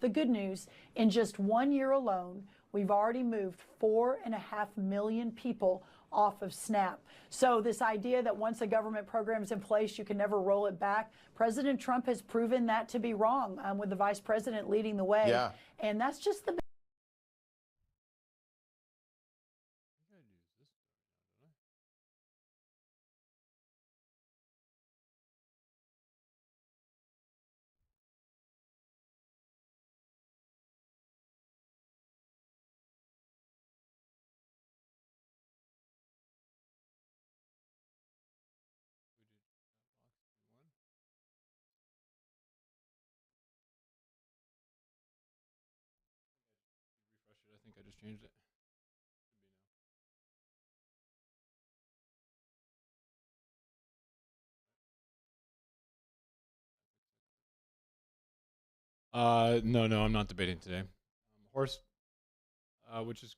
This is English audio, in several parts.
The good news, in just 1 year alone, we've already moved 4.5 million people off of SNAP. So this idea that once a government program is in place, you can never roll it back, President Trump has proven that to be wrong, with the vice president leading the way. Yeah. And that's just the Refresh it. I think I just changed it. No, I'm not debating today. Horse, which is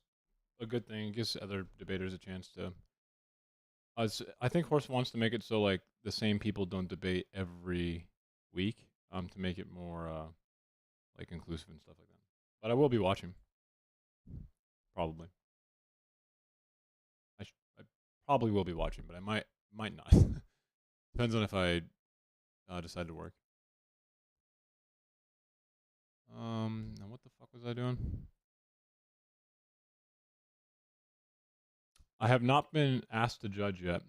a good thing. It gives other debaters a chance to. I think Horse wants to make it so like the same people don't debate every week. To make it more like inclusive and stuff like that. But I will be watching. Probably. I probably will be watching, but I might not. Depends on if I decide to work. Now what the fuck was I doing? I have not been asked to judge yet.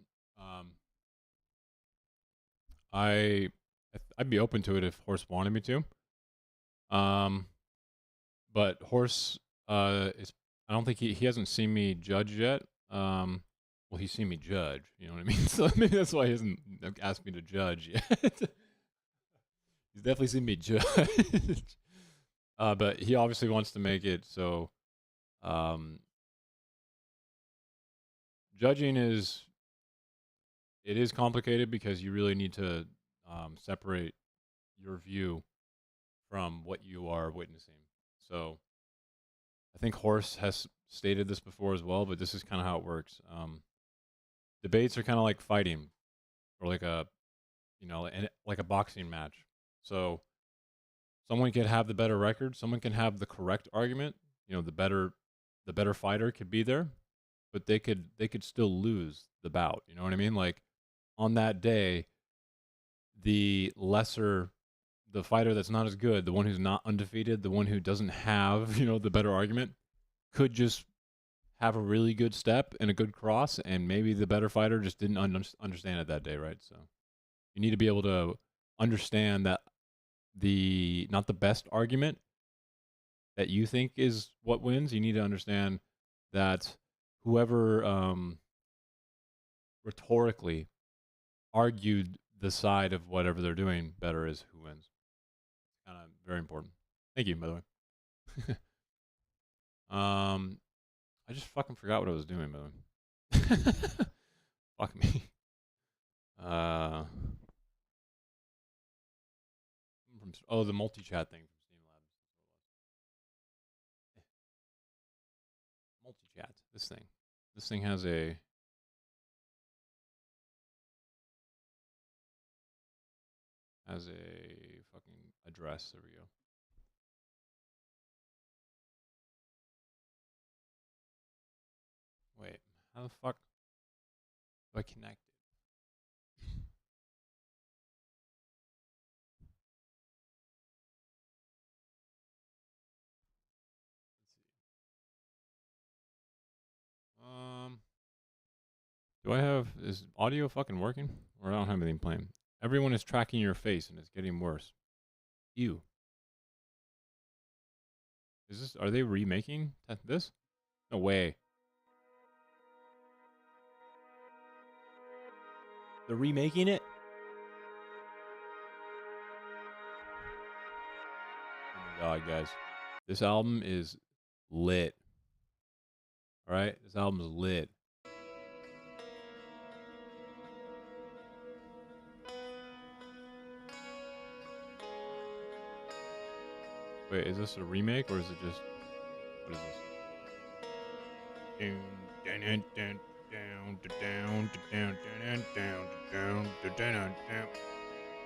I'd be open to it if Horse wanted me to. But Horse is, I don't think he hasn't seen me judge yet. Well, he's seen me judge. You know what I mean? So maybe that's why he hasn't asked me to judge yet. He's definitely seen me judge. But he obviously wants to make it so judging is complicated because you really need to separate your view from what you are witnessing. So I think Horse has stated this before as well, but this is kind of how it works. Debates are kind of like fighting, or like a like a boxing match. So someone could have the better record, someone can have the correct argument. The better fighter could be there, but they could still lose the bout. You know what I mean? Like on that day, the fighter that's not as good, the one who's not undefeated, the one who doesn't have, the better argument, could just have a really good step and a good cross, and maybe the better fighter just didn't understand it that day, right? So you need to be able to understand that not the best argument that you think is what wins. You need to understand that whoever rhetorically argued the side of whatever they're doing better is who wins. Kind of very important. Thank you, by the way. I just fucking forgot what I was doing, by the way. Fuck me. The multi-chat thing from Steam Labs. Multi-chat. This thing has a fucking address. There we go. Wait, how the fuck do I connect it? Let's see. Is audio fucking working? Or I don't have anything playing. Everyone is tracking your face and it's getting worse. Ew. Are they remaking this? No way. They're remaking it? Oh my god, guys. This album is lit. Alright? This album is lit. Wait, is this a remake or is it just... What is this?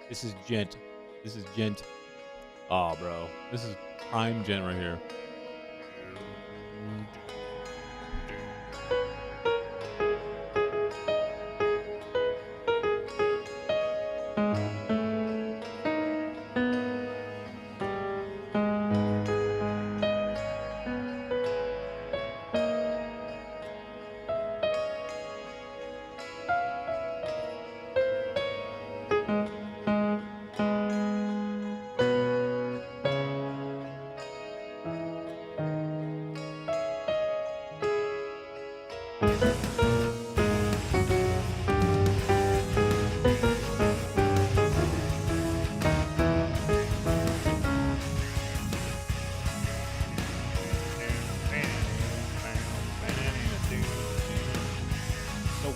This is Gent. Oh, bro. This is prime gent right here.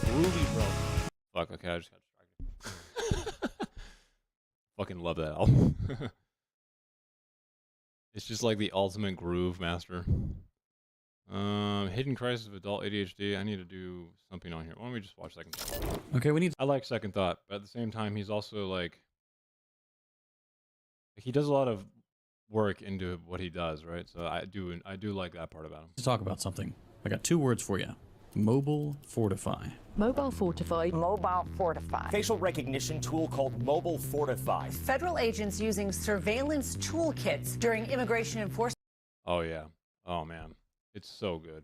Groovy, bro. Fuck, okay, I just got distracted. Fucking love that album. It's just like the ultimate groove master. Hidden Crisis of Adult ADHD. I need to do something on here. Why don't we just watch Second Thought? Okay, we need. I like Second Thought, but at the same time, he's also like he does a lot of work into what he does, right? So I do like that part about him. To talk about something. I got 2 words for you. Mobile Fortify. Mobile Fortify. Mobile Fortify. Facial recognition tool called Mobile Fortify. Federal agents using surveillance toolkits during immigration enforcement. Oh yeah. Oh man. It's so good.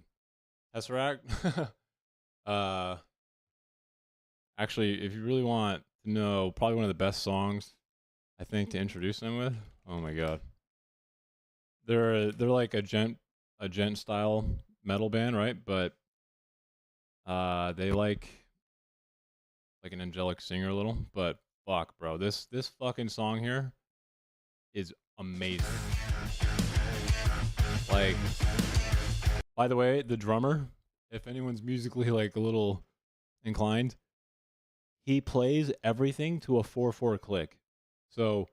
Tesseract. Actually, if you really want to know, probably one of the best songs, I think, to introduce them with. Oh my god. They're like a gent style metal band, right? But they like an angelic singer a little, but fuck, bro, this fucking song here is amazing. Like, by the way, the drummer, if anyone's musically like a little inclined, he plays everything to a 4/4 click. So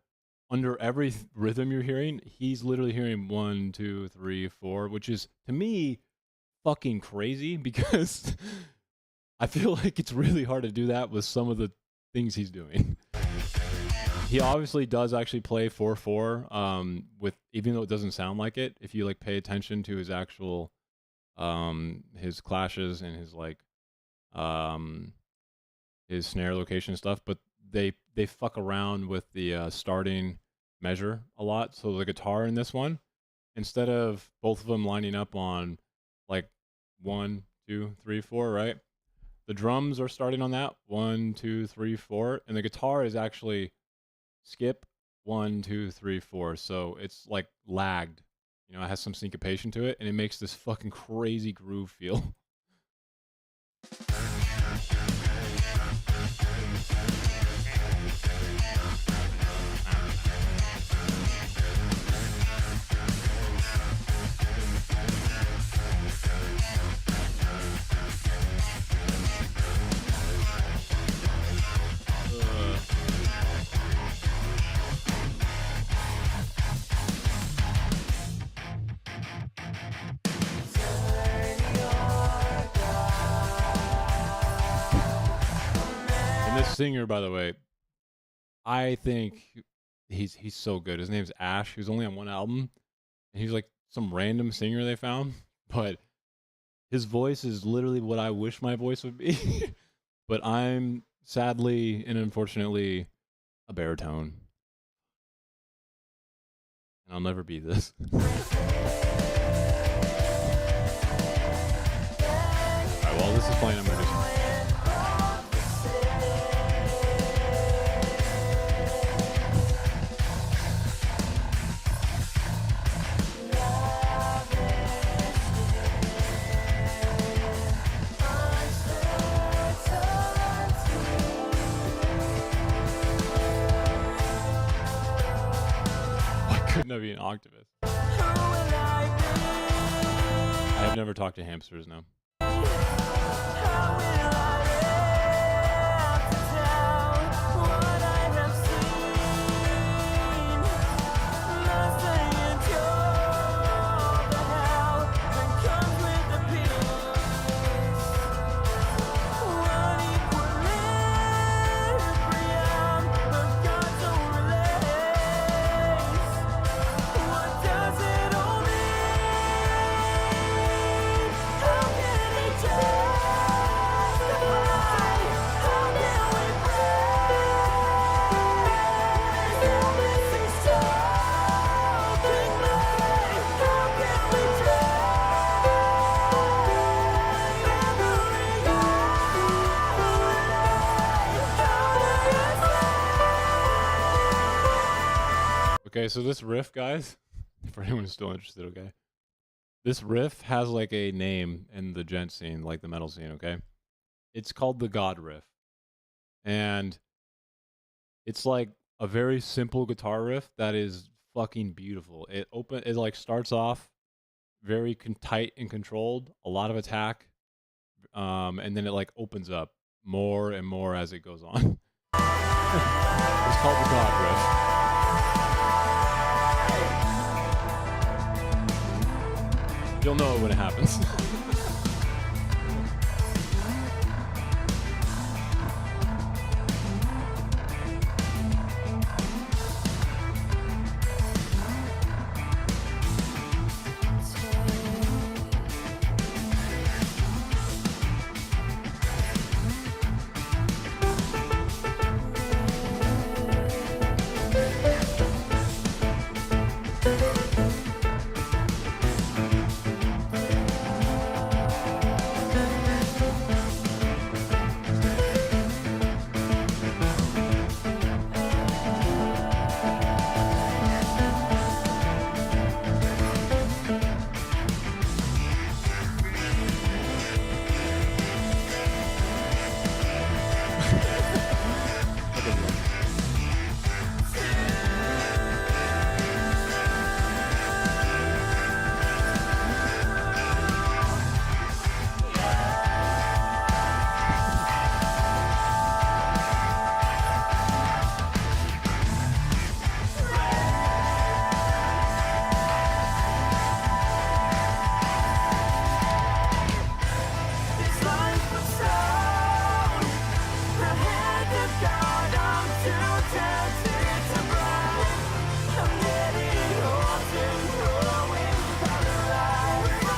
under every rhythm you're hearing, he's literally hearing 1, 2, 3, 4, which is to me fucking crazy because I feel like it's really hard to do that with some of the things he's doing. He obviously does actually play 4/4 with, even though it doesn't sound like it, if you like pay attention to his actual his clashes and his like his snare location stuff, but they fuck around with the starting measure a lot. So the guitar in this one, instead of both of them lining up on like 1, 2, 3, 4, right? The drums are starting on that 1, 2, 3, 4, and the guitar is actually skip 1, 2, 3, 4. So it's like lagged. You know, it has some syncopation to it, and it makes this fucking crazy groove feel. Singer, by the way, I think he's so good. His name's Ash. He was only on one album, and he's like some random singer they found, but his voice is literally what I wish my voice would be. But I'm sadly and unfortunately a baritone, and I'll never be this. All right, while this is playing, I'm gonna do something. Couldn't be an octopus. I have never talked to hamsters now. Okay, so this riff, guys, for anyone who's still interested, okay, this riff has like a name in the gent scene, like the metal scene. Okay, it's called the God riff, and it's like a very simple guitar riff that is fucking beautiful. It like starts off very tight and controlled, a lot of attack, and then it like opens up more and more as it goes on. It's called the God riff. You'll know it when it happens.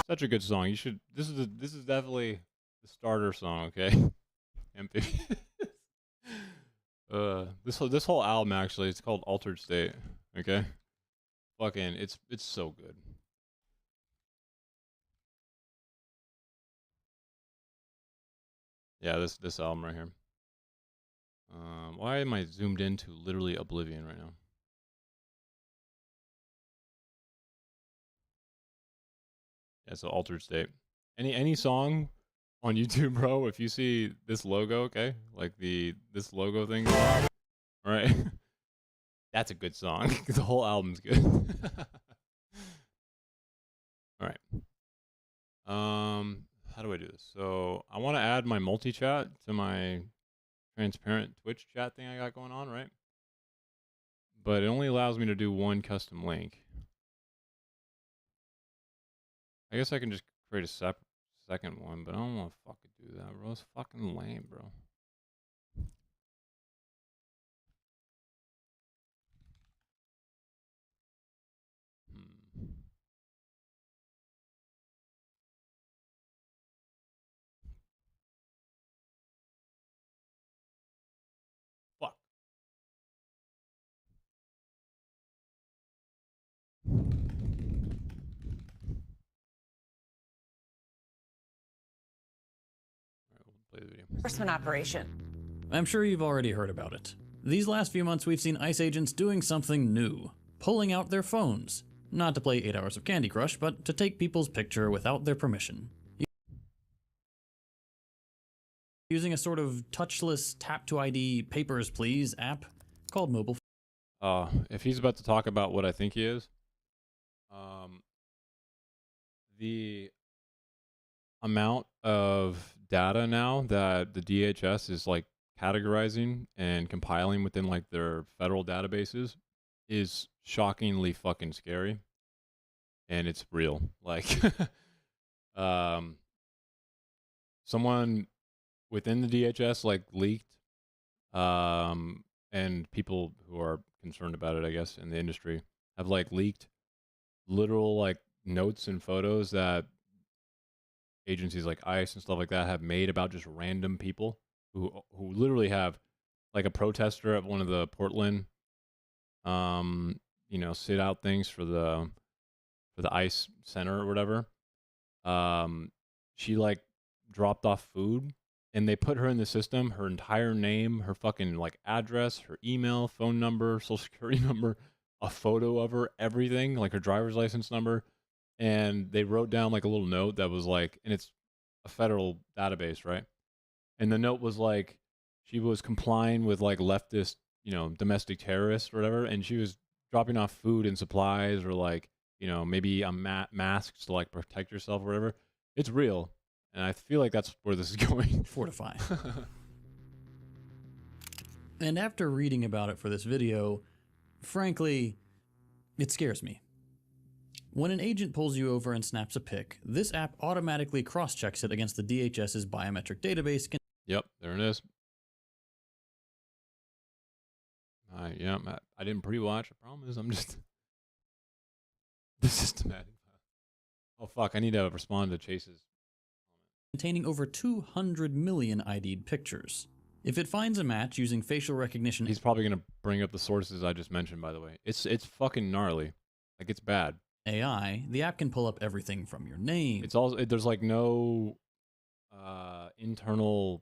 Such a good song. You should. This is definitely the starter song. Okay, MP. This whole album actually, it's called Altered State. Okay, fucking, it's so good. Yeah, this album right here. Why am I zoomed into literally Oblivion right now? Yeah, so Altered State. Any song on YouTube, bro, if you see this logo, okay, like this logo thing, all right, that's a good song. The whole album's good. All right. How do I do this? So I want to add my multi-chat to my transparent Twitch chat thing I got going on, right? But it only allows me to do one custom link. I guess I can just create a second one, but I don't want to fucking do that, bro. It's fucking lame, bro. Fuck. Play the video. Enforcement operation. I'm sure you've already heard about it. These last few months, we've seen ICE agents doing something new, pulling out their phones. Not to play 8 hours of Candy Crush, but to take people's picture without their permission. Using a sort of touchless tap to ID Papers, Please app called Mobile. If he's about to talk about what I think he is, the amount of data now that the DHS is like categorizing and compiling within like their federal databases is shockingly fucking scary, and it's real. Like someone within the DHS like leaked, and people who are concerned about it, I guess, in the industry have like leaked literal like notes and photos that agencies like ICE and stuff like that have made about just random people who literally have like a protester at one of the Portland sit out things for the ICE center or whatever. She like dropped off food and they put her in the system, her entire name, her fucking like address, her email, phone number, social security number, a photo of her, everything, like her driver's license number, and they wrote down like a little note that was like, and it's a federal database, right? And the note was like, she was complying with like leftist, domestic terrorists or whatever, and she was dropping off food and supplies or like, maybe a masks to like protect yourself or whatever. It's real, and I feel like that's where this is going. Fortify. And after reading about it for this video, frankly, it scares me. When an agent pulls you over and snaps a pic, this app automatically cross-checks it against the DHS's biometric database. Yep, there it is. Yeah, I didn't pre-watch. I promise. I'm just the systematic. Oh fuck! I need to respond to Chase's Containing over 200 million ID'd pictures. If it finds a match using facial recognition, he's probably gonna bring up the sources I just mentioned. By the way, it's fucking gnarly. Like, it's bad. AI, the app can pull up everything from your name. It's also there's like no internal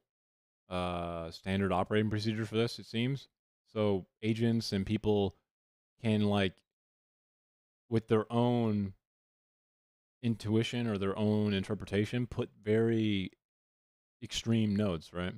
standard operating procedure for this. It seems so agents and people can, like, with their own intuition or their own interpretation, put very extreme notes, right?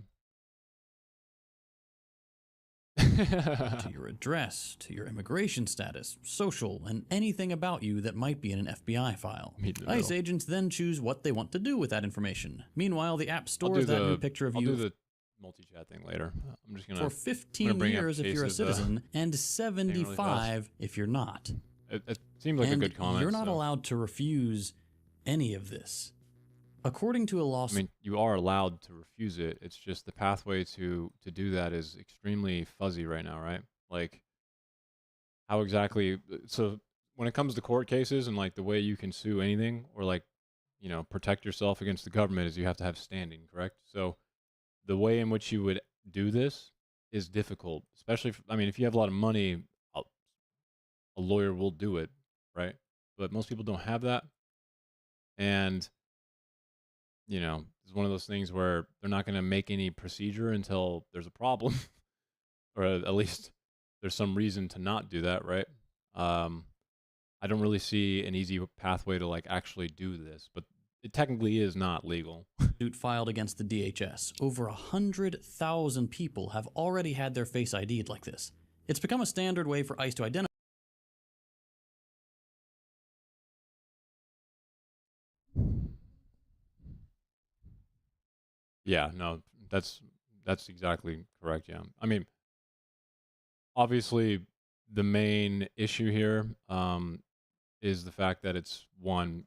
To your address, to your immigration status, social, and anything about you that might be in an FBI file. ICE agents then choose what they want to do with that information. Meanwhile, the app stores that new picture of you. I'll do the multi-chat thing later. I'm just gonna for 15 years if you're a citizen, and 75 if you're not. It seems like a good comment. You're not allowed to refuse any of this. According to a lawsuit, I mean, you are allowed to refuse it. It's just the pathway to do that is extremely fuzzy right now, right? Like, how exactly? So when it comes to court cases and like the way you can sue anything or like, protect yourself against the government is you have to have standing, correct? So the way in which you would do this is difficult, especially if you have a lot of money, a lawyer will do it, right? But most people don't have that, and it's one of those things where they're not going to make any procedure until there's a problem, or at least there's some reason to not do that, right? I don't really see an easy pathway to like actually do this, but it technically is not legal. Suit filed against the DHS. Over 100,000 people have already had their Face ID'd like this. It's become a standard way for ICE to identify. Yeah, no, that's exactly correct. Yeah, I mean, obviously, the main issue here is the fact that it's one, in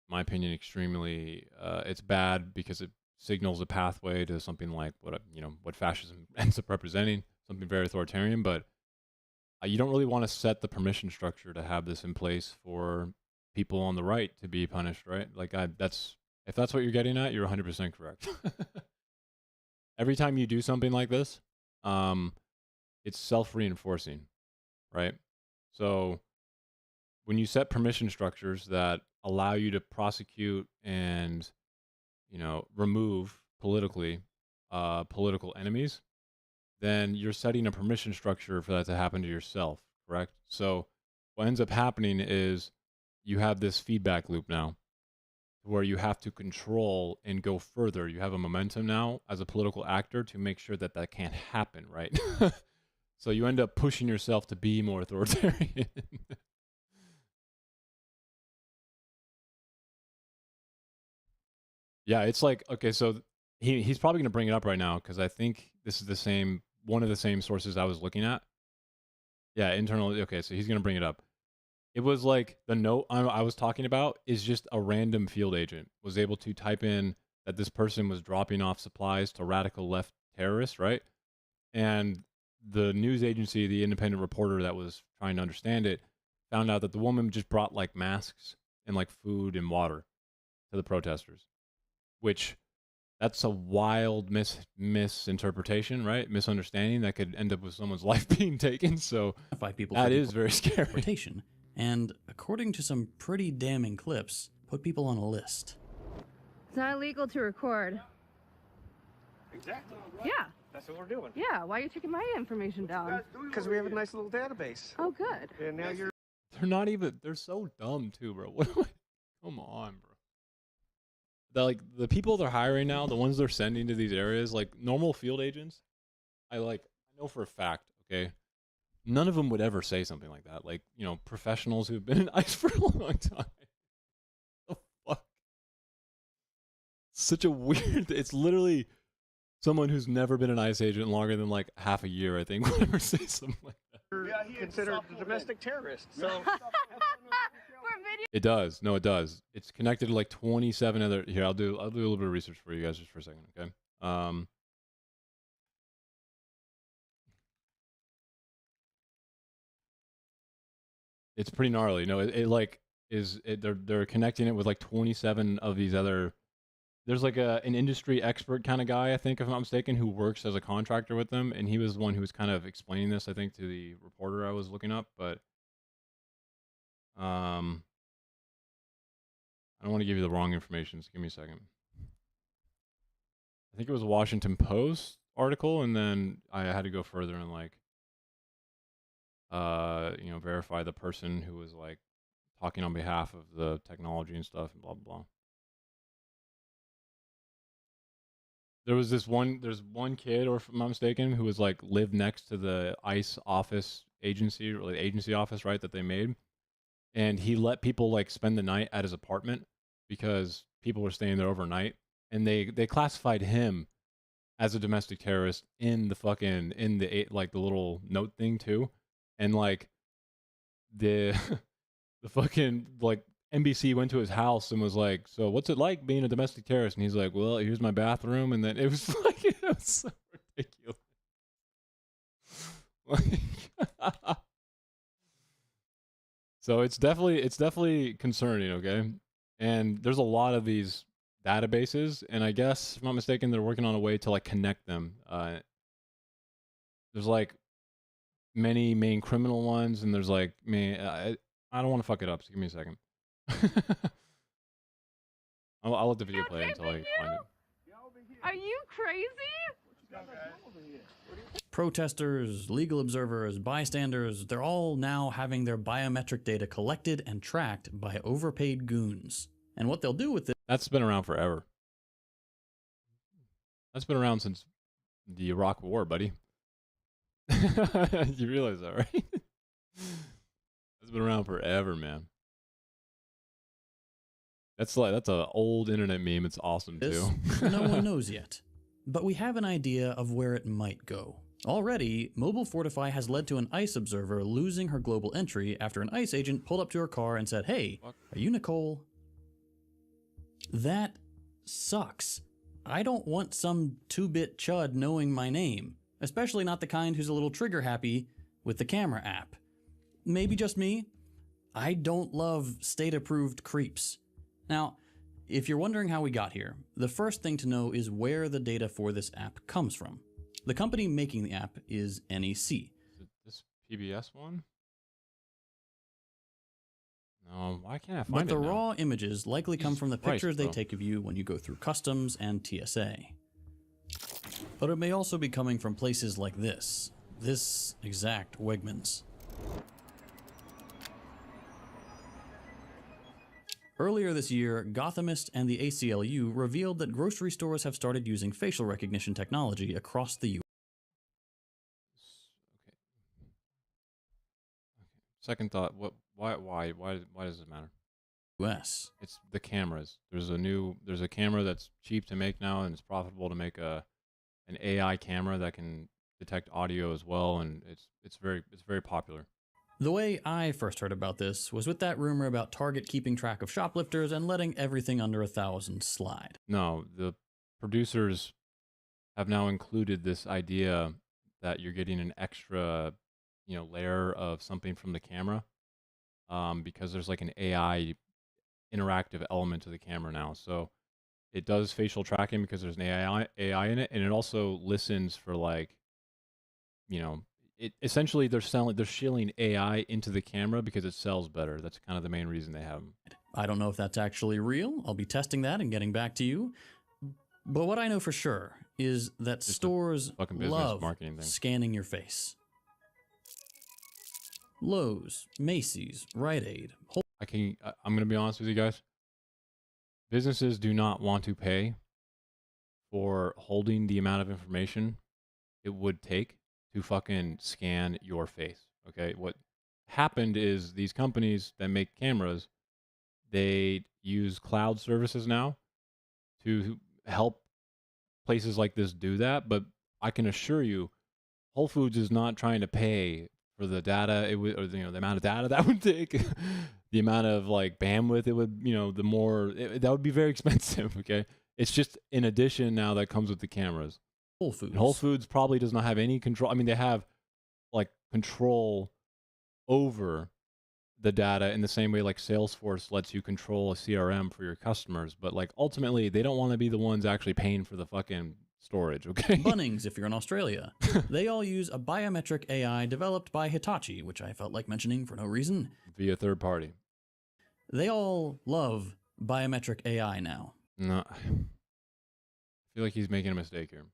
my opinion, extremely. It's bad because it signals a pathway to something like what fascism ends up representing, something very authoritarian. But you don't really want to set the permission structure to have this in place for people on the right to be punished, right? Like, if that's what you're getting at, you're 100% correct. Every time you do something like this, it's self-reinforcing, right? So when you set permission structures that allow you to prosecute and, remove political enemies, then you're setting a permission structure for that to happen to yourself, correct? So what ends up happening is you have this feedback loop now, where you have to control and go further. You have a momentum now as a political actor to make sure that that can't happen, right? So you end up pushing yourself to be more authoritarian. Yeah, it's like, okay, so he's probably going to bring it up right now because I think this is one of the same sources I was looking at. Yeah, internally. Okay, so he's going to bring it up. It was like the note I was talking about is just a random field agent was able to type in that this person was dropping off supplies to radical left terrorists, right? And the news agency, the independent reporter that was trying to understand it, found out that the woman just brought like masks and like food and water to the protesters, which that's a wild misinterpretation, right? Misunderstanding that could end up with someone's life being taken. So that is very scary. And according to some pretty damning clips, put people on a list. It's not illegal to record. Exactly. Yeah. That's what we're doing. Yeah, why are you taking my information down? Because we have a nice little database. Oh, good. And now you're... They're not even, they're so dumb too, bro. Come on, bro. Like the people they're hiring now, the ones they're sending to these areas, like normal field agents, I know for a fact, okay, none of them would ever say something like that. Like, you know, professionals who've been in ICE for a long time. The fuck? Such a weird, it's literally someone who's never been an ICE agent longer than like half a year, I think, would ever say something like that. Yeah, he considered a domestic terrorist. So It does. No, it does. It's connected to like 27 other. Here, I'll do a little bit of research for you guys just for a second, okay? It's pretty gnarly. No, they're connecting it with like 27 of these other. There's like an industry expert kind of guy, I think, if I'm not mistaken, who works as a contractor with them, and he was the one who was kind of explaining this, I think, to the reporter I was looking up, but I don't want to give you the wrong information, so give me a second. I think it was a Washington Post article, and then I had to go further and like, you know, verify the person who was like talking on behalf of the technology and stuff, and blah blah blah. There's one kid, or if I'm not mistaken, who was like lived next to the ICE office agency, or the agency office, right, that they made. And he let people like spend the night at his apartment because people were staying there overnight. And they classified him as a domestic terrorist in the like the little note thing too. And like the fucking like NBC went to his house and was like, so what's it like being a domestic terrorist? And he's like, well, here's my bathroom. And then it was like, it was so ridiculous. Like, so it's definitely concerning, okay? And there's a lot of these databases, and I guess, if I'm not mistaken, they're working on a way to like connect them. There's like many main criminal ones, and there's like I don't want to fuck it up, so give me a second. I'll let the video play until I find it. Are you crazy? Protesters, legal observers, bystanders, they're all now having their biometric data collected and tracked by overpaid goons. And what they'll do with it... That's been around forever. That's been around since the Iraq War, buddy. You realize that, right? That's been around forever, man. That's an old internet meme. It's awesome too. No one knows yet, but we have an idea of where it might go. Already, Mobile Fortify has led to an ICE observer losing her global entry after an ICE agent pulled up to her car and said, "Hey, are you Nicole?" That sucks. I don't want some 2-bit chud knowing my name, especially not the kind who's a little trigger happy with the camera app. Maybe just me. I don't love state-approved creeps. Now, if you're wondering how we got here, the first thing to know is where the data for this app comes from. The company making the app is NEC. Is it this PBS one? No, why can't I find But it the now? raw images likely come Jesus from the Christ, pictures they bro. take of you when you go through customs and TSA. But it may also be coming from places like this exact Wegmans. Earlier this year, Gothamist and the ACLU revealed that grocery stores have started using facial recognition technology across the U.S. Okay. Second thought. Why does it matter? US. It's the cameras. There's a camera that's cheap to make now, and it's profitable to make an AI camera that can detect audio as well, and it's very popular. The way I first heard about this was with that rumor about Target keeping track of shoplifters and letting everything under 1,000 slide. No, the producers have now included this idea that you're getting an extra, layer of something from the camera, because there's like an AI interactive element to the camera now. So it does facial tracking because there's an AI in it, and it also listens for essentially they're shilling AI into the camera because it sells better. That's kind of the main reason they have them. I don't know if that's actually real. I'll be testing that and getting back to you. But what I know for sure is that Just a stores fucking business love marketing thing. scanning your face. Lowe's, Macy's, Rite Aid. I'm going to be honest with you guys. Businesses do not want to pay for holding the amount of information it would take to fucking scan your face. Okay. What happened is these companies that make cameras, they use cloud services now to help places like this do that. But I can assure you, Whole Foods is not trying to pay for the data it would, or the amount of data that would take, the amount of like bandwidth it would, that would be very expensive. Okay, it's just an addition now that comes with the cameras. Whole Foods. And Whole Foods probably does not have any control. I mean, they have like control over the data in the same way like Salesforce lets you control a CRM for your customers, but like ultimately they don't want to be the ones actually paying for the fucking storage. Okay. Bunnings, if you're in Australia. They all use a biometric AI developed by Hitachi, which I felt like mentioning for no reason. Via third party. They all love biometric AI now. No, I feel like he's making a mistake here.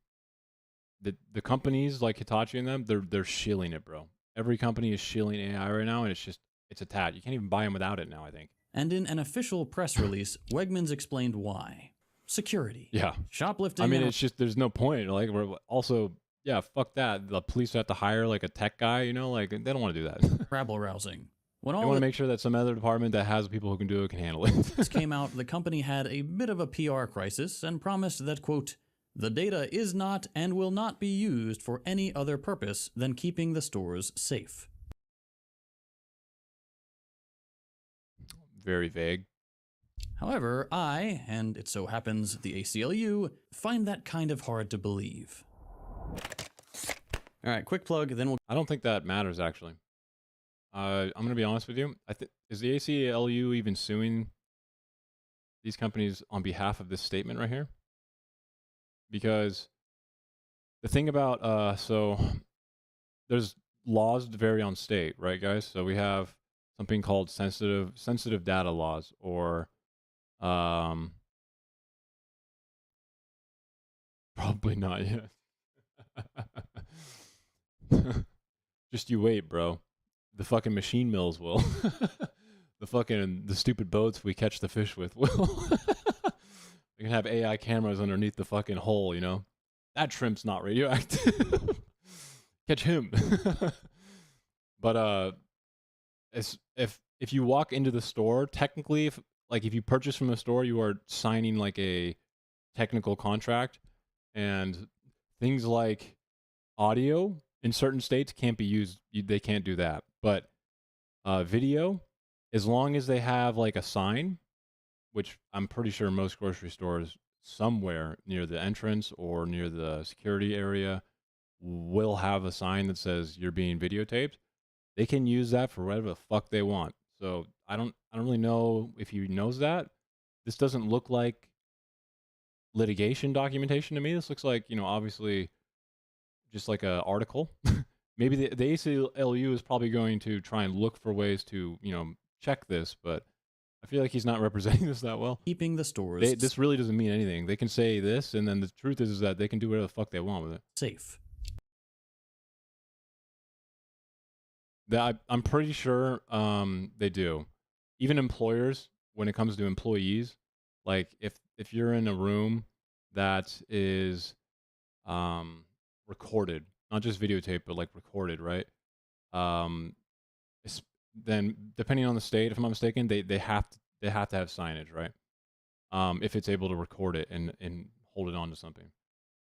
The companies like Hitachi and them, they're shilling it, bro. Every company is shilling AI right now, and it's a tat. You can't even buy them without it now, I think. And in an official press release, Wegmans explained why. Security. Yeah. Shoplifting. I mean, it's just, there's no point. Like, we're also, yeah, fuck that. The police have to hire like a tech guy, like they don't want to do that. rabble rousing. When They all want to make sure that some other department that has people who can do it can handle it. this came out, the company had a bit of a PR crisis and promised that, quote, the data is not and will not be used for any other purpose than keeping the stores safe. Very vague. However, I, and it so happens the ACLU, find that kind of hard to believe. All right, quick plug, then we'll... I don't think that matters, actually. I'm going to be honest with you. Is the ACLU even suing these companies on behalf of this statement right here? Because the thing about, so there's laws that vary on state, right, guys? So we have something called sensitive data laws, or probably not yet. Just you wait, bro. The fucking machine mills will. The stupid boats we catch the fish with will. We can have AI cameras underneath the fucking hole, That shrimp's not radioactive. Catch him. But if you walk into the store, technically, if you purchase from a store, you are signing like a technical contract, and things like audio in certain states can't be used. They can't do that. But video, as long as they have like a sign, which I'm pretty sure most grocery stores somewhere near the entrance or near the security area will have a sign that says you're being videotaped. They can use that for whatever the fuck they want. So I don't really know if he knows that. This doesn't look like litigation documentation to me. This looks like, obviously just like an article. Maybe the ACLU is probably going to try and look for ways to, check this, but I feel like he's not representing this that well. Keeping the stores this really doesn't mean anything. They can say this, and then the truth is that they can do whatever the fuck they want with it. safe. I'm pretty sure they do. Even employers, when it comes to employees, like if you're in a room that is recorded, not just videotaped, but like recorded, right? Then depending on the state, if I'm not mistaken, they have to have signage, right? If it's able to record it and hold it onto something.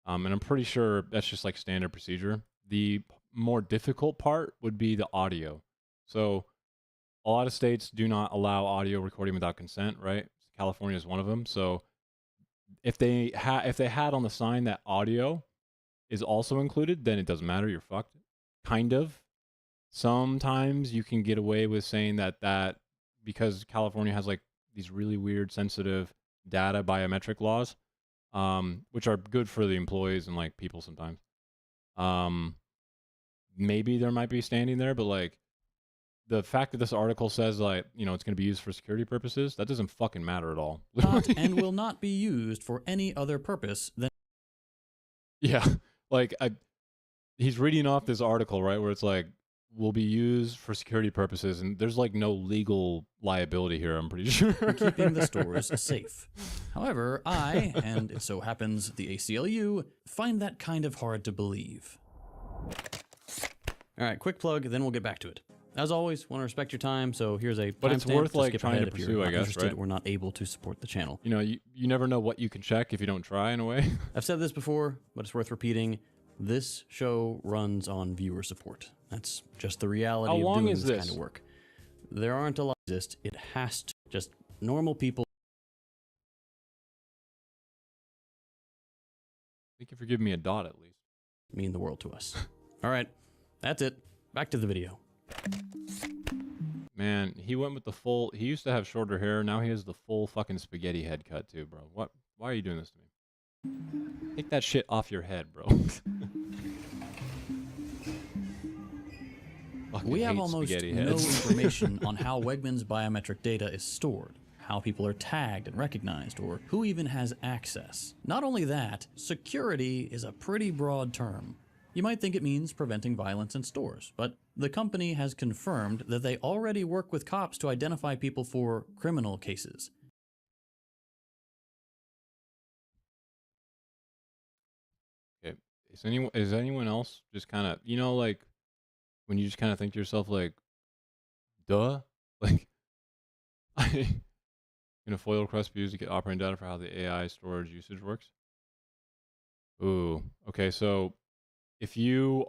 And I'm pretty sure that's just like standard procedure. The more difficult part would be the audio. So a lot of states do not allow audio recording without consent, right? California is one of them. So if they had on the sign that audio is also included, then it doesn't matter. You're fucked. Kind of. Sometimes you can get away with saying that because California has like these really weird sensitive data biometric laws, which are good for the employees and like people sometimes. Maybe there might be standing there, but like the fact that this article says like, you know, it's going to be used for security purposes, that doesn't fucking matter at all. Not and will not be used for any other purpose than. Yeah, like he's reading off this article, right, where it's like, will be used for security purposes, and there's like no legal liability here, I'm pretty sure. Keeping the stores safe. However, I, and it so happens the ACLU, find that kind of hard to believe. All right, quick plug, then we'll get back to it. As always, want to respect your time, so here's a But it's timestamp worth, like, skip trying ahead to if you're pursue, I not guess, interested right? or not able to support the channel. You know, you never know what you can check if you don't try, in a way. I've said this before, but it's worth repeating. This show runs on viewer support. That's just the reality How of long doing is this this? kind of work. There aren't a lot that exist. It has to just normal people. Thank you for giving me a dot at least. Mean the world to us. All right, that's it. Back to the video. Man, he went with the full. He used to have shorter hair. Now he has the full fucking spaghetti head cut too, bro. What? Why are you doing this to me? Take that shit off your head, bro. We have almost no information on how Wegmans' biometric data is stored, how people are tagged and recognized, or who even has access. Not only that, security is a pretty broad term. You might think it means preventing violence in stores, but the company has confirmed that they already work with cops to identify people for criminal cases. Okay. Is anyone else just kind of, you know, like when you just kind of think to yourself like, duh, like can a FOIL request be used to get operating data for how the AI storage usage works? Ooh, okay. So if you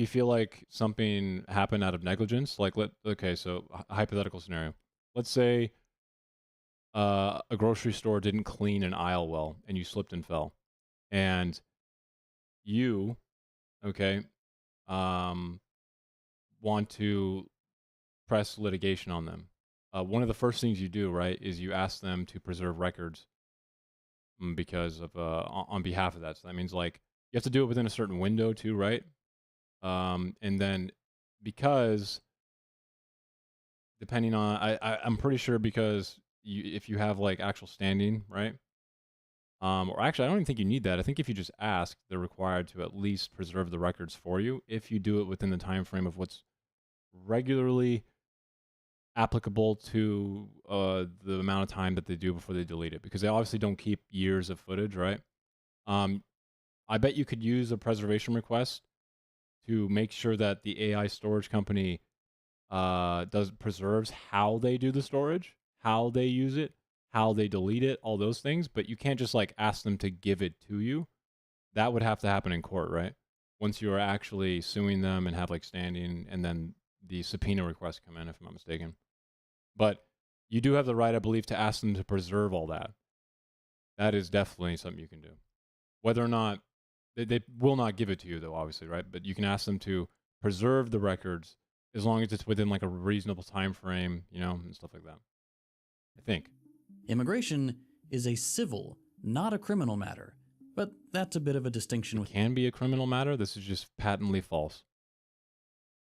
feel like something happened out of negligence, like so a hypothetical scenario. Let's say a grocery store didn't clean an aisle well and you slipped and fell. And you, okay, want to press litigation on them. One of the first things you do, right, is you ask them to preserve records because of on behalf of that. So that means like you have to do it within a certain window too, right? And then because depending on, I'm pretty sure because if you have like actual standing, right? Or actually, I don't even think you need that. I think if you just ask, they're required to at least preserve the records for you if you do it within the time frame of what's regularly applicable to the amount of time that they do before they delete it, because they obviously don't keep years of footage, right? I bet you could use a preservation request to make sure that the AI storage company preserves how they do the storage, how they use it, how they delete it, all those things. But you can't just like ask them to give it to you. That would have to happen in court, right? Once you are actually suing them and have like standing, and then the subpoena requests come in, if I'm not mistaken. But you do have the right, I believe, to ask them to preserve all that. That is definitely something you can do. Whether or not they will not give it to you, though, obviously, right? But you can ask them to preserve the records as long as it's within like a reasonable time frame, you know, and stuff like that. I think. Immigration is a civil, not a criminal matter, but that's a bit of a distinction. It can be a criminal matter. This is just patently false.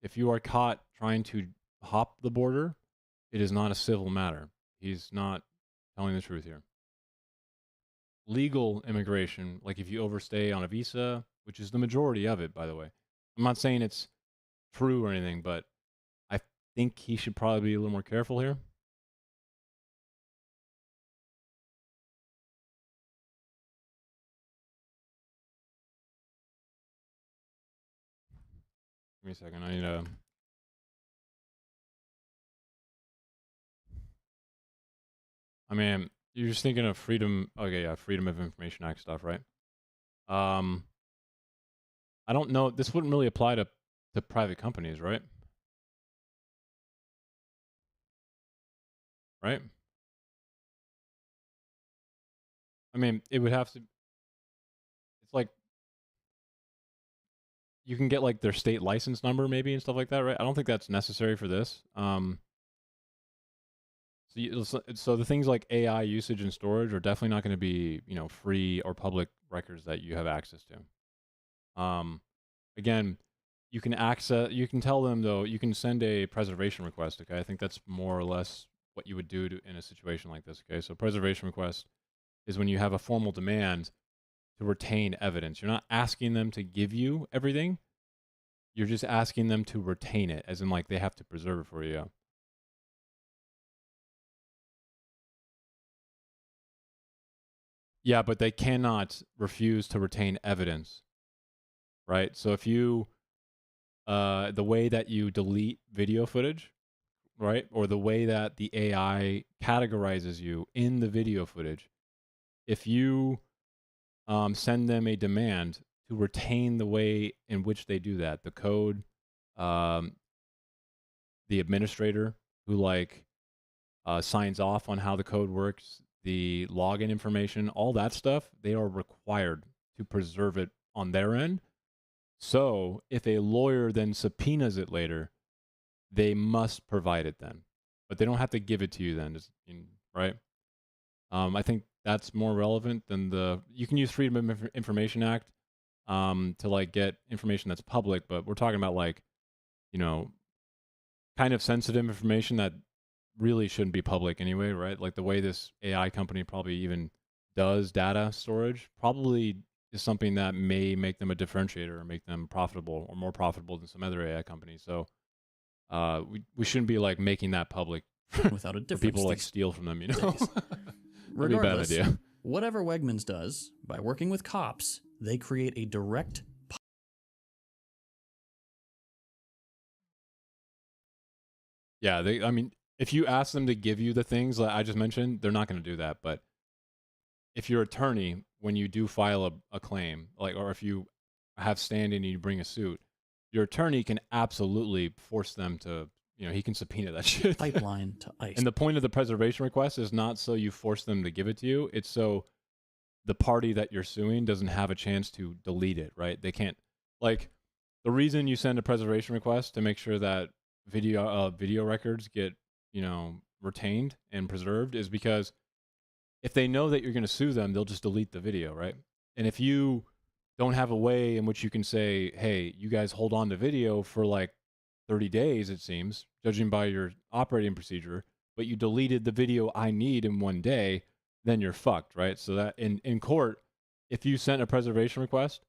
If you are caught trying to hop the border, it is not a civil matter. He's not telling the truth here. Legal immigration, like if you overstay on a visa, which is the majority of it, by the way. I'm not saying it's true or anything, but I think he should probably be a little more careful here. Give me a second. I need to. I mean, you're just thinking of freedom. Okay, yeah, Freedom of Information Act stuff, right? I don't know. This wouldn't really apply to private companies, right? Right? I mean, it would have to. It's like you can get like their state license number, maybe, and stuff like that, right? I don't think that's necessary for this. So the things like AI usage and storage are definitely not going to be, you know, free or public records that you have access to. Again, you can access, you can tell them though, you can send a preservation request. Okay, I think that's more or less what you would do in a situation like this. Okay, so preservation request is when you have a formal demand to retain evidence. You're not asking them to give you everything. You're just asking them to retain it, as in like they have to preserve it for you. Yeah, but they cannot refuse to retain evidence, right? So if you, the way that you delete video footage, right, or the way that the AI categorizes you in the video footage, if you send them a demand to retain the way in which they do that, the code, the administrator who like signs off on how the code works, the login information, all that stuff, they are required to preserve it on their end. So if a lawyer then subpoenas it later, they must provide it then, but they don't have to give it to you then, right? I think that's more relevant than you can use Freedom of Information Act to like get information that's public, but we're talking about like, you know, kind of sensitive information that really shouldn't be public anyway, right? Like the way this AI company probably even does data storage probably is something that may make them a differentiator or make them profitable or more profitable than some other AI companies. So we shouldn't be like making that public without a difference. People like steal from them, you know? Regardless, be a bad idea. Whatever Wegmans does, by working with cops, they create a direct Yeah, I mean, if you ask them to give you the things that I just mentioned, they're not going to do that. But if your attorney, when you do file a claim, like, or if you have standing and you bring a suit, your attorney can absolutely force them to, you know, he can subpoena that shit. pipeline to ICE. And the point of the preservation request is not so you force them to give it to you. It's so the party that you're suing doesn't have a chance to delete it, right? They can't, like, the reason you send a preservation request to make sure that video records get, you know, retained and preserved is because if they know that you're going to sue them, they'll just delete the video, right? And if you don't have a way in which you can say, hey, you guys hold on to video for like 30 days, it seems, judging by your operating procedure, but you deleted the video I need in 1 day, then you're fucked, right? So that in court, if you sent a preservation request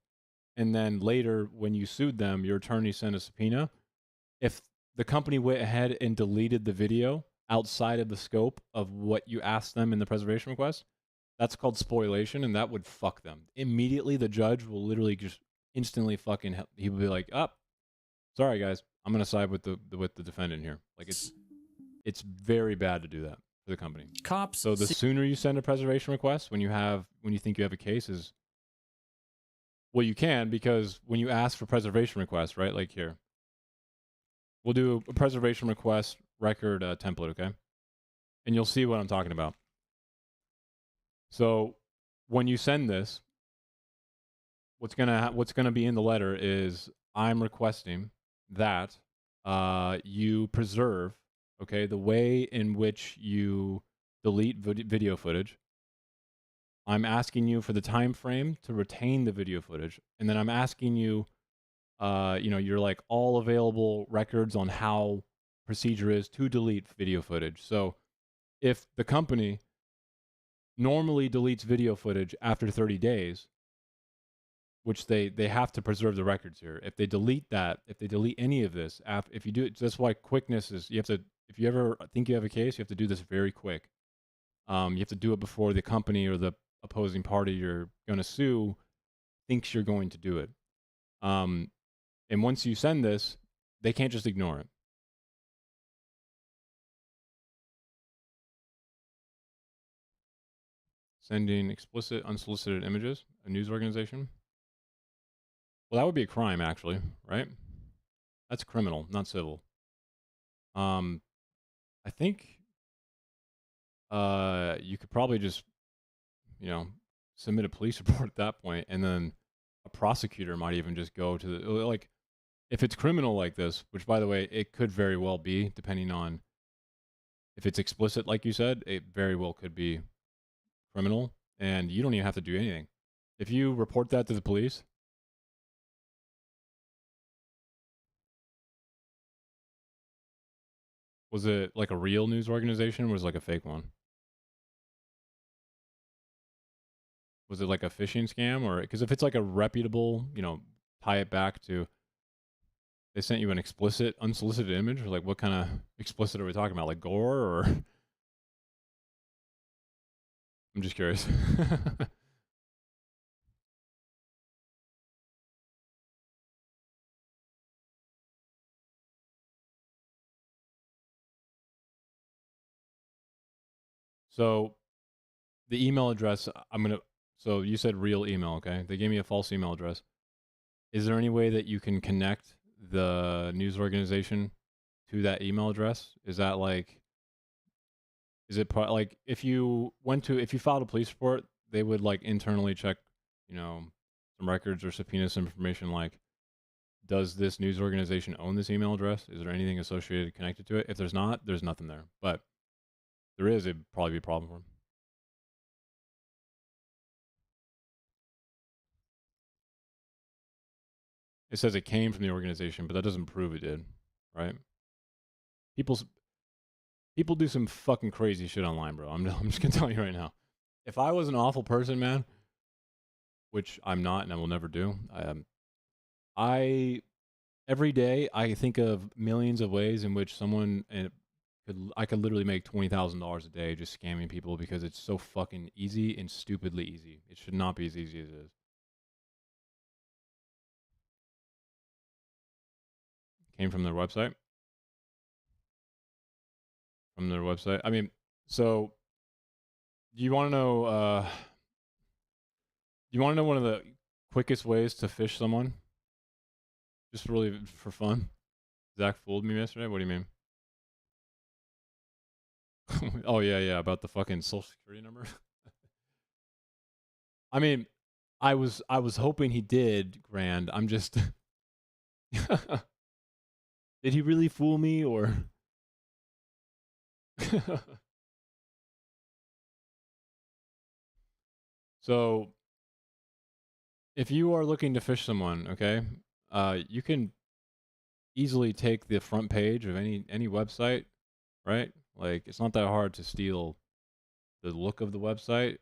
and then later when you sued them, your attorney sent a subpoena, if the company went ahead and deleted the video outside of the scope of what you asked them in the preservation request, that's called spoliation, and that would fuck them. Immediately, the judge will literally just instantly fucking, he will be like, sorry guys, I'm going to side with the defendant here. Like it's very bad to do that for the company. Cops. So the sooner you send a preservation request when you think you have a case is, well, you can, because when you ask for preservation requests, right? Like here, we'll do a preservation request record template, okay? And you'll see what I'm talking about. So when you send this, what's gonna be in the letter is I'm requesting that you preserve, okay, the way in which you delete video footage. I'm asking you for the time frame to retain the video footage, and then I'm asking you, you know, you're like all available records on how procedure is to delete video footage. So if the company normally deletes video footage after 30 days, which they have to preserve the records here. If they delete that, if they delete any of this, if you do it, that's why quickness is, you have to, if you ever think you have a case, you have to do this very quick. You have to do it before the company or the opposing party you're going to sue thinks you're going to do it. And once you send this, they can't just ignore it. Sending explicit, unsolicited images, a news organization. Well, that would be a crime, actually, right? That's criminal, not civil. I think you could probably just, you know, submit a police report at that point, and then a prosecutor might even just go to the, like, if it's criminal like this, which, by the way, it could very well be, depending on if it's explicit, like you said, it very well could be criminal, and you don't even have to do anything. If you report that to the police, Was it like a real news organization or was it like a fake one? Was it like a phishing scam? Or because if it's like a reputable, tie it back to they sent you an explicit, unsolicited image, or like what kind of explicit are we talking about? Like gore or I'm just curious. So the email address, so you said real email, okay? They gave me a false email address. Is there any way that you can connect the news organization to that email address? Is that like, like if you filed a police report, they would like internally check, some records or subpoena some information like, does this news organization own this email address? Is there anything associated connected to it? If there's not, there's nothing there. But there is, it'd probably be a problem for them. It says it came from the organization, but that doesn't prove it did, right? People do some fucking crazy shit online, bro. I'm just gonna tell you right now. If I was an awful person, man, which I'm not and I will never do, I every day I think of millions of ways in which I could literally make $20,000 a day just scamming people because it's so fucking easy and stupidly easy. It should not be as easy as it is. Came from their website. From their website. I mean, so do you want to know? Do you want to know one of the quickest ways to fish someone? Just really for fun. Zach fooled me yesterday. What do you mean? Oh yeah, about the fucking social security number. I mean, I was hoping he did, Grand. I'm just. Did he really fool me or? So, if you are looking to fish someone, okay, you can easily take the front page of any website, right? Like it's not that hard to steal the look of the website,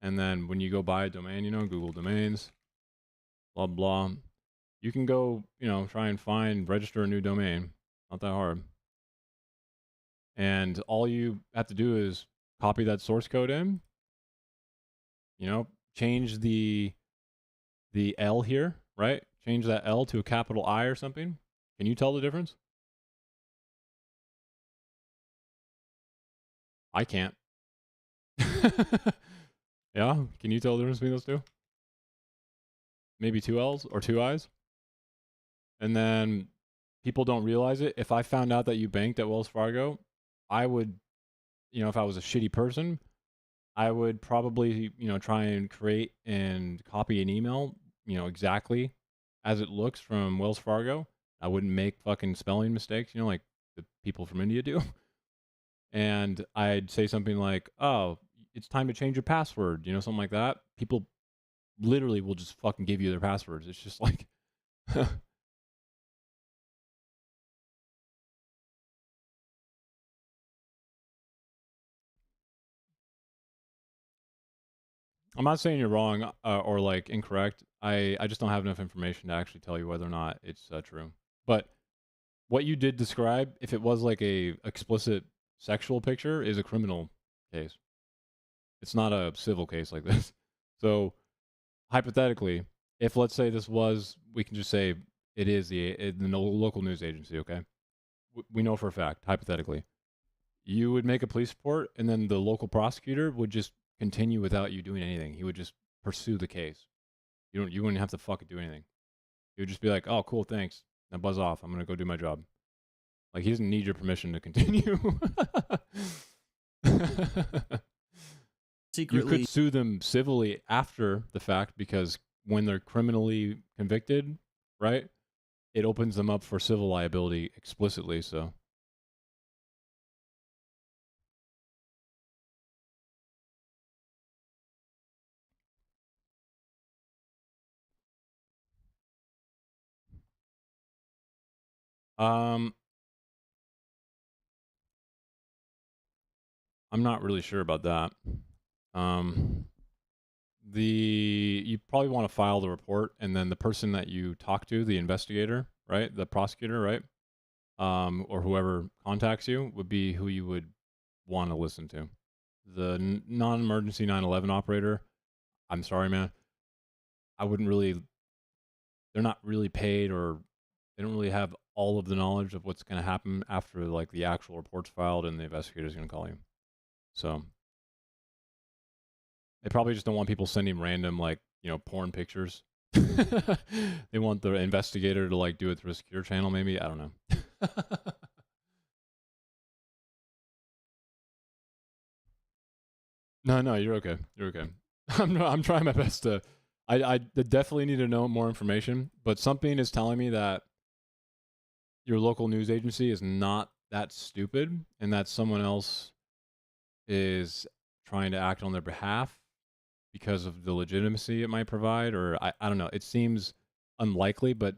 and then when you go buy a domain, Google Domains, blah blah, you can go, try and register a new domain. Not that hard. And all you have to do is copy that source code in, change the L here, right? Change that L to a capital I or something. Can you tell the difference? I can't. Yeah? Can you tell the difference between those two? Maybe two L's or two I's? And then people don't realize it. If I found out that you banked at Wells Fargo, I would, if I was a shitty person, I would probably, try and create and copy an email, exactly as it looks from Wells Fargo. I wouldn't make fucking spelling mistakes, like the people from India do. And I'd say something like, oh, it's time to change your password, something like that. People literally will just fucking give you their passwords. It's just like, I'm not saying you're wrong or like incorrect. I just don't have enough information to actually tell you whether or not it's true. But what you did describe, if it was like a explicit sexual picture, is a criminal case. It's not a civil case like this. So hypothetically, if let's say this was, we can just say it is the local news agency, okay? We know for a fact, hypothetically. You would make a police report and then the local prosecutor would just continue without you doing anything. He would just pursue the case. You wouldn't have to fucking do anything. He would just be like, "Oh, cool, thanks." Now buzz off. I'm gonna go do my job. Like he doesn't need your permission to continue. Secretly, you could sue them civilly after the fact because when they're criminally convicted, right? It opens them up for civil liability explicitly. So. I'm not really sure about that. You probably want to file the report, and then the person that you talk to, the investigator, right, the prosecutor, right, or whoever contacts you would be who you would want to listen to. The non-emergency 911 operator, I'm sorry, man, I wouldn't really. They're not really paid, or they don't really have all of the knowledge of what's going to happen after like the actual report's filed and the investigator's going to call you. So they probably just don't want people sending random, like, porn pictures. They want the investigator to like do it through a secure channel, maybe. I don't know. No, you're okay. You're okay. I'm trying my best to. I definitely need to know more information, but something is telling me that your local news agency is not that stupid, and that someone else is trying to act on their behalf because of the legitimacy it might provide, or I don't know. It seems unlikely, but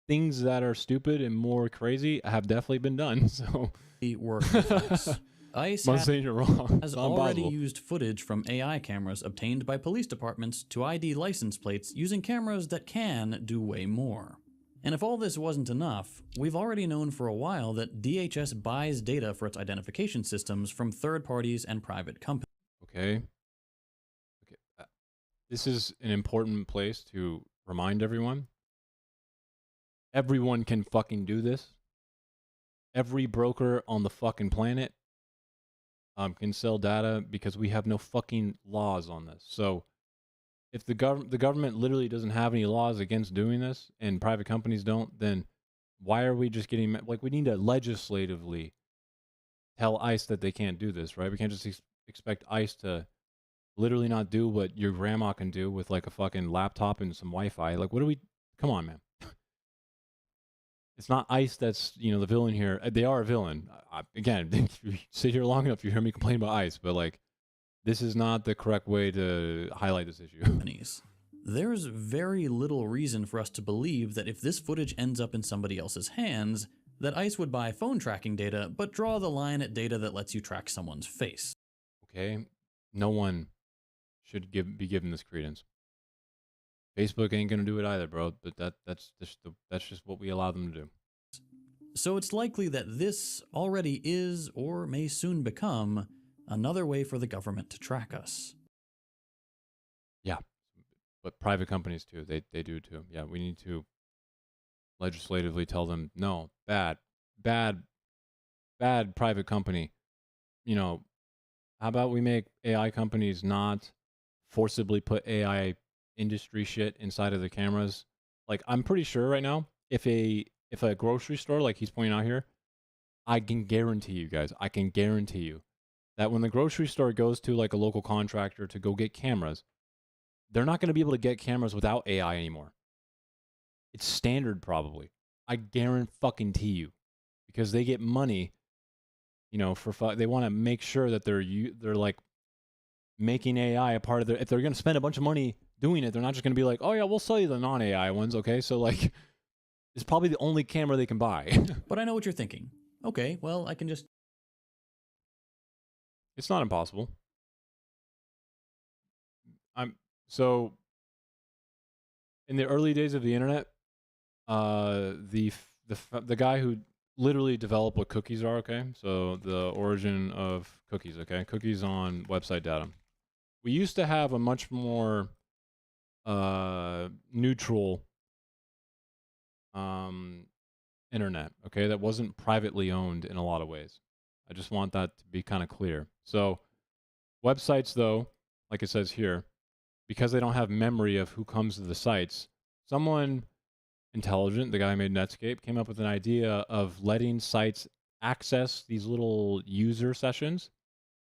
things that are stupid and more crazy have definitely been done. So The work with ICE. ICE I'm not saying you're wrong. has It's not already impossible. used footage from AI cameras obtained by police departments to ID license plates using cameras that can do way more. And if all this wasn't enough, we've already known for a while that DHS buys data for its identification systems from third parties and private companies. Okay. This is an important place to remind everyone. Everyone can fucking do this. Every broker on the fucking planet can sell data because we have no fucking laws on this. So if the government literally doesn't have any laws against doing this, and private companies don't, then why are we just getting, like, we need to legislatively tell ICE that they can't do this, right? We can't just expect ICE to literally not do what your grandma can do with like a fucking laptop and some Wi-Fi. Like, come on, man. It's not ICE that's, the villain here. They are a villain. Again, if you sit here long enough, you hear me complain about ICE, but like, this is not the correct way to highlight this issue. There's very little reason for us to believe that if this footage ends up in somebody else's hands, that ICE would buy phone tracking data, but draw the line at data that lets you track someone's face. Okay? No one should be given this credence. Facebook ain't gonna do it either, bro. But that's just what we allow them to do. So it's likely that this already is, or may soon become, another way for the government to track us. Yeah, but private companies too. They do too. Yeah, we need to legislatively tell them, no, bad private company. How about we make AI companies not forcibly put AI industry shit inside of the cameras? Like, I'm pretty sure right now, if a grocery store, like he's pointing out here, I can guarantee you guys, that when the grocery store goes to like a local contractor to go get cameras, they're not going to be able to get cameras without AI anymore. It's standard probably. I guarantee you, because they get money, they want to make sure that they're like making AI a part of if they're going to spend a bunch of money doing it, they're not just going to be like, oh yeah, we'll sell you the non-AI ones, okay? So like, it's probably the only camera they can buy. But I know what you're thinking. Okay, well, I can just... It's not impossible. So in the early days of the internet, the guy who literally developed what cookies are, okay? So the origin of cookies, okay? Cookies on website data. We used to have a much more neutral internet, okay? That wasn't privately owned in a lot of ways. I just want that to be kind of clear. So websites, though, like it says here, because they don't have memory of who comes to the sites, someone intelligent, the guy who made Netscape, came up with an idea of letting sites access these little user sessions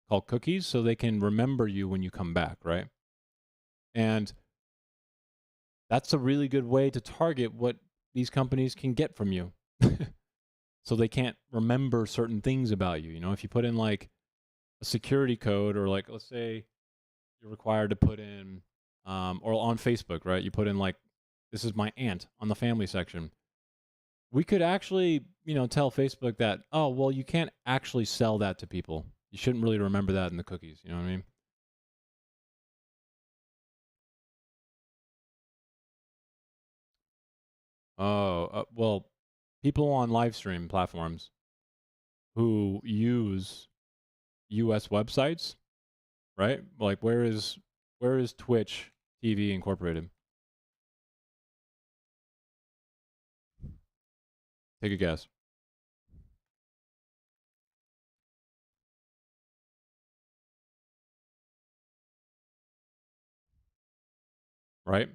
called cookies so they can remember you when you come back, right? And that's a really good way to target what these companies can get from you. So they can't remember certain things about you. If you put in like a security code, or like, let's say you're required to put in, or on Facebook, right? You put in like, this is my aunt on the family section. We could actually, tell Facebook that, oh, well, you can't actually sell that to people. You shouldn't really remember that in the cookies. You know what I mean? Oh, well, people on live stream platforms who use U.S. websites, right? Like, where is Twitch TV incorporated? Take a guess. Right?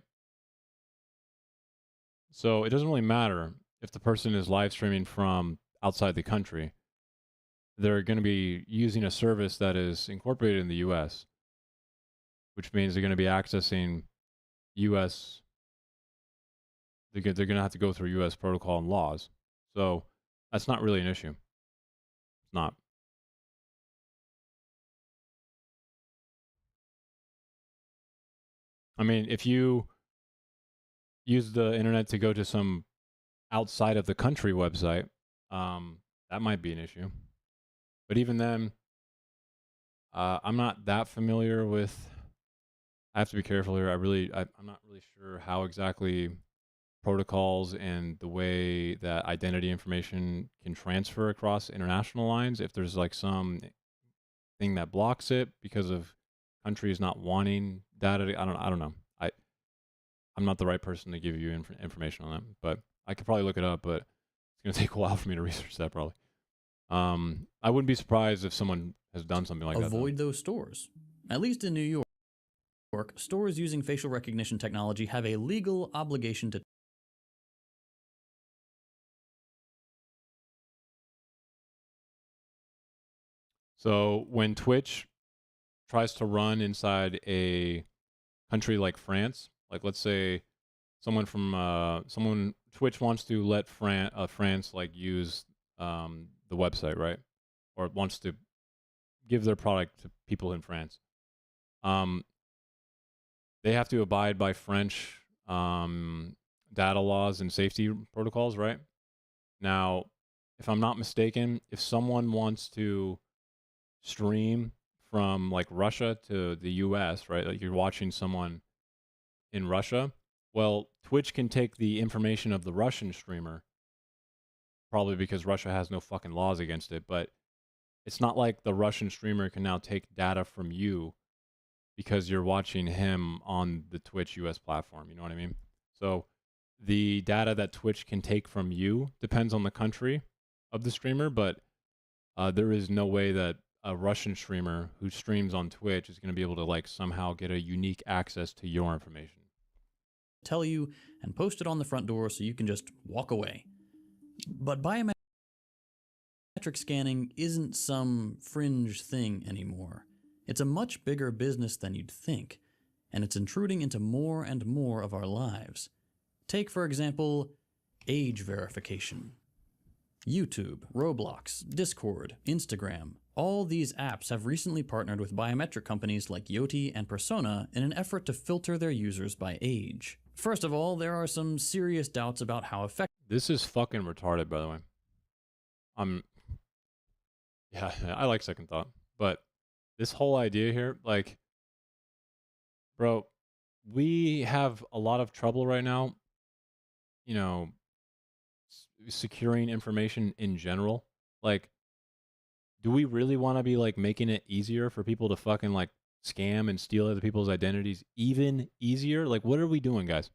So it doesn't really matter if the person is live streaming from outside the country. They're going to be using a service that is incorporated in the US, which means they're going to be accessing US. They're going to have to go through US protocol and laws. So that's not really an issue. It's not. I mean, if you use the internet to go to some outside of the country website, that might be an issue. But even then, I'm not that familiar with. I have to be careful here. I'm not really sure how exactly protocols and the way that identity information can transfer across international lines. If there's like some thing that blocks it because of countries not wanting data, I don't know. I'm not the right person to give you information on that, but I could probably look it up. But it's gonna take a while for me to research that probably. I wouldn't be surprised if someone has done something like that. Avoid those stores. At least in New York, stores using facial recognition technology have a legal obligation to So when Twitch tries to run inside a country like France, like let's say someone from Twitch wants to let France like use the website, right? Or wants to give their product to people in France. They have to abide by French data laws and safety protocols, right? Now, if I'm not mistaken, if someone wants to stream from like Russia to the US, right? Like you're watching someone in Russia, well, Twitch can take the information of the Russian streamer, probably because Russia has no fucking laws against it, but it's not like the Russian streamer can now take data from you because you're watching him on the Twitch US platform, you know what I mean? So the data that Twitch can take from you depends on the country of the streamer, but there is no way that a Russian streamer who streams on Twitch is going to be able to like somehow get a unique access to your information. Tell you and post it on the front door so you can just walk away. But biometric scanning isn't some fringe thing anymore. It's a much bigger business than you'd think, and it's intruding into more and more of our lives. Take, for example, age verification. YouTube, Roblox, Discord, Instagram, all these apps have recently partnered with biometric companies like Yoti and Persona in an effort to filter their users by age. First of all, there are some serious doubts about how effective. This is fucking retarded, by the way. Yeah, I like second thought, but this whole idea here, like, bro, we have a lot of trouble right now, you know, securing information in general. Like, do we really want to be like making it easier for people to fucking like scam and steal other people's identities even easier? Like, what are we doing, guys?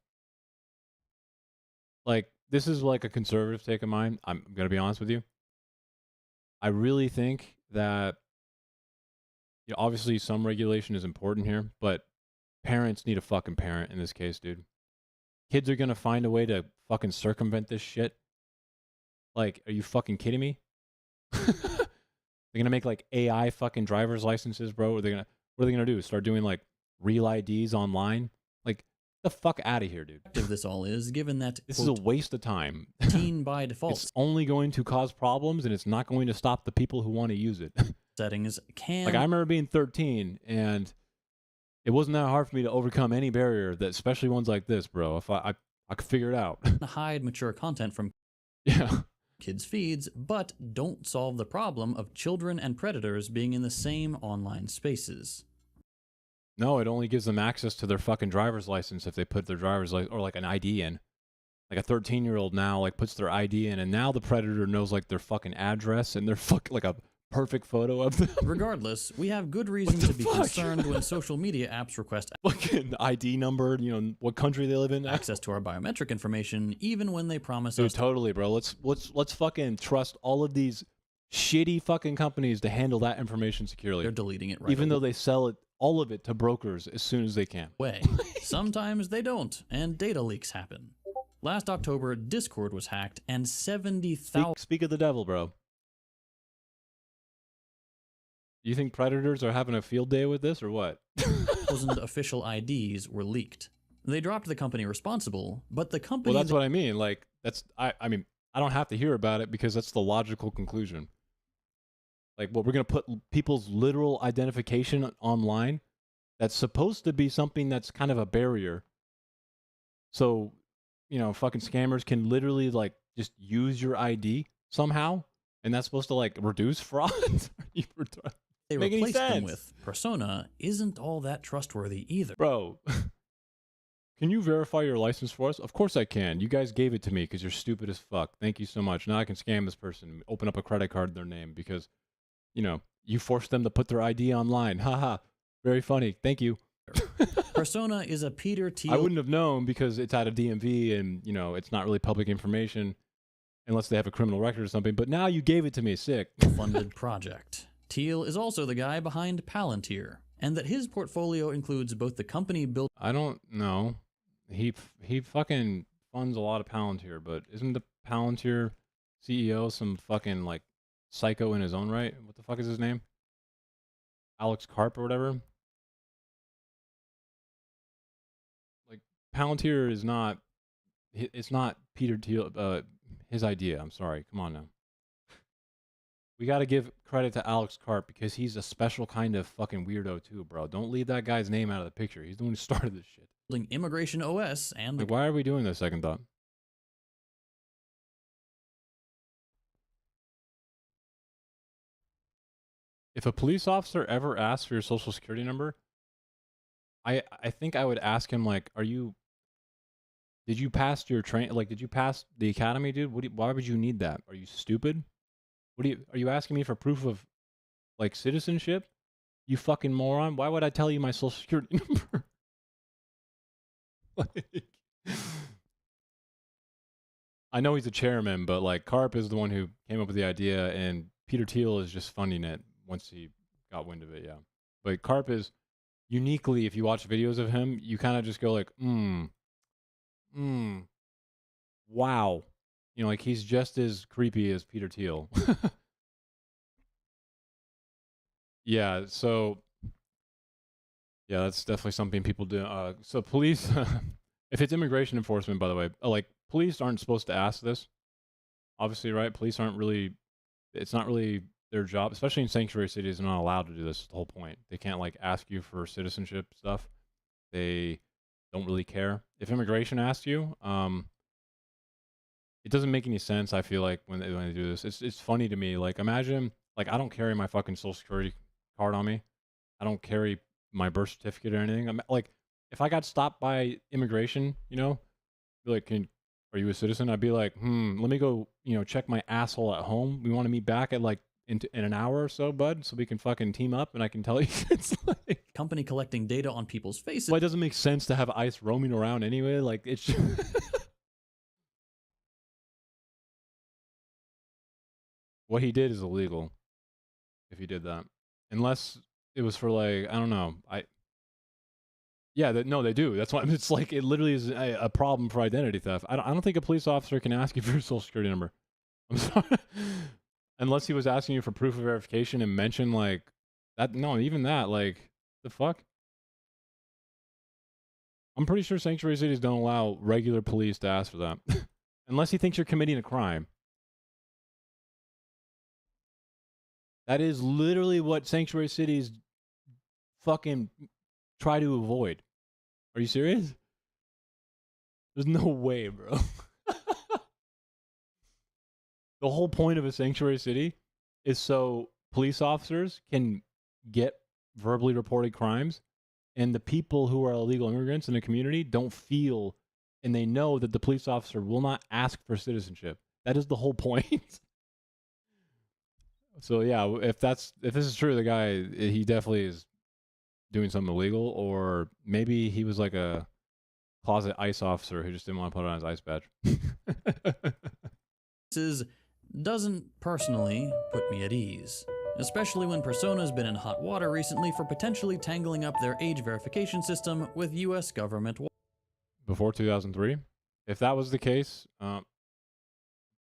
Like, this is like a conservative take of mine. I'm going to be honest with you. I really think that, you know, obviously some regulation is important here, but parents need a fucking parent in this case, dude. Kids are going to find a way to fucking circumvent this shit. Like, are you fucking kidding me? They're gonna make like AI fucking driver's licenses, bro. What are they gonna do? Start doing like real IDs online? Like, the fuck out of here, dude. This all is, given that this is a waste of time. Teen by default. It's only going to cause problems, and it's not going to stop the people who want to use it. Settings can. Like, I remember being 13, and it wasn't that hard for me to overcome any barrier. That especially ones like this, bro. If I could figure it out. Hide mature content from. Yeah. kids' feeds, but don't solve the problem of children and predators being in the same online spaces. No, it only gives them access to their fucking driver's license if they put their driver's license or like an ID in. Like a 13-year-old now like puts their ID in, and now the predator knows like their fucking address and their fucking like a perfect photo of them. Regardless, we have good reason to be concerned when social media apps request fucking ID number, you know, what country they live in, access to our biometric information, even when they promise Dude, us. Totally, bro. Let's fucking trust all of these shitty fucking companies to handle that information securely. They're deleting it right even away. though they sell it, all of it, to brokers as soon as they can. Sometimes they don't, and data leaks happen. Last October, Discord was hacked, and 70,000. Speak of the devil, bro. You think predators are having a field day with this, or what? Official IDs were leaked. They dropped the company responsible, but the company. Well, that's what I mean. Like, I mean, I don't have to hear about it because that's the logical conclusion. Like, well, we're gonna put people's literal identification online. That's supposed to be something that's kind of a barrier. So, you know, fucking scammers can literally like just use your ID somehow, and that's supposed to like reduce fraud. They replaced them with Persona isn't all that trustworthy either. Bro, can you verify your license for us? Of course I can. You guys gave it to me because you're stupid as fuck. Thank you so much. Now I can scam this person, open up a credit card in their name because, you know, you forced them to put their ID online. Haha. Very funny. Thank you. Persona is a Peter Thiel. I wouldn't have known because it's out of DMV and, you know, it's not really public information unless they have a criminal record or something. But now you gave it to me. Sick. Funded project. Thiel is also the guy behind Palantir, and that his portfolio includes both the company built. I don't know. He fucking funds a lot of Palantir, but isn't the Palantir CEO some fucking like psycho in his own right? What the fuck is his name? Alex Karp or whatever? Like, Palantir is not, it's not Peter Thiel, his idea. I'm sorry. Come on now. We got to give credit to Alex Karp because he's a special kind of fucking weirdo too, bro. Don't leave that guy's name out of the picture. He's the one who started this shit. Building Immigration OS and like, why are we doing this, second thought? If a police officer ever asks for your social security number, I think I would ask him like, did you pass your did you pass the academy, dude? Why would you need that? Are you stupid? Are you asking me for proof of like citizenship? You fucking moron. Why would I tell you my social security number? Like, I know he's a chairman, but like Karp is the one who came up with the idea and Peter Thiel is just funding it once he got wind of it, yeah. But Karp is uniquely, if you watch videos of him, you kind of just go like, wow. You know, like he's just as creepy as Peter Thiel. Yeah, so yeah, that's definitely something people do. So police, if it's immigration enforcement, by the way, like police aren't supposed to ask this, obviously, right? Police aren't really, it's not really their job, especially in sanctuary cities. They're not allowed to do this. The whole point. They can't like ask you for citizenship stuff. They don't really care. If immigration asks you, it doesn't make any sense. I feel like when they do this, it's funny to me. Like imagine, like I don't carry my fucking social security card on me. I don't carry my birth certificate or anything. I'm like, if I got stopped by immigration, you know, be like, are you a citizen? I'd be like, let me go, you know, check my asshole at home. We want to meet back at like in an hour or so, bud, so we can fucking team up and I can tell you. It's like company collecting data on people's faces. Well, it doesn't make sense to have ICE roaming around anyway. Like it's just what he did is illegal if he did that, unless it was for like, I don't know. No, they do. That's why it's like, it literally is a problem for identity theft. I don't think a police officer can ask you for your social security number. I'm sorry. Unless he was asking you for proof of verification and mention like that. No, even that, like the fuck. I'm pretty sure sanctuary cities don't allow regular police to ask for that. Unless he thinks you're committing a crime. That is literally what sanctuary cities fucking try to avoid. Are you serious? There's no way, bro. The whole point of a sanctuary city is so police officers can get verbally reported crimes, and the people who are illegal immigrants in the community don't feel and they know that the police officer will not ask for citizenship. That is the whole point. So yeah, if this is true, the guy, he definitely is doing something illegal, or maybe he was like a closet ICE officer who just didn't want to put it on his ICE badge. This doesn't personally put me at ease, especially when Persona's been in hot water recently for potentially tangling up their age verification system with US government. Before 2003? If that was the case,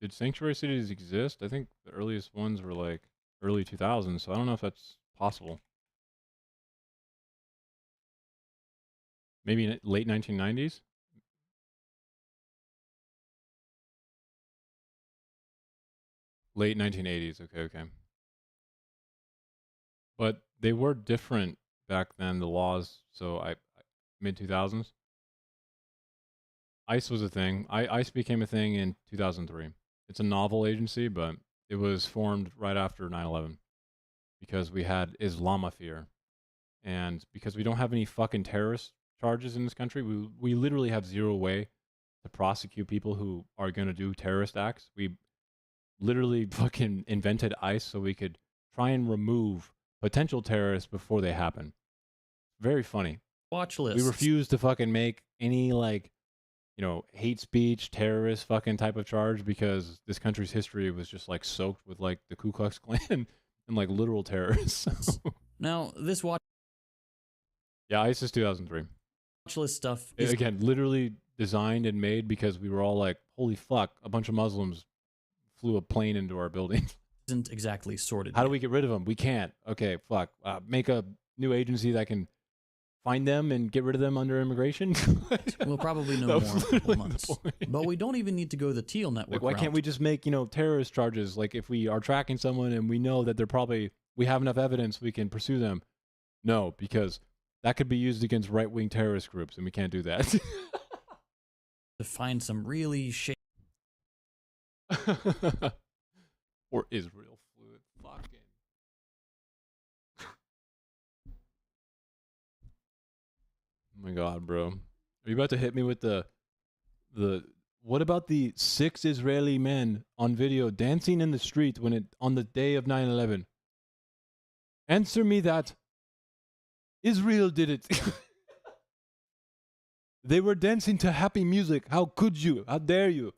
did sanctuary cities exist? I think the earliest ones were like early 2000s, so I don't know if that's possible. Maybe in late 1990s? Late 1980s, okay. But they were different back then, the laws, so mid-2000s. ICE was a thing. ICE became a thing in 2003. It's a novel agency, but it was formed right after 9/11 because we had Islamophere. And because we don't have any fucking terrorist charges in this country, we literally have zero way to prosecute people who are going to do terrorist acts. We literally fucking invented ICE so we could try and remove potential terrorists before they happen. Very funny. Watch list. We refuse to fucking make any hate speech, terrorist fucking type of charge because this country's history was just like soaked with like the Ku Klux Klan and like literal terrorists. Now, this watch ICE is 2003. list stuff is Again, literally designed and made because we were all like, holy fuck, a bunch of Muslims flew a plane into our building. isn't exactly sorted. How do we get rid of them? We can't. Okay, fuck. Make a new agency that can find them and get rid of them under immigration? We'll probably know more in a couple months. But we don't even need to go the Teal network Why can't we just make, terrorist charges? Like if we are tracking someone and we know that we have enough evidence, we can pursue them. No, because that could be used against right-wing terrorist groups and we can't do that. to find some really shady Or Israel fluid. Fucking. Oh my god, bro. Are you about to hit me with the what about the 6 Israeli men on video dancing in the street on the day of 9/11? Answer me that. Israel did it. They were dancing to happy music. How could you? How dare you?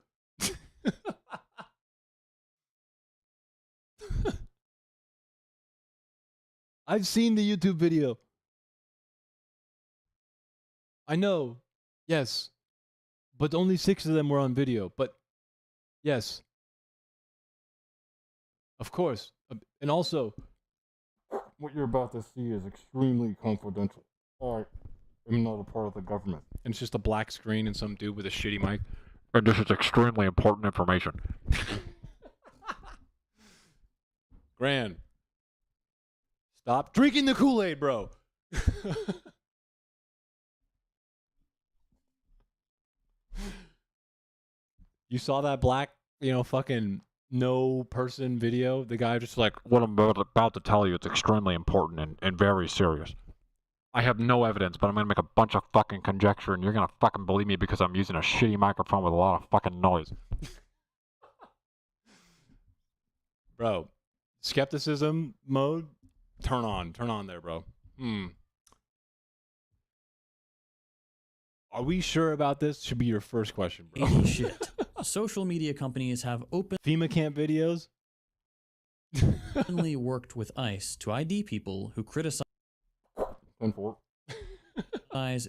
I've seen the YouTube video. I know. Yes. But only 6 of them were on video. But yes. Of course. And also, what you're about to see is extremely confidential. I am not a part of the government. And it's just a black screen and some dude with a shitty mic. And this is extremely important information. Gran. Stop drinking the Kool-Aid, bro. You saw that black, fucking no person video? The guy just like, what I'm about to tell you, it's extremely important and very serious. I have no evidence, but I'm going to make a bunch of fucking conjecture and you're going to fucking believe me because I'm using a shitty microphone with a lot of fucking noise. Bro, skepticism mode, turn on there, bro. Are we sure about this? Should be your first question, bro. shit. Social media companies have FEMA camp videos? openly worked with ICE to ID people who criticize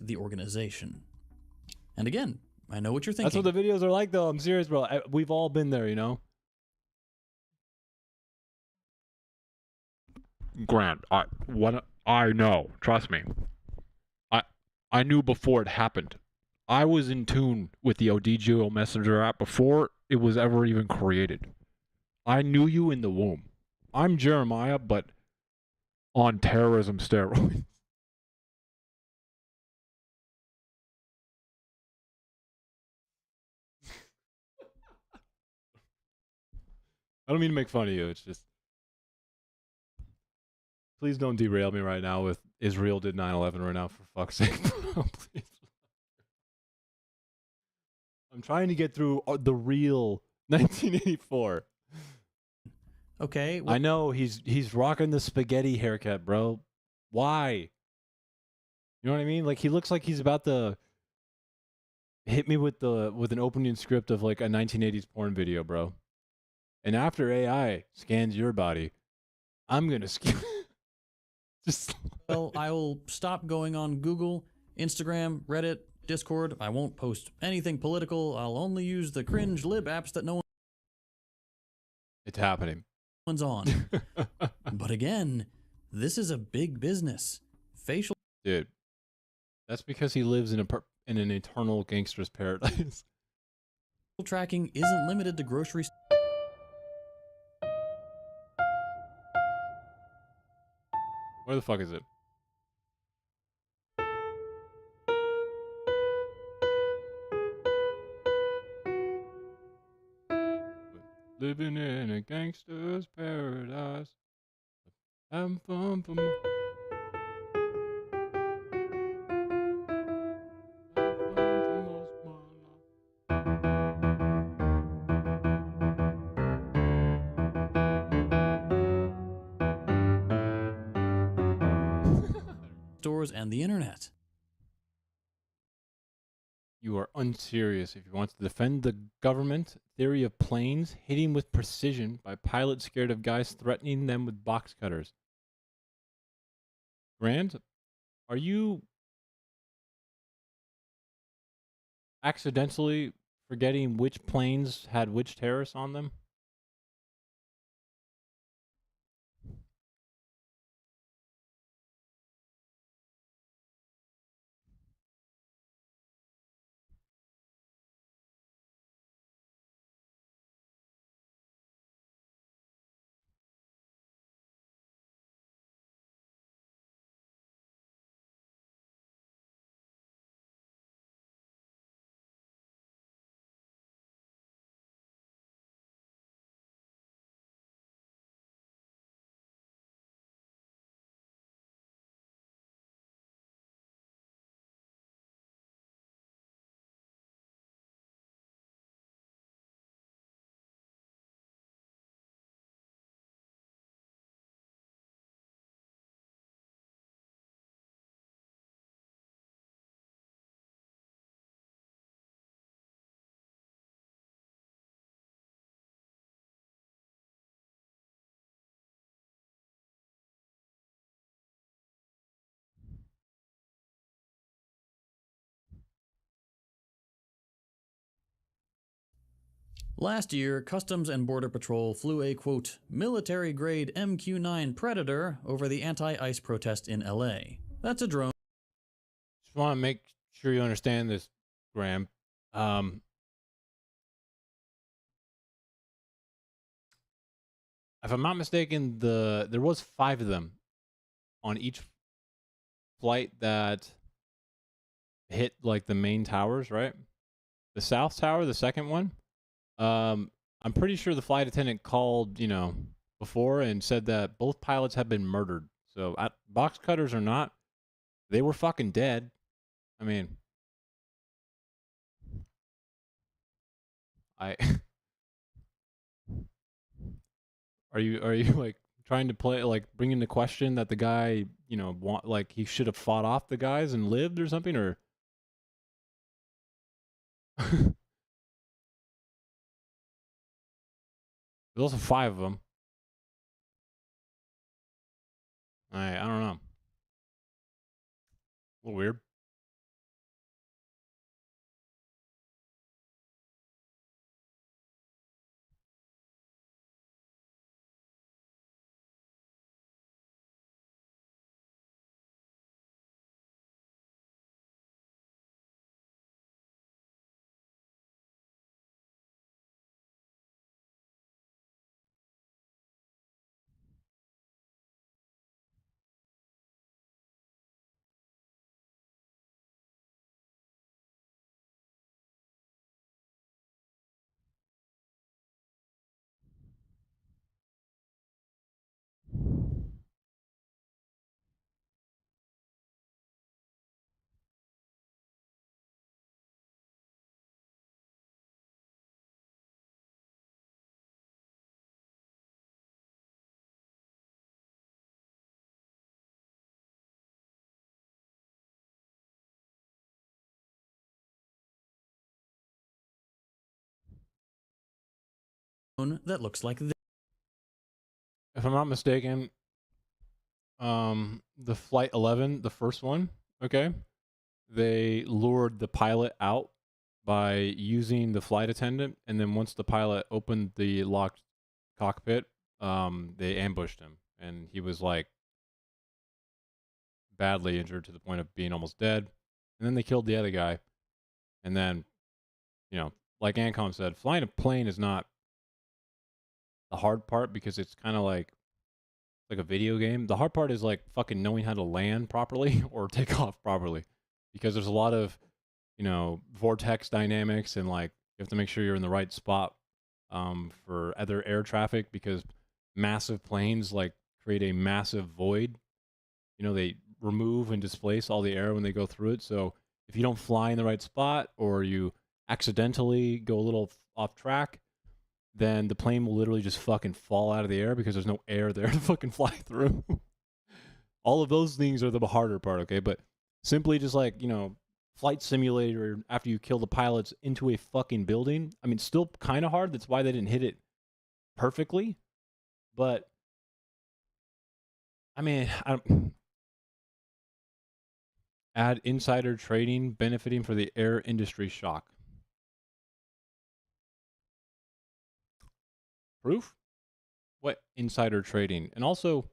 the organization. And again, I know what you're thinking. That's what the videos are like, though. I'm serious, bro. We've all been there, Grant, I know. Trust me. I knew before it happened. I was in tune with the ODGO Messenger app before it was ever even created. I knew you in the womb. I'm Jeremiah, but on terrorism steroids. I don't mean to make fun of you. It's just, please don't derail me right now with Israel did 9/11 right now, for fuck's sake. Please. I'm trying to get through the real 1984. Okay, I know he's rocking the spaghetti haircut, bro. Why? You know what I mean? Like, he looks like he's about to hit me with an opening script of like a 1980s porn video, bro. And after AI scans your body, I'm gonna scan. Just well, I will stop going on Google, Instagram, Reddit, Discord. I won't post anything political. I'll only use the cringe lib apps that no it's happening. one's on. But again, this is a big business. Facial Dude, that's because he lives in an eternal gangster's paradise. tracking isn't limited to grocery. Where the fuck is it? Living in a gangster's paradise. Having fun for more. Stores and the internet. You are unserious if you want to defend the government theory of planes hitting with precision by pilots scared of guys threatening them with box cutters. Grant, are you accidentally forgetting which planes had which terrorists on them? Last year, Customs and Border Patrol flew a, quote, military-grade MQ-9 Predator over the anti-ICE protest in LA. That's a drone. Just want to make sure you understand this, Graham. If I'm not mistaken, there was 5 of them on each flight that hit like the main towers, right? The South Tower, the second one. I'm pretty sure the flight attendant called, before and said that both pilots had been murdered. So, box cutters or not, they were fucking dead. I mean, are you like trying to play like bring into question that the guy, like he should have fought off the guys and lived or something, or there's also 5 of them. I don't know. A little weird. that looks like this. If I'm not mistaken, the Flight 11, the first one, okay, they lured the pilot out by using the flight attendant, and then once the pilot opened the locked cockpit, they ambushed him, and he was like badly injured to the point of being almost dead. And then they killed the other guy, and then, you know, like Ancom said, flying a plane is not the hard part because it's kind of like a video game. The hard part is like fucking knowing how to land properly or take off properly, because there's a lot of, you know, vortex dynamics, and like you have to make sure you're in the right spot for other air traffic, because massive planes like create a massive void. You know, they remove and displace all the air when they go through it. So if you don't fly in the right spot, or you accidentally go a little off track, then the plane will literally just fucking fall out of the air because there's no air there to fucking fly through. All of those things are the harder part, okay? But simply just like, you know, flight simulator after you kill the pilots into a fucking building. I mean, still kind of hard. That's why they didn't hit it perfectly. But, I mean, add insider trading benefiting for the air industry shock. Proof? What insider trading? And also,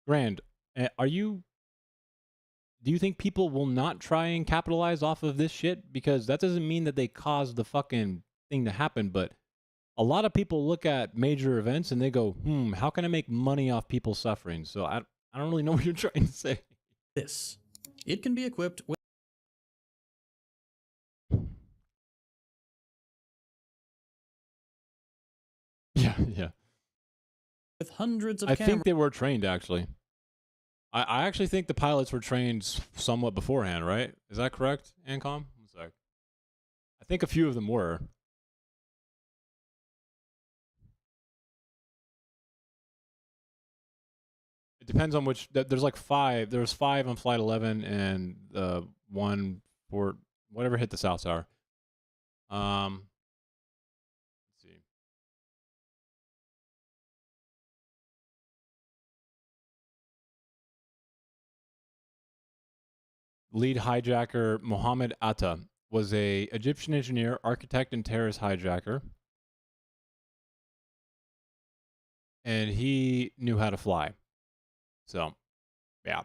Grand, do you think people will not try and capitalize off of this shit? Because that doesn't mean that they caused the fucking thing to happen, but a lot of people look at major events and they go, how can I make money off people suffering? So I don't really know what you're trying to say. This. It can be equipped with Yeah. with hundreds of I cameras. think they were trained, actually. I actually think the pilots were trained somewhat beforehand, right? Is that correct, Ancom? One sec. I think a few of them were. It depends on which. There's like 5. There was 5 on Flight 11 and 1 for whatever hit the South Tower. Let's see. Lead hijacker Mohammed Atta was a Egyptian engineer, architect, and terrorist hijacker. And he knew how to fly. So, yeah.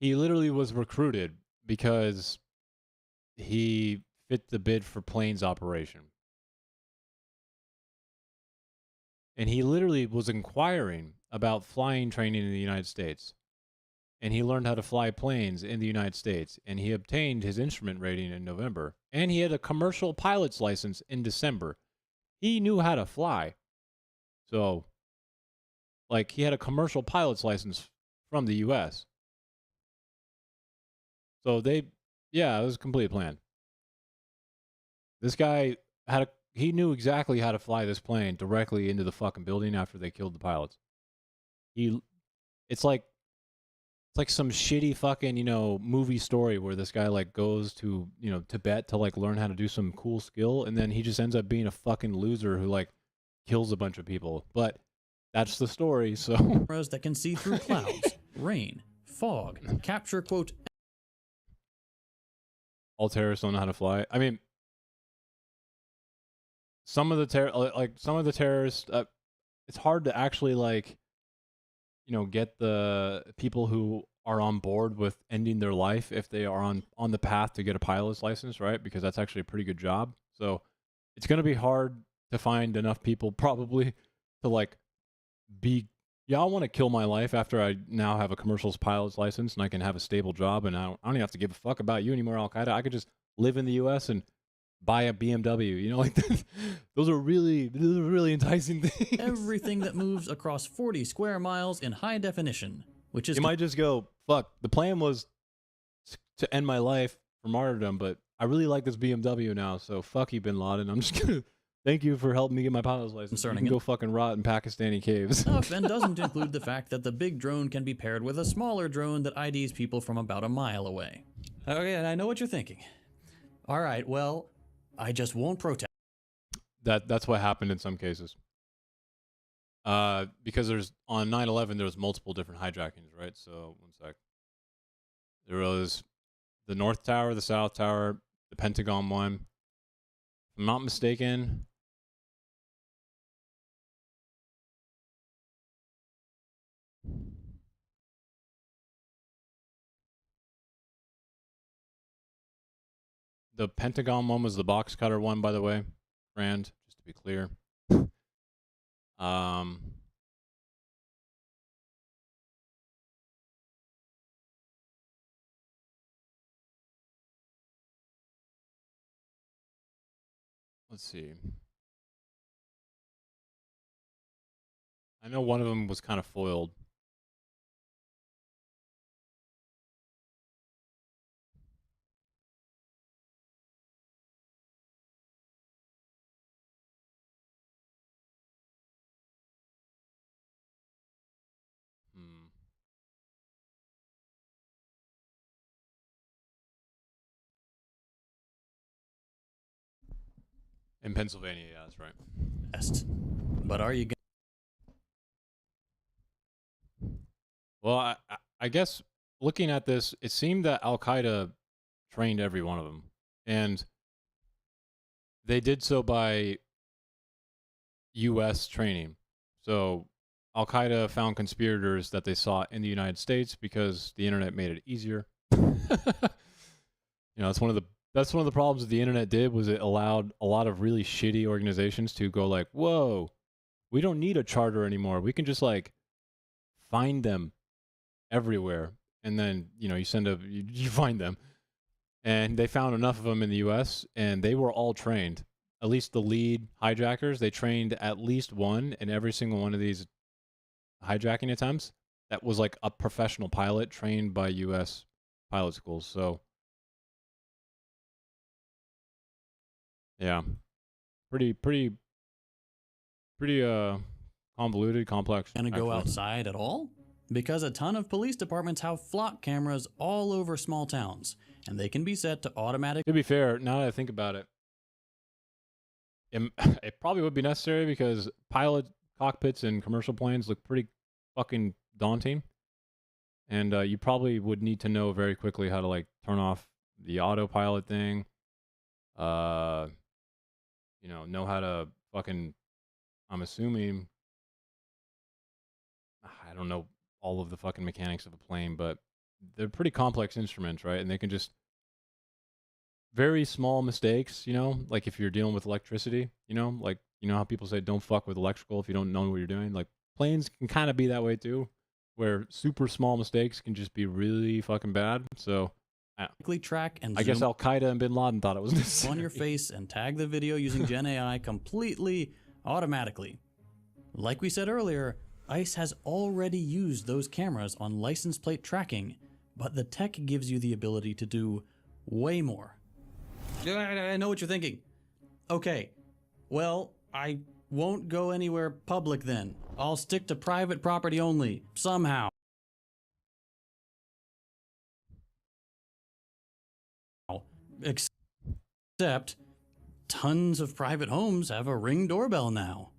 He literally was recruited because he fit the bid for planes operation. And he literally was inquiring about flying training in the United States. And he learned how to fly planes in the United States. And he obtained his instrument rating in November. And he had a commercial pilot's license in December. He knew how to fly. So, like, he had a commercial pilot's license from the U.S. So it was a complete plan. This guy he knew exactly how to fly this plane directly into the fucking building after they killed the pilots. It's like some shitty fucking, movie story where this guy like goes to, Tibet to like learn how to do some cool skill, and then he just ends up being a fucking loser who like kills a bunch of people. But that's the story, so cameras that can see through clouds, rain, fog, capture quote. All terrorists don't know how to fly. I mean, some of the terrorists, it's hard to actually get the people who are on board with ending their life if they are on the path to get a pilot's license, right? Because that's actually a pretty good job. So it's going to be hard to find enough people probably to I want to kill my life after I now have a commercial pilot's license and I can have a stable job, and I don't even have to give a fuck about you anymore, Al-Qaeda. I could just live in the U.S. and buy a BMW, those are really enticing things. Everything that moves across 40 square miles in high definition, which is... You might just go, fuck, the plan was to end my life for martyrdom, but I really like this BMW now, so fuck you, Bin Laden. I'm just going to Thank you for helping me get my pilot's license. Concerning You can go fucking rot in Pakistani caves. Stuff and doesn't include the fact that the big drone can be paired with a smaller drone that IDs people from about a mile away. Okay, and I know what you're thinking. All right, well, I just won't protest. That's what happened in some cases. Because on 9/11 there was multiple different hijackings, right? So one sec. There was the North Tower, the South Tower, the Pentagon one. If I'm not mistaken, the Pentagon one was the box cutter one, by the way. Brand, just to be clear. Let's see. I know one of them was kind of foiled. In Pennsylvania, yeah, that's right. But are you Well, I guess looking at this, it seemed that Al Qaeda trained every one of them, and they did so by U.S. training. So Al Qaeda found conspirators that they saw in the United States because the internet made it easier. That's one of the problems that the internet did, was it allowed a lot of really shitty organizations to go like, whoa, we don't need a charter anymore. We can just like find them everywhere. And then, you find them. And they found enough of them in the US, and they were all trained. At least the lead hijackers, they trained at least one in every single one of these hijacking attempts. That was like a professional pilot trained by US pilot schools. So yeah, pretty convoluted, complex. gonna go actually. outside at all? Because a ton of police departments have flock cameras all over small towns, and they can be set to automatic. To be fair, now that I think about it, it probably would be necessary because pilot cockpits in commercial planes look pretty fucking daunting. And you probably would need to know very quickly how to like turn off the autopilot thing. Know how to fucking, I'm assuming, I don't know all of the fucking mechanics of a plane, but they're pretty complex instruments, right? And they can just, very small mistakes, like if you're dealing with electricity, like, how people say don't fuck with electrical if you don't know what you're doing. Like planes can kind of be that way too, where super small mistakes can just be really fucking bad. So track and I guess zoom Al Qaeda and Bin Laden thought it was necessary. on your face and tag the video using Gen AI completely automatically. Like we said earlier, ICE has already used those cameras on license plate tracking, but the tech gives you the ability to do way more. I know what you're thinking. Okay, well, I won't go anywhere public then. I'll stick to private property only, somehow. Except, tons of private homes have a Ring doorbell now.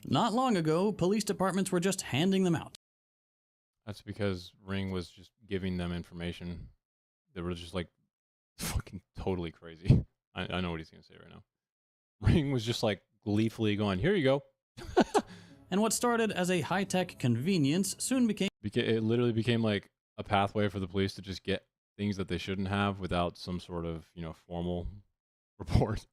Not long ago, police departments were just handing them out. That's because Ring was just giving them information. They were just like fucking totally crazy. I know what he's going to say right now. Ring was just like gleefully going, here you go. And what started as a high-tech convenience soon It literally became like a pathway for the police to just get things that they shouldn't have without some sort of, formal report.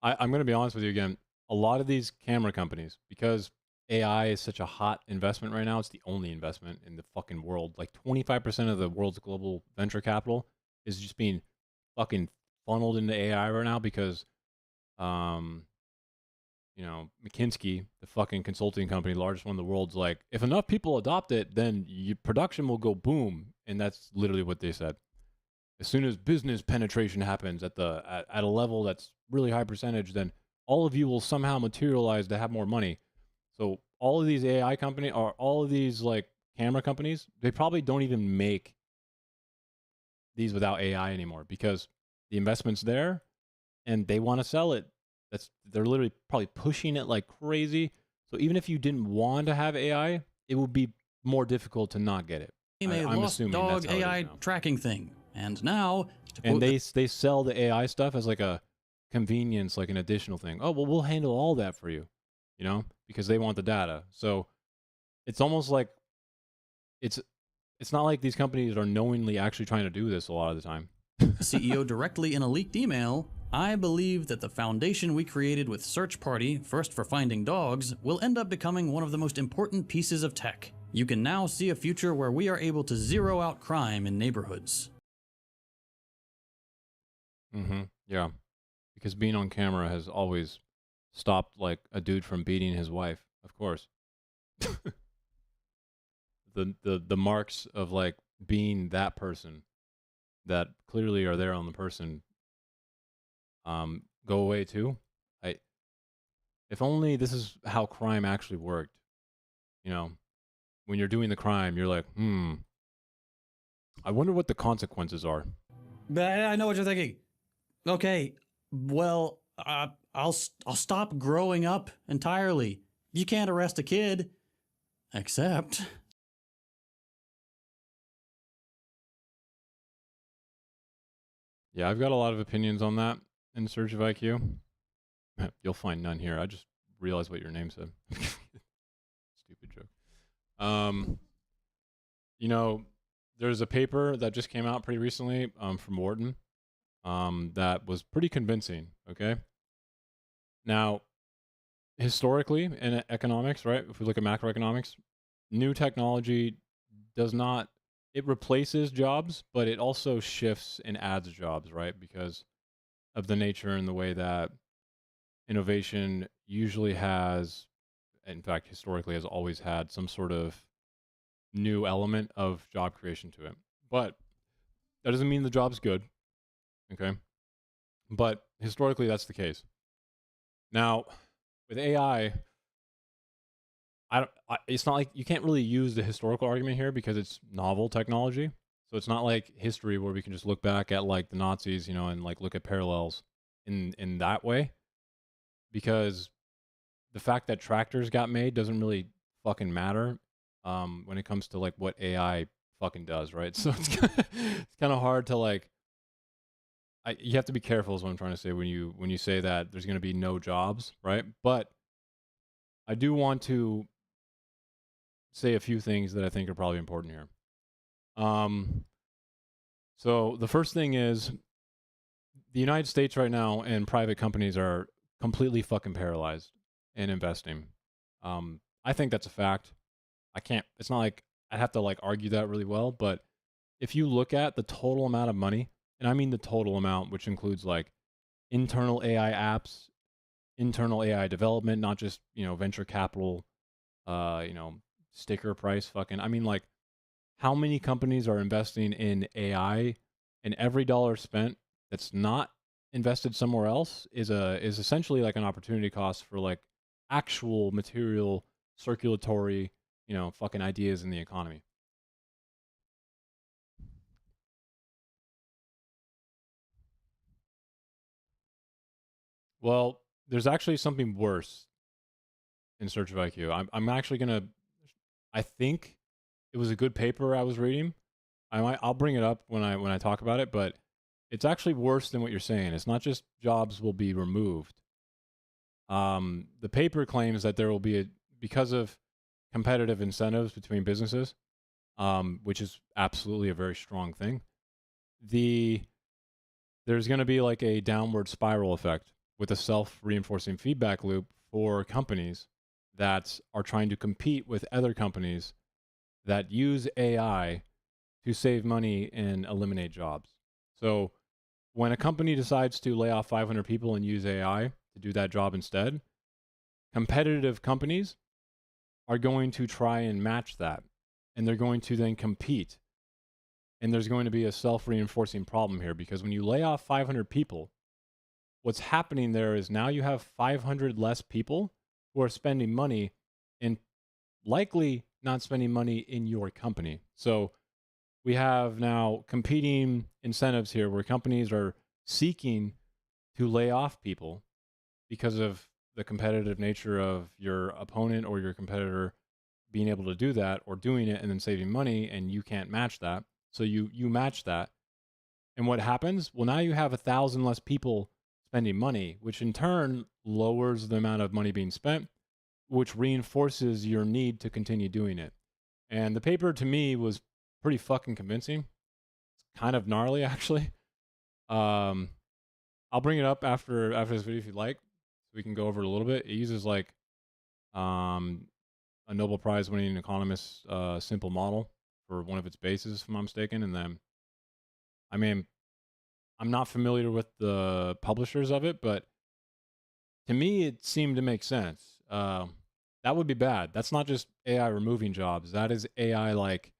I'm going to be honest with you again. A lot of these camera companies, because AI is such a hot investment right now, it's the only investment in the fucking world. Like 25% of the world's global venture capital is just being fucking funneled into AI right now because you know, McKinsey, the fucking consulting company, largest one in the world's like, if enough people adopt it, then production will go boom. And that's literally what they said. As soon as business penetration happens at a level that's really high percentage, then all of you will somehow materialize to have more money. So all of these AI companies, or all of these like camera companies, they probably don't even make these without AI anymore because the investment's there and they want to sell it. They're literally probably pushing it like crazy. So even if you didn't want to have AI, it would be more difficult to not get it. I'm assuming dog that's AI tracking thing. And now, and they sell the AI stuff as like a convenience, like an additional thing. Oh, well, we'll handle all that for you, you know, because they want the data. So it's almost like it's not like these companies are knowingly actually trying to do this a lot of the time. CEO directly in a leaked email, I believe that the foundation we created with Search Party, first for finding dogs, will end up becoming one of the most important pieces of tech. You can now see a future where we are able to zero out crime in neighborhoods. Yeah, because being on camera has always stopped like a dude from beating his wife, of course. the marks of like being that person that clearly are there on the person go away too. If only this is how crime actually worked. You know, when you're doing the crime, you're like, I wonder what the consequences are. I know what you're thinking. Okay, well, I'll stop growing up entirely. You can't arrest a kid, except... Yeah, I've got a lot of opinions on that in Search of IQ. You'll find none here. I just realized what your name said. Stupid joke. You know, there's a paper that just came out pretty recently from Wharton that was pretty convincing, okay? Now, historically in economics, right, if we look at macroeconomics, new technology does not, it replaces jobs, but it also shifts and adds jobs, right? Because of the nature and the way that innovation usually has, in fact, historically has always had some sort of new element of job creation to it. But that doesn't mean the job's good, okay? But historically, that's the case. Now, with AI, it's not like you can't really use the historical argument here because it's novel technology. So it's not like history where we can just look back at like the Nazis, you know, and like look at parallels in that way. Because the fact that tractors got made doesn't really fucking matter when it comes to like what AI fucking does, right? So it's kind of hard to like, you have to be careful is what I'm trying to say when you say that there's going to be no jobs, right? But I do want to say a few things that I think are probably important here. So the first thing is the United States right now and private companies are completely fucking paralyzed in investing. I think that's a fact. It's not like I'd have to like argue that really well, but if you look at the total amount of money, and I mean the total amount, which includes like internal AI apps, internal AI development, not just, you know, venture capital, you know, sticker price fucking, I mean like how many companies are investing in AI, and every dollar spent that's not invested somewhere else is essentially like an opportunity cost for like actual material circulatory, you know, fucking ideas in the economy. Well, there's actually something worse in Search of IQ. I'm actually gonna, I think it was a good paper I was reading. I'll bring it up when I talk about it, but it's actually worse than what you're saying. It's not just jobs will be removed. The paper claims that there will be because of competitive incentives between businesses, which is absolutely a very strong thing. There's going to be like a downward spiral effect with a self-reinforcing feedback loop for companies that are trying to compete with other companies that use AI to save money and eliminate jobs. So when a company decides to lay off 500 people and use AI to do that job instead, competitive companies are going to try and match that, and they're going to then compete. And there's going to be a self-reinforcing problem here, because when you lay off 500 people, what's happening there is now you have 500 less people who are spending money and likely not spending money in your company. So we have now competing incentives here where companies are seeking to lay off people because of the competitive nature of your opponent or your competitor being able to do that or doing it and then saving money, and you can't match that. So you match that. And what happens? Well, now you have 1,000 less people spending money, which in turn lowers the amount of money being spent, which reinforces your need to continue doing it. And the paper to me was pretty fucking convincing. It's kind of gnarly, actually. I'll bring it up after this video if you'd like, so we can go over it a little bit. It uses like a Nobel Prize winning economist's simple model for one of its bases, if I'm not mistaken. And then, I mean, I'm not familiar with the publishers of it, but to me, it seemed to make sense. That would be bad. That's not just AI removing jobs. That is AI like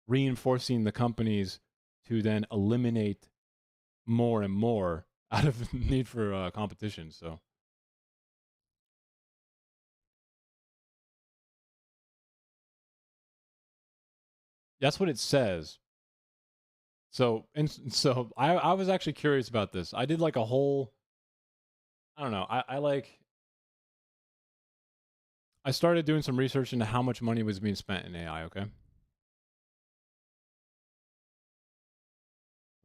reinforcing the companies to then eliminate more and more out of need for competition. So that's what it says. So I was actually curious about this. I did like a whole, I don't know. I started doing some research into how much money was being spent in AI, okay?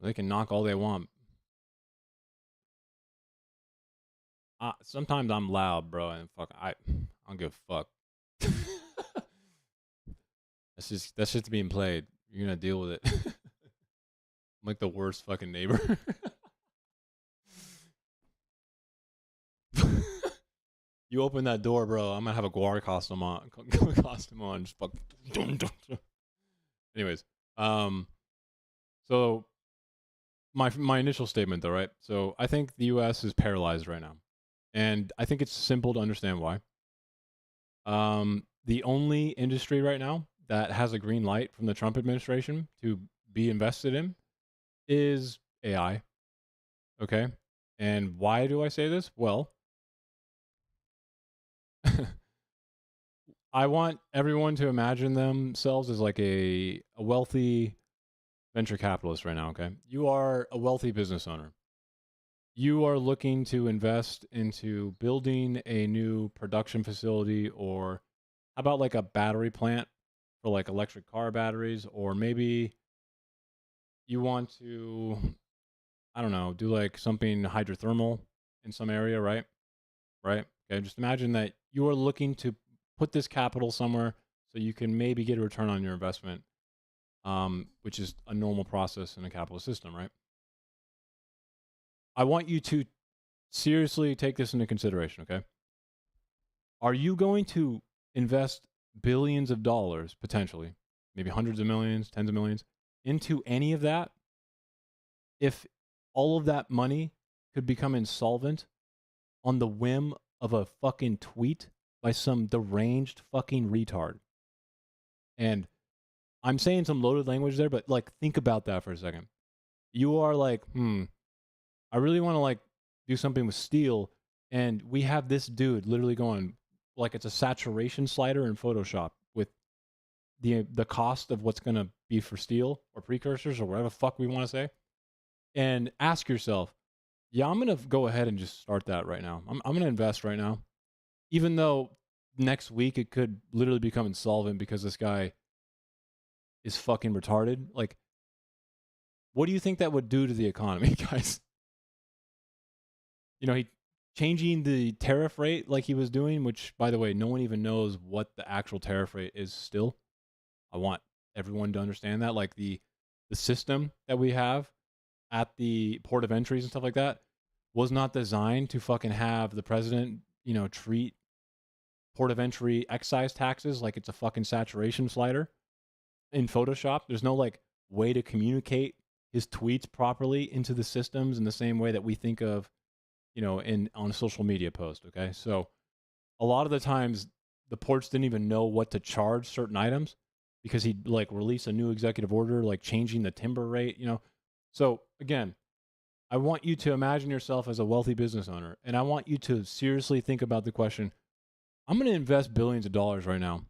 They can knock all they want. Sometimes I'm loud, bro, and fuck, I don't give a fuck. That's just being played. You're gonna deal with it. I'm like the worst fucking neighbor. You open that door, bro, I'm gonna have a Guar costume on. Just fuck. Anyways, so my initial statement, though, right? So I think the U.S. is paralyzed right now, and I think it's simple to understand why. The only industry right now that has a green light from the Trump administration to be invested in is AI. Okay, and why do I say this? Well, I want everyone to imagine themselves as like a wealthy venture capitalist right now, okay? You are a wealthy business owner. You are looking to invest into building a new production facility, or how about like a battery plant for like electric car batteries, or maybe you want to, I don't know, do like something hydrothermal in some area, right? Right? Okay, just imagine that you are looking to put this capital somewhere so you can maybe get a return on your investment, which is a normal process in a capitalist system, right? I want you to seriously take this into consideration, okay? Are you going to invest billions of dollars, potentially, maybe hundreds of millions, tens of millions, into any of that if all of that money could become insolvent on the whim of a fucking tweet by some deranged fucking retard? And I'm saying some loaded language there, but like, think about that for a second. You are like, I really want to like do something with steel, and we have this dude literally going like it's a saturation slider in Photoshop with the cost of what's gonna be for steel or precursors or whatever the fuck we want to say, and ask yourself, yeah, I'm gonna go ahead and just start that right now. I'm gonna invest right now, even though next week it could literally become insolvent because this guy is fucking retarded. Like, what do you think that would do to the economy, guys? You know, he changing the tariff rate like he was doing, which, by the way, no one even knows what the actual tariff rate is still. I want everyone to understand that. Like, the system that we have at the port of entries and stuff like that was not designed to fucking have the president, you know, treat port of entry excise taxes like it's a fucking saturation slider in Photoshop. There's no like way to communicate his tweets properly into the systems in the same way that we think of, you know, on a social media post. Okay, so a lot of the times the ports didn't even know what to charge certain items because he'd like release a new executive order, like changing the timber rate, you know. So again, I want you to imagine yourself as a wealthy business owner, and I want you to seriously think about the question, I'm going to invest billions of dollars right now.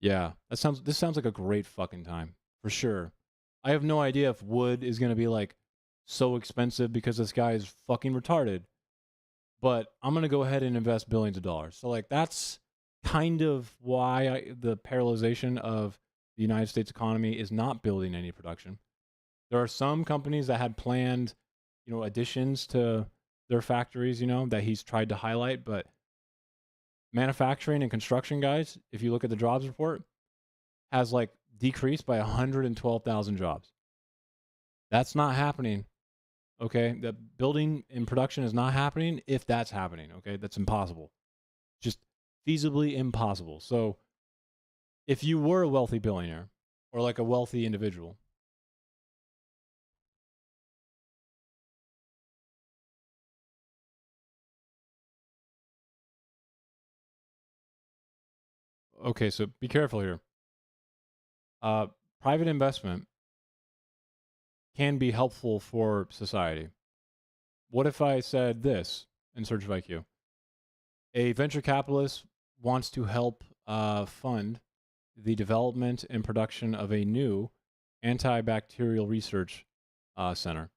Yeah, this sounds like a great fucking time, for sure. I have no idea if wood is going to be like so expensive because this guy is fucking retarded, but I'm going to go ahead and invest billions of dollars. So like that's kind of why the paralyzation of the United States economy is not building any production. There are some companies that had planned, you know, additions to their factories, you know, that he's tried to highlight, but manufacturing and construction, guys, if you look at the jobs report, has like decreased by 112,000 jobs. That's not happening. Okay, the building and production is not happening if that's happening. Okay, that's impossible. Just feasibly impossible. So if you were a wealthy billionaire or like a wealthy individual, okay, so be careful here. Private investment can be helpful for society. What if I said this in Search of IQ? A venture capitalist wants to help fund the development and production of a new antibacterial research center.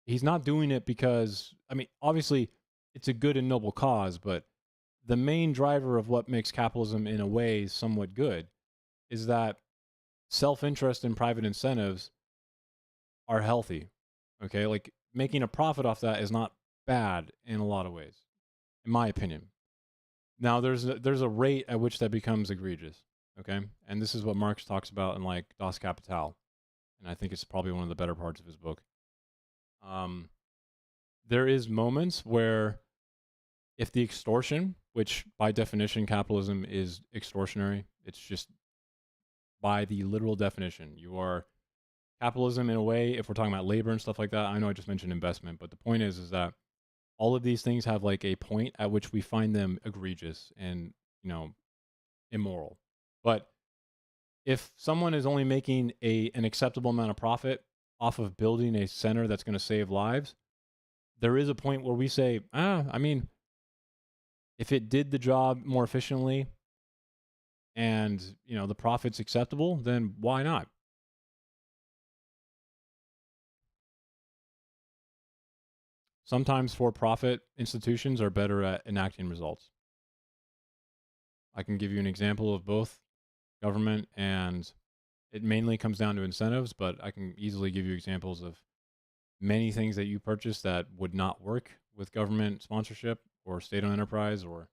He's not doing it because, I mean, obviously it's a good and noble cause, but the main driver of what makes capitalism in a way somewhat good is that self-interest and private incentives are healthy. Okay, like making a profit off that is not bad in a lot of ways, in my opinion. Now there's a rate at which that becomes egregious. Okay, and this is what Marx talks about in like Das Kapital, and I think it's probably one of the better parts of his book. There is moments where if the extortion, which by definition capitalism is extortionary, it's just by the literal definition, you are capitalism in a way, if we're talking about labor and stuff like that. I know I just mentioned investment, but the point is that all of these things have like a point at which we find them egregious and, you know, immoral. But if someone is only making an acceptable amount of profit off of building a center that's going to save lives, there is a point where we say, I mean, if it did the job more efficiently and, you know, the profit's acceptable, then why not? Sometimes for-profit institutions are better at enacting results. I can give you an example of both government, and it mainly comes down to incentives, but I can easily give you examples of many things that you purchase that would not work with government sponsorship or state-owned enterprise, or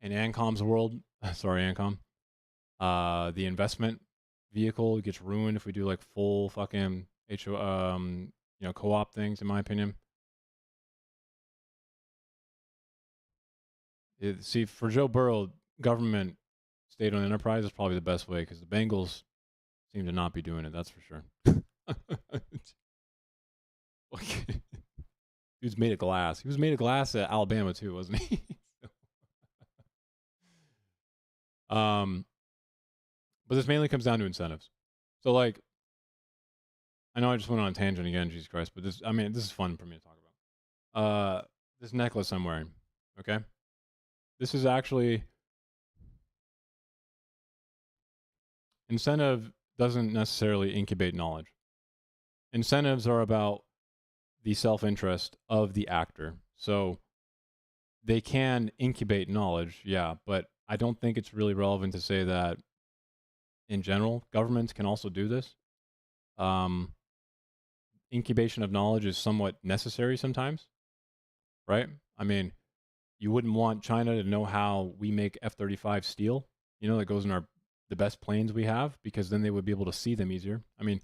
in Ancom's world, sorry, Ancom, the investment vehicle gets ruined if we do like full fucking co-op things, in my opinion. See, for Joe Burrow, government state-owned enterprise is probably the best way because the Bengals seem to not be doing it. That's for sure. He was made of glass. He was made of glass at Alabama too, wasn't he? But this mainly comes down to incentives. So, like, I know I just went on a tangent again, Jesus Christ, but this is fun for me to talk about. This necklace I'm wearing, okay? This is actually, incentive doesn't necessarily incubate knowledge. Incentives are about the self-interest of the actor. So they can incubate knowledge, yeah, but I don't think it's really relevant to say that in general, governments can also do this. Incubation of knowledge is somewhat necessary sometimes, right? I mean, you wouldn't want China to know how we make F-35 steel, you know, that goes in the best planes we have, because then they would be able to see them easier. I mean,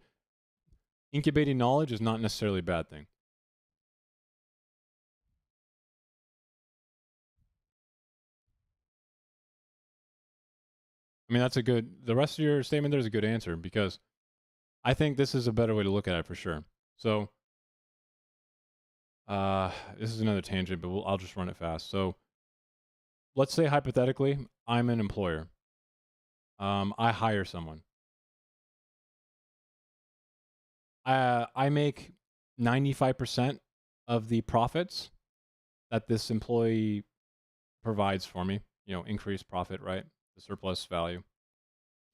incubating knowledge is not necessarily a bad thing. I mean, the rest of your statement there is a good answer, because I think this is a better way to look at it for sure. So This is another tangent, but I'll just run it fast. So let's say hypothetically, I'm an employer. I hire someone. I make 95% of the profits that this employee provides for me. Increased profit, right? The surplus value.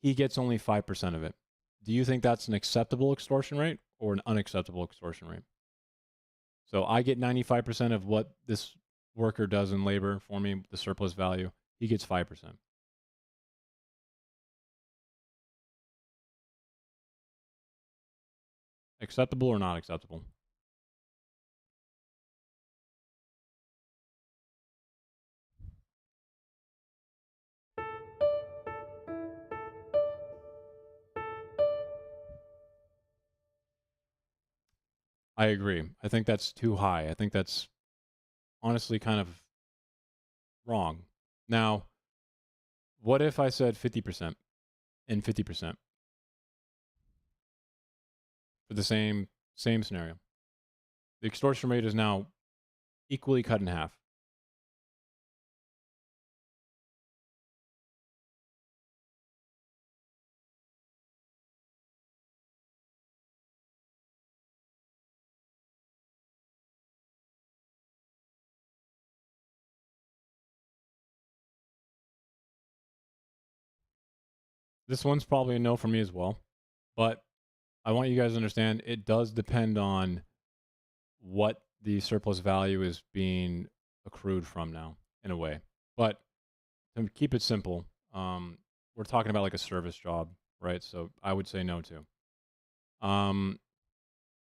He gets only 5% of it. Do you think that's an acceptable extortion rate or an unacceptable extortion rate? So I get 95% of what this worker does in labor for me, the surplus value. He gets 5%. Acceptable or not acceptable? I agree. I think that's too high. I think that's honestly kind of wrong. Now, what if I said 50% and 50% for the same scenario? The extortion rate is now equally cut in half. This one's probably a no for me as well, but I want you guys to understand it does depend on what the surplus value is being accrued from now, in a way. But to keep it simple, we're talking about like a service job, right? So I would say no to.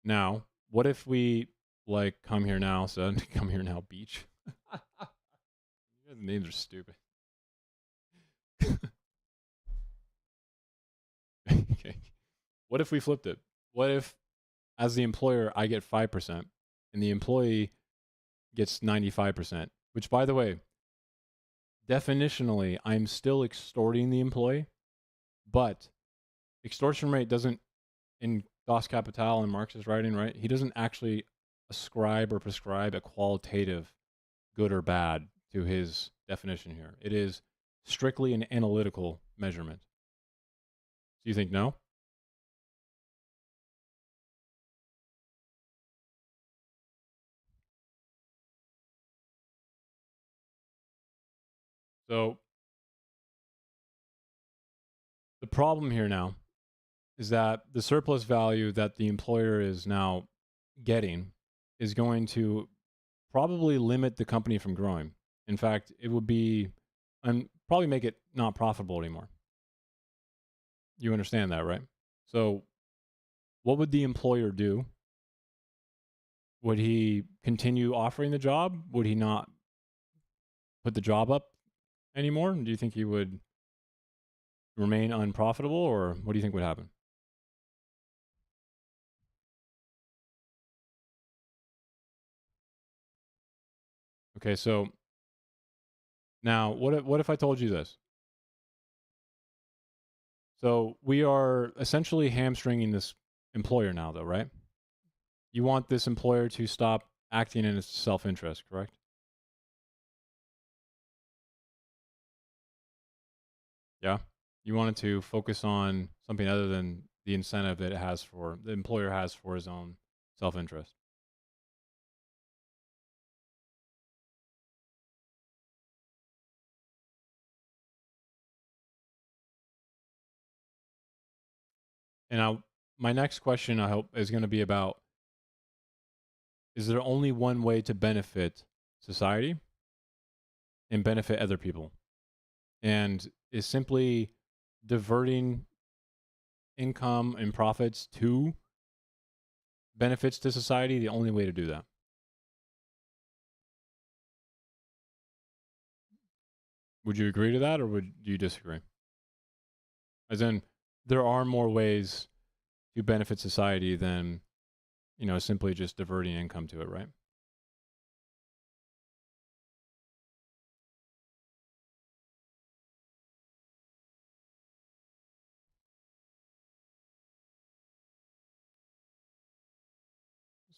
Now, what if we like come here now, said come here now beach? The names are stupid. Okay. What if we flipped it? What if, as the employer, I get 5% and the employee gets 95%? Which, by the way, definitionally, I'm still extorting the employee, but extortion rate doesn't, in Das Kapital and Marx's writing, right? He doesn't actually ascribe or prescribe a qualitative good or bad to his definition here. It is strictly an analytical measurement. Do you think no? So the problem here now is that the surplus value that the employer is now getting is going to probably limit the company from growing. In fact, it would be and probably make it not profitable anymore. You understand that, right? So what would the employer do? Would he continue offering the job? Would he not put the job up anymore? Do you think he would remain unprofitable, or what do you think would happen? Okay, so now what if I told you this? So we are essentially hamstringing this employer now, though, right? You want this employer to stop acting in its self-interest, correct? Yeah. You want it to focus on something other than the incentive that the employer has for his own self-interest. And now my next question, I hope, is going to be about, is there only one way to benefit society and benefit other people? And is simply diverting income and profits to benefits to society the only way to do that? Would you agree to that, or do you disagree? As in, there are more ways to benefit society than, simply just diverting income to it, right?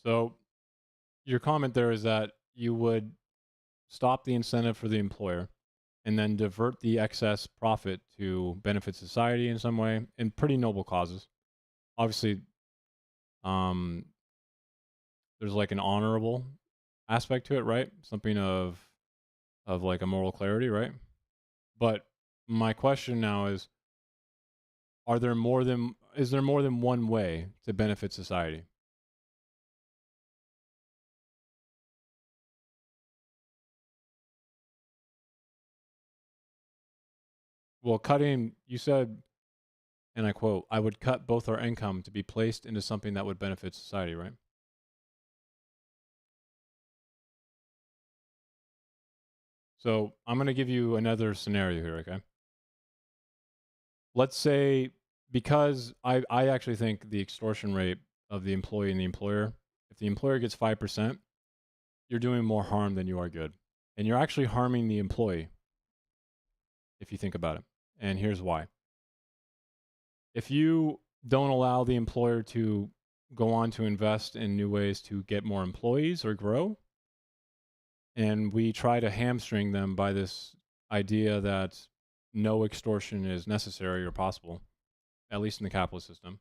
So your comment there is that you would stop the incentive for the employer and then divert the excess profit to benefit society in some way in pretty noble causes. Obviously, there's like an honorable aspect to it, right? Something of like a moral clarity, right? But my question now is is there more than one way to benefit society? Well, you said, and I quote, I would cut both our income to be placed into something that would benefit society, right? So I'm going to give you another scenario here, okay? Let's say, because I actually think the extortion rate of the employee and the employer, if the employer gets 5%, you're doing more harm than you are good. And you're actually harming the employee, if you think about it. And here's why. If you don't allow the employer to go on to invest in new ways to get more employees or grow, and we try to hamstring them by this idea that no extortion is necessary or possible, at least in the capitalist system,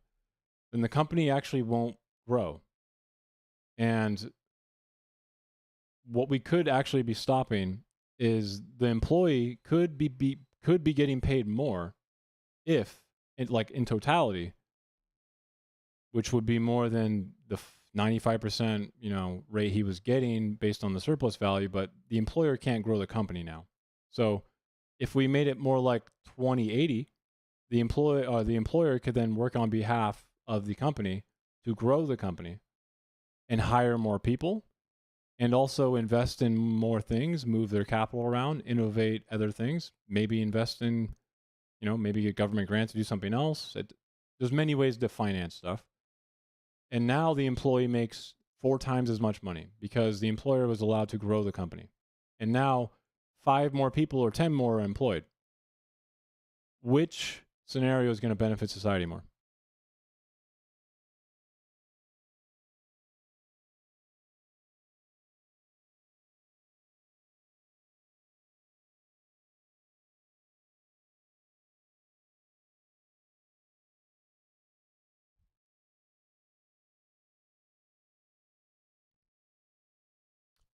then the company actually won't grow. And what we could actually be stopping is the employee could be getting paid more if, in totality, which would be more than the 95% rate he was getting based on the surplus value, but the employer can't grow the company now. So if we made it more like 20-80, the employer could then work on behalf of the company to grow the company and hire more people and also invest in more things, move their capital around, innovate other things, maybe invest in, maybe get government grants to do something else. There's many ways to finance stuff. And now the employee makes 4 times as much money because the employer was allowed to grow the company. And now 5 more people or 10 more are employed. Which scenario is going to benefit society more?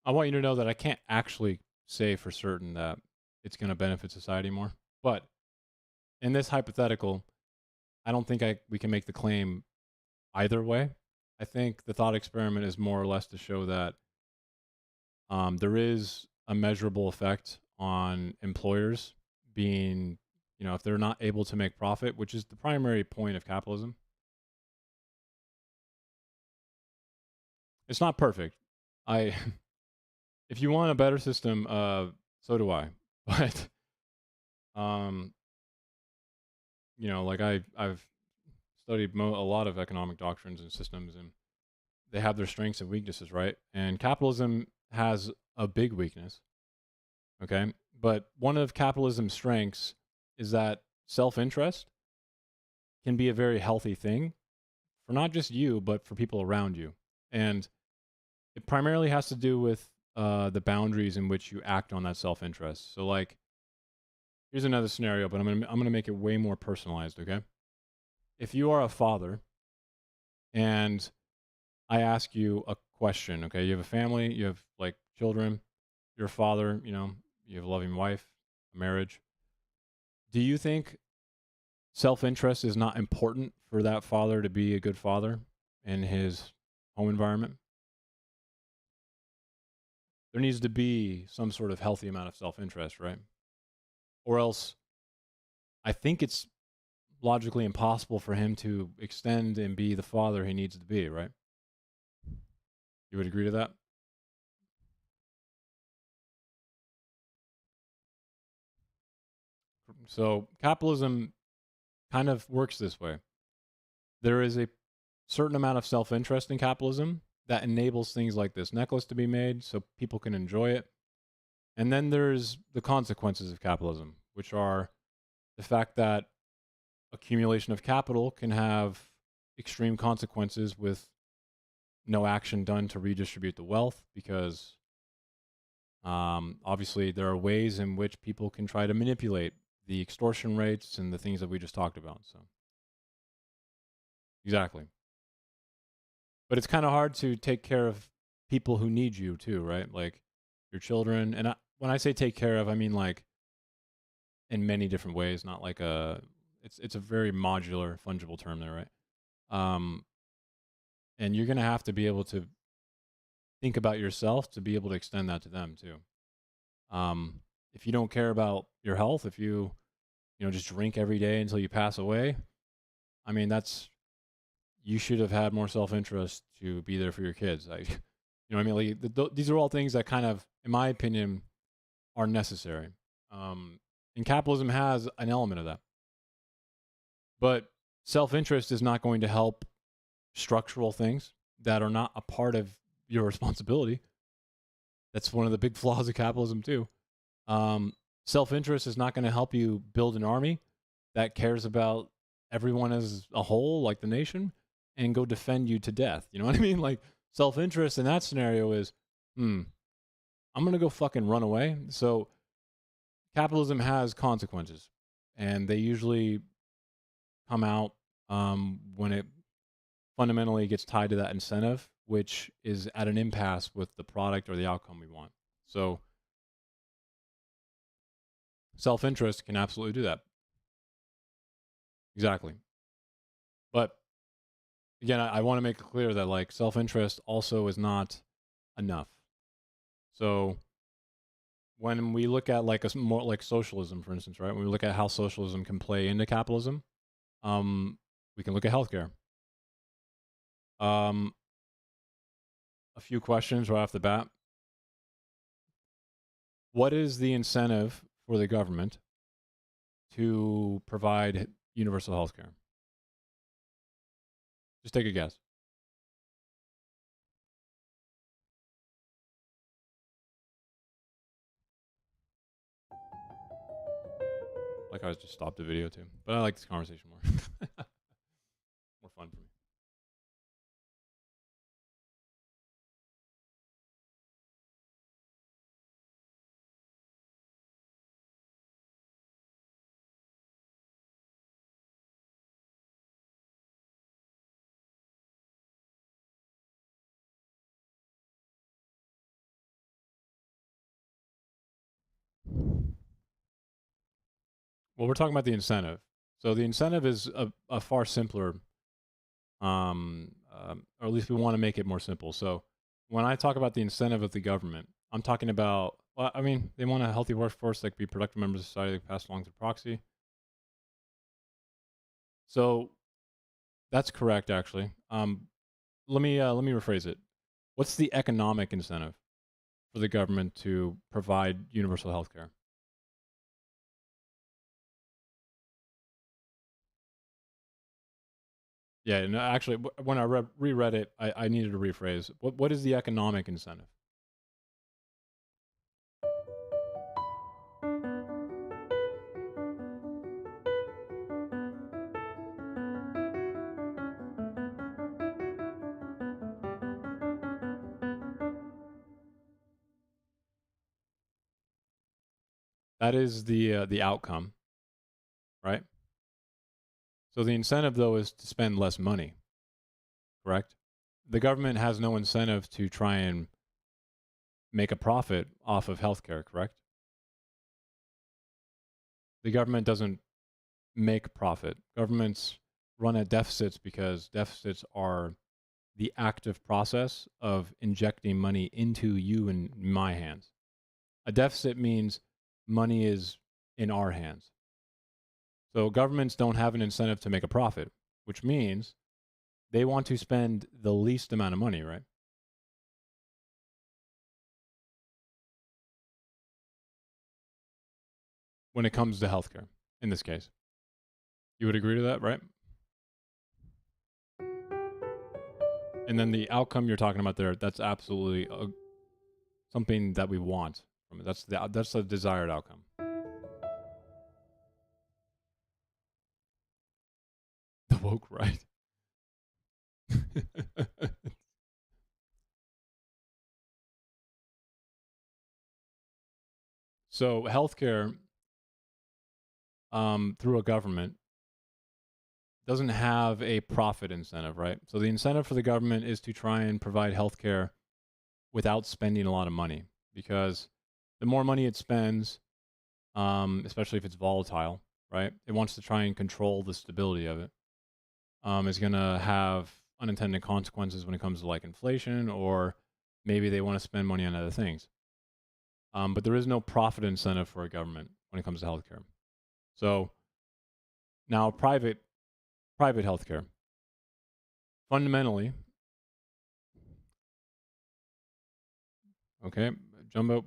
I want you to know that I can't actually say for certain that it's going to benefit society more. But in this hypothetical, I don't think we can make the claim either way. I think the thought experiment is more or less to show that there is a measurable effect on employers being, if they're not able to make profit, which is the primary point of capitalism. It's not perfect. If you want a better system, so do I. But, I've studied a lot of economic doctrines and systems, and they have their strengths and weaknesses, right? And capitalism has a big weakness, okay? But one of capitalism's strengths is that self-interest can be a very healthy thing for not just you, but for people around you. And it primarily has to do with the boundaries in which you act on that self-interest. So, here's another scenario, but I'm gonna make it way more personalized, okay? If you are a father and I ask you a question, okay? You have a family, you have children, you're a father, you have a loving wife, a marriage. Do you think self-interest is not important for that father to be a good father in his home environment? There needs to be some sort of healthy amount of self-interest, right? Or else I think it's logically impossible for him to extend and be the father he needs to be, right? You would agree to that? So capitalism kind of works this way. There is a certain amount of self-interest in capitalism that enables things like this necklace to be made so people can enjoy it. And then there's the consequences of capitalism, which are the fact that accumulation of capital can have extreme consequences with no action done to redistribute the wealth because obviously there are ways in which people can try to manipulate the extortion rates and the things that we just talked about. So exactly. But it's kind of hard to take care of people who need you too, right? Like your children. And when I say take care of, I mean like in many different ways, not like it's a very modular, fungible term there, right? And you're going to have to be able to think about yourself to be able to extend that to them too. If you don't care about your health, if you just drink every day until you pass away, I mean, you should have had more self-interest to be there for your kids. Like, you know what I mean? Like, these are all things that kind of, in my opinion, are necessary. And capitalism has an element of that. But self-interest is not going to help structural things that are not a part of your responsibility. That's one of the big flaws of capitalism too. Self-interest is not going to help you build an army that cares about everyone as a whole, like the nation, and go defend you to death. You know what I mean? Like self-interest in that scenario is, I'm going to go fucking run away. So capitalism has consequences, and they usually come out when it fundamentally gets tied to that incentive, which is at an impasse with the product or the outcome we want. So self-interest can absolutely do that. Exactly. But again, I want to make it clear that like self-interest also is not enough. So when we look at like more like socialism, for instance, right? When we look at how socialism can play into capitalism, we can look at healthcare. A few questions right off the bat. What is the incentive for the government to provide universal health care? Just take a guess. Like I just stopped the video too, but I like this conversation more. More fun for me. Well, we're talking about the incentive. So the incentive is a far simpler, or at least we want to make it more simple. So when I talk about the incentive of the government, I'm talking about, well, I mean, they want a healthy workforce that can be productive members of society that pass along through proxy. So that's correct, actually. Let me rephrase it. What's the economic incentive for the government to provide universal health care? Yeah, no, actually, when I reread it, I needed to rephrase. What is the economic incentive? That is the outcome, right? So the incentive, though, is to spend less money, correct? The government has no incentive to try and make a profit off of healthcare, correct? The government doesn't make profit. Governments run at deficits because deficits are the active process of injecting money into you and my hands. A deficit means money is in our hands. So governments don't have an incentive to make a profit, which means they want to spend the least amount of money, right? When it comes to healthcare, in this case. You would agree to that, right? And then the outcome you're talking about there, that's absolutely something that we want from it. That's the desired outcome. The woke right. So healthcare through a government doesn't have a profit incentive, right? So the incentive for the government is to try and provide healthcare without spending a lot of money, because the more money it spends, especially if it's volatile, right? It wants to try and control the stability of it. Is going to have unintended consequences when it comes to like inflation, or maybe they want to spend money on other things. But there is no profit incentive for a government when it comes to healthcare. So now private healthcare, fundamentally, okay, Jumbo,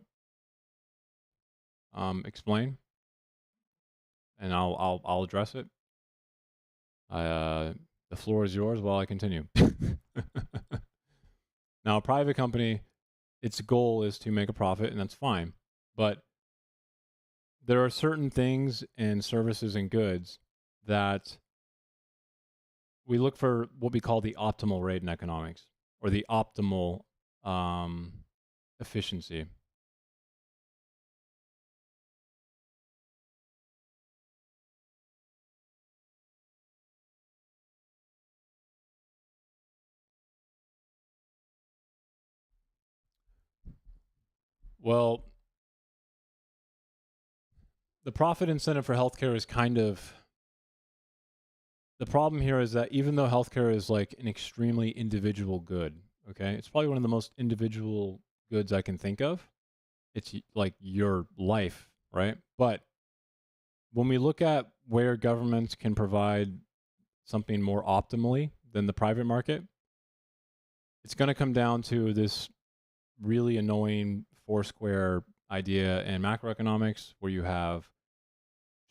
explain, and I'll address it. The floor is yours while I continue. Now, a private company, its goal is to make a profit, and that's fine. But there are certain things and services and goods that we look for what we call the optimal rate in economics, or the optimal efficiency. Well, the profit incentive for healthcare is kind of, the problem here is that even though healthcare is like an extremely individual good, okay, it's probably one of the most individual goods I can think of. It's like your life, right? But when we look at where governments can provide something more optimally than the private market, it's going to come down to this really annoying four-square idea in macroeconomics, where you have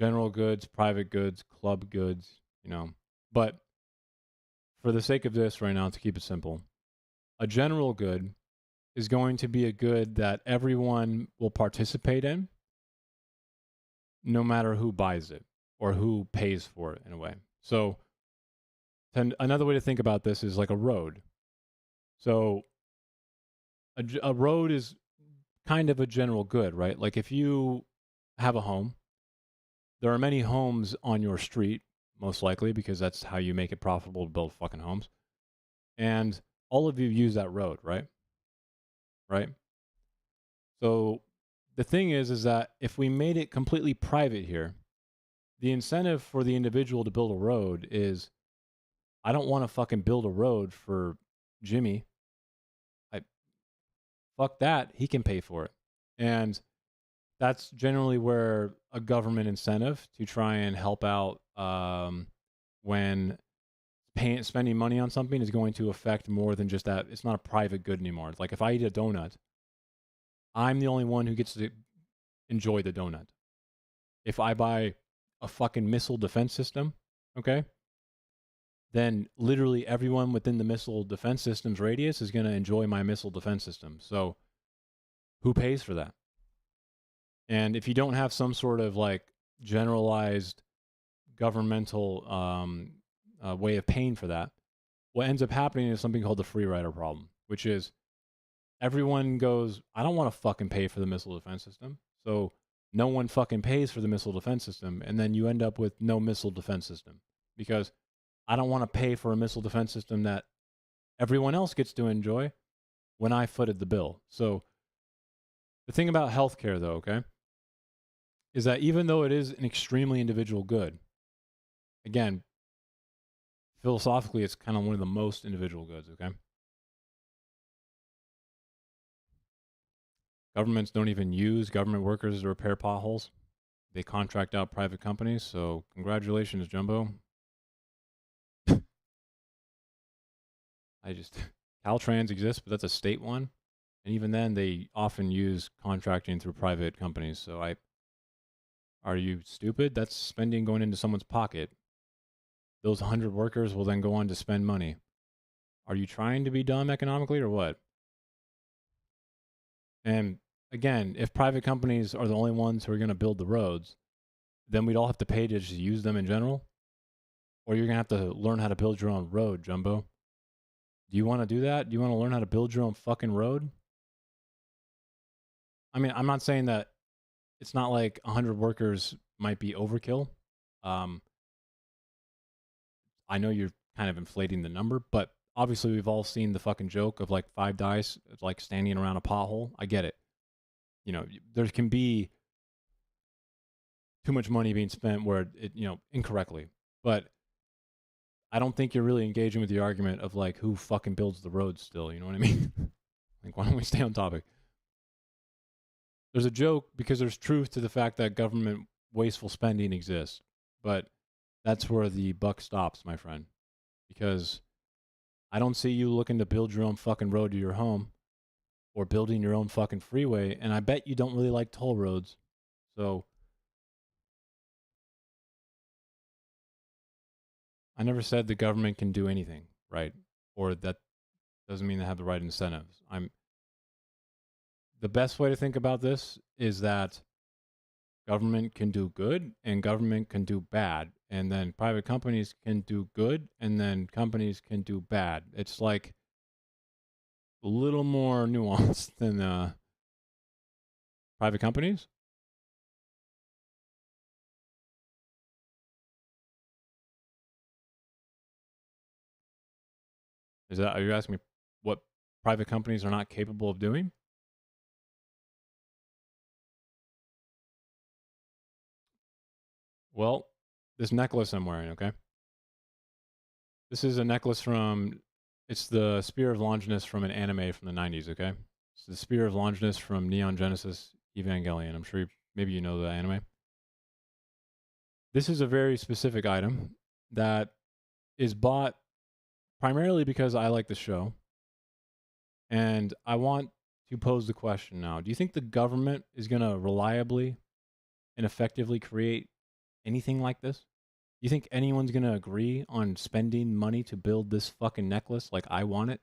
general goods, private goods, club goods, you know. But for the sake of this right now, to keep it simple, a general good is going to be a good that everyone will participate in, no matter who buys it or who pays for it, in a way. So another way to think about this is like a road. So a road is kind of a general good, right? Like if you have a home, there are many homes on your street, most likely, because that's how you make it profitable to build fucking homes. And all of you use that road, right? Right? So the thing is that if we made it completely private here, the incentive for the individual to build a road is, I don't want to fucking build a road for Jimmy. Fuck that. He can pay for it. And that's generally where a government incentive to try and help out when spending money on something is going to affect more than just that. It's not a private good anymore. It's like if I eat a donut, I'm the only one who gets to enjoy the donut. If I buy a fucking missile defense system, okay, then literally everyone within the missile defense system's radius is going to enjoy my missile defense system. So who pays for that? And if you don't have some sort of like generalized governmental way of paying for that, what ends up happening is something called the free rider problem, which is everyone goes, I don't want to fucking pay for the missile defense system. So no one fucking pays for the missile defense system. And then you end up with no missile defense system, because I don't want to pay for a missile defense system that everyone else gets to enjoy when I footed the bill. So the thing about healthcare, though, okay, is that even though it is an extremely individual good, again, philosophically, it's kind of one of the most individual goods, okay? Governments don't even use government workers to repair potholes. They contract out private companies, so congratulations, Jumbo. Caltrans exists, but that's a state one. And even then, they often use contracting through private companies. So are you stupid? That's spending going into someone's pocket. Those 100 workers will then go on to spend money. Are you trying to be dumb economically or what? And again, if private companies are the only ones who are going to build the roads, then we'd all have to pay to just use them in general. Or you're going to have to learn how to build your own road, Jumbo. Do you want to do that? Do you want to learn how to build your own fucking road? I mean, I'm not saying that it's not like 100 workers might be overkill. I know you're kind of inflating the number, but obviously we've all seen the fucking joke of like 5 dice like standing around a pothole. I get it. You know, there can be too much money being spent where it, you know, incorrectly. But I don't think you're really engaging with the argument of like who fucking builds the roads still, you know what I mean? Like, why don't we stay on topic? There's a joke because there's truth to the fact that government wasteful spending exists. But that's where the buck stops, my friend. Because I don't see you looking to build your own fucking road to your home or building your own fucking freeway. And I bet you don't really like toll roads. So I never said the government can do anything, right? Or that doesn't mean they have the right incentives. The best way to think about this is that government can do good and government can do bad. And then private companies can do good and then companies can do bad. It's like a little more nuanced than private companies. Are you asking me what private companies are not capable of doing? Well, this necklace I'm wearing, okay? This is a necklace it's the Spear of Longinus from an anime from the 90s, okay? It's the Spear of Longinus from Neon Genesis Evangelion. I'm sure maybe you know the anime. This is a very specific item that is bought primarily because I like the show. And I want to pose the question now. Do you think the government is going to reliably and effectively create anything like this? You think anyone's going to agree on spending money to build this fucking necklace like I want it?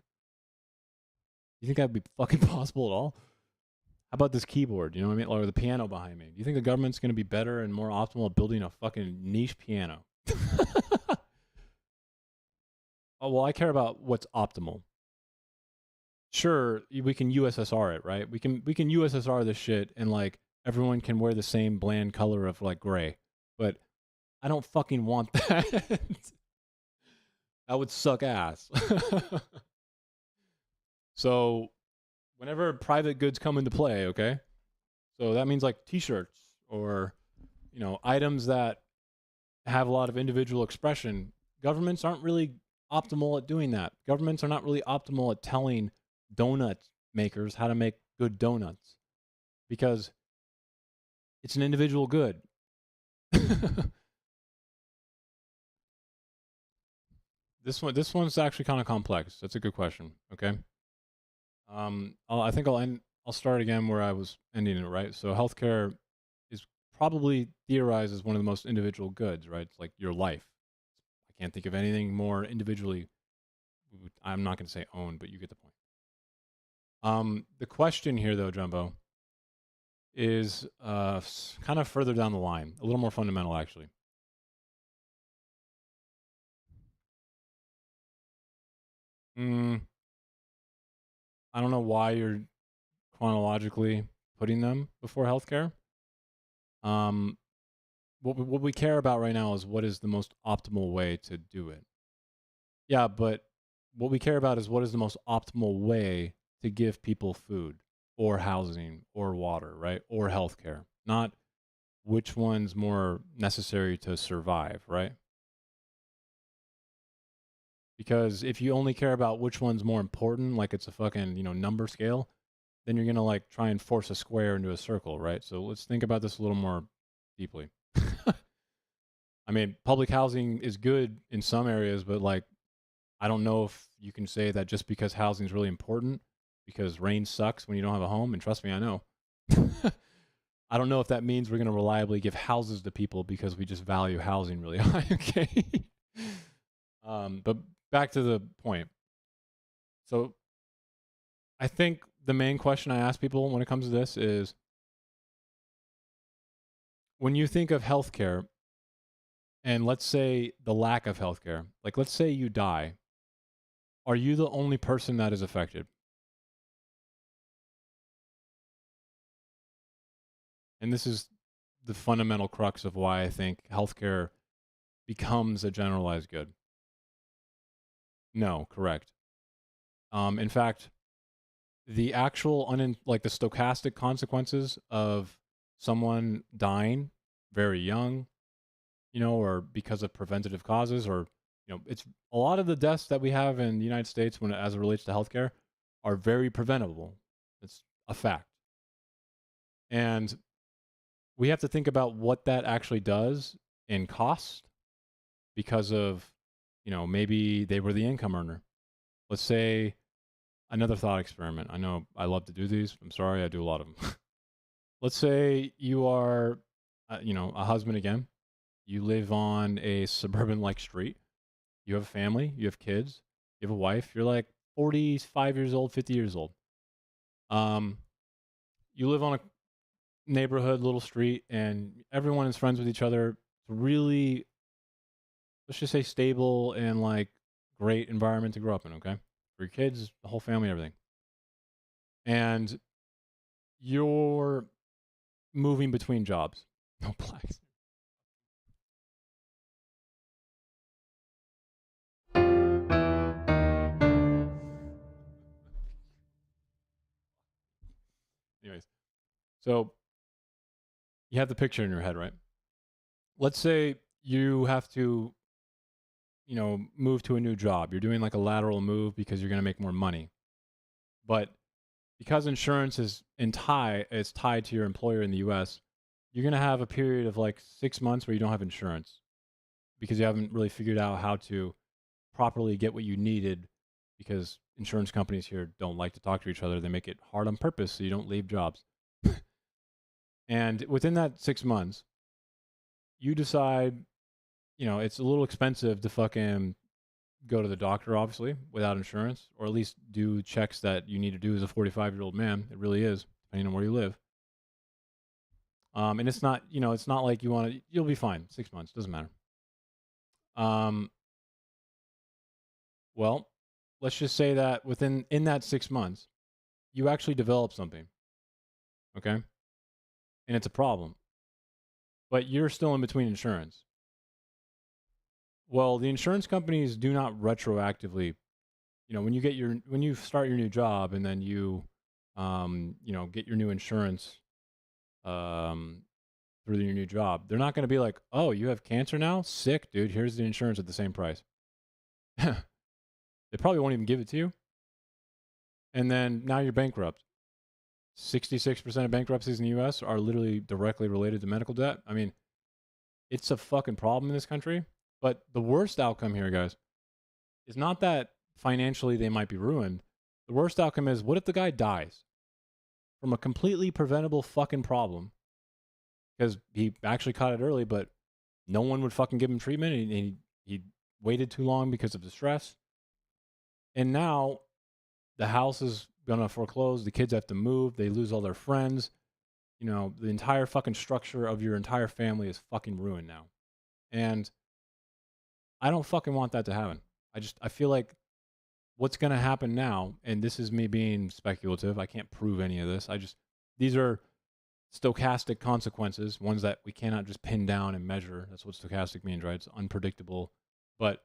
You think that'd be fucking possible at all? How about this keyboard? You know what I mean? Or the piano behind me. Do you think the government's going to be better and more optimal at building a fucking niche piano? Oh, well, I care about what's optimal. Sure, we can USSR it, right? We can USSR this shit and like everyone can wear the same bland color of like gray. But I don't fucking want that. That would suck ass. So whenever private goods come into play, okay? So that means like t-shirts or, you know, items that have a lot of individual expression. Governments aren't really optimal at doing that. Governments are not really optimal at telling donut makers how to make good donuts because it's an individual good. This one's actually kind of complex. That's a good question. Okay. I think I'll start again where I was ending it, right? So healthcare is probably theorized as one of the most individual goods, right? It's like your life. I can't think of anything more individually. I'm not going to say owned, but you get the point. The question here, though, Jumbo, is kind of further down the line, a little more fundamental, actually. I don't know why you're chronologically putting them before healthcare. What we care about right now is what is the most optimal way to do it. Yeah, but what we care about is what is the most optimal way to give people food or housing or water, right? Or healthcare, not which one's more necessary to survive, right? Because if you only care about which one's more important, like it's a fucking, you know, number scale, then you're going to like try and force a square into a circle, right? So let's think about this a little more deeply. I mean, public housing is good in some areas, but like, I don't know if you can say that just because housing is really important, because rain sucks when you don't have a home. And trust me, I know. I don't know if that means we're going to reliably give houses to people because we just value housing really high. Okay. But back to the point. So I think the main question I ask people when it comes to this is, when you think of healthcare, and let's say the lack of healthcare, like let's say you die, are you the only person that is affected? And this is the fundamental crux of why I think healthcare becomes a generalized good. No, correct. In fact, the actual like the stochastic consequences of someone dying very young, or because of preventative causes, or it's a lot of the deaths that we have in the United States as it relates to healthcare are very preventable. It's a fact. And we have to think about what that actually does in cost because of, maybe they were the income earner. Let's say another thought experiment. I know I love to do these. I'm sorry, I do a lot of them. Let's say you are, a husband again. You live on a suburban-like street. You have a family. You have kids. You have a wife. You're like 45 years old, 50 years old. You live on a neighborhood, little street, and everyone is friends with each other. It's really, let's just say, stable and like great environment to grow up in, okay? For your kids, the whole family, everything. And you're moving between jobs. No blacks. Anyways, so you have the picture in your head, right? Let's say you have to, move to a new job. You're doing like a lateral move because you're going to make more money. But because insurance is tied to your employer in the US, you're going to have a period of like 6 months where you don't have insurance because you haven't really figured out how to properly get what you needed, because insurance companies here don't like to talk to each other. They make it hard on purpose so you don't leave jobs. And within that 6 months, you decide, it's a little expensive to fucking go to the doctor, obviously, without insurance, or at least do checks that you need to do as a 45-year-old man. It really is, depending on where you live. And it's not, it's not like you'll be fine. 6 months, doesn't matter. Well, let's just say that in that 6 months, you actually develop something. Okay? And it's a problem. But you're still in between insurance. Well, the insurance companies do not retroactively, when you start your new job and then you, get your new insurance through your new job, they're not going to be like, oh, you have cancer now? Sick, dude. Here's the insurance at the same price. They probably won't even give it to you. And then now you're bankrupt. 66% of bankruptcies in the US are literally directly related to medical debt. I mean, it's a fucking problem in this country. But the worst outcome here, guys, is not that financially they might be ruined. The worst outcome is, what if the guy dies from a completely preventable fucking problem? Because he actually caught it early, but no one would fucking give him treatment, and he waited too long because of the stress. And now the house is going to foreclose. The kids have to move. They lose all their friends. The entire fucking structure of your entire family is fucking ruined now. And I don't fucking want that to happen. I feel like what's going to happen now, and this is me being speculative. I can't prove any of this. These are stochastic consequences, ones that we cannot just pin down and measure. That's what stochastic means, right? It's unpredictable. But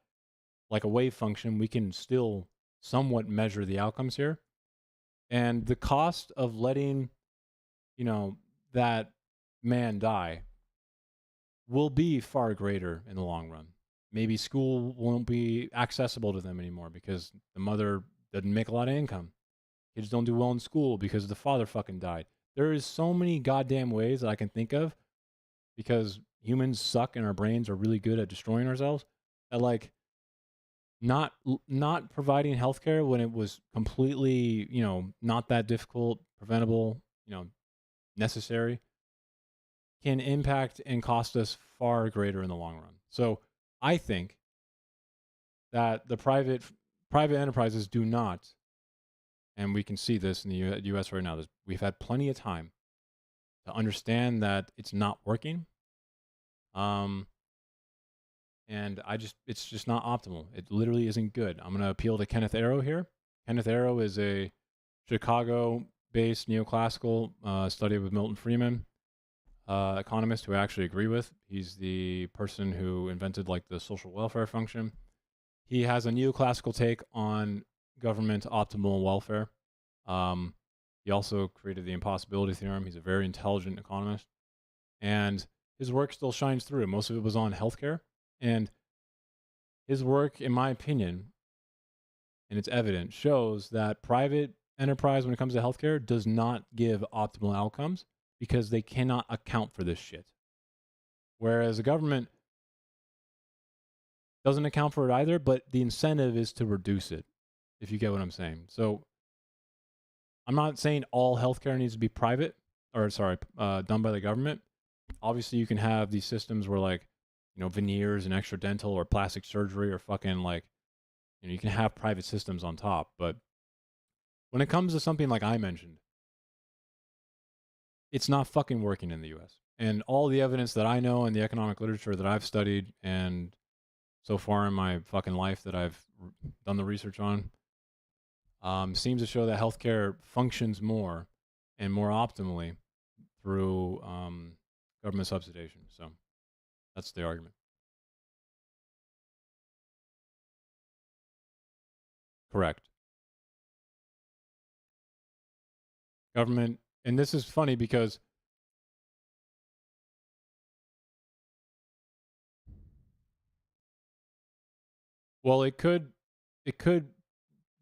like a wave function, we can still somewhat measure the outcomes here. And the cost of letting, that man die will be far greater in the long run. Maybe school won't be accessible to them anymore because the mother doesn't make a lot of income. Kids don't do well in school because the father fucking died. There is so many goddamn ways that I can think of, because humans suck and our brains are really good at destroying ourselves, that like not providing healthcare when it was completely, not that difficult, preventable, necessary, can impact and cost us far greater in the long run. So I think that the private enterprises do not, and we can see this in the U.S. right now. We've had plenty of time to understand that it's not working, and it's just not optimal. It literally isn't good. I'm going to appeal to Kenneth Arrow here. Kenneth Arrow is a Chicago-based neoclassical study with Milton Friedman. economist who I actually agree with. He's the person who invented like the social welfare function. He has a neoclassical take on government optimal welfare. He also created the impossibility theorem. He's a very intelligent economist, and his work still shines through. Most of it was on healthcare, and his work, in my opinion, and it's evident, shows that private enterprise when it comes to healthcare does not give optimal outcomes because they cannot account for this shit. Whereas the government doesn't account for it either, but the incentive is to reduce it, if you get what I'm saying. So I'm not saying all healthcare needs to be private, or done by the government. Obviously, you can have these systems where, like, you know, veneers and extra dental or plastic surgery or fucking, like, you know, you can have private systems on top. But when it comes to something like I mentioned, it's not fucking working in the US. And all the evidence that I know and the economic literature that I've studied and so far in my fucking life that I've done the research on seems to show that healthcare functions more and more optimally through government subsidization. So that's the argument. Correct. Government, and this is funny because well, it could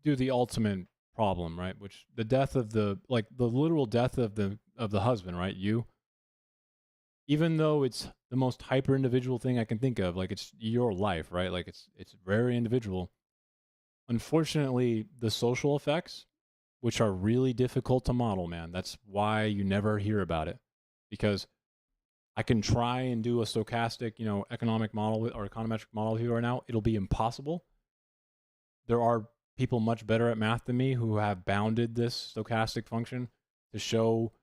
do the ultimate problem, right? Which the death of the literal death of the husband, right? You, even though it's the most hyper individual thing I can think of, like it's your life, right? Like it's very individual. Unfortunately, the social effects, which are really difficult to model, man. That's why you never hear about it, because I can try and do a stochastic, you know, economic model or econometric model here right now. It'll be impossible. There are people much better at math than me who have bounded this stochastic function to show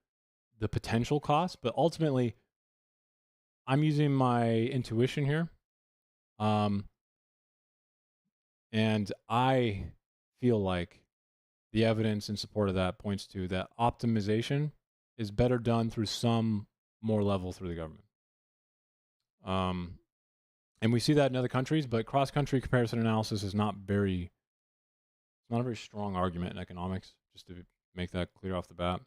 the potential cost, but ultimately, I'm using my intuition here. And I feel like the evidence in support of that points to that optimization is better done through some more level through the government. And we see that in other countries, but cross-country comparison analysis is not a very strong argument in economics, just to make that clear off the bat.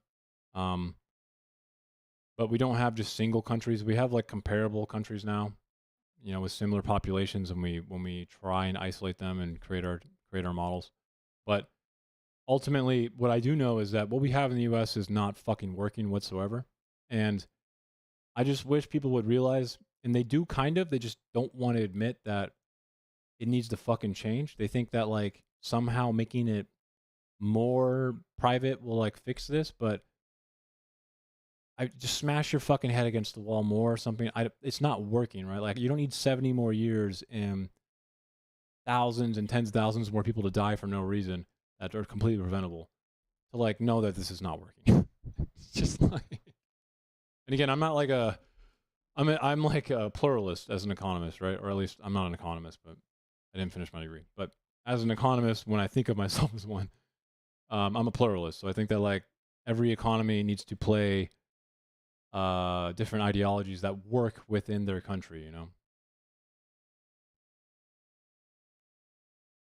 But we don't have just single countries. We have like comparable countries now, you know, with similar populations, and when we try and isolate them and create our models. But ultimately, what I do know is that what we have in the US is not fucking working whatsoever. And I just wish people would realize, and they do kind of, they just don't want to admit that it needs to fucking change. They think that like somehow making it more private will like fix this, but I just smash your fucking head against the wall more or something. It's not working, right? Like you don't need 70 more years and thousands and tens of thousands more people to die for no reason that are completely preventable to like know that this is not working. It's just like, and again, I'm like a pluralist as an economist, right? Or at least I'm not an economist, but I didn't finish my degree. But as an economist, when I think of myself as one, I'm a pluralist. So I think that like every economy needs to play different ideologies that work within their country, you know?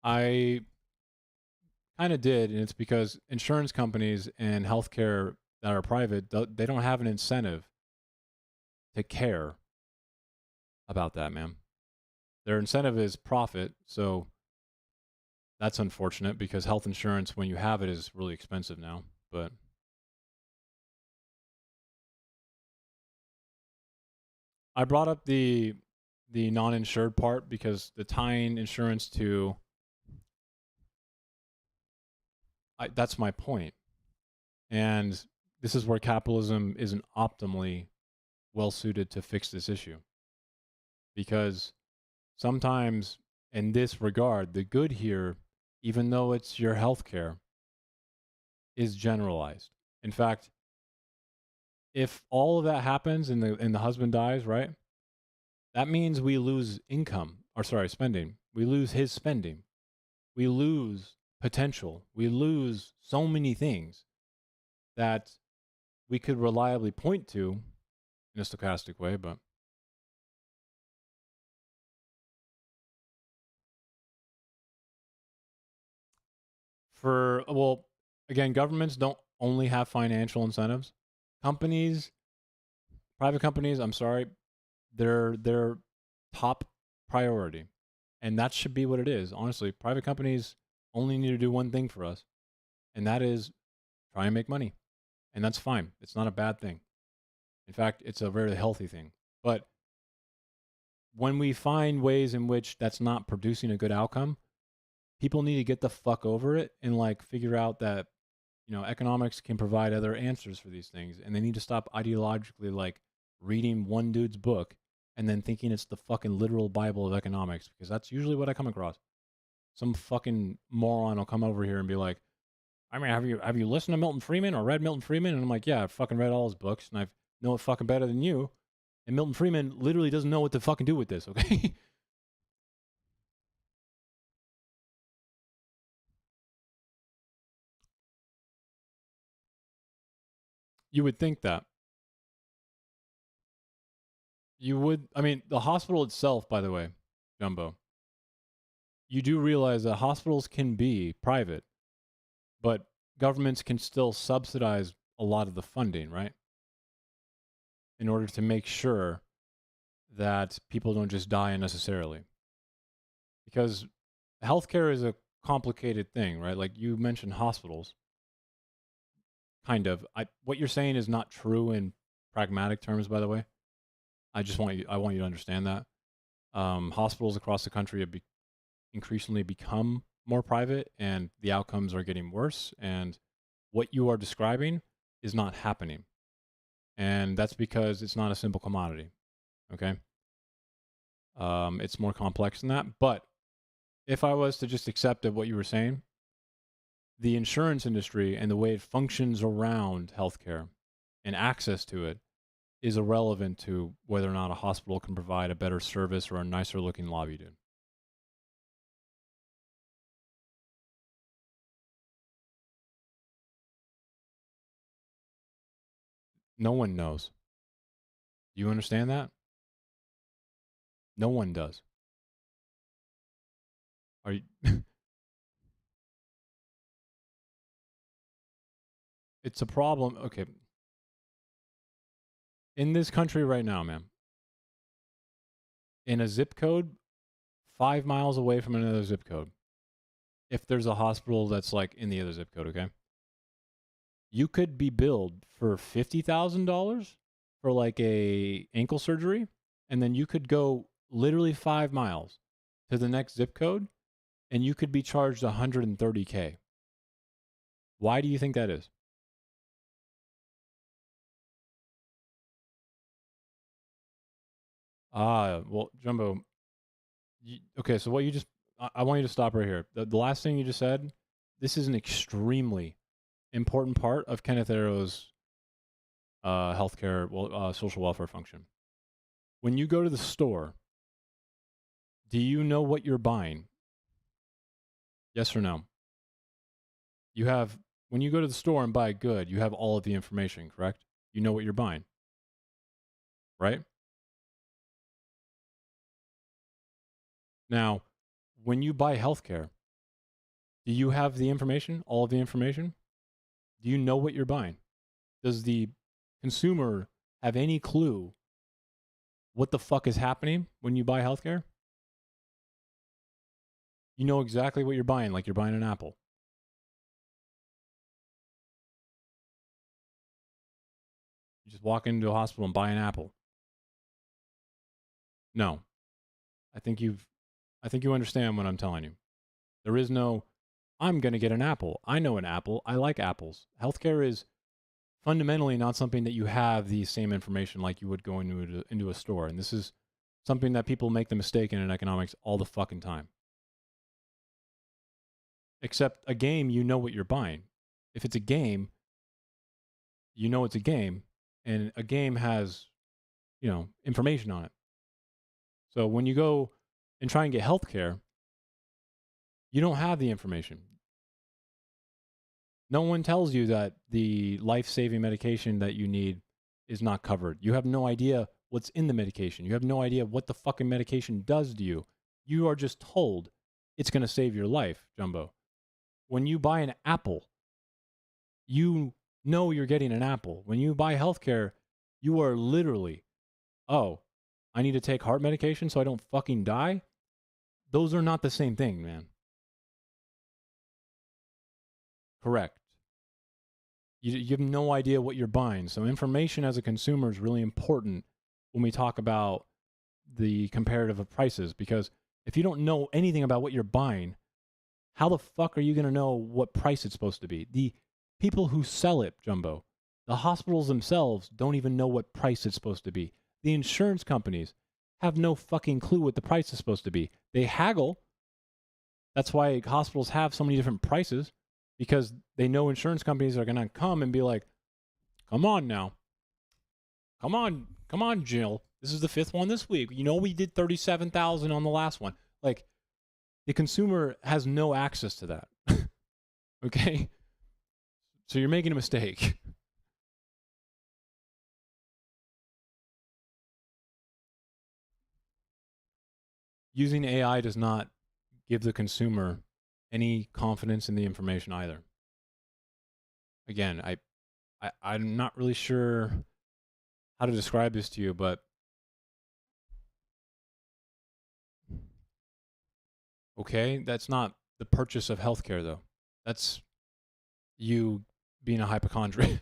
I kind of did, and it's because insurance companies and healthcare that are private, they don't have an incentive to care about that, man. Their incentive is profit, so that's unfortunate because health insurance, when you have it, is really expensive now. But I brought up the non-insured part because the tying insurance to that's my point. And this is where capitalism isn't optimally well suited to fix this issue. Because sometimes in this regard, the good here, even though it's your healthcare, is generalized. In fact, if all of that happens and the husband dies, right? That means we lose spending. We lose his spending. We lose potential. We lose so many things that we could reliably point to in a stochastic way, but well, again, governments don't only have financial incentives. Companies, private companies, I'm sorry, they're top priority. And that should be what it is. Honestly, private companies only need to do one thing for us, and that is try and make money. And that's fine. It's not a bad thing. In fact, it's a very healthy thing. But when we find ways in which that's not producing a good outcome, people need to get the fuck over it and like figure out that, you know, economics can provide other answers for these things. And they need to stop ideologically like reading one dude's book and then thinking it's the fucking literal Bible of economics, because that's usually what I come across. Some fucking moron will come over here and be like, I mean, have you listened to Milton Friedman or read Milton Friedman? And I'm like, yeah, I've fucking read all his books and I know it fucking better than you. And Milton Friedman literally doesn't know what to fucking do with this, okay? You would think that. You would, I mean, the hospital itself, by the way, Jumbo, you do realize that hospitals can be private, but governments can still subsidize a lot of the funding, right? In order to make sure that people don't just die unnecessarily. Because healthcare is a complicated thing, right? Like you mentioned hospitals. Kind of. What you're saying is not true in pragmatic terms, by the way. I want you to understand that. Hospitals across the country have increasingly become more private, and the outcomes are getting worse. And what you are describing is not happening, and that's because it's not a simple commodity. Okay, it's more complex than that. But if I was to just accept what you were saying, the insurance industry and the way it functions around healthcare and access to it is irrelevant to whether or not a hospital can provide a better service or a nicer looking lobby, dude. No one knows. Do you understand that? No one does. Are you? It's a problem. Okay. In this country right now, man, in a zip code 5 miles away from another zip code, if there's a hospital that's like in the other zip code, okay, you could be billed for $50,000 for like a ankle surgery, and then you could go literally 5 miles to the next zip code, and you could be charged $130K. Why do you think that is? Well, Jumbo, okay, so what you just, I want you to stop right here. The last thing you just said, this is an extremely important part of Kenneth Arrow's healthcare, social welfare function. When you go to the store, do you know what you're buying? Yes or no? You have, when you go to the store and buy a good, you have all of the information, correct? You know what you're buying, right? Now, when you buy healthcare, do you have the information, all of the information? Do you know what you're buying? Does the consumer have any clue what the fuck is happening when you buy healthcare? You know exactly what you're buying, like you're buying an apple. You just walk into a hospital and buy an apple. No. I think you understand what I'm telling you. There is no, I'm going to get an apple. I know an apple. I like apples. Healthcare is fundamentally not something that you have the same information like you would go into a store. And this is something that people make the mistake in economics all the fucking time. Except a game, you know what you're buying. If it's a game, you know it's a game. And a game has, information on it. So when you go and try and get healthcare, you don't have the information. No one tells you that the life-saving medication that you need is not covered. You have no idea what's in the medication. You have no idea what the fucking medication does to you. You are just told it's going to save your life, Jumbo. When you buy an apple, you know you're getting an apple. When you buy healthcare, you are literally, oh, I need to take heart medication so I don't fucking die. Those are not the same thing, man. Correct. You have no idea what you're buying. So information as a consumer is really important when we talk about the comparative of prices, because if you don't know anything about what you're buying, how the fuck are you going to know what price it's supposed to be? The people who sell it, Jumbo, the hospitals themselves don't even know what price it's supposed to be. The insurance companies have no fucking clue what the price is supposed to be. They haggle. That's why hospitals have so many different prices, because they know insurance companies are going to come and be like, come on now. Come on, Jill. This is the 5th one this week. You know, we did 37,000 on the last one. Like, the consumer has no access to that. Okay? So you're making a mistake. Using AI does not give the consumer any confidence in the information either. Again, I'm not really sure how to describe this to you, but okay, that's not the purchase of healthcare, though. That's you being a hypochondriac.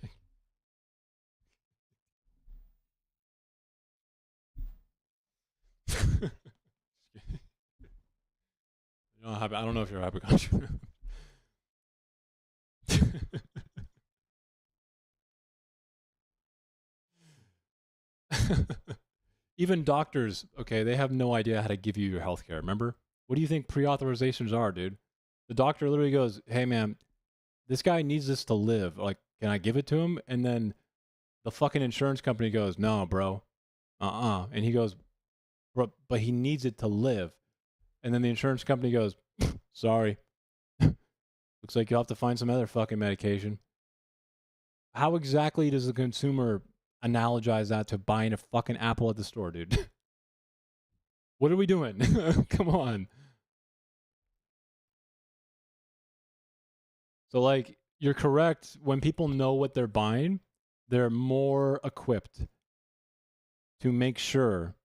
I don't know if you're a hypochondriac. Even doctors, okay, they have no idea how to give you your health care. Remember? What do you think pre-authorizations are, dude? The doctor literally goes, hey, man, this guy needs this to live. Like, can I give it to him? And then the fucking insurance company goes, no, bro. And he goes, bro, but he needs it to live. And then the insurance company goes, sorry. Looks like you'll have to find some other fucking medication. How exactly does the consumer analogize that to buying a fucking apple at the store, dude? What are we doing? Come on. So, like, you're correct. When people know what they're buying, they're more equipped to make sure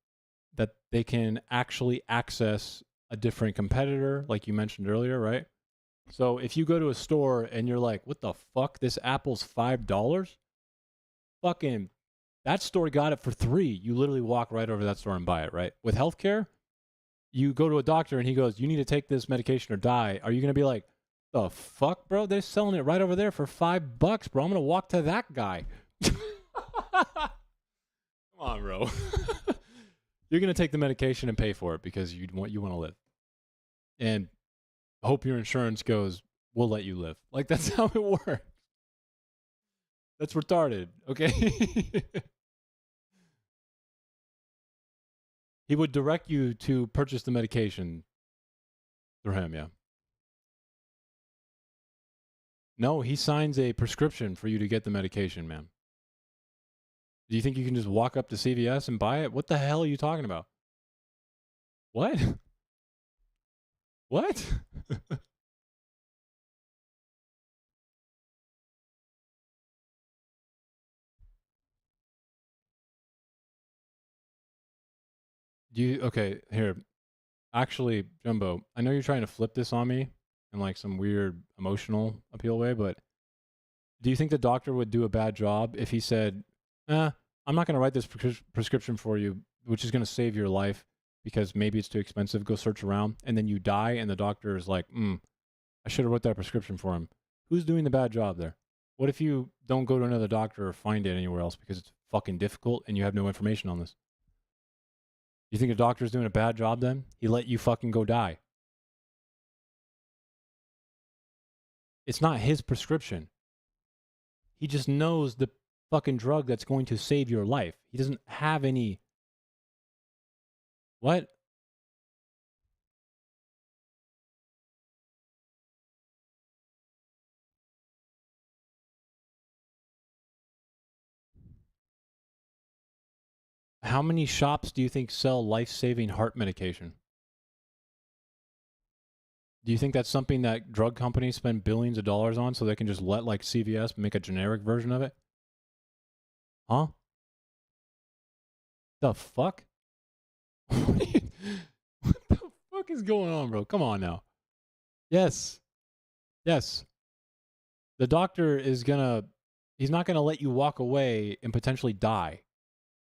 that they can actually access a different competitor, like you mentioned earlier, right? So if you go to a store and you're like, what the fuck? This apple's $5? Fucking, that store got it for $3. You literally walk right over to that store and buy it, right? With healthcare, you go to a doctor and he goes, you need to take this medication or die. Are you going to be like, the fuck, bro? They're selling it right over there for $5, bro. I'm going to walk to that guy. Come on, bro. You're going to take the medication and pay for it because you want to live. And hope your insurance goes, we'll let you live. Like, that's how it works. That's retarded, okay? He would direct you to purchase the medication through him, yeah. No, he signs a prescription for you to get the medication, man. Do you think you can just walk up to CVS and buy it? What the hell are you talking about? What? What? Okay, here. Actually, Jumbo, I know you're trying to flip this on me in like some weird emotional appeal way, but do you think the doctor would do a bad job if he said, I'm not going to write this prescription for you, which is going to save your life because maybe it's too expensive, go search around, and then you die and the doctor is like, I should have wrote that prescription for him. Who's doing the bad job there? What if you don't go to another doctor or find it anywhere else because it's fucking difficult and you have no information on this? You think a doctor's doing a bad job then? He let you fucking go die. It's not his prescription. He just knows the fucking drug that's going to save your life. He doesn't have any... What? How many shops do you think sell life-saving heart medication? Do you think that's something that drug companies spend billions of dollars on so they can just let like CVS make a generic version of it? Huh? The fuck? What the fuck is going on, bro? Come on now. Yes. Yes. The doctor is he's not gonna let you walk away and potentially die.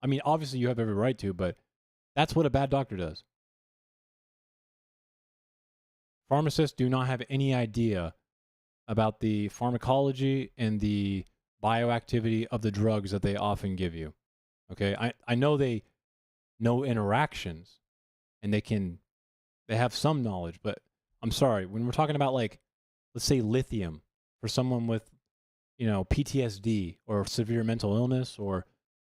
I mean, obviously you have every right to, but that's what a bad doctor does. Pharmacists do not have any idea about the pharmacology and the bioactivity of the drugs that they often give you. Okay? I know they know interactions and they have some knowledge, but I'm sorry, when we're talking about like, let's say lithium for someone with, PTSD or severe mental illness or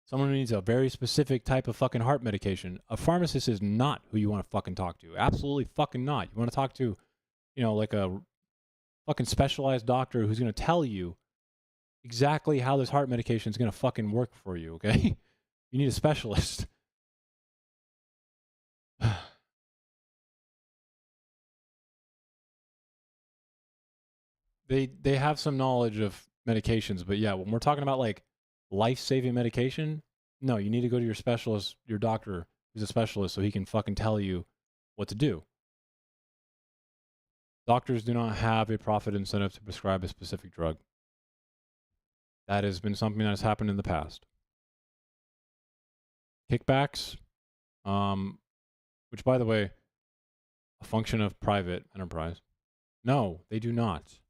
someone who needs a very specific type of fucking heart medication, a pharmacist is not who you want to fucking talk to. Absolutely fucking not. You want to talk to, like a fucking specialized doctor who's going to tell you exactly how this heart medication is going to fucking work for you, okay? You need a specialist. They have some knowledge of medications, but yeah, when we're talking about like life-saving medication, no, you need to go to your specialist, your doctor who's a specialist, so he can fucking tell you what to do. Doctors do not have a profit incentive to prescribe a specific drug. That has been something that has happened in the past. Kickbacks, which by the way, a function of private enterprise. No, they do not.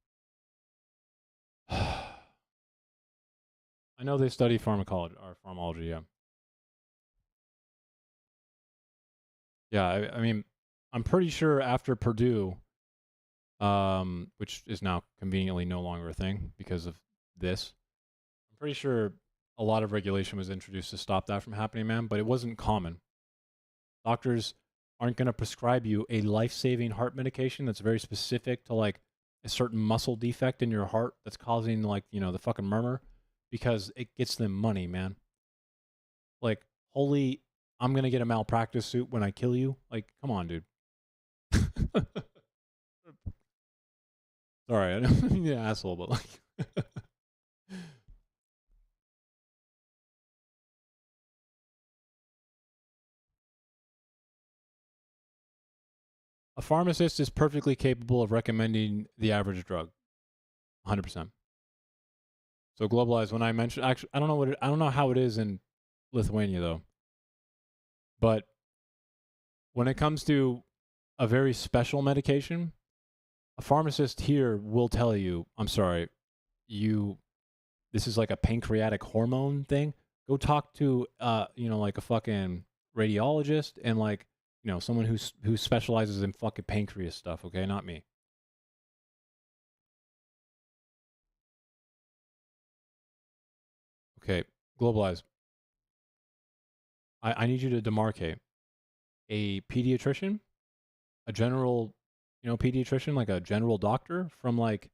I know they study pharmacology or pharmacology, yeah. Yeah, I mean, I'm pretty sure after Purdue, which is now conveniently no longer a thing because of this, I'm pretty sure a lot of regulation was introduced to stop that from happening, man, but it wasn't common. Doctors aren't going to prescribe you a life-saving heart medication that's very specific to like a certain muscle defect in your heart that's causing like, the fucking murmur because it gets them money, man. Like, holy, I'm going to get a malpractice suit when I kill you. Like, come on, dude. Sorry, I don't mean to be an asshole, but like... A pharmacist is perfectly capable of recommending the average drug. 100%. So Globalized, when I mentioned, actually, I don't know how it is in Lithuania though. But when it comes to a very special medication, a pharmacist here will tell you, I'm sorry, this is like a pancreatic hormone thing. Go talk to, like a fucking radiologist and like, someone who specializes in fucking pancreas stuff, okay? Not me. Okay, Globalize. I need you to demarcate a pediatrician, a general, pediatrician, like a general doctor from like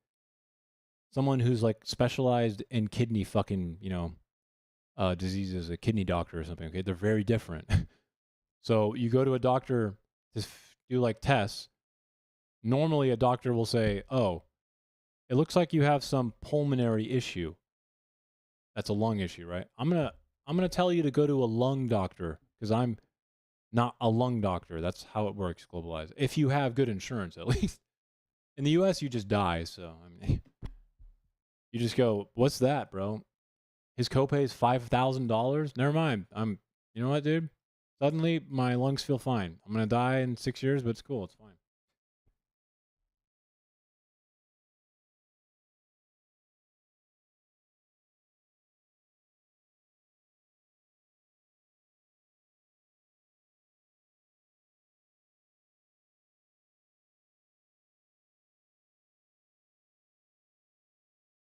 someone who's like specialized in kidney fucking, diseases, a kidney doctor or something, okay? They're very different. So you go to a doctor to do like tests. Normally a doctor will say, oh, it looks like you have some pulmonary issue. That's a lung issue, right? I'm gonna tell you to go to a lung doctor because I'm not a lung doctor. That's how it works, Globalized. If you have good insurance, at least. In the US, you just die. So, I mean, you just go, what's that, bro? His copay is $5,000? Never mind. You know what, dude? Suddenly, my lungs feel fine. I'm going to die in 6 years, but it's cool. It's fine.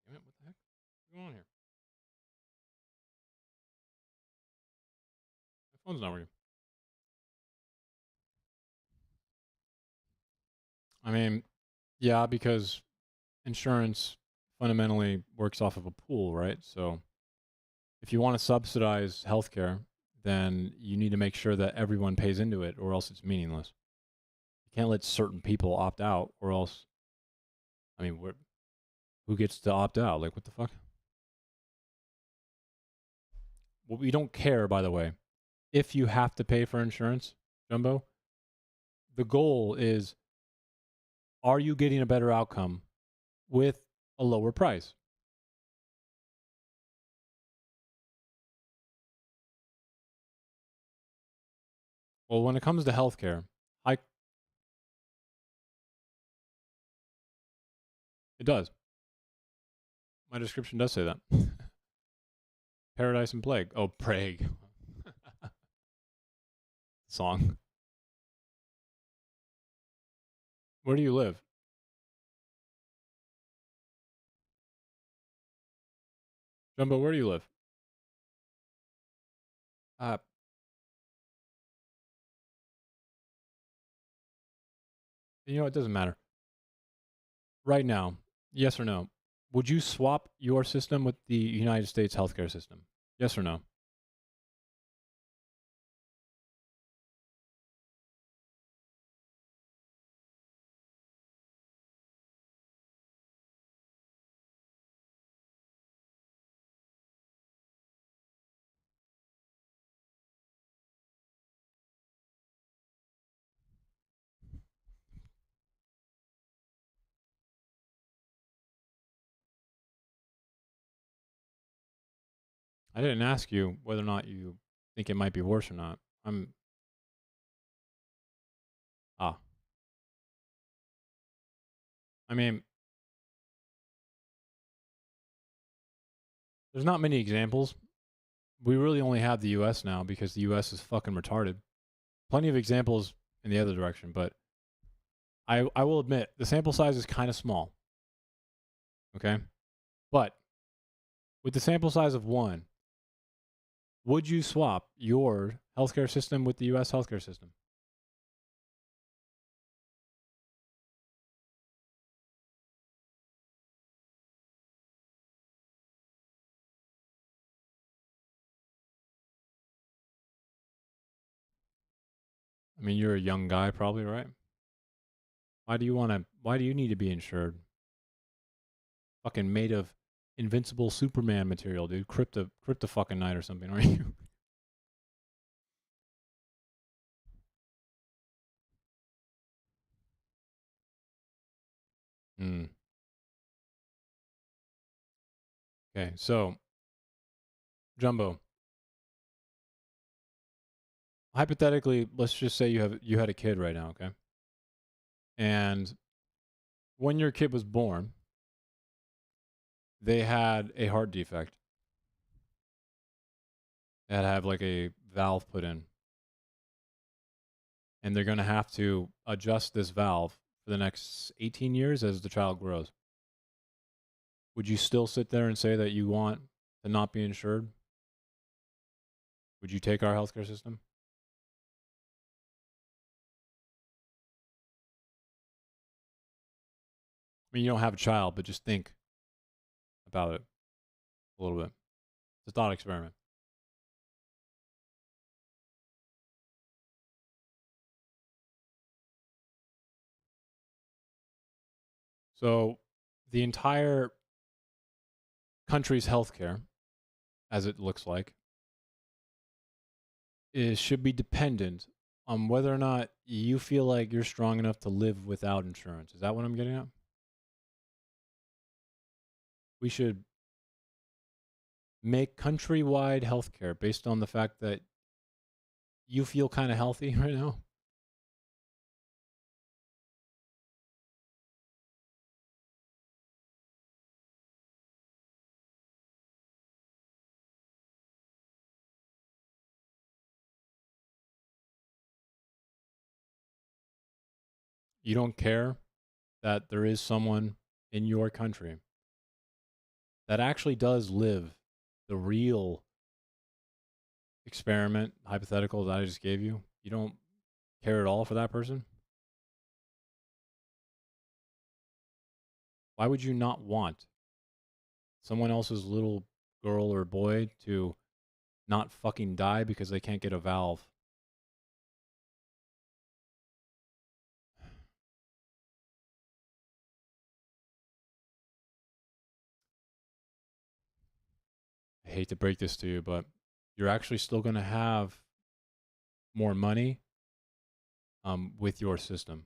Damn it, what the heck? What's going on here? My phone's not working. I mean, yeah, because insurance fundamentally works off of a pool, right? So if you want to subsidize healthcare, then you need to make sure that everyone pays into it, or else it's meaningless. You can't let certain people opt out, or else, I mean, who gets to opt out? Like, what the fuck? Well, we don't care, by the way, if you have to pay for insurance, Jumbo. The goal is, are you getting a better outcome with a lower price? Well, when it comes to healthcare, it does. My description does say that. Paradise and Plague. Oh, Prague. Song. Where do you live? Jumbo, where do you live? You know, it doesn't matter. Right now, yes or no? Would you swap your system with the United States healthcare system? Yes or no? I didn't ask you whether or not you think it might be worse or not. I mean, there's not many examples. We really only have the US now because the US is fucking retarded. Plenty of examples in the other direction, but I will admit the sample size is kind of small. Okay? But with the sample size of 1, would you swap your healthcare system with the US healthcare system? I mean, you're a young guy probably, right? Why do you need to be insured? Fucking made of invincible Superman material, dude. Krypto fucking night or something, aren't you? Okay, so Jumbo, hypothetically, let's just say you had a kid right now, okay? And when your kid was born, they had a heart defect. They had to have like a valve put in. And they're going to have to adjust this valve for the next 18 years as the child grows. Would you still sit there and say that you want to not be insured? Would you take our healthcare system? I mean, you don't have a child, but just think about it a little bit. It's a thought experiment. So the entire country's healthcare, as it looks like, should be dependent on whether or not you feel like you're strong enough to live without insurance. Is that what I'm getting at? We should make countrywide healthcare based on the fact that you feel kind of healthy right now. You don't care that there is someone in your country that actually does live the real experiment, hypothetical that I just gave you. You don't care at all for that person? Why would you not want someone else's little girl or boy to not fucking die because they can't get a valve. I hate to break this to you, but you're actually still going to have more money with your system.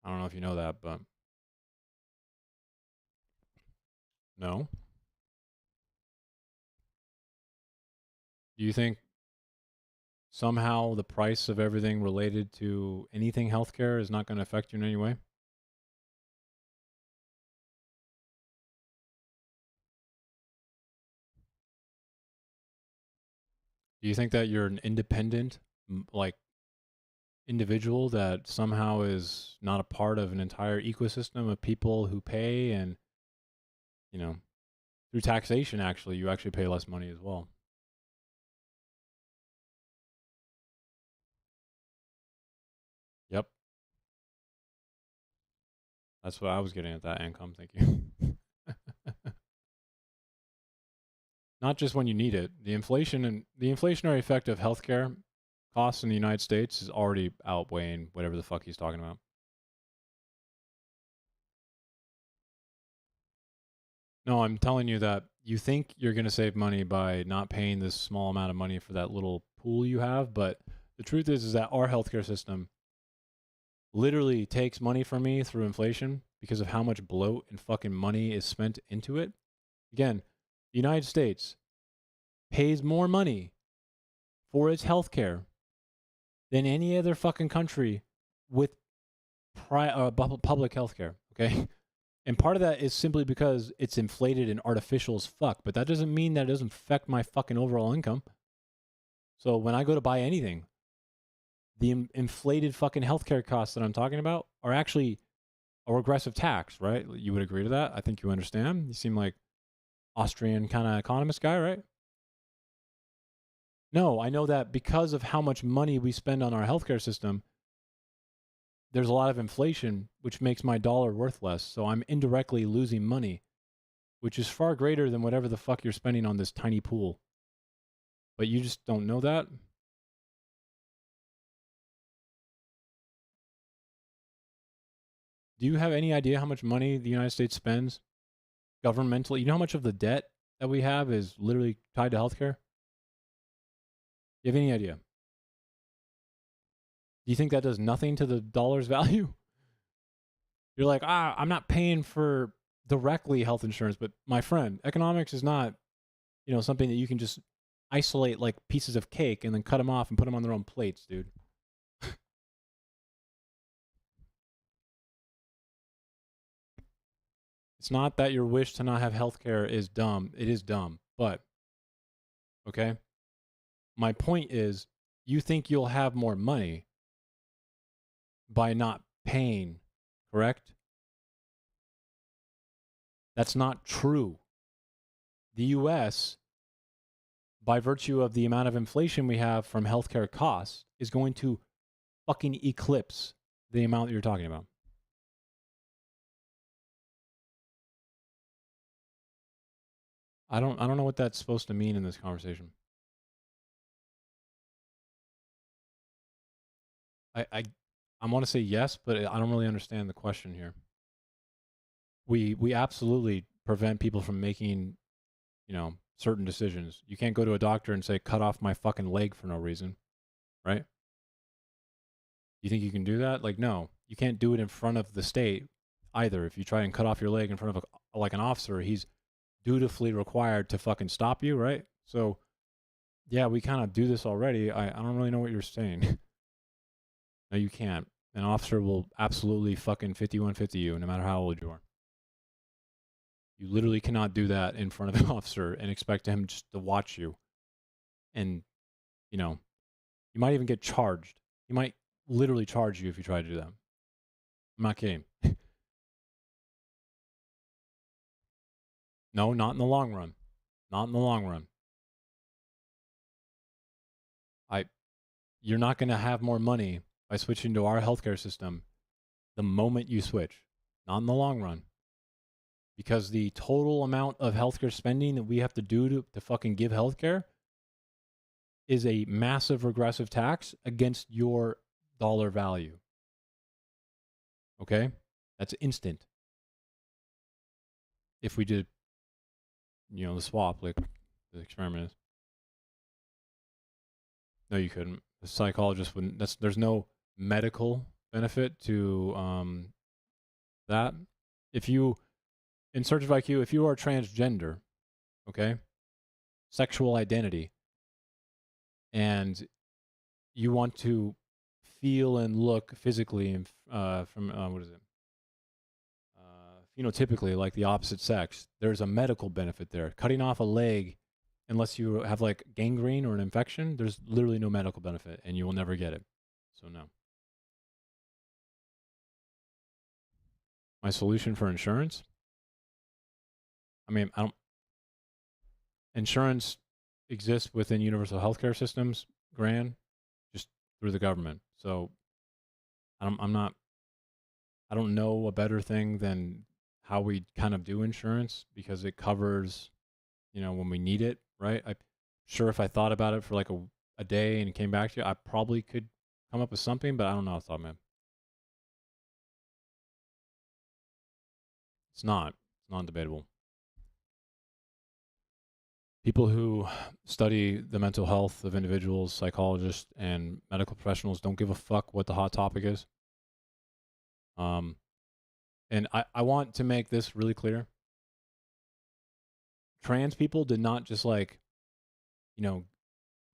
I don't know if you know that, but no. Do you think somehow the price of everything related to anything healthcare is not going to affect you in any way? Do you think that you're an independent, like, individual that somehow is not a part of an entire ecosystem of people who pay and, you know, through taxation, actually, you actually pay less money as well? Yep. That's what I was getting at, that income. Thank you. Not just when you need it. The inflation and the inflationary effect of healthcare costs in the United States is already outweighing whatever the fuck he's talking about. No, I'm telling you that you think you're going to save money by not paying this small amount of money for that little pool you have, but the truth is that our healthcare system literally takes money from me through inflation because of how much bloat and fucking money is spent into it. Again, the United States pays more money for its healthcare than any other fucking country with public healthcare, okay? And part of that is simply because it's inflated and artificial as fuck, but that doesn't mean that it doesn't affect my fucking overall income. So when I go to buy anything, the inflated fucking healthcare costs that I'm talking about are actually a regressive tax, right? You would agree to that? I think you understand. You seem like Austrian kind of economist guy, right? No, I know that because of how much money we spend on our healthcare system, there's a lot of inflation, which makes my dollar worth less. So I'm indirectly losing money, which is far greater than whatever the fuck you're spending on this tiny pool. But you just don't know that? Do you have any idea how much money the United States spends governmentally? You know how much of the debt that we have is literally tied to healthcare? Do you have any idea? Do you think that does nothing to the dollar's value? You're like, I'm not paying for directly health insurance, but my friend, economics is not, something that you can just isolate like pieces of cake and then cut them off and put them on their own plates, dude. It's not that your wish to not have healthcare is dumb. It is dumb, but, okay? My point is, you think you'll have more money by not paying, correct? That's not true. The U.S., by virtue of the amount of inflation we have from healthcare costs, is going to fucking eclipse the amount that you're talking about. I don't know what that's supposed to mean in this conversation. I want to say yes, but I don't really understand the question here. We absolutely prevent people from making, certain decisions. You can't go to a doctor and say, cut off my fucking leg for no reason, right? You think you can do that? Like, no, you can't do it in front of the state either. If you try and cut off your leg in front of an officer, he's dutifully required to fucking stop you, right? So, yeah, we kind of do this already. I don't really know what you're saying. No, you can't. An officer will absolutely fucking 5150 you, no matter how old you are. You literally cannot do that in front of an officer and expect him just to watch you. And, you might even get charged. He might literally charge you if you try to do that. I'm not kidding. No, not in the long run. Not in the long run. You're not going to have more money by switching to our healthcare system the moment you switch. Not in the long run. because the total amount of healthcare spending that we have to do to fucking give healthcare is a massive regressive tax against your dollar value. Okay? That's instant. If we did, the swap, like the experiment is. No, you couldn't. The psychologist wouldn't. There's no medical benefit to that. If you, in Search of IQ, if you are transgender, okay, sexual identity, and you want to feel and look physically and from what is it? Phenotypically like the opposite sex, there's a medical benefit there. Cutting off a leg, unless you have like gangrene or an infection, there's literally no medical benefit and you will never get it. So no. My solution for insurance? I mean, insurance exists within universal healthcare systems, grand, just through the government. So I don't know a better thing than how we kind of do insurance, because it covers, when we need it, right? I'm sure if I thought about it for like a day and came back to you, I probably could come up with something, but I don't know off the top of my head. It's not debatable. People who study the mental health of individuals, psychologists, and medical professionals don't give a fuck what the hot topic is. And I want to make this really clear. Trans people did not just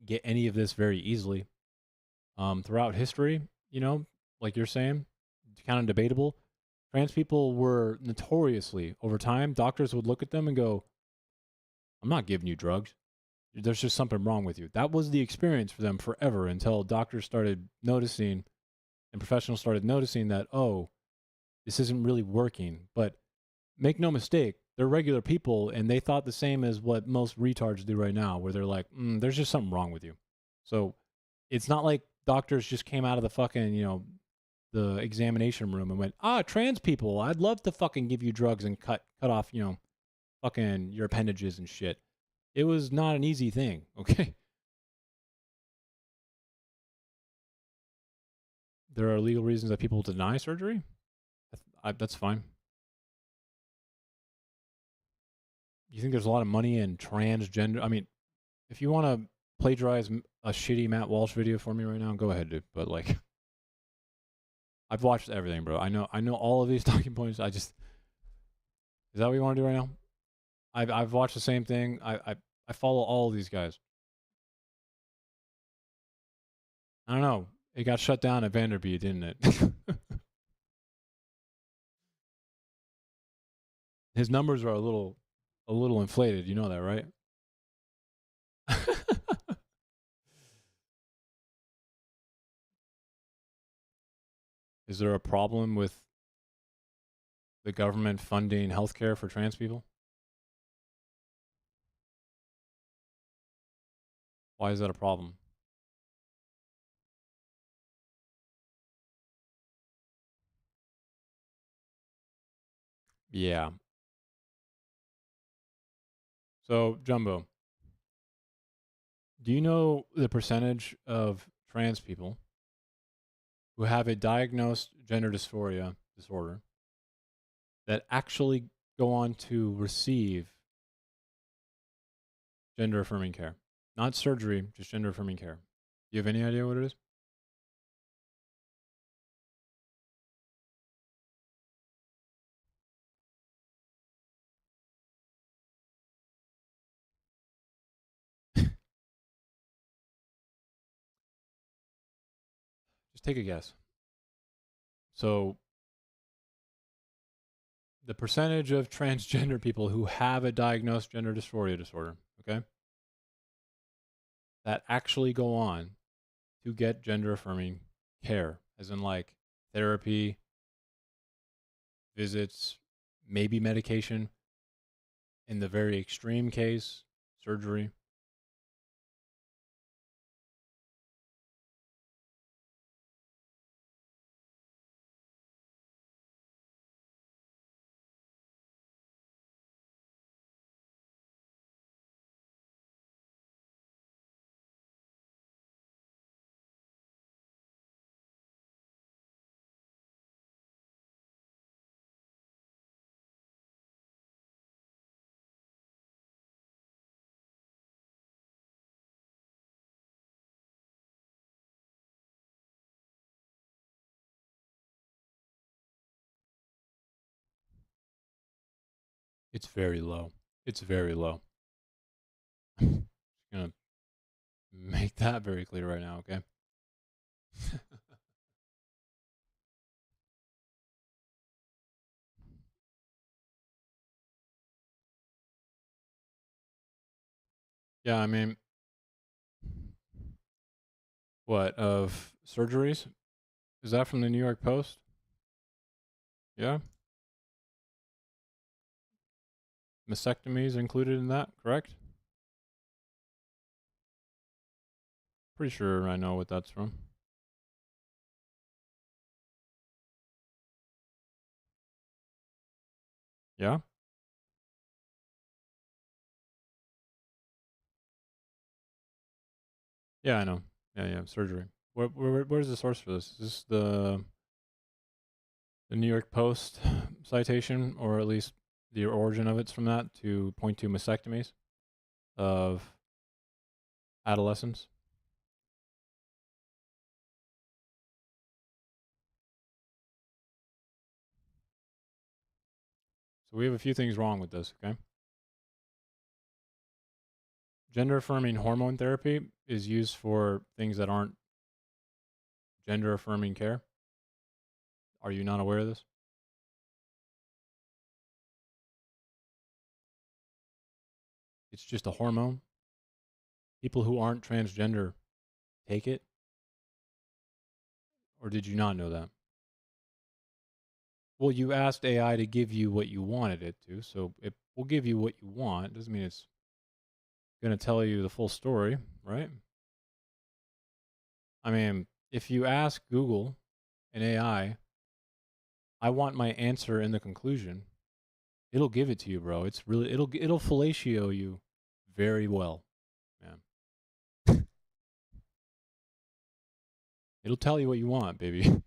get any of this very easily. Throughout history, like you're saying, kind of debatable. Trans people were notoriously, over time, doctors would look at them and go, I'm not giving you drugs. There's just something wrong with you. That was the experience for them forever, until doctors started noticing and professionals started noticing that, oh, this isn't really working. But make no mistake, they're regular people, and they thought the same as what most retards do right now, where they're like, there's just something wrong with you. So it's not like doctors just came out of the fucking, the examination room and went, trans people, I'd love to fucking give you drugs and cut off, fucking your appendages and shit. It was not an easy thing, okay? There are legal reasons that people deny surgery. That's fine. You think there's a lot of money in transgender? I mean, if you want to plagiarize a shitty Matt Walsh video for me right now, go ahead, dude. But like, I've watched everything, bro. I know all of these talking points. Is that what you want to do right now? I've watched the same thing. I follow all of these guys. I don't know. It got shut down at Vanderbilt, didn't it? His numbers are a little inflated. You know that, right? Is there a problem with the government funding healthcare for trans people? Why is that a problem? Yeah. So, Jumbo, do you know the percentage of trans people who have a diagnosed gender dysphoria disorder that actually go on to receive gender affirming care? Not surgery, just gender affirming care. Do you have any idea what it is? Just take a guess. So, the percentage of transgender people who have a diagnosed gender dysphoria disorder, okay, that actually go on to get gender affirming care, as in like therapy, visits, maybe medication, in the very extreme case, surgery. It's very low. It's very low. I'm gonna make that very clear right now, okay? Yeah, I mean, what, of surgeries? Is that from the New York Post? Yeah? Mastectomies included in that, correct? Pretty sure I know what that's from. Yeah? Yeah, I know. Yeah, surgery. Where's the source for this? Is this the New York Post citation, or at least the origin of it's from that, to point to mastectomies of adolescents? So we have a few things wrong with this, okay? Gender affirming hormone therapy is used for things that aren't gender affirming care. Are you not aware of this? It's just a hormone. People who aren't transgender take it. Or did you not know that? Well, you asked AI to give you what you wanted it to, so it will give you what you want. Doesn't mean it's going to tell you the full story, right? I mean, if you ask Google and AI, I want my answer in the conclusion, it'll give it to you, bro. It's really it'll fellatio you very well, man. It'll tell you what you want, baby.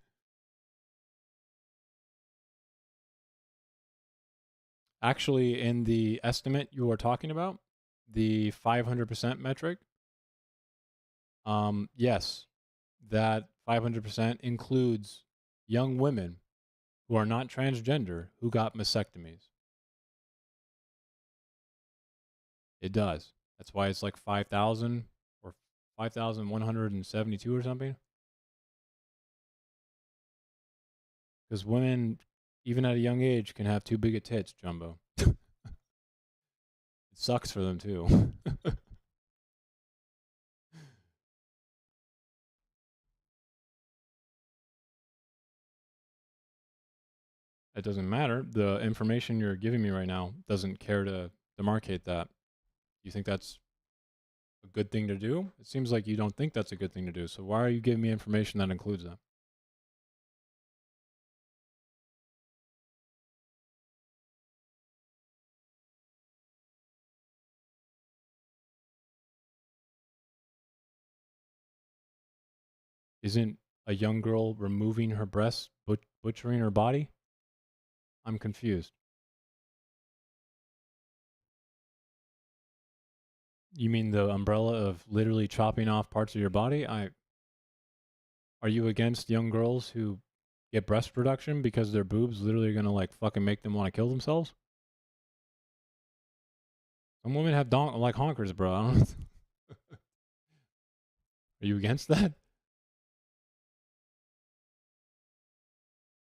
Actually, in the estimate you are talking about, the 500% metric, yes, that 500% includes young women who are not transgender who got mastectomies. It does. That's why it's like 5,000 or 5,172 or something. Because women, even at a young age, can have too big of tits, Jumbo. It sucks for them, too. It doesn't matter. The information you're giving me right now doesn't care to demarcate that. You think that's a good thing to do? It seems like you don't think that's a good thing to do. So why are you giving me information that includes that? Isn't a young girl removing her breasts butchering her body? I'm confused. You mean the umbrella of literally chopping off parts of your body? Are you against young girls who get breast reduction because their boobs literally are gonna like fucking make them want to kill themselves? Some women have like honkers, bro. I don't Are you against that?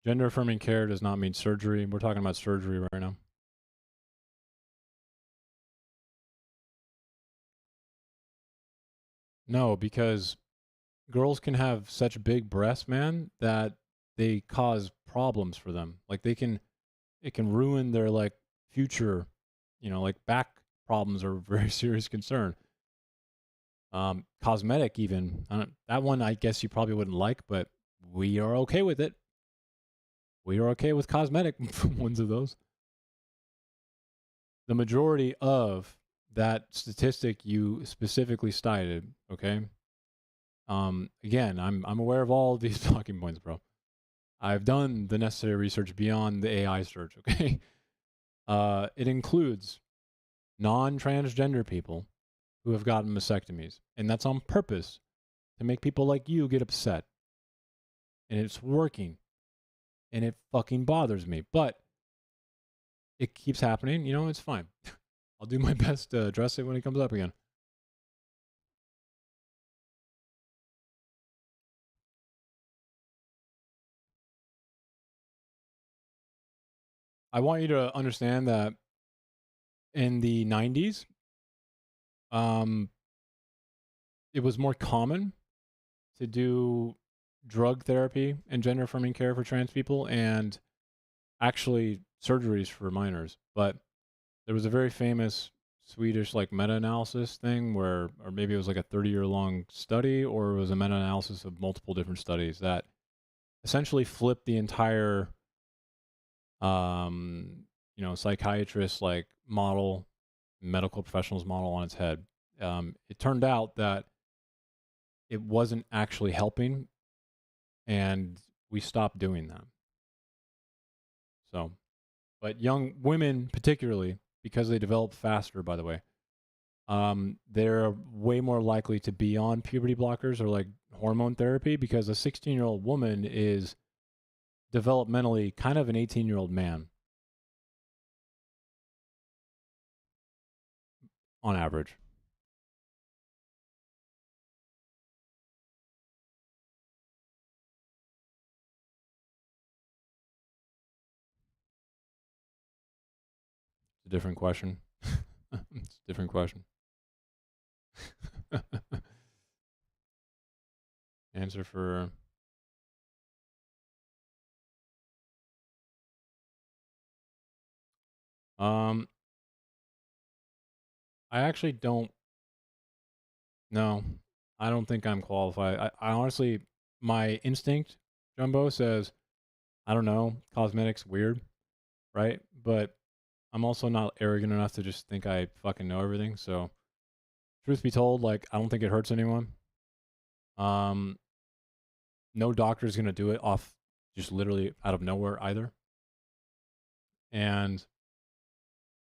Gender affirming care does not mean surgery. We're talking about surgery right now. No, because girls can have such big breasts, man, that they cause problems for them. Like it can ruin their like future, like back problems are a very serious concern. Cosmetic even. That one I guess you probably wouldn't like, but we are okay with it. We are okay with cosmetic ones of those. The majority of that statistic you specifically cited, okay? Again, I'm aware of all of these talking points, bro. I've done the necessary research beyond the AI search, okay? It includes non-transgender people who have gotten mastectomies, and that's on purpose to make people like you get upset. And it's working. And it fucking bothers me. But it keeps happening, it's fine. I'll do my best to address it when it comes up again. I want you to understand that in the 90s, it was more common to do drug therapy and gender affirming care for trans people and actually surgeries for minors. But there was a very famous Swedish meta-analysis thing or maybe it was like a 30-year-long study, or it was a meta-analysis of multiple different studies that essentially flipped the entire psychiatrist model, medical professionals model on its head. It turned out that it wasn't actually helping, and we stopped doing that. So, but young women particularly, because they develop faster, by the way, they're way more likely to be on puberty blockers or hormone therapy, because a 16-year-old woman is developmentally kind of an 18-year-old man on average. It's a different question. It's a different question. Answer for I actually don't know. I don't think I'm qualified. I honestly, my instinct, Jumbo, says, I don't know, cosmetics weird, right? But I'm also not arrogant enough to just think I fucking know everything. So, truth be told, I don't think it hurts anyone. No doctor's gonna do it off just literally out of nowhere either. And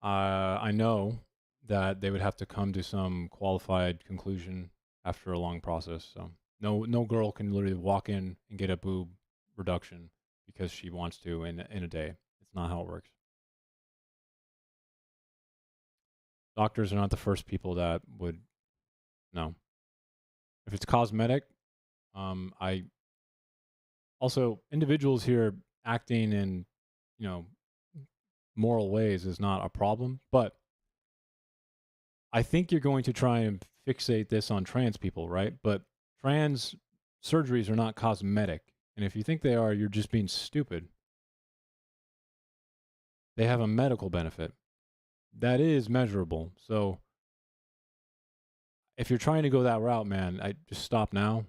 I know that they would have to come to some qualified conclusion after a long process. So no girl can literally walk in and get a boob reduction because she wants to in a day. It's not how it works. Doctors are not the first people that would know. If it's cosmetic, I also, individuals here acting in, moral ways is not a problem, but I think you're going to try and fixate this on trans people, right? But trans surgeries are not cosmetic. And if you think they are, you're just being stupid. They have a medical benefit that is measurable. So if you're trying to go that route, man, I just stop now.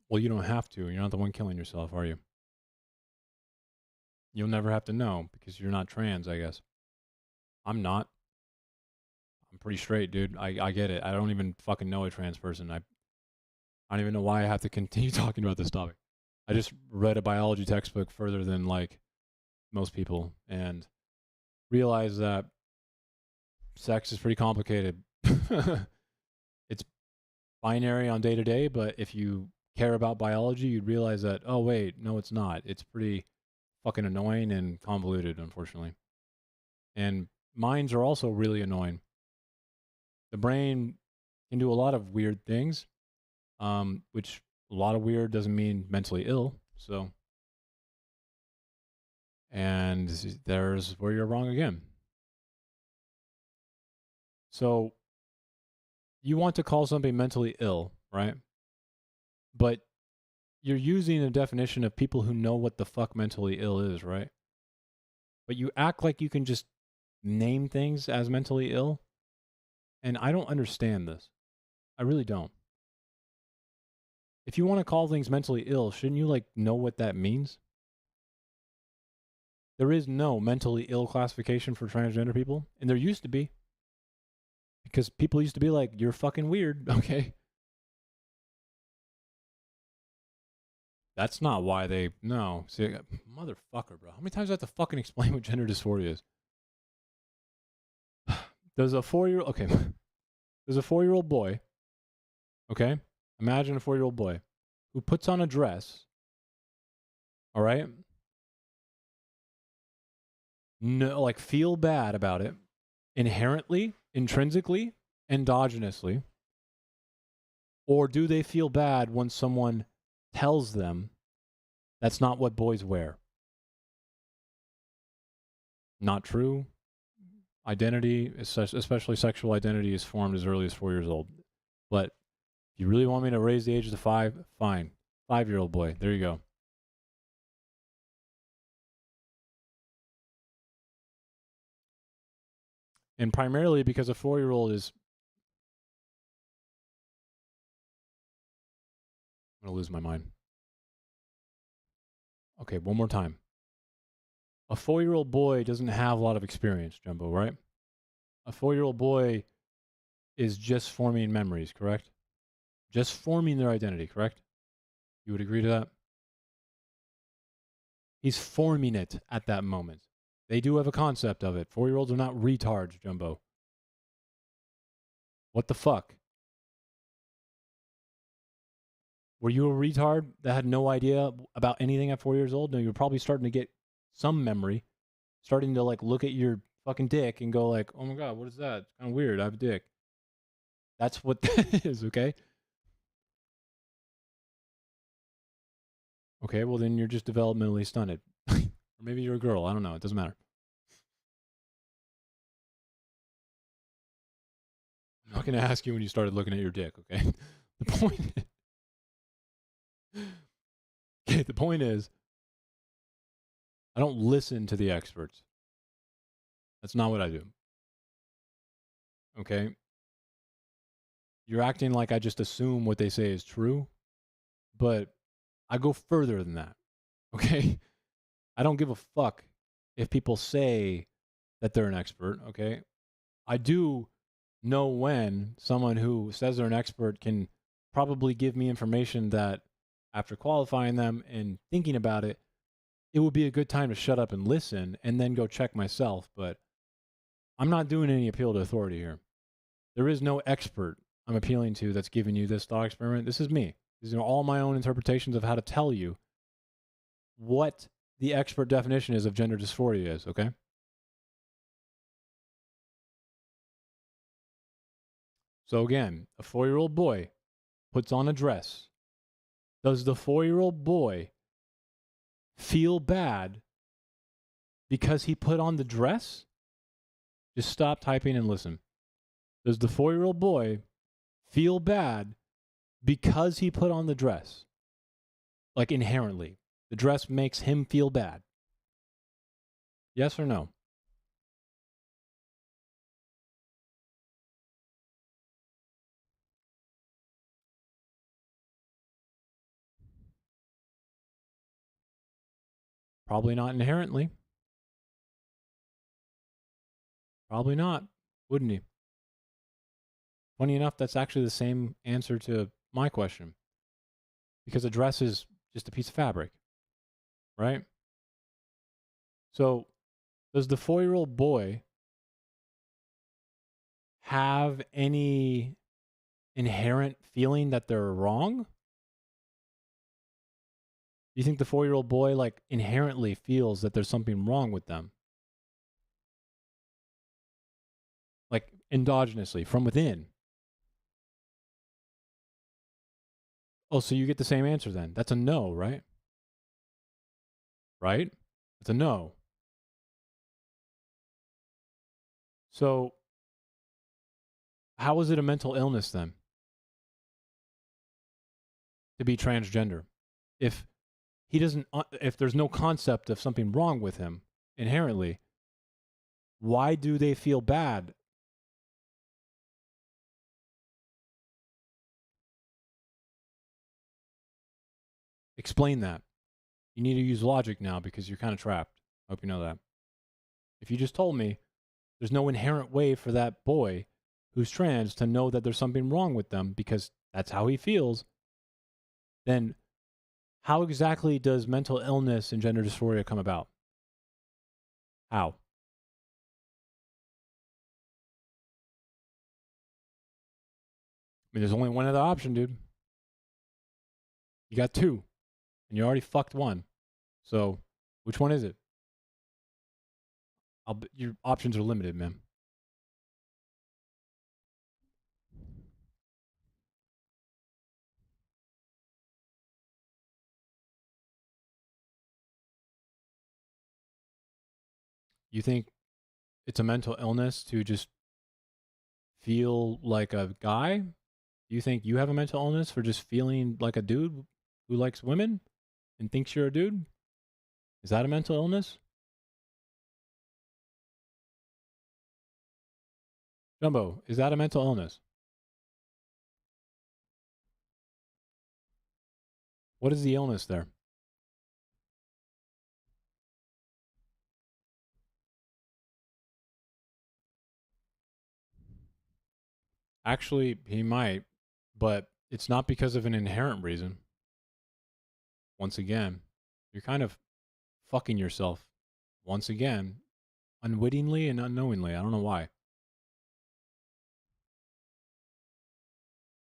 Well, you don't have to. You're not the one killing yourself, are you? You'll never have to know because you're not trans, I guess. I'm not. I'm pretty straight, dude. I get it. I don't even fucking know a trans person. I don't even know why I have to continue talking about this topic. I just read a biology textbook further than most people and realized that sex is pretty complicated. It's binary on day to day, but if you care about biology, you'd realize that, oh wait, no, it's not. It's pretty fucking annoying and convoluted, unfortunately. And minds are also really annoying. The brain can do a lot of weird things, which a lot of weird doesn't mean mentally ill. So, and there's where you're wrong again. So, you want to call somebody mentally ill, right? But you're using a definition of people who know what the fuck mentally ill is, right? But you act like you can just name things as mentally ill. And I don't understand this. I really don't. If you want to call things mentally ill, shouldn't you know what that means? There is no mentally ill classification for transgender people, and there used to be. Because people used to be like, you're fucking weird, okay? That's not why they... No. See, motherfucker, bro. How many times do I have to fucking explain what gender dysphoria is? There's a 4-year-old... Okay. There's a 4-year-old boy, okay? Imagine a 4-year-old boy who puts on a dress, all right? No, like feel bad about it inherently, intrinsically, endogenously. Or do they feel bad when someone tells them that's not what boys wear? Not true. Identity, especially sexual identity, is formed as early as 4 years old. But if you really want me to raise the age to 5, fine. 5-year-old boy. There you go. And primarily because a 4-year-old is... I'm going to lose my mind. Okay, one more time. A 4-year-old boy doesn't have a lot of experience, Jumbo, right? A 4-year-old boy is just forming memories, correct? Just forming their identity, correct? You would agree to that? He's forming it at that moment. They do have a concept of it. 4-year-olds are not retards, Jumbo. What the fuck? Were you a retard that had no idea about anything at 4 years old? No, you were probably starting to get some memory, starting to like look at your fucking dick and go like, oh my God, what is that? It's kind of weird. I have a dick. That's what that is, okay? Okay, well then you're just developmentally stunted. Or maybe you're a girl. I don't know. It doesn't matter. I'm not going to ask you when you started looking at your dick, okay? The point is, I don't listen to the experts. That's not what I do. Okay? You're acting like I just assume what they say is true, but I go further than that. Okay? I don't give a fuck if people say that they're an expert, okay? I do know when someone who says they're an expert can probably give me information that after qualifying them and thinking about it, it would be a good time to shut up and listen and then go check myself. But I'm not doing any appeal to authority here. There is no expert I'm appealing to that's giving you this thought experiment. This is me. These are all my own interpretations of how to tell you what the expert definition is of gender dysphoria is, okay? So again, a 4-year-old boy puts on a dress. Does the 4-year-old boy feel bad because he put on the dress? Just stop typing and listen. Does the 4-year-old boy feel bad because he put on the dress? Like inherently. The dress makes him feel bad. Yes or no? Probably not inherently. Probably not, wouldn't he? Funny enough, that's actually the same answer to my question. Because a dress is just a piece of fabric, right? So, does the 4-year-old boy have any inherent feeling that they're wrong? Do you think the 4-year-old boy like inherently feels that there's something wrong with them? Like endogenously, from within. Oh, so you get the same answer then. That's a no, right? Right? It's a no. So, how is it a mental illness then to be transgender? If he doesn't, if there's no concept of something wrong with him inherently, why do they feel bad? Explain that. You need to use logic now because you're kind of trapped. I hope you know that. If you just told me there's no inherent way for that boy who's trans to know that there's something wrong with them because that's how he feels, then how exactly does mental illness and gender dysphoria come about? How? I mean, there's only one other option, dude. You got 2, and you already fucked 1. So, which one is it? Your options are limited, man. You think it's a mental illness to just feel like a guy? Do you think you have a mental illness for just feeling like a dude who likes women and thinks you're a dude? Is that a mental illness? Jumbo, is that a mental illness? What is the illness there? Actually, he might, but it's not because of an inherent reason. Once again, you're kind of fucking yourself. Once again, unwittingly and unknowingly. I don't know why.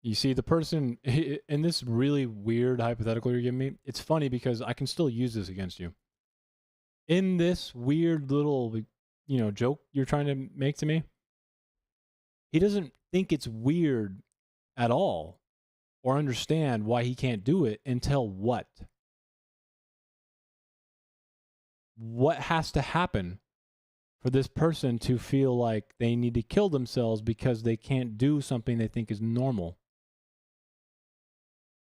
You see, the person in this really weird hypothetical you're giving me, it's funny because I can still use this against you. In this weird little, joke you're trying to make to me, he doesn't think it's weird at all or understand why he can't do it until what? What has to happen for this person to feel like they need to kill themselves because they can't do something they think is normal?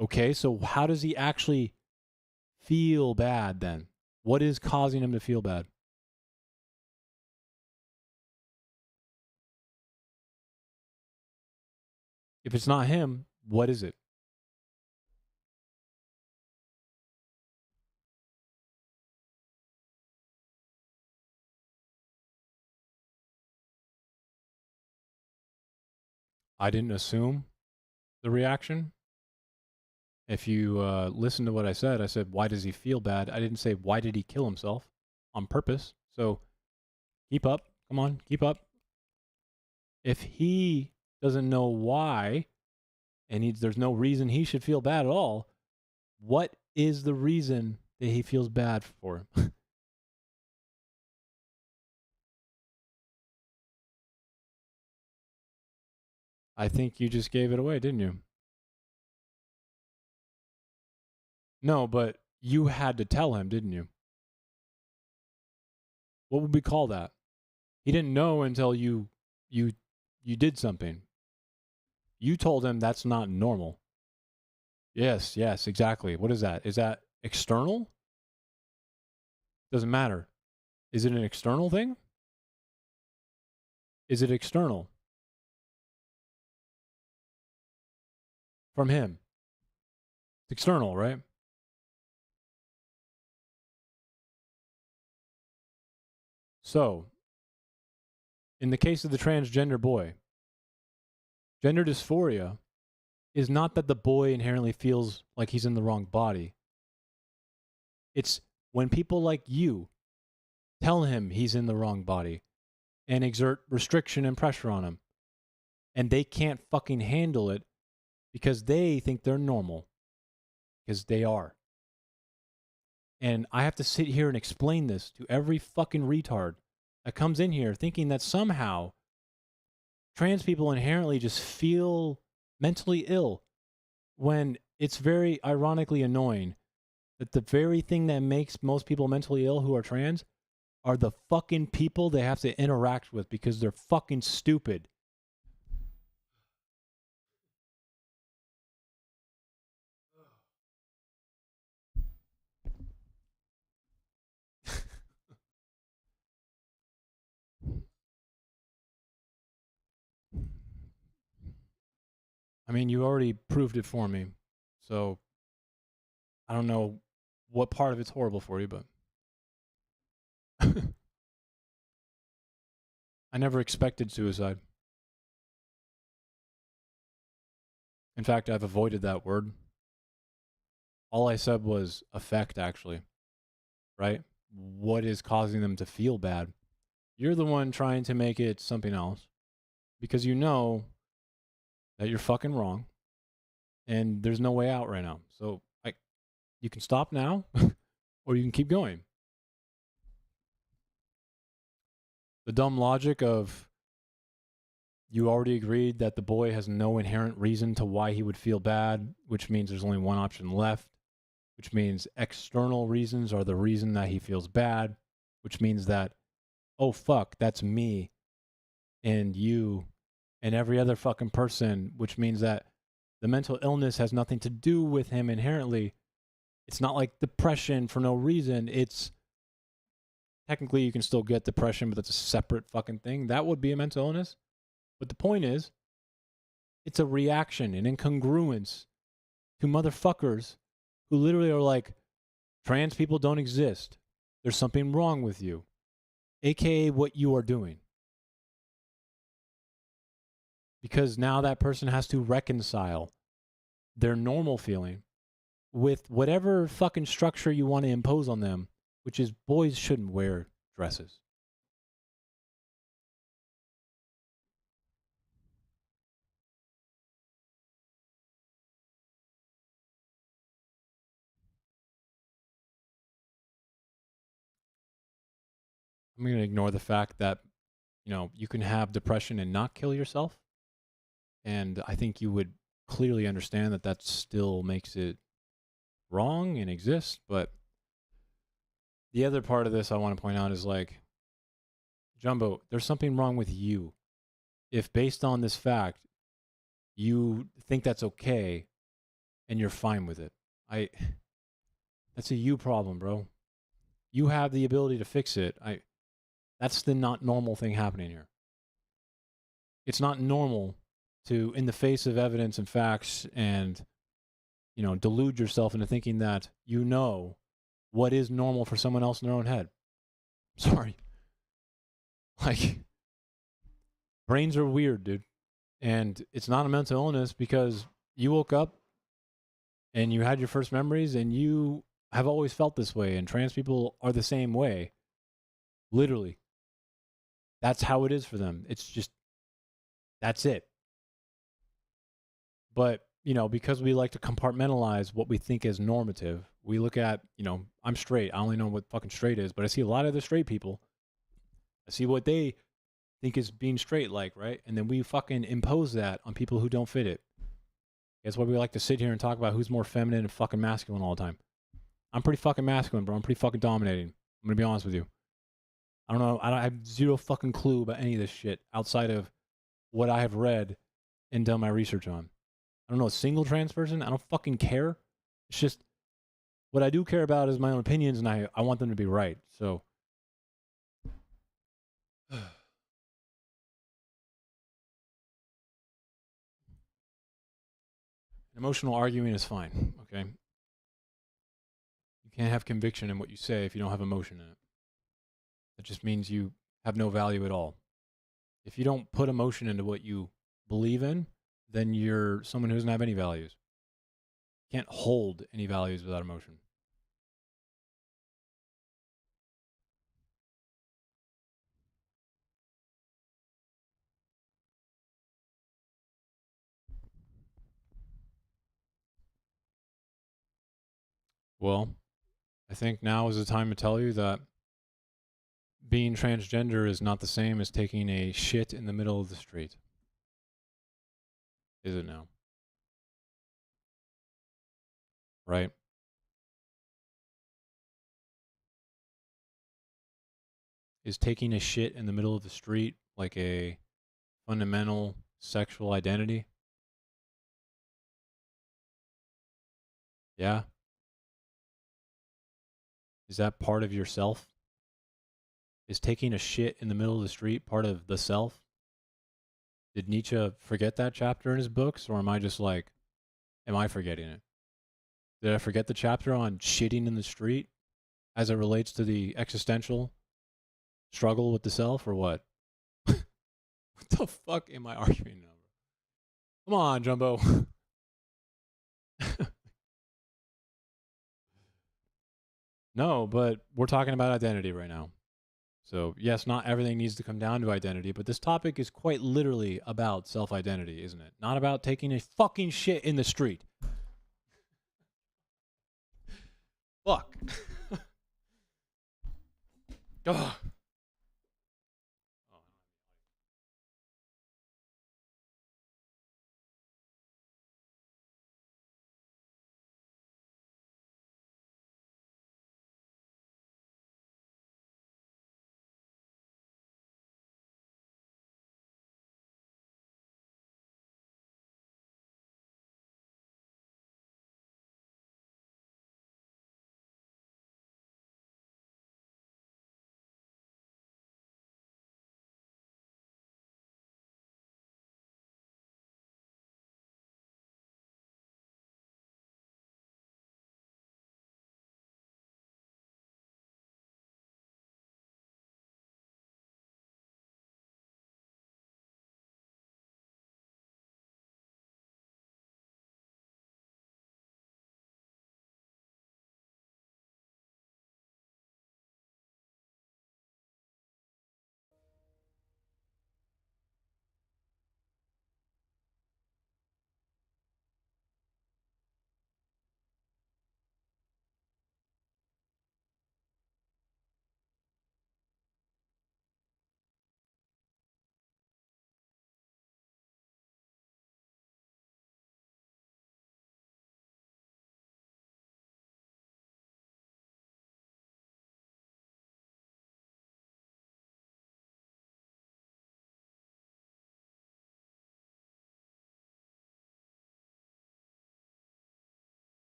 Okay, so how does he actually feel bad then? What is causing him to feel bad? If it's not him, what is it? I didn't assume the reaction. If you listen to what I said, why does he feel bad? I didn't say, why did he kill himself on purpose? So keep up. Come on, keep up. If he doesn't know why, and there's no reason he should feel bad at all, what is the reason that he feels bad for? I think you just gave it away, didn't you? No, but you had to tell him, didn't you? What would we call that? He didn't know until you did something. You told him that's not normal. Yes, exactly. What is that? Is that external? Doesn't matter. Is it an external thing? Is it external? From him. It's external, right? So, in the case of the transgender boy, gender dysphoria is not that the boy inherently feels like he's in the wrong body. It's when people like you tell him he's in the wrong body and exert restriction and pressure on him, and they can't fucking handle it because they think they're normal, because they are. And I have to sit here and explain this to every fucking retard that comes in here thinking that somehow trans people inherently just feel mentally ill, when it's very ironically annoying that the very thing that makes most people mentally ill who are trans are the fucking people they have to interact with because they're fucking stupid. I mean, you already proved it for me, so I don't know what part of it's horrible for you, but I never expected suicide. In fact, I've avoided that word. All I said was affect, actually, right? What is causing them to feel bad? You're the one trying to make it something else because you know that you're fucking wrong and there's no way out right now. So You can stop now, or you can keep going. The dumb logic of you already agreed that the boy has no inherent reason to why he would feel bad, which means there's only one option left, which means external reasons are the reason that he feels bad, which means that, oh, fuck, that's me and you and every other fucking person, which means that the mental illness has nothing to do with him inherently. It's not like depression for no reason. It's technically you can still get depression, but that's a separate fucking thing. That would be a mental illness. But the point is, it's a reaction, an incongruence to motherfuckers who literally are like, trans people don't exist. There's something wrong with you, aka what you are doing. Because now that person has to reconcile their normal feeling with whatever fucking structure you want to impose on them, which is boys shouldn't wear dresses. I'm going to ignore the fact that, you can have depression and not kill yourself. And I think you would clearly understand that that still makes it wrong and exists. But the other part of this I want to point out is like, Jumbo, there's something wrong with you. If based on this fact, you think that's okay and you're fine with it. That's a you problem, bro. You have the ability to fix it. That's the not normal thing happening here. It's not normal to, in the face of evidence and facts and, delude yourself into thinking that you know what is normal for someone else in their own head. Sorry. Like, brains are weird, dude. And it's not a mental illness because you woke up and you had your first memories and you have always felt this way, and trans people are the same way. Literally. That's how it is for them. It's just, that's it. But, because we like to compartmentalize what we think is normative, we look at, I'm straight. I only know what fucking straight is, but I see a lot of the straight people. I see what they think is being straight like, right? And then we fucking impose that on people who don't fit it. That's why we like to sit here and talk about who's more feminine and fucking masculine all the time. I'm pretty fucking masculine, bro. I'm pretty fucking dominating. I'm going to be honest with you. I don't know. I have zero fucking clue about any of this shit outside of what I have read and done my research on. I don't know a single trans person. I don't fucking care. It's just what I do care about is my own opinions, and I want them to be right. So an emotional arguing is fine, okay? You can't have conviction in what you say if you don't have emotion in it. That just means you have no value at all. If you don't put emotion into what you believe in, then you're someone who doesn't have any values. You can't hold any values without emotion. Well, I think now is the time to tell you that being transgender is not the same as taking a shit in the middle of the street. Is it now? Right? Is taking a shit in the middle of the street like a fundamental sexual identity? Yeah? Is that part of yourself? Is taking a shit in the middle of the street part of the self? Did Nietzsche forget that chapter in his books, or am I just like, am I forgetting it? Did I forget the chapter on shitting in the street as it relates to the existential struggle with the self, or what? What the fuck am I arguing over? Come on, Jumbo. No, but we're talking about identity right now. So, yes, not everything needs to come down to identity, but this topic is quite literally about self-identity, isn't it? Not about taking a fucking shit in the street. Fuck. Ugh.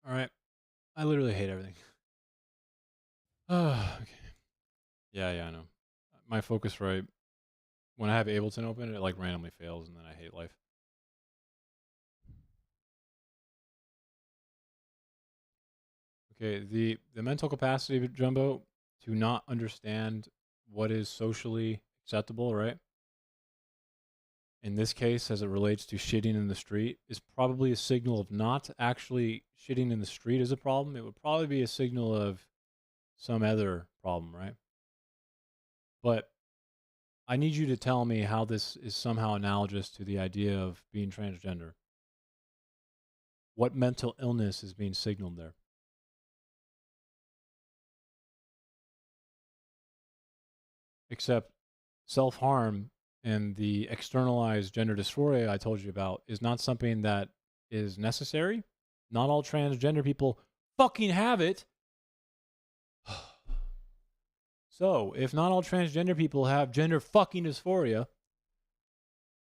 All right. I literally hate everything. Oh, okay. Yeah, I know. My Focusrite, when I have Ableton open, it like randomly fails, and then I hate life. Okay, the mental capacity of Jumbo to not understand what is socially acceptable, right? In this case, as it relates to shitting in the street, is probably a signal of not actually shitting in the street is a problem. It would probably be a signal of some other problem, right? But I need you to tell me how this is somehow analogous to the idea of being transgender. What mental illness is being signaled there? Except self-harm and the externalized gender dysphoria I told you about is not something that is necessary. Not all transgender people fucking have it. So, if not all transgender people have gender fucking dysphoria,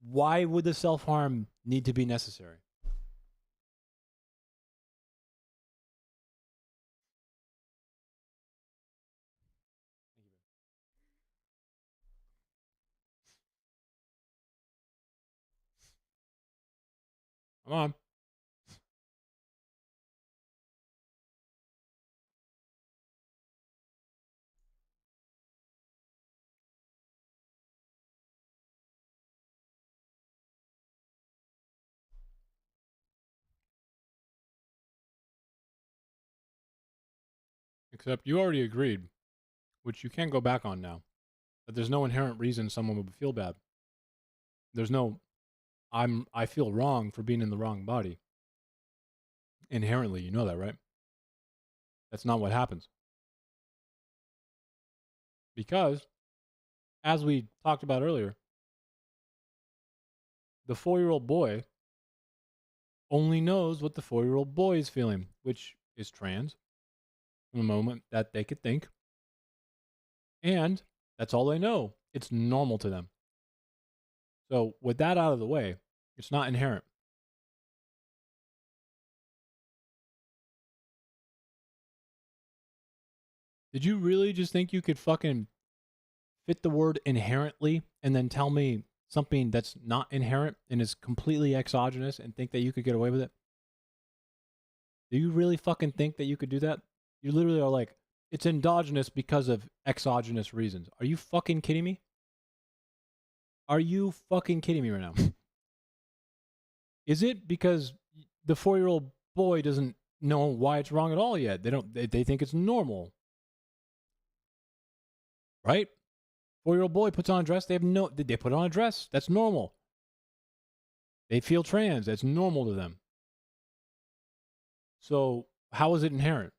why would the self-harm need to be necessary? Come on. Except you already agreed, which you can't go back on now, that there's no inherent reason someone would feel bad. There's no, I feel wrong for being in the wrong body. Inherently, you know that, right? That's not what happens. Because, as we talked about earlier, the 4-year-old boy only knows what the 4-year-old boy is feeling, which is trans, from the moment that they could think. And that's all they know. It's normal to them. So, with that out of the way, it's not inherent. Did you really just think you could fucking fit the word inherently and then tell me something that's not inherent and is completely exogenous and think that you could get away with it? Do you really fucking think that you could do that? You literally are like, it's endogenous because of exogenous reasons. Are you fucking kidding me? Are you fucking kidding me right now? Is it because the 4-year-old boy doesn't know why it's wrong at all yet? They think it's normal. Right? 4-year-old boy puts on a dress. They put on a dress. That's normal. They feel trans. That's normal to them. So how is it inherent?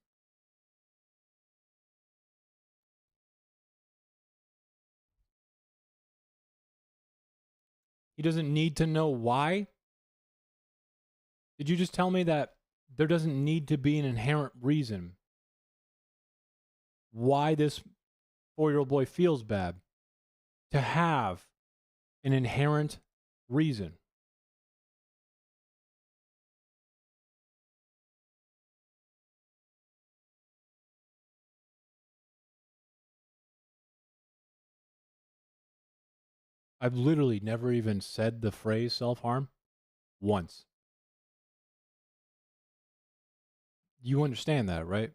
He doesn't need to know why? Did you just tell me that there doesn't need to be an inherent reason why this 4-year-old boy feels bad to have an inherent reason? I've literally never even said the phrase self-harm once. You understand that, right?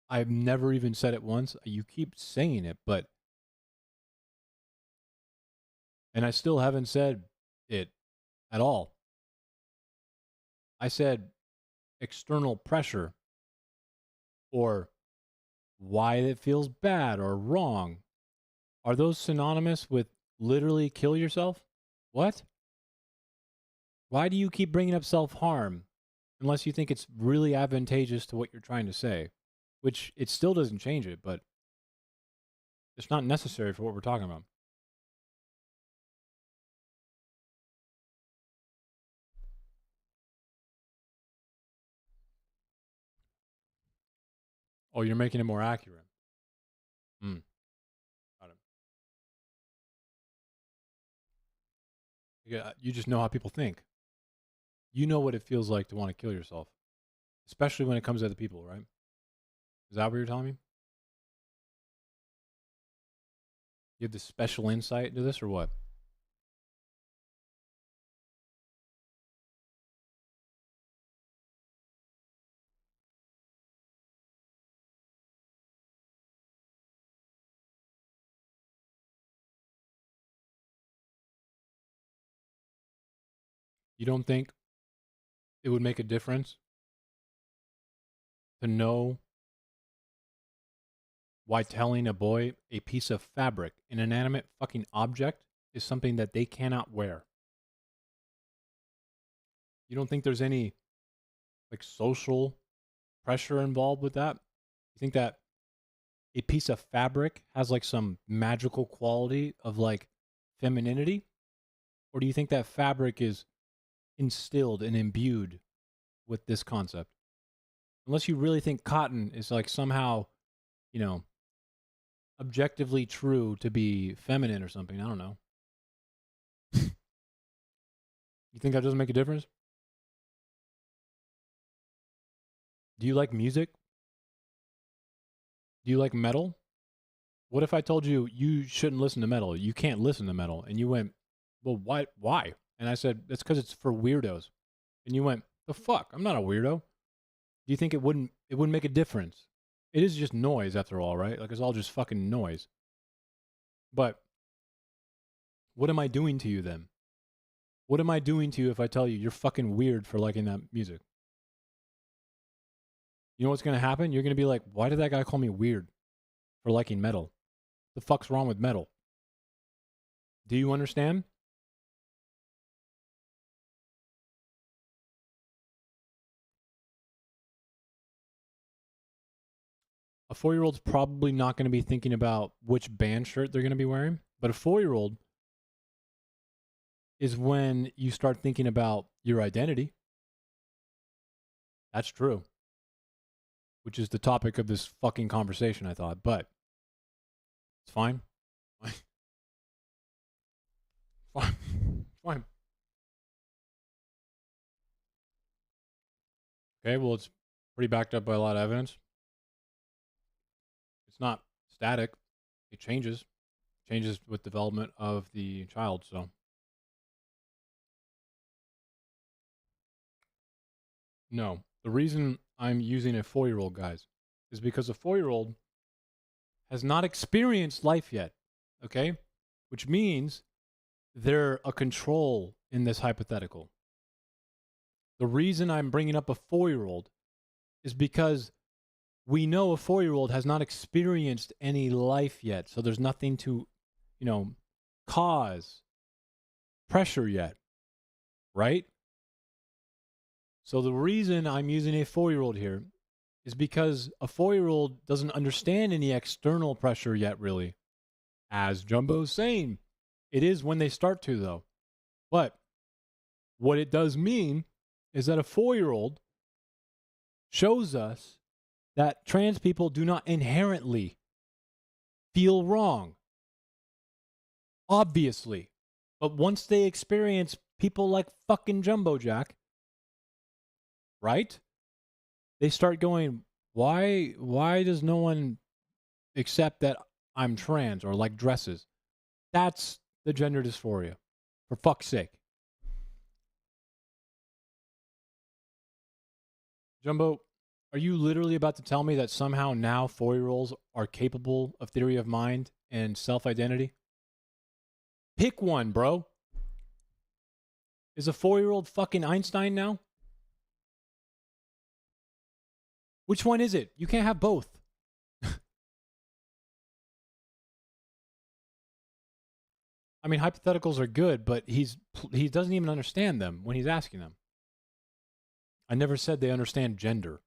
I've never even said it once. You keep saying it, but... And I still haven't said it at all. I said external pressure or why it feels bad or wrong. Are those synonymous with literally kill yourself? What? Why do you keep bringing up self-harm unless you think it's really advantageous to what you're trying to say? Which it still doesn't change it, but it's not necessary for what we're talking about. Oh, you're making it more accurate. Got it. Yeah, you just know how people think. You know what it feels like to want to kill yourself, especially when it comes to other people, right? Is that what you're telling me? You have this special insight into this, or what? You don't think it would make a difference to know why telling a boy a piece of fabric, an inanimate fucking object, is something that they cannot wear? You don't think there's any like social pressure involved with that? You think that a piece of fabric has like some magical quality of like femininity? Or do you think that fabric is instilled and imbued with this concept? Unless you really think cotton is like somehow, you know, objectively true to be feminine or something. I don't know. You think that doesn't make a difference? Do you like music? Do you like metal? What if I told you you shouldn't listen to metal? You can't listen to metal. And you went, well, why? And I said, that's because it's for weirdos. And you went, the fuck? I'm not a weirdo. Do you think it wouldn't make a difference? It is just noise after all, right? Like, it's all just fucking noise. But what am I doing to you then? What am I doing to you if I tell you you're fucking weird for liking that music? You know what's going to happen? You're going to be like, why did that guy call me weird for liking metal? The fuck's wrong with metal? Do you understand? A 4-year-old's probably not going to be thinking about which band shirt they're going to be wearing, but a 4-year-old is when you start thinking about your identity. That's true. Which is the topic of this fucking conversation, I thought, but it's fine. Fine. Okay, well, it's pretty backed up by a lot of evidence. It's not static. It changes. Changes with development of the child, so. No. The reason I'm using a 4-year-old, guys, is because a 4-year-old has not experienced life yet, okay? Which means they're a control in this hypothetical. The reason I'm bringing up a 4-year-old is because we know a 4-year-old has not experienced any life yet, so there's nothing to, cause pressure yet, right? So the reason I'm using a 4-year-old here is because a 4-year-old doesn't understand any external pressure yet, really. As Jumbo's saying, it is when they start to, though. But what it does mean is that a 4-year-old shows us that trans people do not inherently feel wrong. Obviously. But once they experience people like fucking Jumbo Jack, right? They start going, why does no one accept that I'm trans or like dresses? That's the gender dysphoria. For fuck's sake. Jumbo, are you literally about to tell me that somehow now 4-year-olds are capable of theory of mind and self-identity? Pick one, bro. Is a 4-year-old fucking Einstein now? Which one is it? You can't have both. I mean, hypotheticals are good, but he doesn't even understand them when he's asking them. I never said they understand gender.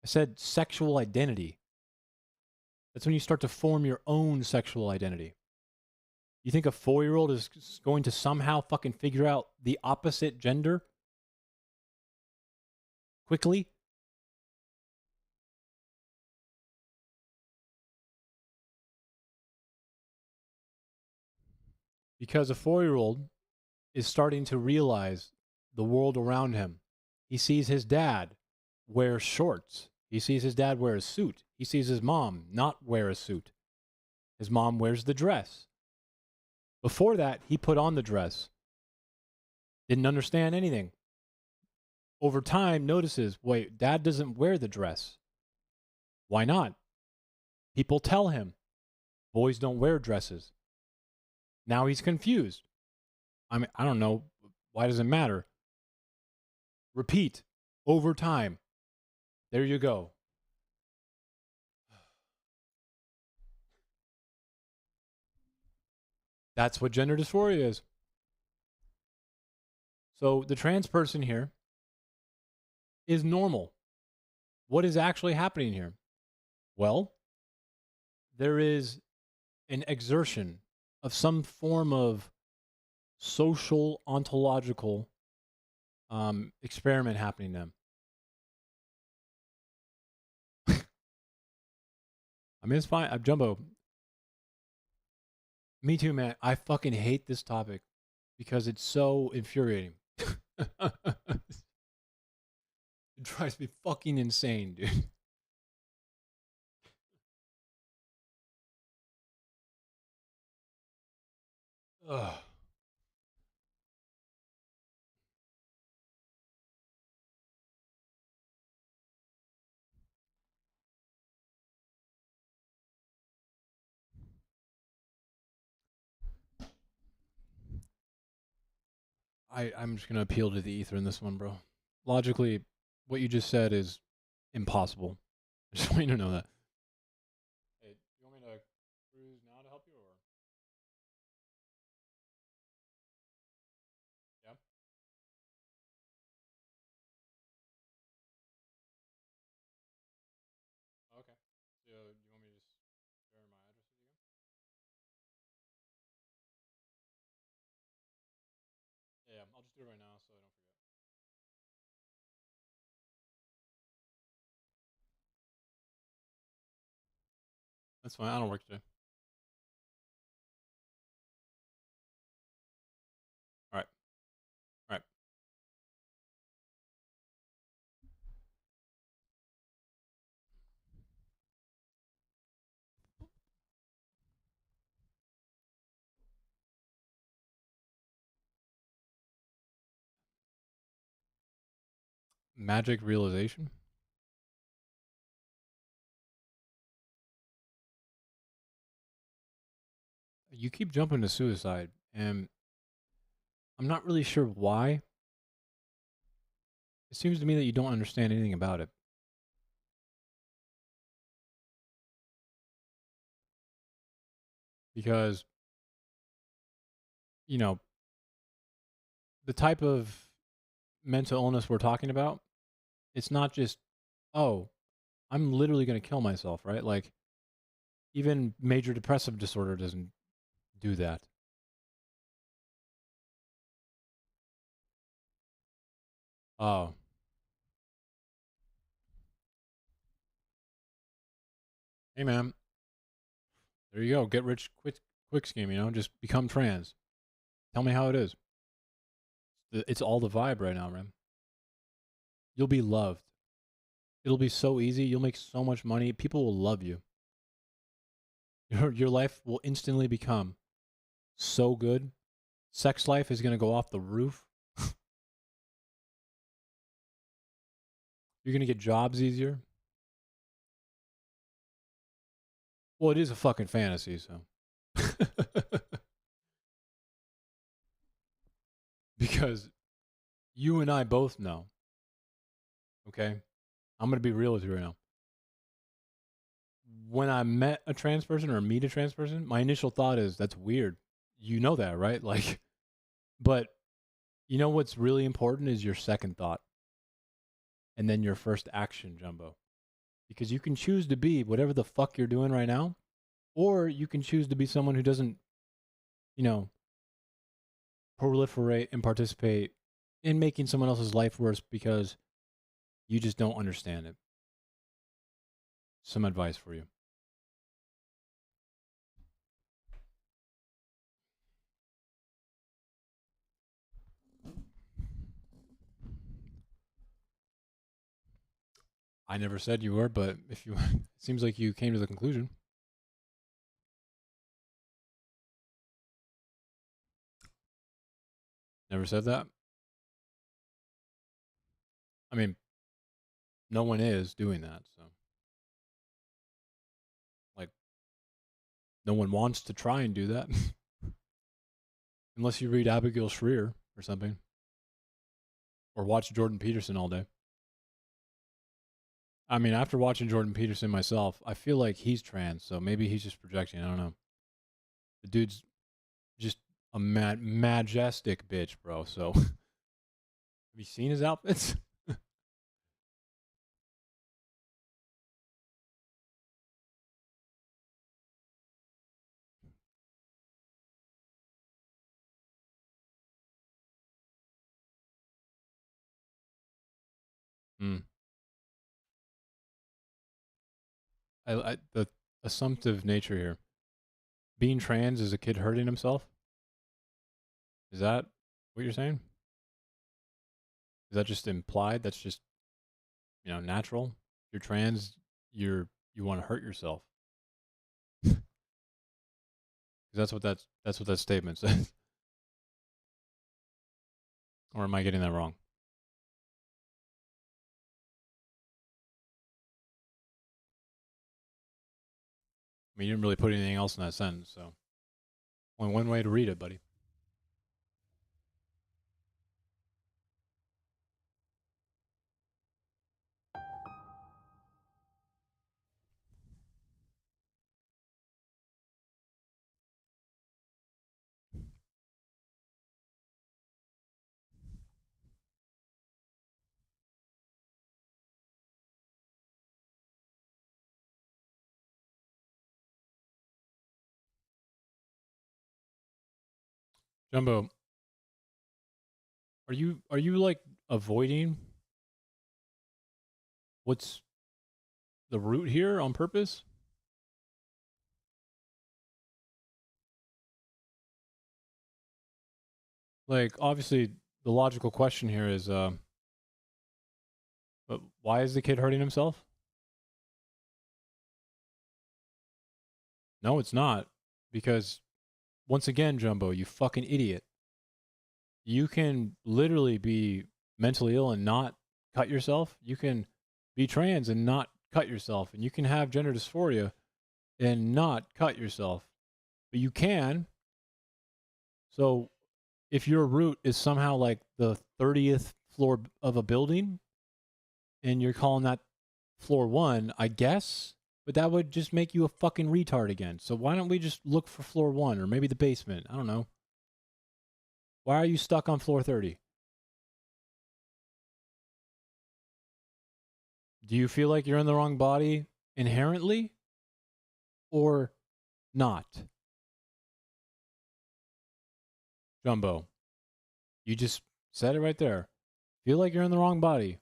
I said sexual identity. That's when you start to form your own sexual identity. You think a 4-year-old is going to somehow fucking figure out the opposite gender quickly? Because a 4-year-old is starting to realize the world around him. He sees his dad wear shorts. He sees his dad wear a suit. He sees his mom not wear a suit. His mom wears the dress. Before that, he put on the dress. Didn't understand anything. Over time, notices, wait, dad doesn't wear the dress. Why not? People tell him, boys don't wear dresses. Now he's confused. I mean, I don't know. Why does it matter? Repeat over time. There you go. That's what gender dysphoria is. So the trans person here is normal. What is actually happening here? Well, there is an exertion of some form of social ontological experiment happening to them. I mean, it's fine. Jumbo. Me too, man. I fucking hate this topic because it's so infuriating. It drives me fucking insane, dude. Ugh. I'm just going to appeal to the ether in this one, bro. Logically, what you just said is impossible. I just want you to know that. Hey, you want me to cruise now to help you, or? Yeah? Okay. So, you want me to just share my address with you again? Yeah, I'll just do it right now so I don't forget. That's fine. I don't work today. All right. All right. Magic realization? You keep jumping to suicide, and I'm not really sure why. It seems to me that you don't understand anything about it. because, the type of mental illness we're talking about, it's not just, oh, I'm literally going to kill myself, right? Like, even major depressive disorder doesn't do that. Oh. Hey, man. There you go. Get rich quick scheme, just become trans. Tell me how it is. It's all the vibe right now, man. You'll be loved. It'll be so easy. You'll make so much money. People will love you. Your life will instantly become so good. Sex life is going to go off the roof. You're going to get jobs easier. Well, it is a fucking fantasy, so. Because you and I both know, okay? I'm going to be real with you right now. When I met a trans person or meet a trans person, my initial thought is, that's weird. You know that, right? Like, but you know what's really important is your second thought. And then your first action, Jumbo. Because you can choose to be whatever the fuck you're doing right now, or you can choose to be someone who doesn't, proliferate and participate in making someone else's life worse because you just don't understand it. Some advice for you. I never said you were, but if you, it seems like you came to the conclusion. Never said that. I mean, no one is doing that, so. Like, no one wants to try and do that. Unless you read Abigail Shrier or something. Or watch Jordan Peterson all day. I mean, after watching Jordan Peterson myself, I feel like he's trans, so maybe he's just projecting. I don't know. The dude's just a majestic bitch, bro. So, have you seen his outfits? The assumptive nature here. Being trans is a kid hurting himself? Is that what you're saying? Is that just implied? That's just, natural? You're trans, you want to hurt yourself. That's what that statement says. Or am I getting that wrong? I mean, you didn't really put anything else in that sentence, so only one way to read it, buddy. Jumbo, are you like avoiding what's the root here on purpose? Like, obviously, the logical question here is, but why is the kid hurting himself? No, it's not. Because, once again, Jumbo, you fucking idiot. You can literally be mentally ill and not cut yourself. You can be trans and not cut yourself. And you can have gender dysphoria and not cut yourself. But you can. So, if your root is somehow like the 30th floor of a building and you're calling that floor 1, I guess but that would just make you a fucking retard again. So why don't we just look for floor 1 or maybe the basement? I don't know. Why are you stuck on floor 30? Do you feel like you're in the wrong body inherently or not? Jumbo, you just said it right there. Feel like you're in the wrong body.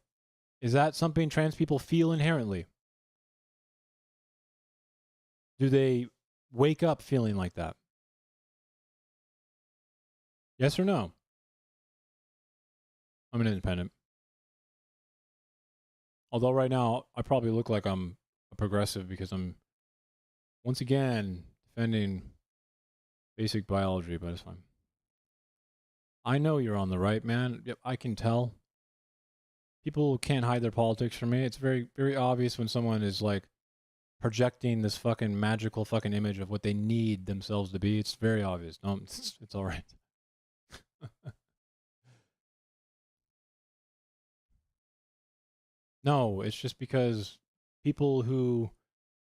Is that something trans people feel inherently? Do they wake up feeling like that? Yes or no? I'm an independent. Although right now, I probably look like I'm a progressive because I'm, once again, defending basic biology, but it's fine. I know you're on the right, man. Yep, I can tell. People can't hide their politics from me. It's very, very obvious when someone is like projecting this fucking magical fucking image of what they need themselves to be. It's very obvious. No, it's all right. No, it's just because people who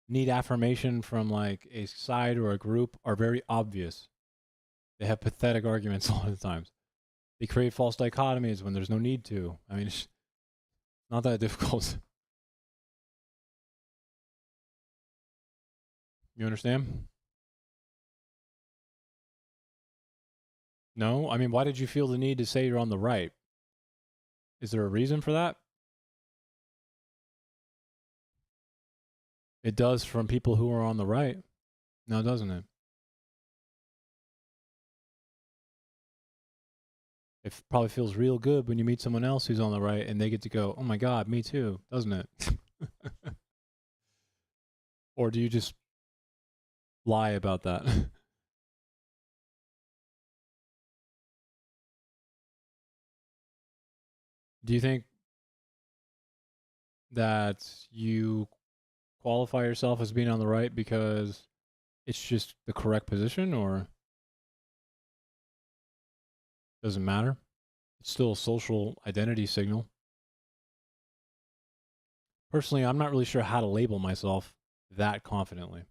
need affirmation from like a side or a group are very obvious. They have pathetic arguments a lot of the times. They create false dichotomies when there's no need to. I mean, it's not that difficult. You understand? No? I mean, why did you feel the need to say you're on the right? Is there a reason for that? It does from people who are on the right. No, doesn't it? It probably feels real good when you meet someone else who's on the right and they get to go, oh my God, me too, doesn't it? Or do you just lie about that? Do you think that you qualify yourself as being on the right because it's just the correct position, or doesn't matter? It's still a social identity signal. Personally, I'm not really sure how to label myself that confidently.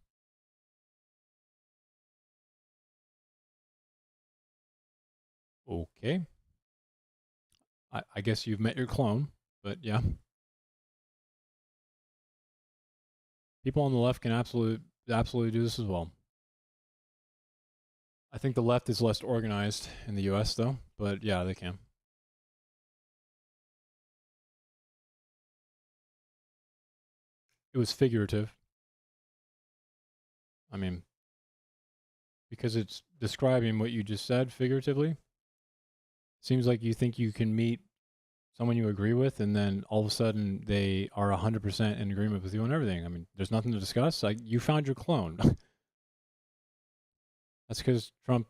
Okay. I guess you've met your clone, but yeah. People on the left can absolutely do this as well. I think the left is less organized in the US though, but yeah, they can. It was figurative. I mean, because it's describing what you just said figuratively. Seems like you think you can meet someone you agree with, and then all of a sudden they are 100% in agreement with you on everything. I mean, there's nothing to discuss. Like, you found your clone. That's because Trump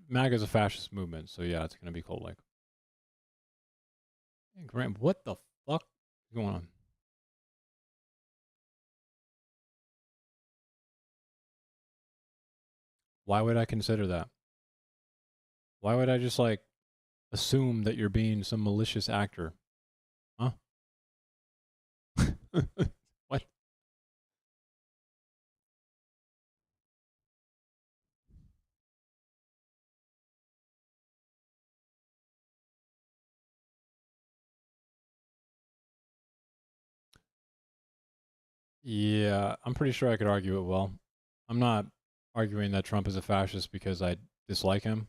MAGA is a fascist movement, so yeah, it's going to be cult-like. Hey, Graham, what the fuck is going on? Why would I consider that? Why would I just, like, assume that you're being some malicious actor? Huh? What? Yeah, I'm pretty sure I could argue it well. I'm not arguing that Trump is a fascist because I dislike him.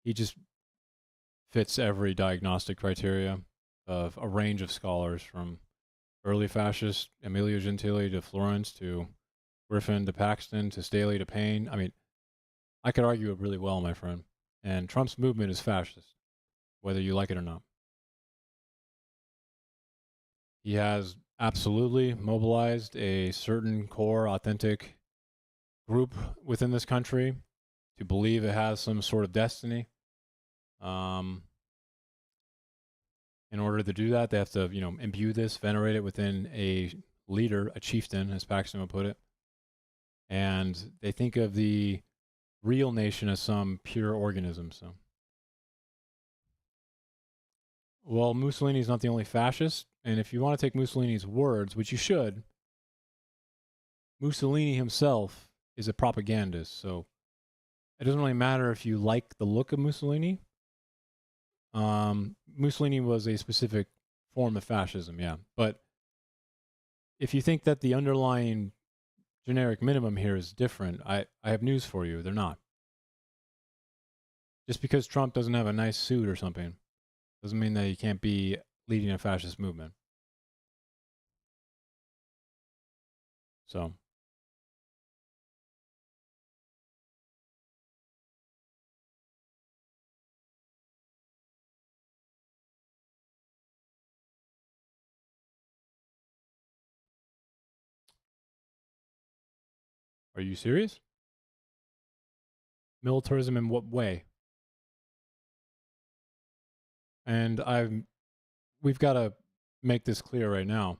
He just fits every diagnostic criteria of a range of scholars, from early fascist Emilio Gentili to Florence to Griffin to Paxton to Staley to Payne. I mean, I could argue it really well, my friend. And Trump's movement is fascist, whether you like it or not. He has absolutely mobilized a certain core, authentic group within this country to believe it has some sort of destiny. In order to do that, they have to, imbue this, venerate it within a leader, a chieftain, as Paxton would put it. And they think of the real nation as some pure organism. So Well, Mussolini's not the only fascist, and if you want to take Mussolini's words, which you should, Mussolini himself is a propagandist, so it doesn't really matter if you like the look of Mussolini. Mussolini was a specific form of fascism, yeah. But if you think that the underlying generic minimum here is different, I have news for you. They're not. Just because Trump doesn't have a nice suit or something doesn't mean that he can't be leading a fascist movement. So. Are you serious? Militarism in what way? And we've got to make this clear right now.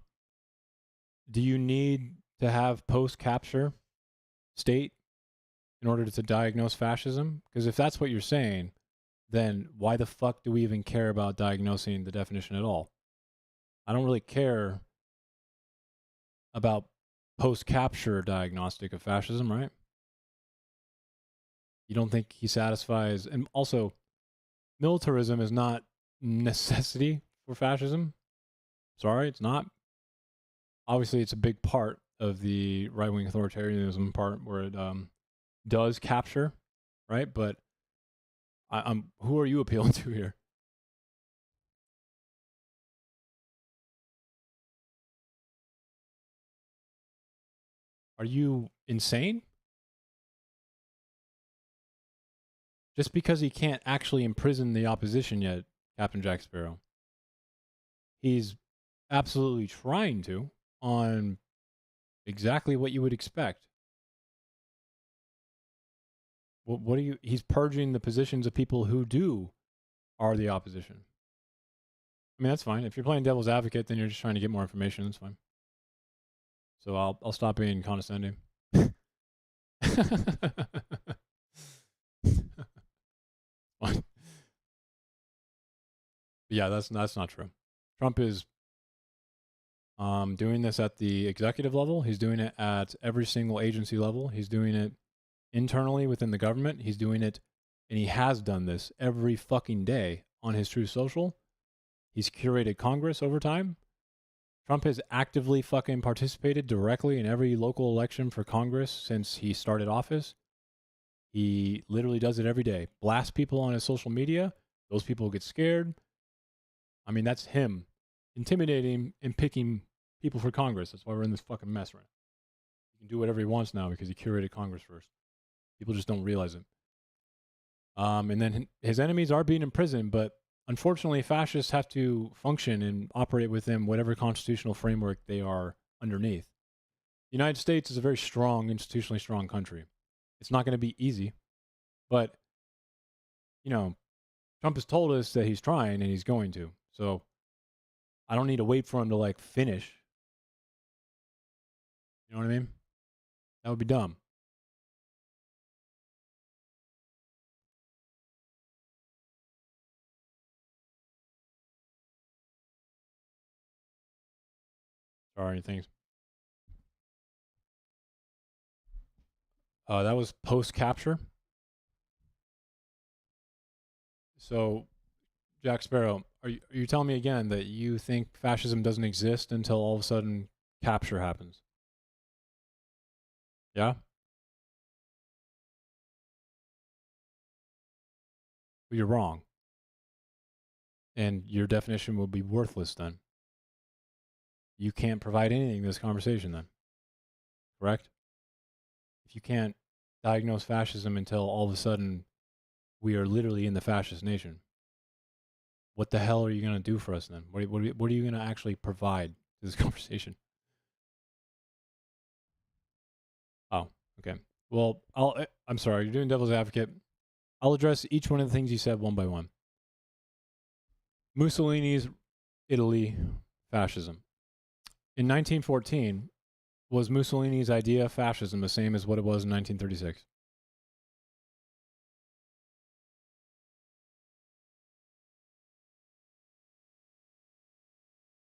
Do you need to have post-capture state in order to diagnose fascism? Because if that's what you're saying, then why the fuck do we even care about diagnosing the definition at all? I don't really care about post-capture diagnostic of fascism, right? You don't think he satisfies... And also, militarism is not necessity for fascism. Sorry, it's not. Obviously, it's a big part of the right-wing authoritarianism part where it does capture, right? But who are you appealing to here? Are you insane? Just because he can't actually imprison the opposition yet, Captain Jack Sparrow, he's absolutely trying to on exactly what you would expect. What do you? He's purging the positions of people who are the opposition. I mean, that's fine. If you're playing devil's advocate, then you're just trying to get more information. That's fine. So I'll stop being condescending. Fine. Yeah, that's not true. Trump is doing this at the executive level. He's doing it at every single agency level. He's doing it internally within the government. He's doing it, and he has done this every fucking day on his Truth Social. He's curated Congress over time. Trump has actively fucking participated directly in every local election for Congress since he started office. He literally does it every day. Blasts people on his social media. Those people get scared. I mean, that's him intimidating and picking people for Congress. That's why we're in this fucking mess right now. He can do whatever he wants now because he curated Congress first. People just don't realize it. And then his enemies are being imprisoned, but unfortunately, fascists have to function and operate within whatever constitutional framework they are underneath. The United States is a very strong, institutionally strong country. It's not going to be easy, but, you know, Trump has told us that he's trying and he's going to. So I don't need to wait for him to, like, finish. You know what I mean? That would be dumb. Sorry, thanks. That was post-capture. So, Jack Sparrow, are you telling me again that you think fascism doesn't exist until all of a sudden capture happens? Yeah? Well, you're wrong. And your definition will be worthless then. You can't provide anything to this conversation then. Correct? If you can't diagnose fascism until all of a sudden we are literally in the fascist nation, what the hell are you going to do for us then? What are you going to actually provide to this conversation? Oh, okay. Well, I'm sorry, you're doing devil's advocate. I'll address each one of the things you said one by one. Mussolini's Italy, fascism. In 1914, was Mussolini's idea of fascism the same as what it was in 1936?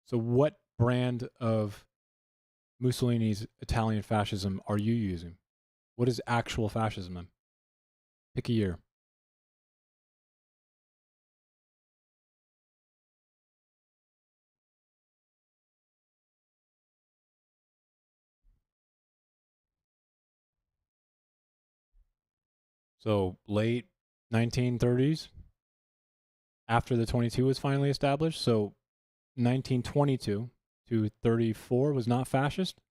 So what brand of Mussolini's Italian fascism are you using? What is actual fascism then? Pick a year. So late 1930s, after the 22 was finally established. So 1922 to 34 was not fascist.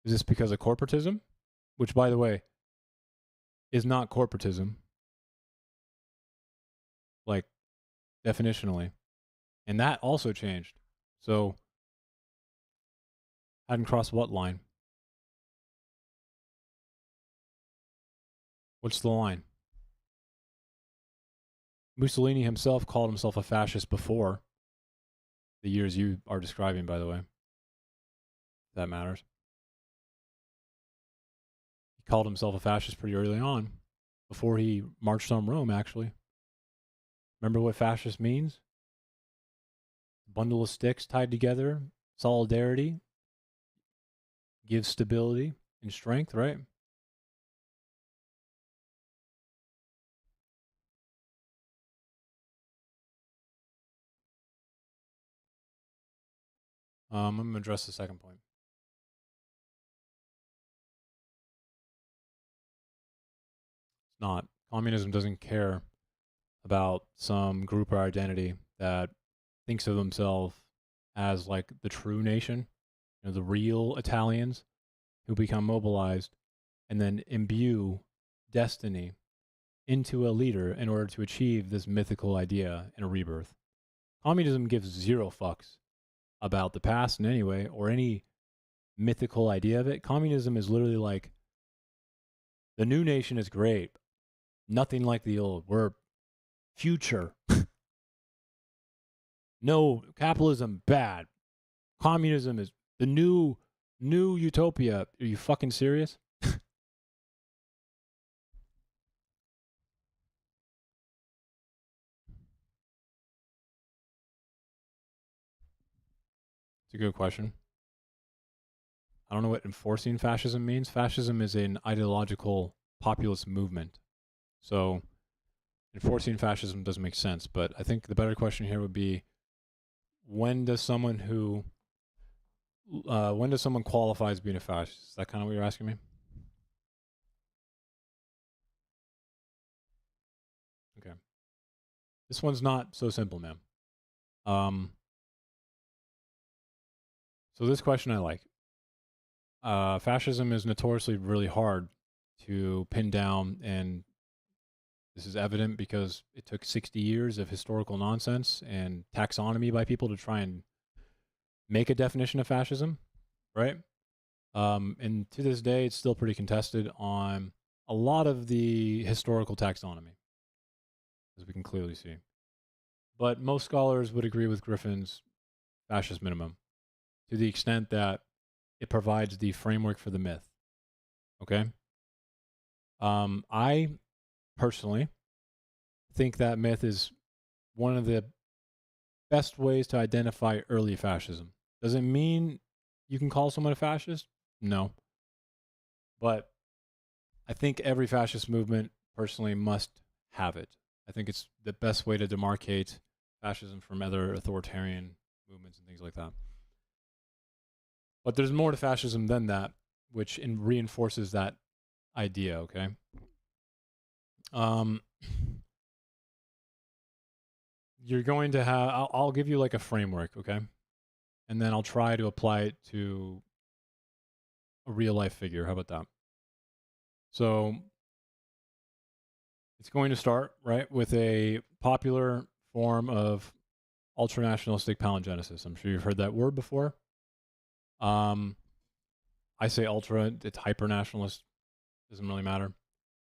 Is this because of corporatism? Which, by the way, is not corporatism, like definitionally. And that also changed. So hadn't crossed what line? What's the line? Mussolini himself called himself a fascist before the years you are describing, by the way. That matters. He called himself a fascist pretty early on, before he marched on Rome, actually. Remember what fascist means? Bundle of sticks tied together, solidarity, gives stability and strength, right? I'm going to address the second point. It's not. Communism doesn't care about some group or identity that thinks of themselves as like the true nation, you know, the real Italians who become mobilized and then imbue destiny into a leader in order to achieve this mythical idea in a rebirth. Communism gives zero fucks about the past in any way or any mythical idea of it. Communism is literally like, the new nation is great. Nothing like the old. We're future. No, capitalism, bad. Communism is the new utopia. Are you fucking serious? It's a good question. I don't know what enforcing fascism means. Fascism is an ideological populist movement. So enforcing fascism doesn't make sense. But I think the better question here would be, when does someone qualify as being a fascist? Is that kind of what you're asking me? Okay. This one's not so simple, man. So this question I like. Fascism is notoriously really hard to pin down, and this is evident because it took 60 years of historical nonsense and taxonomy by people to try and make a definition of fascism, right? And to this day, it's still pretty contested on a lot of the historical taxonomy, as we can clearly see. But most scholars would agree with Griffin's fascist minimum to the extent that it provides the framework for the myth. Okay? I personally think that myth is one of the best ways to identify early fascism. Does it mean you can call someone a fascist? No. But I think every fascist movement personally must have it. I think it's the best way to demarcate fascism from other authoritarian movements and things like that. But there's more to fascism than that, which reinforces that idea, okay? You're going to have, I'll give you like a framework, okay? And then I'll try to apply it to a real life figure. How about that? So it's going to start, right, with a popular form of ultranationalistic palingenesis. I'm sure you've heard that word before. I say ultra, it's hyper-nationalist. Doesn't really matter.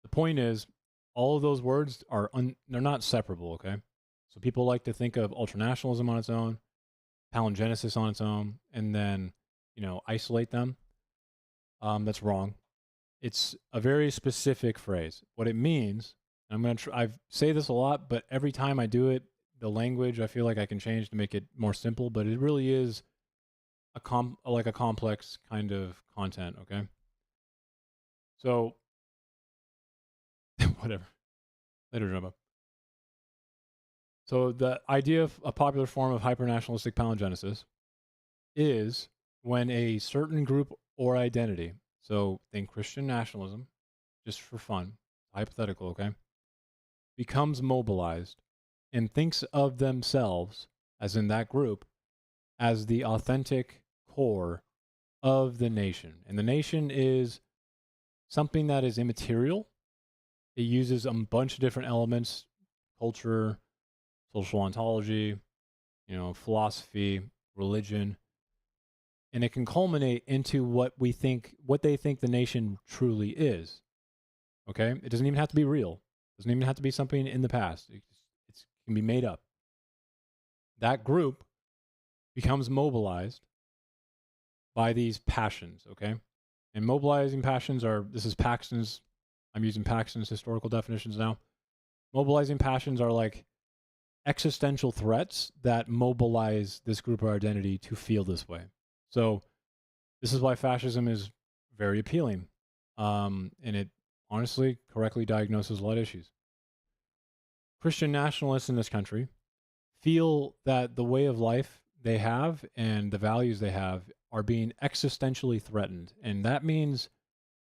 The point is, all of those words are, they're not separable, okay? So people like to think of ultranationalism on its own, palingenesis on its own, and then, isolate them. That's wrong. It's a very specific phrase. What it means, I say this a lot, but every time I do it, the language I feel like I can change to make it more simple, but it really is a complex kind of content, okay? So whatever. Later, Jumbo. So the idea of a popular form of hypernationalistic palingenesis is when a certain group or identity, so think Christian nationalism, just for fun, hypothetical, okay, becomes mobilized and thinks of themselves, as in that group, as the authentic core of the nation. And the nation is something that is immaterial. It uses a bunch of different elements: culture, social ontology, philosophy, religion, and it can culminate into what they think the nation truly is. Okay? It doesn't even have to be real. It doesn't even have to be something in the past. It can be made up. That group becomes mobilized by these passions, okay? And mobilizing passions I'm using Paxton's historical definitions now. Mobilizing passions are like existential threats that mobilize this group or identity to feel this way. So this is why fascism is very appealing. And it honestly correctly diagnoses a lot of issues. Christian nationalists in this country feel that the way of life they have and the values they have are being existentially threatened. And that means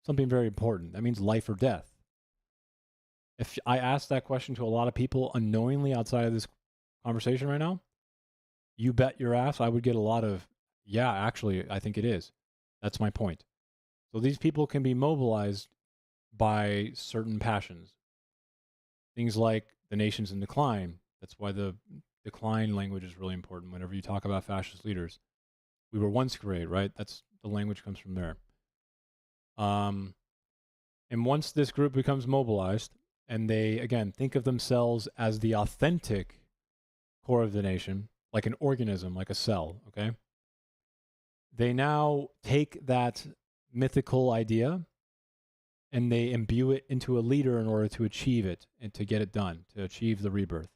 something very important. That means life or death. If I ask that question to a lot of people unknowingly outside of this conversation right now, you bet your ass I would get a lot of, yeah, actually, I think it is. That's my point. So these people can be mobilized by certain passions. Things like the nation's in decline. That's why the decline language is really important whenever you talk about fascist leaders. We were once great, right? That's the language comes from there. And once this group becomes mobilized and they, again, think of themselves as the authentic core of the nation, like an organism, like a cell, okay? They now take that mythical idea and they imbue it into a leader in order to achieve it and to get it done, to achieve the rebirth.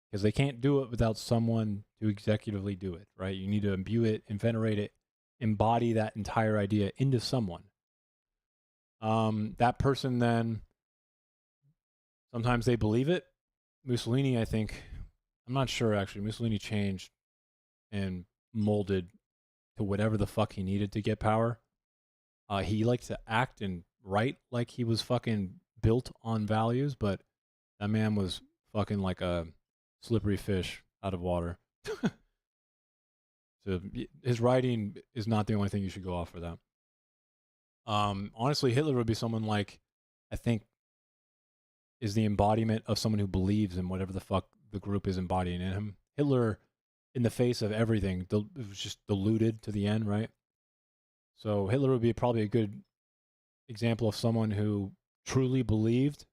Because they can't do it without someone to executively do it, right? You need to imbue it, venerate it, embody that entire idea into someone. That person then, sometimes they believe it. Mussolini, I think, I'm not sure actually, Mussolini changed and molded to whatever the fuck he needed to get power. He liked to act and write like he was fucking built on values, but that man was fucking like a slippery fish out of water. So his writing is not the only thing you should go off for that. Honestly, Hitler would be someone like, I think, is the embodiment of someone who believes in whatever the fuck the group is embodying in him. Hitler, in the face of everything, it was just deluded to the end, right? So Hitler would be probably a good example of someone who truly believed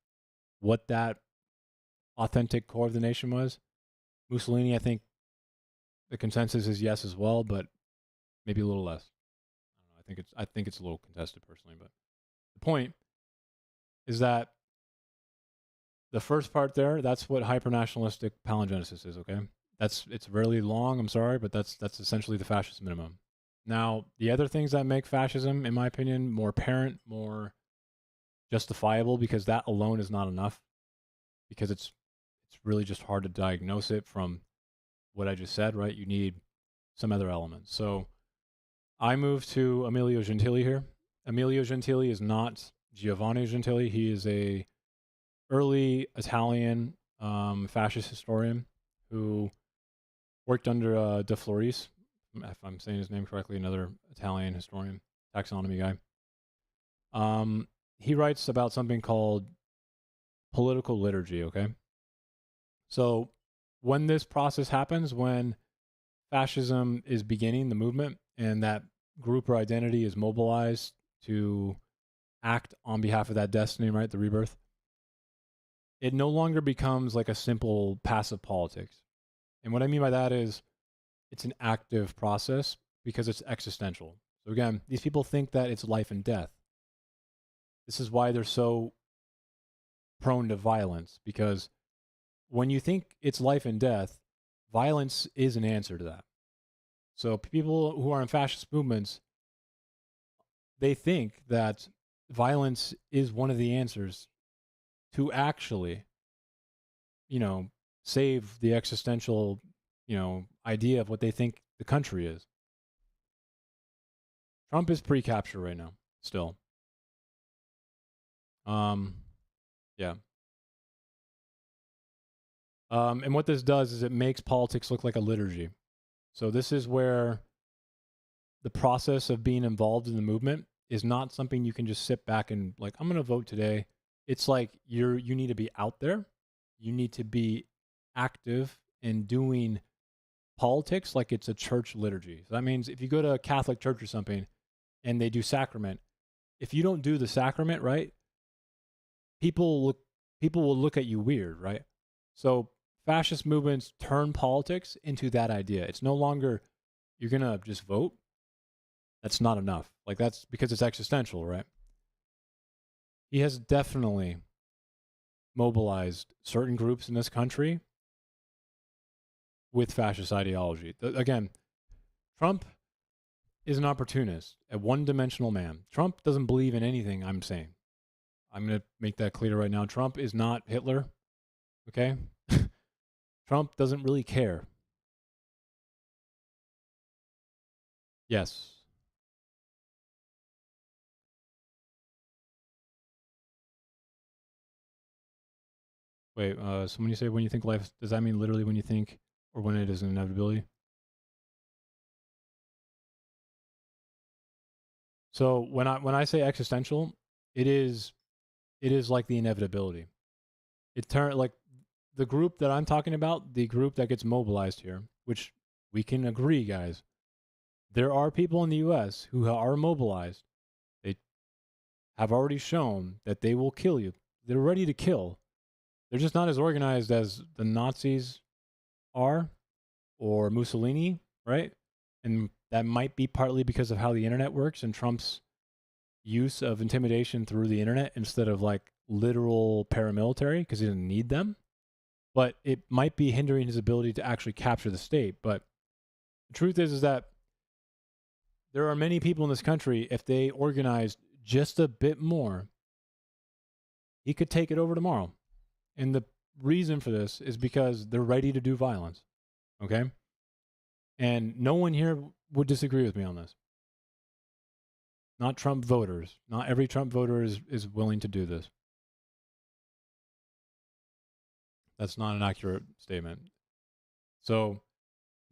what that authentic core of the nation was. Mussolini, I think the consensus is yes as well, but maybe a little less. I think it's a little contested personally, but the point is that the first part there, that's what hypernationalistic palingenesis is, okay? It's really long, I'm sorry, but that's essentially the fascist minimum. Now, the other things that make fascism, in my opinion, more apparent, more justifiable, because that alone is not enough, because it's really just hard to diagnose it from what I just said, right? You need some other elements. So I moved to Emilio Gentili here. Emilio Gentili is not Giovanni Gentili. He is a early Italian fascist historian who worked under De Floris, if I'm saying his name correctly, another Italian historian, taxonomy guy. He writes about something called political liturgy, okay? So when this process happens, when fascism is beginning the movement and that group or identity is mobilized to act on behalf of that destiny, right, the rebirth, it no longer becomes like a simple passive politics. And what I mean by that is it's an active process because it's existential. So again, these people think that it's life and death. This is why they're so prone to violence, because when you think it's life and death, violence is an answer to that. So people who are in fascist movements, they think that violence is one of the answers to actually, save the existential, idea of what they think the country is. Trump is pre-capture right now, still. Yeah. And what this does is it makes politics look like a liturgy. So this is where the process of being involved in the movement is not something you can just sit back and like, I'm going to vote today. It's like you need to be out there. You need to be active in doing politics like it's a church liturgy. So that means if you go to a Catholic church or something and they do sacrament, if you don't do the sacrament right, people will look at you weird, right? So fascist movements turn politics into that idea. It's no longer you're going to just vote. That's not enough. Like that's because it's existential, right? He has definitely mobilized certain groups in this country with fascist ideology. Again, Trump is an opportunist, a one-dimensional man. Trump doesn't believe in anything I'm saying. I'm going to make that clear right now. Trump is not Hitler, okay? Trump doesn't really care. Yes. Wait, so when you say when you think life, does that mean literally when you think or when it is an inevitability? So when I say existential, it is like the inevitability. Like the group that I'm talking about, the group that gets mobilized here, which we can agree, guys, there are people in the US who are mobilized. They have already shown that they will kill you. They're ready to kill. They're just not as organized as the Nazis are or Mussolini, right? And that might be partly because of how the internet works and Trump's use of intimidation through the internet instead of like literal paramilitary because he didn't need them. But it might be hindering his ability to actually capture the state. But the truth is that there are many people in this country, if they organized just a bit more, he could take it over tomorrow. And the reason for this is because they're ready to do violence. Okay? And no one here would disagree with me on this. Not Trump voters. Not every Trump voter is willing to do this. That's not an accurate statement. So,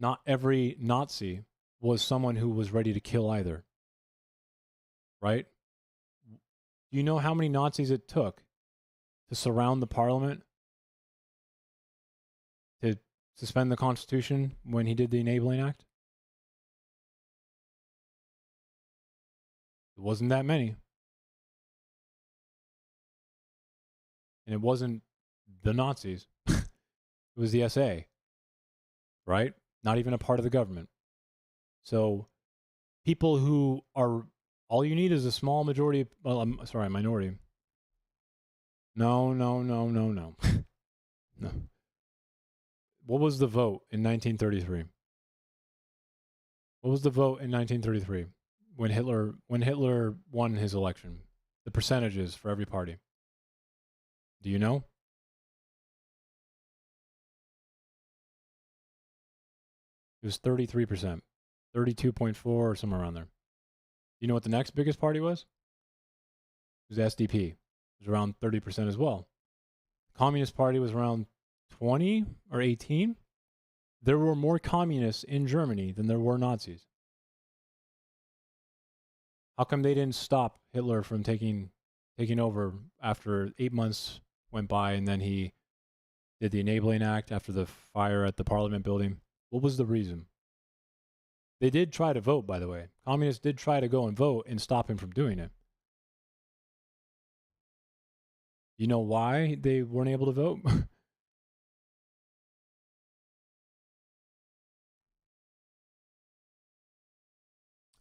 not every Nazi was someone who was ready to kill either. Right? Do you know how many Nazis it took to surround the parliament, to suspend the Constitution when he did the Enabling Act? It wasn't that many. And it wasn't the Nazis. It was the SA, right? Not even a part of the government. So people who are, all you need is a small majority, minority. No. No. What was the vote in 1933? What was the vote in 1933 when Hitler won his election? The percentages for every party. Do you know? It was 33%, 32.4 or somewhere around there. You know what the next biggest party was? It was SDP. It was around 30% as well. The Communist Party was around 20 or 18. There were more communists in Germany than there were Nazis. How come they didn't stop Hitler from taking over after 8 months went by and then he did the Enabling Act after the fire at the Parliament building? What was the reason? They did try to vote, by the way. Communists did try to go and vote and stop him from doing it. You know why they weren't able to vote?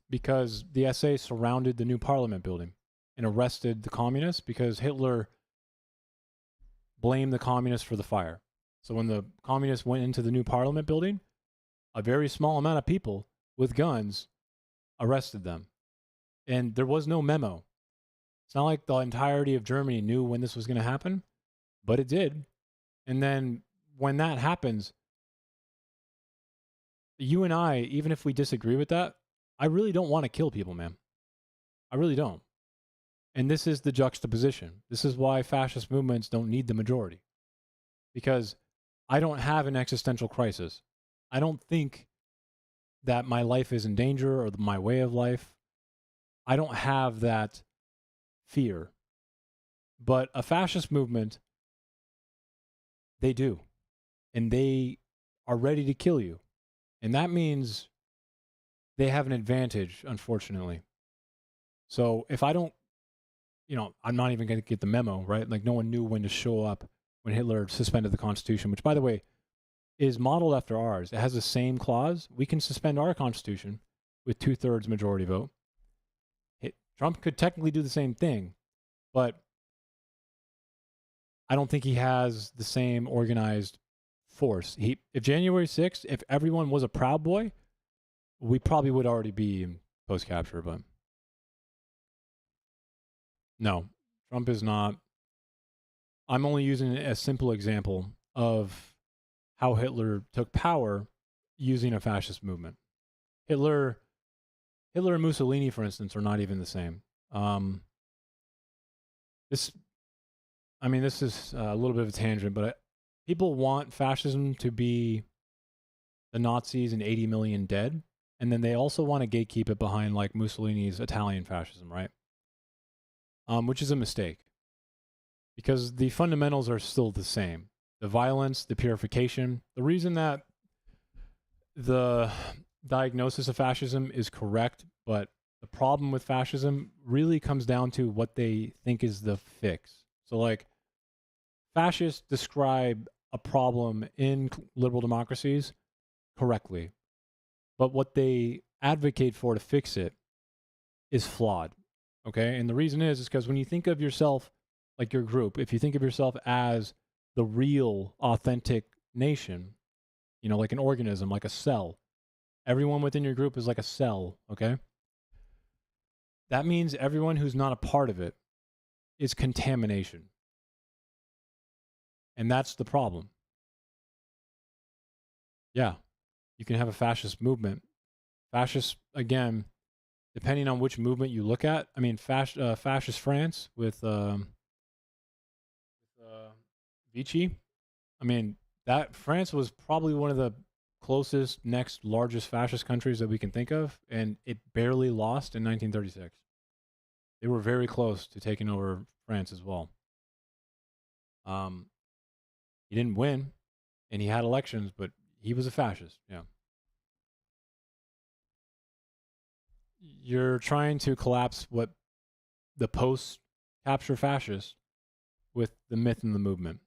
Because the SA surrounded the new Parliament building and arrested the communists because Hitler blamed the communists for the fire. So when the communists went into the new parliament building, a very small amount of people with guns arrested them. And there was no memo. It's not like the entirety of Germany knew when this was going to happen, but it did. And then when that happens, you and I, even if we disagree with that, I really don't want to kill people, man. I really don't. And this is the juxtaposition. This is why fascist movements don't need the majority. Because I don't have an existential crisis. I don't think that my life is in danger or my way of life. I don't have that fear. But a fascist movement, they do. And they are ready to kill you. And that means they have an advantage, unfortunately. So if I don't, I'm not even going to get the memo, right? Like no one knew when to show up when Hitler suspended the Constitution, which, by the way, is modeled after ours. It has the same clause. We can suspend our Constitution with 2/3 majority vote. Trump could technically do the same thing, but I don't think he has the same organized force. If January 6th, if everyone was a Proud Boy, we probably would already be in post-capture, but no, Trump is not. I'm only using a simple example of how Hitler took power using a fascist movement. Hitler and Mussolini, for instance, are not even the same. This is a little bit of a tangent, but people want fascism to be the Nazis and 80 million dead, and then they also want to gatekeep it behind like Mussolini's Italian fascism, right? Which is a mistake, because the fundamentals are still the same. The violence, the purification. The reason that the diagnosis of fascism is correct, but the problem with fascism really comes down to what they think is the fix. So like, fascists describe a problem in liberal democracies correctly, but what they advocate for to fix it is flawed. Okay? And the reason is because when you think of yourself, like your group, if you think of yourself as the real, authentic nation, like an organism, like a cell, everyone within your group is like a cell, okay? That means everyone who's not a part of it is contamination. And that's the problem. Yeah, you can have a fascist movement. Fascist, again, depending on which movement you look at. I mean, fascist France with Vichy. I mean, that France was probably one of the closest, next largest fascist countries that we can think of, and it barely lost in 1936. They were very close to taking over France as well. He didn't win, and he had elections, but he was a fascist. Yeah. You're trying to collapse what the post-capture fascists with the myth and the movement.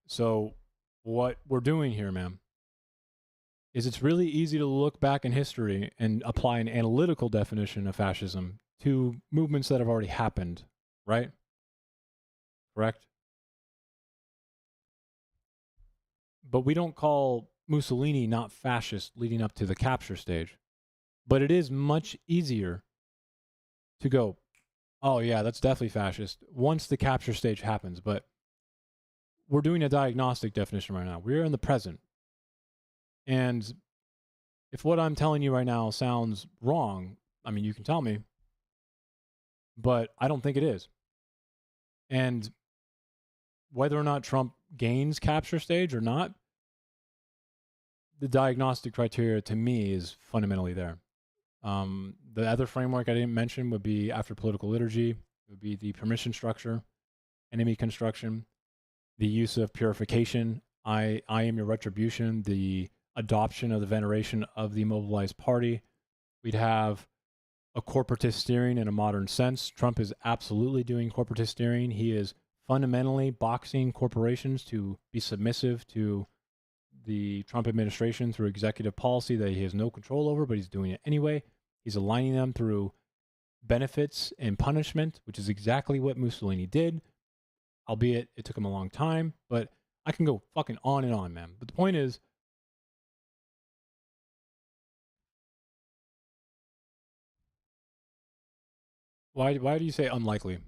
So what we're doing here, ma'am, is it's really easy to look back in history and apply an analytical definition of fascism to movements that have already happened, right? Correct? But we don't call Mussolini not fascist leading up to the capture stage. But it is much easier to go, oh yeah, that's definitely fascist once the capture stage happens. But we're doing a diagnostic definition right now. We're in the present. And if what I'm telling you right now sounds wrong, I mean, you can tell me, but I don't think it is. And whether or not Trump gains capture stage or not, the diagnostic criteria to me is fundamentally there. The other framework I didn't mention would be after political liturgy. It would be the permission structure, enemy construction, the use of purification, I am your retribution, the adoption of the veneration of the immobilized party. We'd have a corporatist steering in a modern sense. Trump is absolutely doing corporatist steering. He is fundamentally boxing corporations to be submissive to the Trump administration through executive policy that he has no control over, but he's doing it anyway. He's aligning them through benefits and punishment, which is exactly what Mussolini did. albeit it took him a long time, but I can go fucking on and on, man. But the point is, why do you say unlikely?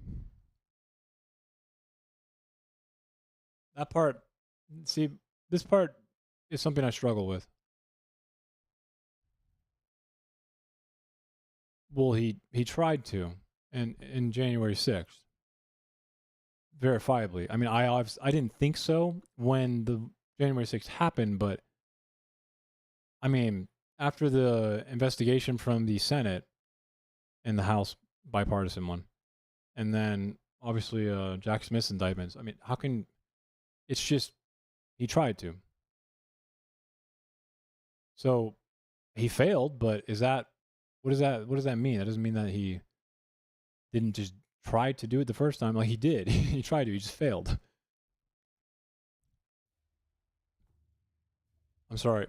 That part, see, this part is something I struggle with. Well, he tried to, and in January 6th, verifiably. I mean, I didn't think so when the January 6th happened, but I mean, after the investigation from the Senate and the House bipartisan one, and then obviously Jack Smith's indictments. I mean, how can it's just he tried to. So he failed, but what does that mean? That doesn't mean that he didn't just try to do it the first time. Like he did. He tried to, he just failed. I'm sorry.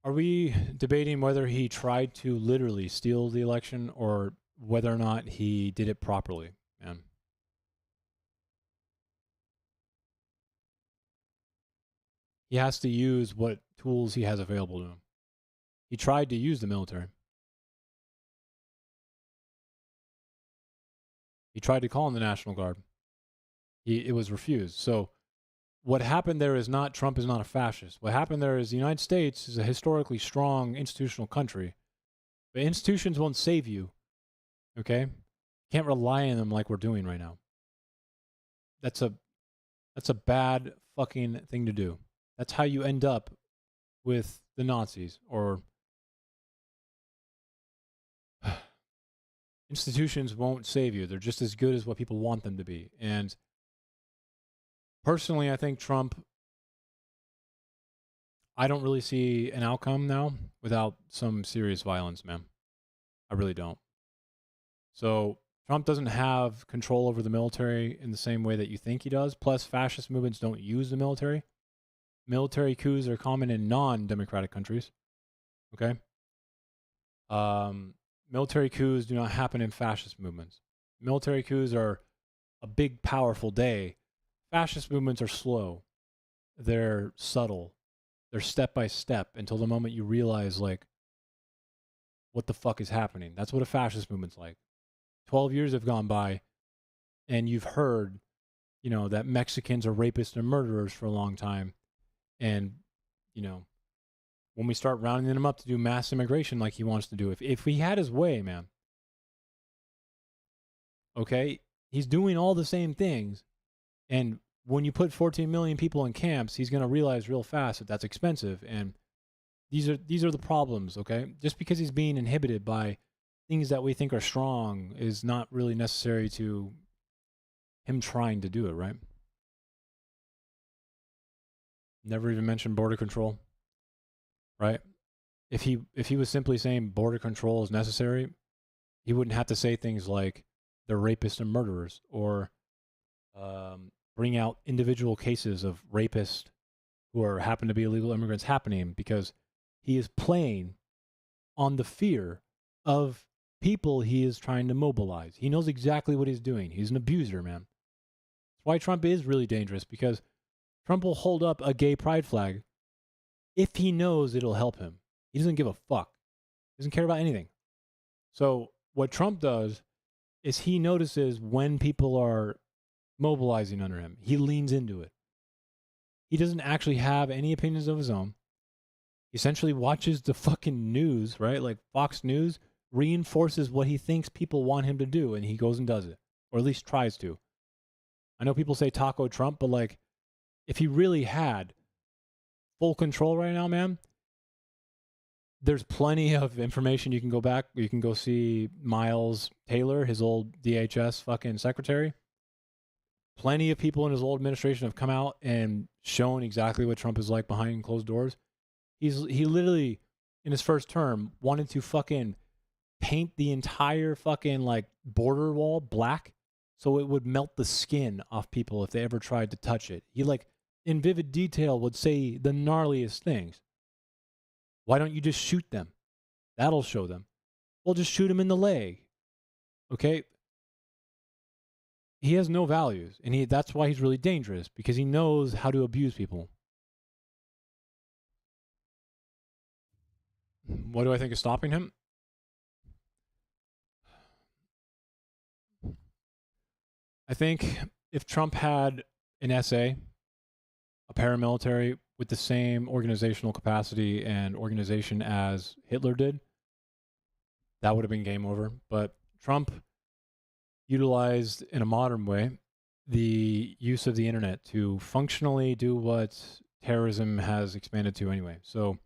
Are we debating whether he tried to literally steal the election or whether or not he did it properly, man? He has to use what tools he has available to him. He tried to use the military. He tried to call in the National Guard. It was refused. So what happened there is not Trump is not a fascist. What happened there is the United States is a historically strong institutional country. But institutions won't save you. Okay? Can't rely on them like we're doing right now. That's a bad fucking thing to do. That's how you end up with the Nazis or institutions won't save you. They're just as good as what people want them to be. And personally, I think Trump, I don't really see an outcome now without some serious violence, man. I really don't. So Trump doesn't have control over the military in the same way that you think he does. Plus, fascist movements don't use the military. Military coups are common in non-democratic countries. Okay? Military coups do not happen in fascist movements. Military coups are a big, powerful day. Fascist movements are slow. They're subtle. They're step by step until the moment you realize, like, what the fuck is happening. That's what a fascist movement's like. 12 years have gone by, and you've heard, you know, that Mexicans are rapists and murderers for a long time. And, you know, when we start rounding them up to do mass immigration like he wants to do, if he had his way, man, okay, he's doing all the same things. And when you put 14 million people in camps, he's going to realize real fast that that's expensive. And these are the problems, okay? Just because he's being inhibited by things that we think are strong is not really necessary to him trying to do it, right? Never even mentioned border control, right? If he was simply saying border control is necessary, he wouldn't have to say things like they're rapists and murderers, or bring out individual cases of rapists who happen to be illegal immigrants happening, because he is playing on the fear of people he is trying to mobilize. He knows exactly what he's doing. He's an abuser, man. That's why Trump is really dangerous, because Trump will hold up a gay pride flag if he knows it'll help him. He doesn't give a fuck. He doesn't care about anything. So what Trump does is he notices when people are mobilizing under him. He leans into it. He doesn't actually have any opinions of his own. He essentially watches the fucking news, right? Like Fox News reinforces what he thinks people want him to do, and he goes and does it, or at least tries to. I know people say Taco Trump, but like, if he really had full control right now, man, there's plenty of information. You can go back. You can go see Miles Taylor, his old DHS fucking secretary. Plenty of people in his old administration have come out and shown exactly what Trump is like behind closed doors. He literally, in his first term, wanted to fucking paint the entire fucking like border wall black so it would melt the skin off people if they ever tried to touch it. He, like, in vivid detail, would say the gnarliest things. Why don't you just shoot them? That'll show them. Well, just shoot them in the leg. Okay? he has no values, and that's why he's really dangerous, because he knows how to abuse people. What do I think is stopping him? I think if Trump had an SA, a paramilitary with the same organizational capacity and organization as Hitler did, that would have been game over. But Trump utilized, in a modern way, the use of the internet to functionally do what terrorism has expanded to anyway. So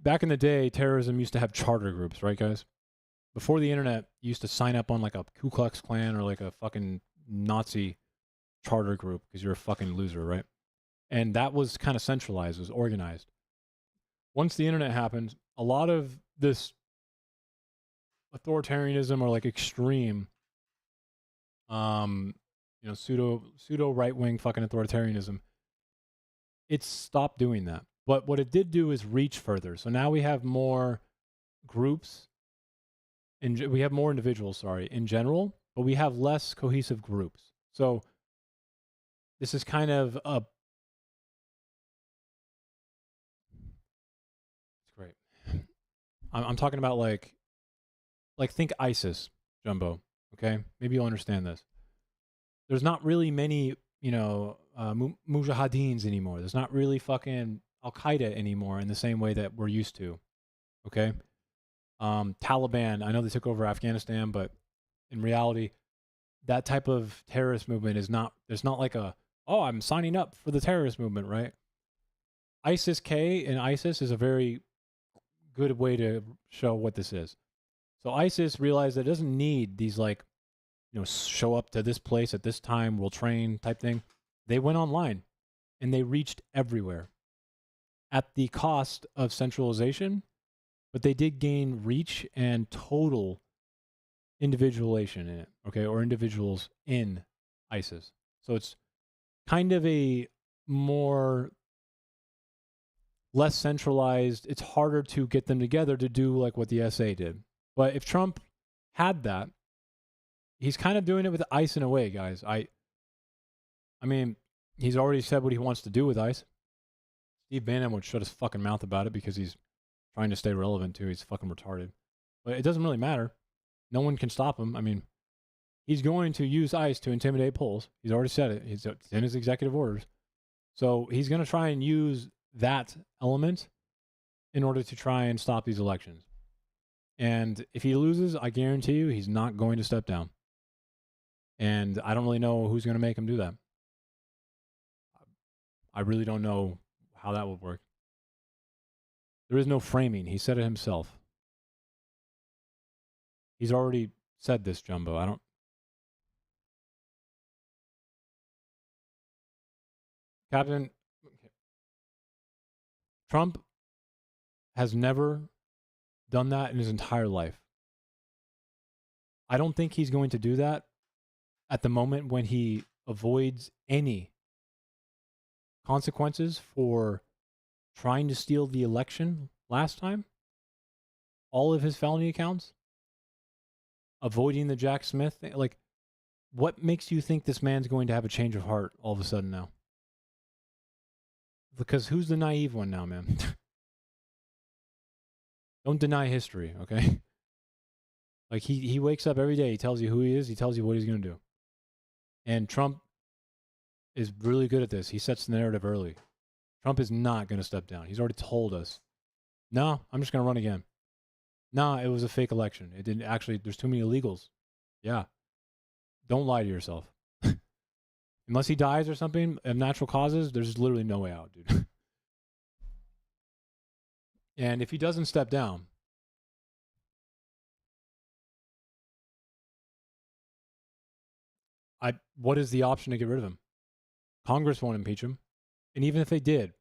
back in the day, terrorism used to have charter groups, right, guys? Before the internet, you used to sign up on like a Ku Klux Klan or like a fucking Nazi charter group because you're a fucking loser, right? And that was kind of centralized, was organized. Once the internet happened, a lot of this authoritarianism or like extreme, pseudo right wing fucking authoritarianism, it stopped doing that. But what it did do is reach further. So now we have more groups, and we have more individuals, in general, but we have less cohesive groups. So this is kind of a... It's great. I'm talking about like think ISIS, Jumbo, okay? Maybe you'll understand this. There's not really many, mujahideen anymore. There's not really fucking Al-Qaeda anymore in the same way that we're used to, okay? Taliban, I know they took over Afghanistan, but in reality, that type of terrorist movement is not, there's not like I'm signing up for the terrorist movement, right? ISIS-K and ISIS is a very good way to show what this is. So ISIS realized that it doesn't need these show up to this place at this time, we'll train type thing. They went online and they reached everywhere at the cost of centralization, but they did gain reach and total individualization in it, okay, or individuals in ISIS. So it's kind of a less centralized. It's harder to get them together to do like what the SA did. But if Trump had that, he's kind of doing it with ICE in a way, guys. I mean, he's already said what he wants to do with ICE. Steve Bannon would shut his fucking mouth about it because he's trying to stay relevant too. He's fucking retarded. But it doesn't really matter. No one can stop him. I mean, he's going to use ICE to intimidate polls. He's already said it. It's in his executive orders. So he's going to try and use that element in order to try and stop these elections. And if he loses, I guarantee you he's not going to step down. And I don't really know who's going to make him do that. I really don't know how that would work. There is no framing. He said it himself. He's already said this, Jumbo. Captain, Trump has never done that in his entire life. I don't think he's going to do that at the moment when he avoids any consequences for trying to steal the election last time. All of his felony accounts, avoiding the Jack Smith thing. Like, what makes you think this man's going to have a change of heart all of a sudden now? Because who's the naive one now, man? Don't deny history, okay? Like, he wakes up every day, he tells you who he is, he tells you what he's going to do. And Trump is really good at this. He sets the narrative early. Trump is not going to step down. He's already told us, no, I'm just going to run again. No, it was a fake election. It didn't actually, there's too many illegals. Yeah. Don't lie to yourself. Unless he dies or something of natural causes, there's literally no way out, dude. And if he doesn't step down, what is the option to get rid of him? Congress won't impeach him. And even if they did,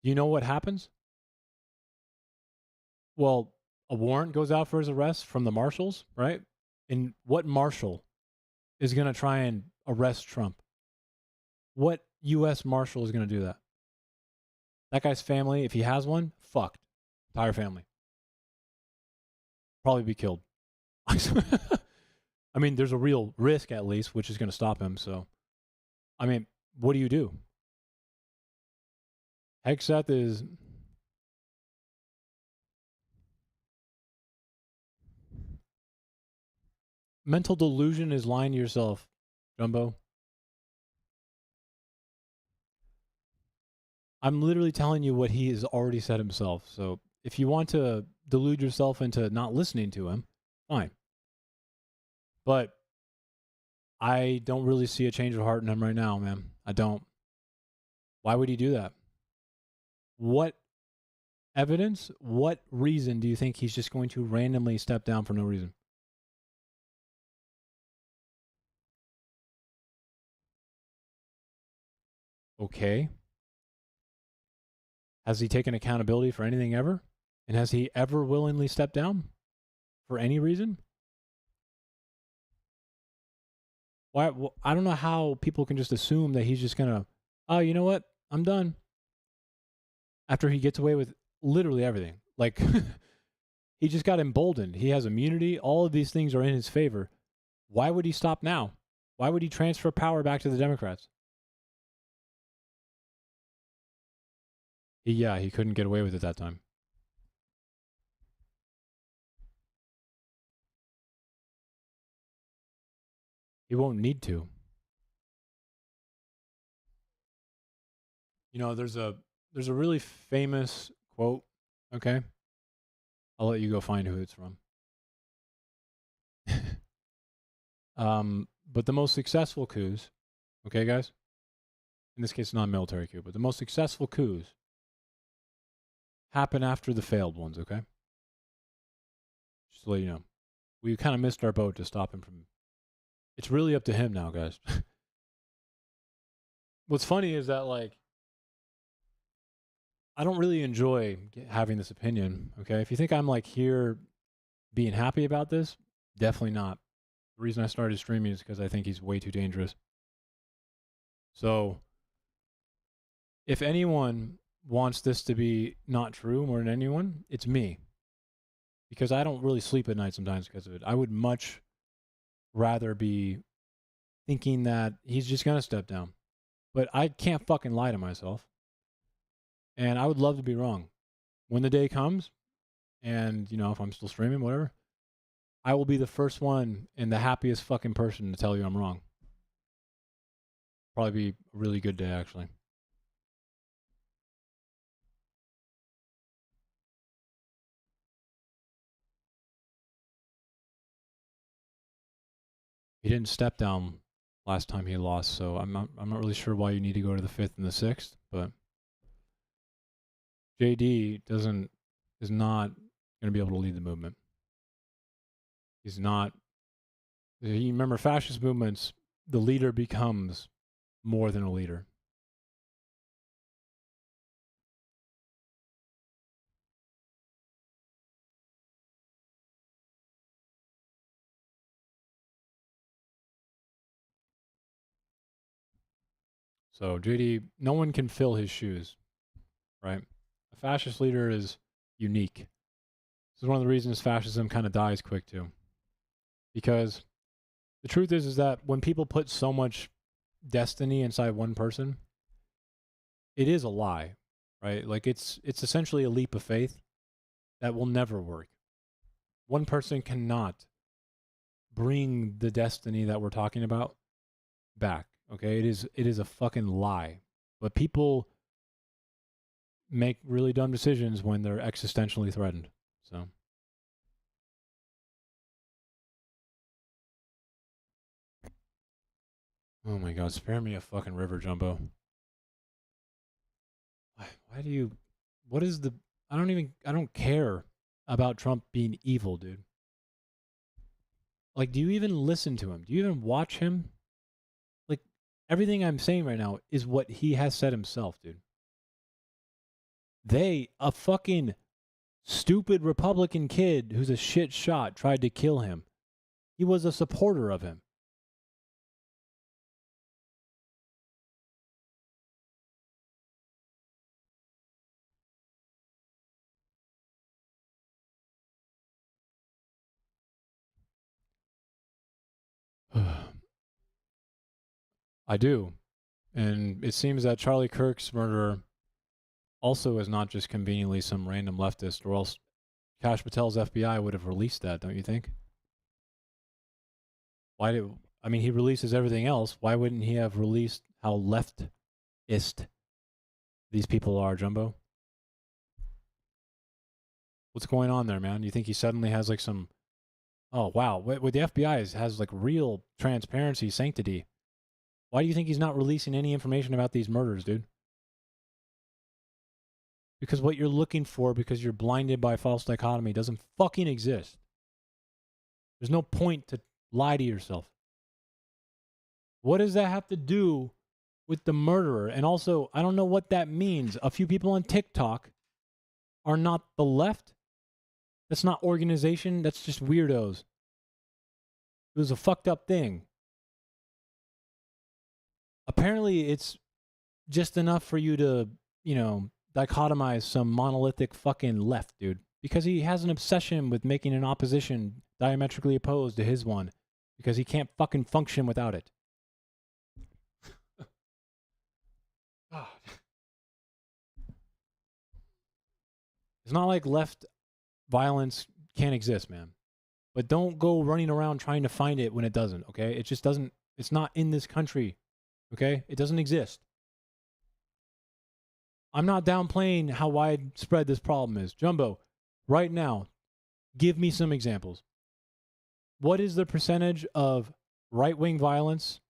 do you know what happens? Well, a warrant goes out for his arrest from the marshals, right? And what marshal is going to try and arrest Trump? What U.S. marshal is going to do that? That guy's family, if he has one, fucked. Entire family. Probably be killed. I I mean, there's a real risk at least, which is going to stop him. So, I mean, what do you do? Hegseth is... Mental delusion is lying to yourself, Jumbo. I'm literally telling you what he has already said himself. So if you want to delude yourself into not listening to him, fine. But I don't really see a change of heart in him right now, man. I don't. Why would he do that? What evidence, what reason do you think he's just going to randomly step down for no reason? Okay. Has he taken accountability for anything ever? And has he ever willingly stepped down for any reason? Why? I don't know how people can just assume that he's just going to, oh, you know what? I'm done. After he gets away with literally everything. Like, he just got emboldened. He has immunity. All of these things are in his favor. Why would he stop now? Why would he transfer power back to the Democrats? He couldn't get away with it that time. He won't need to. You know, there's a really famous quote, okay? I'll let you go find who it's from. But the most successful coups, okay, guys? In this case, not a military coup, but the most successful coups happen after the failed ones, okay? Just to let you know. We kind of missed our boat to stop him from... It's really up to him now, guys. What's funny is that, like, I don't really enjoy having this opinion, okay? If you think I'm, like, here being happy about this, definitely not. The reason I started streaming is because I think he's way too dangerous. So, if anyone wants this to be not true more than anyone, it's me. Because I don't really sleep at night sometimes because of it. I would much rather be thinking that he's just going to step down. But I can't fucking lie to myself. And I would love to be wrong. When the day comes, and, you know, if I'm still streaming, whatever, I will be the first one and the happiest fucking person to tell you I'm wrong. Probably be a really good day, actually. He didn't step down last time he lost, so I'm not really sure why you need to go to the 5th and the 6th, but JD is not going to be able to lead the movement. He's not. You remember fascist movements, the leader becomes more than a leader. So JD, no one can fill his shoes, right? A fascist leader is unique. This is one of the reasons fascism kind of dies quick too. Because the truth is that when people put so much destiny inside one person, it is a lie, right? Like it's essentially a leap of faith that will never work. One person cannot bring the destiny that we're talking about back. Okay, it is a fucking lie. But people make really dumb decisions when they're existentially threatened. So oh my god, spare me a fucking river, Jumbo. Why do you what is the I don't care about Trump being evil, dude. Like, do you even listen to him? Do you even watch him? Like, everything I'm saying right now is what he has said himself, dude. A fucking stupid Republican kid who's a shit shot tried to kill him. He was a supporter of him. I do. And it seems that Charlie Kirk's murderer also is not just conveniently some random leftist, or else Kash Patel's FBI would have released that, don't you think? He releases everything else. Why wouldn't he have released how leftist these people are, Jumbo? What's going on there, man? You think he suddenly has like some... Oh, wow. What the FBI has like real transparency, sanctity. Why do you think he's not releasing any information about these murders, dude? Because what you're looking for, because you're blinded by false dichotomy, doesn't fucking exist. There's no point to lie to yourself. What does that have to do with the murderer? And also, I don't know what that means. A few people on TikTok are not the left. That's not organization. That's just weirdos. It was a fucked up thing. Apparently, it's just enough for you to, dichotomize some monolithic fucking left, dude. Because he has an obsession with making an opposition diametrically opposed to his one. Because he can't fucking function without it. It's not like left violence can't exist, man. But don't go running around trying to find it when it doesn't, okay? It just doesn't, it's not in this country, okay? It doesn't exist. I'm not downplaying how widespread this problem is. Jumbo, right now, give me some examples. What is the percentage of right-wing violence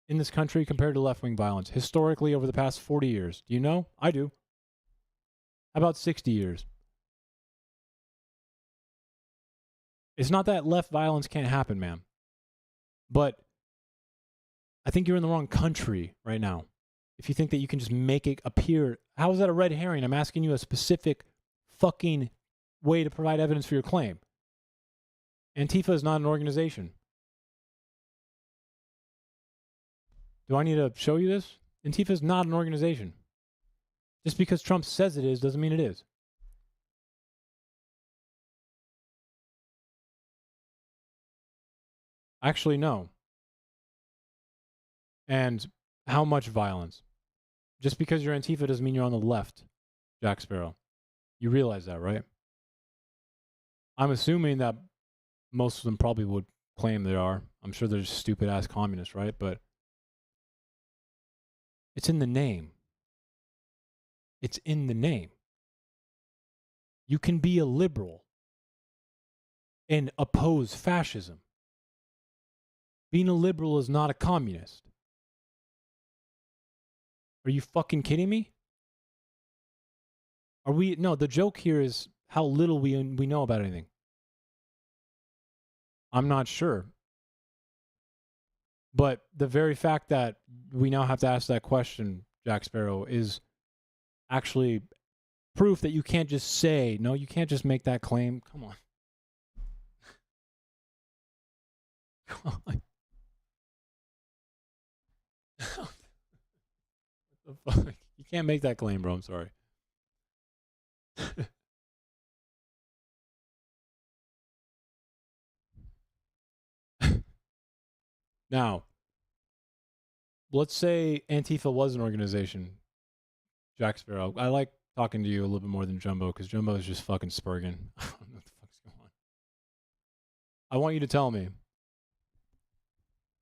in this country compared to left-wing violence historically over the past 40 years? Do you know? I do. How about 60 years? It's not that left violence can't happen, man. But I think you're in the wrong country right now. If you think that you can just make it appear, how is that a red herring? I'm asking you a specific fucking way to provide evidence for your claim. Antifa is not an organization. Do I need to show you this? Antifa is not an organization. Just because Trump says it is doesn't mean it is. Actually, no. And how much violence? Just because you're Antifa doesn't mean you're on the left, Jack Sparrow. You realize that, right? I'm assuming that most of them probably would claim they are. I'm sure they're just stupid-ass communists, right? But it's in the name. It's in the name. You can be a liberal and oppose fascism. Being a liberal is not a communist. Are you fucking kidding me? No, the joke here is how little we know about anything. I'm not sure. But the very fact that we now have to ask that question, Jack Sparrow, is actually proof that you can't just say, no, you can't just make that claim. Come on. Come on. What the fuck? You can't make that claim, bro. I'm sorry. Now, let's say Antifa was an organization. Jack Sparrow, I like talking to you a little bit more than Jumbo, because Jumbo is just fucking spurging. I don't know what the fuck's going on. I want you to tell me,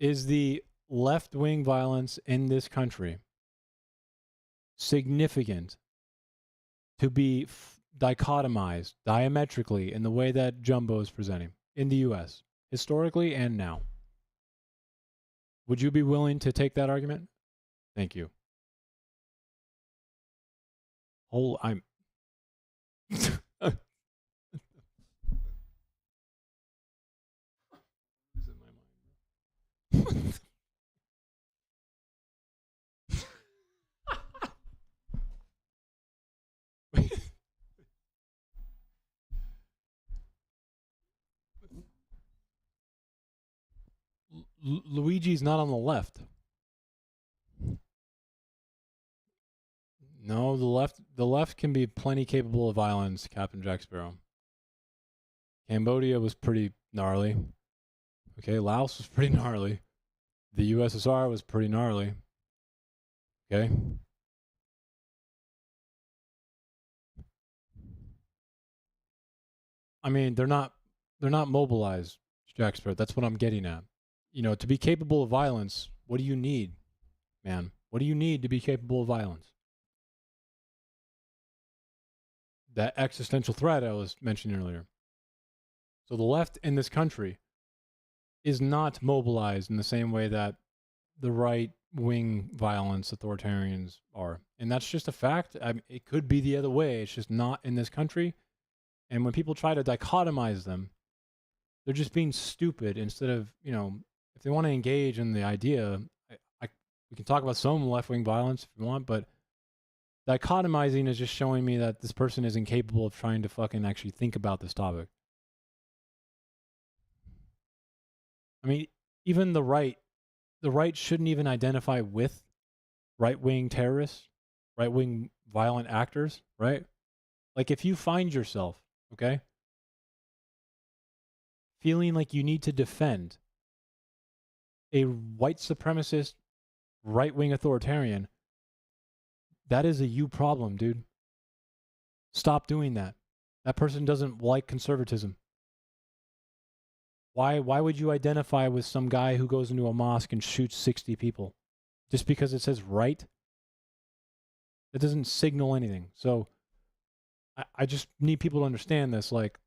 is the left-wing violence in this country significant to be dichotomized diametrically in the way that Jumbo is presenting in the U.S., historically and now? Would you be willing to take that argument? Thank you. I'm... Luigi's not on the left. No, the left can be plenty capable of violence, Captain Jack Sparrow. Cambodia was pretty gnarly. Okay, Laos was pretty gnarly. The USSR was pretty gnarly. Okay. I mean, they're not mobilized, Jack Sparrow. That's what I'm getting at. You know, to be capable of violence, what do you need, man? What do you need to be capable of violence? That existential threat I was mentioning earlier. So the left in this country is not mobilized in the same way that the right-wing violence authoritarians are. And that's just a fact. I mean, it could be the other way. It's just not in this country. And when people try to dichotomize them, they're just being stupid instead of, you know, if they want to engage in the idea, we can talk about some left-wing violence if you want, but dichotomizing is just showing me that this person is incapable of trying to fucking actually think about this topic. I mean, even the right shouldn't even identify with right-wing terrorists, right-wing violent actors, right? Like if you find yourself, okay, feeling like you need to defend a white supremacist, right-wing authoritarian, that is a you problem, dude. Stop doing that. That person doesn't like conservatism. Why would you identify with some guy who goes into a mosque and shoots 60 people? Just because it says right? It doesn't signal anything. So I just need people to understand this. Like,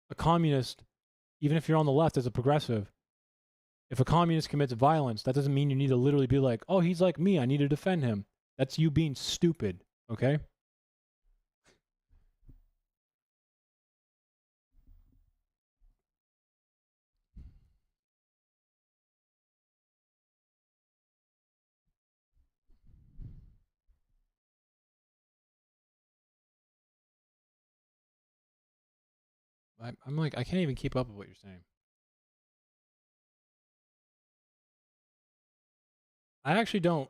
a communist, even if you're on the left as a progressive, if a communist commits violence, that doesn't mean you need to literally be like, oh, he's like me, I need to defend him. That's you being stupid, okay? I'm like, I can't even keep up with what you're saying. I actually don't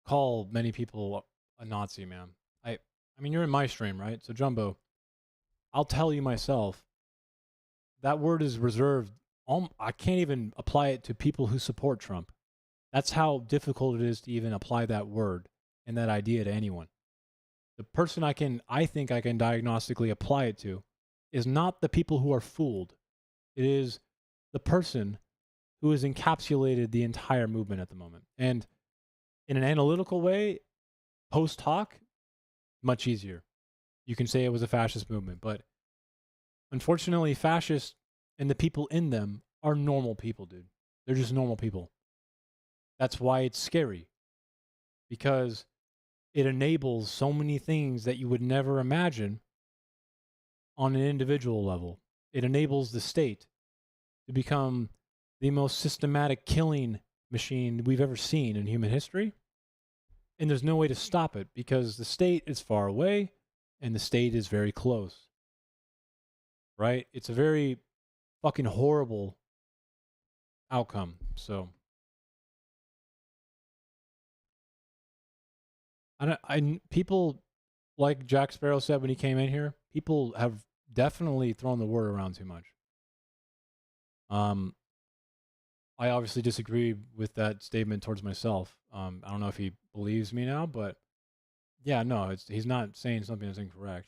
call many people a Nazi, man. I mean, you're in my stream, right? So, Jumbo, I'll tell you myself, that word is reserved. I can't even apply it to people who support Trump. That's how difficult it is to even apply that word and that idea to anyone. The person I think I can diagnostically apply it to is not the people who are fooled. It is the person who has encapsulated the entire movement at the moment. And in an analytical way, post hoc, much easier. You can say it was a fascist movement, but unfortunately, fascists and the people in them are normal people, dude. They're just normal people. That's why it's scary, because it enables so many things that you would never imagine on an individual level. It enables the state to become the most systematic killing machine we've ever seen in human history. And there's no way to stop it because the state is far away and the state is very close. Right? It's a very fucking horrible outcome. So people, like Jack Sparrow said when he came in here, people have definitely thrown the word around too much. I obviously disagree with that statement towards myself. I don't know if he believes me now, but yeah, no, he's not saying something that's incorrect.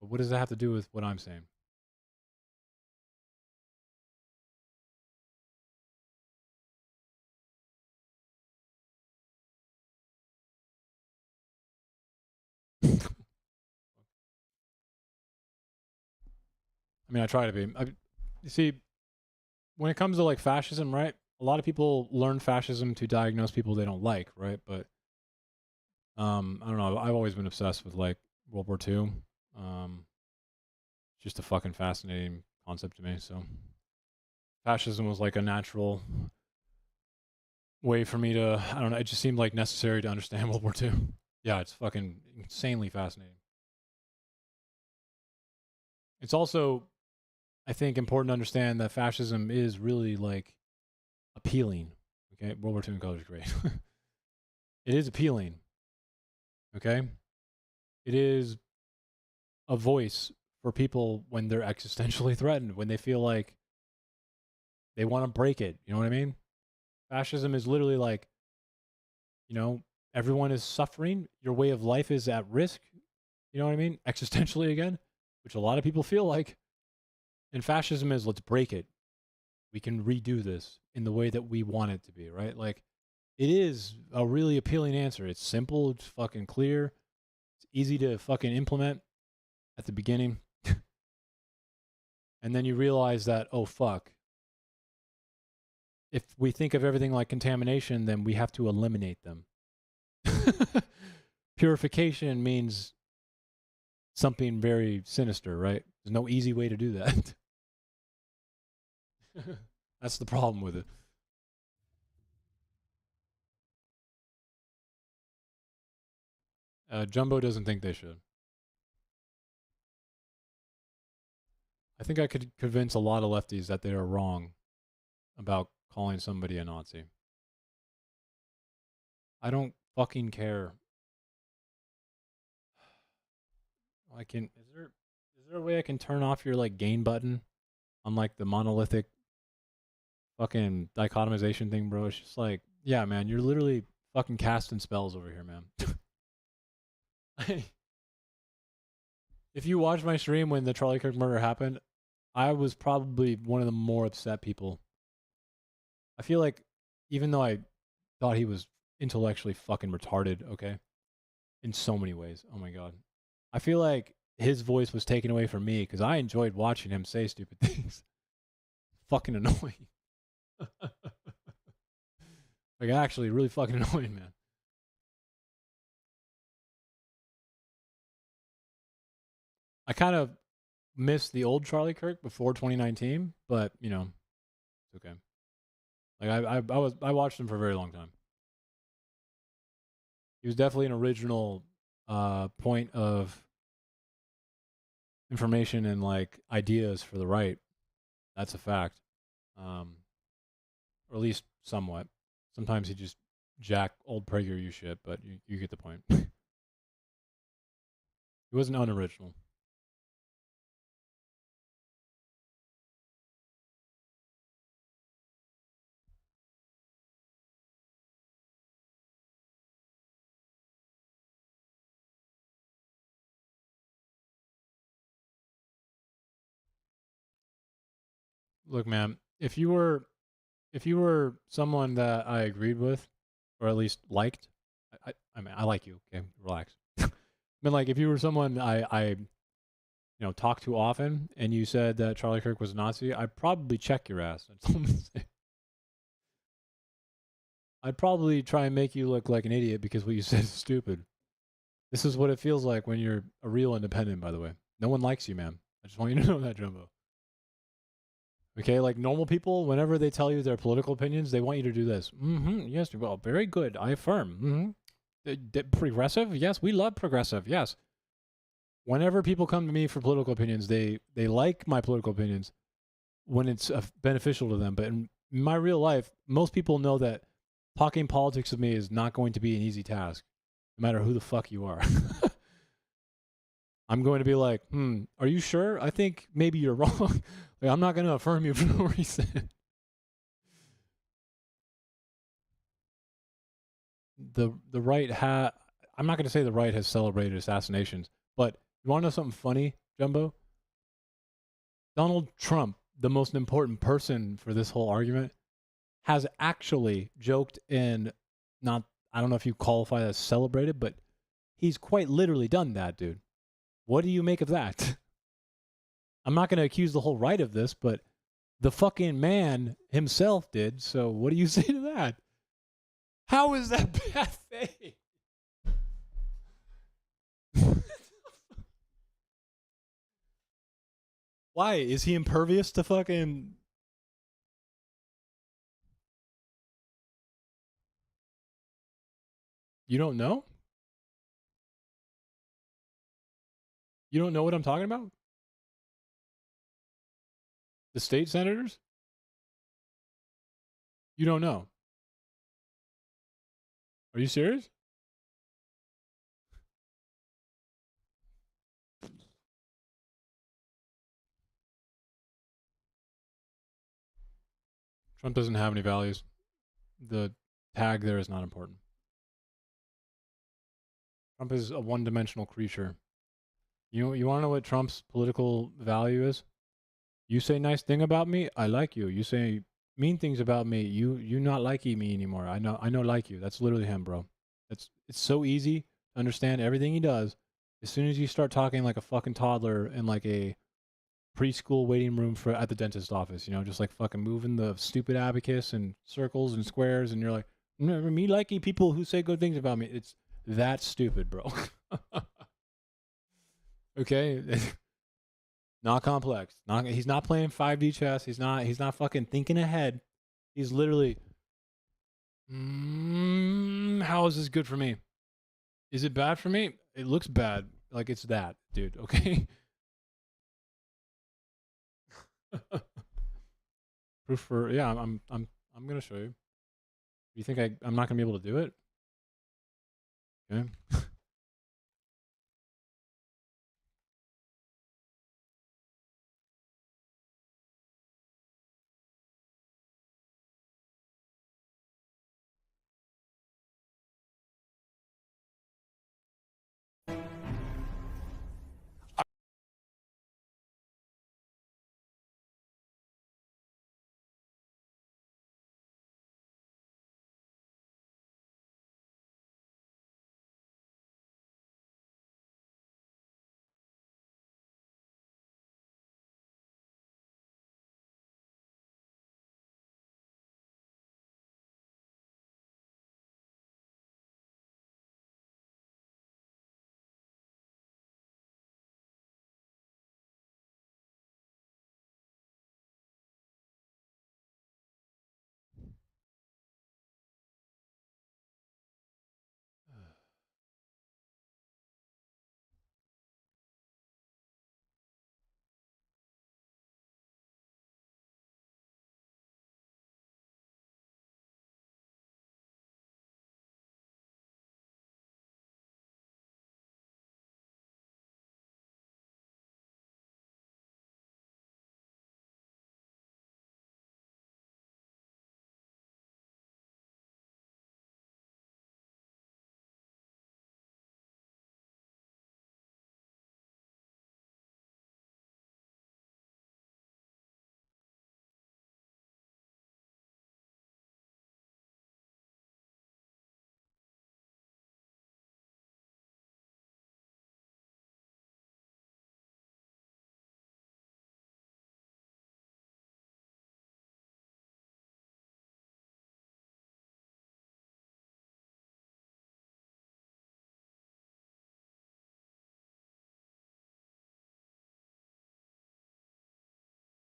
But what does that have to do with what I'm saying? I mean, I try to be. You see, when it comes to like fascism, right? A lot of people learn fascism to diagnose people they don't like, right? But I don't know. I've always been obsessed with like World War II. Just a fucking fascinating concept to me. So fascism was like a natural way for me to, I don't know, it just seemed like necessary to understand World War II. Yeah, it's fucking insanely fascinating. It's also, I think, important to understand that fascism is really like appealing. Okay, World War II in color is great. It is appealing. Okay, it is a voice for people when they're existentially threatened, when they feel like they want to break it. You know what I mean? Fascism is literally like, you know, everyone is suffering. Your way of life is at risk. You know what I mean? Existentially again, which a lot of people feel like. And fascism is, let's break it. We can redo this in the way that we want it to be, right? Like, it is a really appealing answer. It's simple, it's fucking clear, it's easy to fucking implement at the beginning. And then you realize that, oh fuck, if we think of everything like contamination, then we have to eliminate them. Purification means something very sinister, right? There's no easy way to do that. That's the problem with it. Jumbo doesn't think they should. I think I could convince a lot of lefties that they are wrong about calling somebody a Nazi. I don't fucking care. Is there a way I can turn off your like gain button on like the monolithic fucking dichotomization thing, bro? It's just like, yeah, man, you're literally fucking casting spells over here, man. If you watched my stream when the Charlie Kirk murder happened, I was probably one of the more upset people. I feel like even though I thought he was intellectually fucking retarded, okay, in so many ways, oh my god, I feel like his voice was taken away from me because I enjoyed watching him say stupid things. Fucking annoying. Like, actually really fucking annoying, man. I kind of missed the old Charlie Kirk before 2019, but you know, it's okay. Like I watched him for a very long time. He was definitely an original point of information and like ideas for the right. That's a fact. Or at least somewhat. Sometimes he just jack old PragerU shit, but you get the point. He wasn't unoriginal. Look, man, if you were someone that I agreed with, or at least liked, I mean, I like you. Okay, relax. I mean, like, if you were someone I talk to often, and you said that Charlie Kirk was a Nazi, I'd probably check your ass. That's all I'm gonna say. I'd probably try and make you look like an idiot because what you said is stupid. This is what it feels like when you're a real independent, by the way. No one likes you, man. I just want you to know that, Jumbo. Okay, like normal people, whenever they tell you their political opinions, they want you to do this. Yes, well, very good. I affirm. Progressive? Yes, we love progressive. Yes. Whenever people come to me for political opinions, they like my political opinions when it's beneficial to them. But in my real life, most people know that talking politics with me is not going to be an easy task, no matter who the fuck you are. I'm going to be like, are you sure? I think maybe you're wrong. Like, I'm not going to affirm you for no reason. The right I'm not going to say the right has celebrated assassinations, but you want to know something funny, Jumbo? Donald Trump, the most important person for this whole argument, has actually joked and I don't know if you qualify that as celebrated, but he's quite literally done that, dude. What do you make of that? I'm not going to accuse the whole right of this, but the fucking man himself did. So what do you say to that? How is that bad faith? Why? Is he impervious to fucking... You don't know? You don't know what I'm talking about? The state senators? You don't know? Are you serious? Trump doesn't have any values. The tag there is not important. Trump is a one-dimensional creature. You want to know what Trump's political value is? You say nice thing about me, I like you. You say mean things about me, you not liking me anymore. I know like you. That's literally him, bro. It's so easy to understand everything he does. As soon as you start talking like a fucking toddler in like a preschool waiting room for at the dentist office, just like fucking moving the stupid abacus in circles and squares, and you're like, me liking people who say good things about me. It's that stupid, bro. Okay. Not complex. He's not playing 5D chess. He's not fucking thinking ahead. He's literally, how is this good for me? Is it bad for me? It looks bad. Like it's that, dude. Okay. Proof for I'm gonna show you. You think I'm not gonna be able to do it? Okay.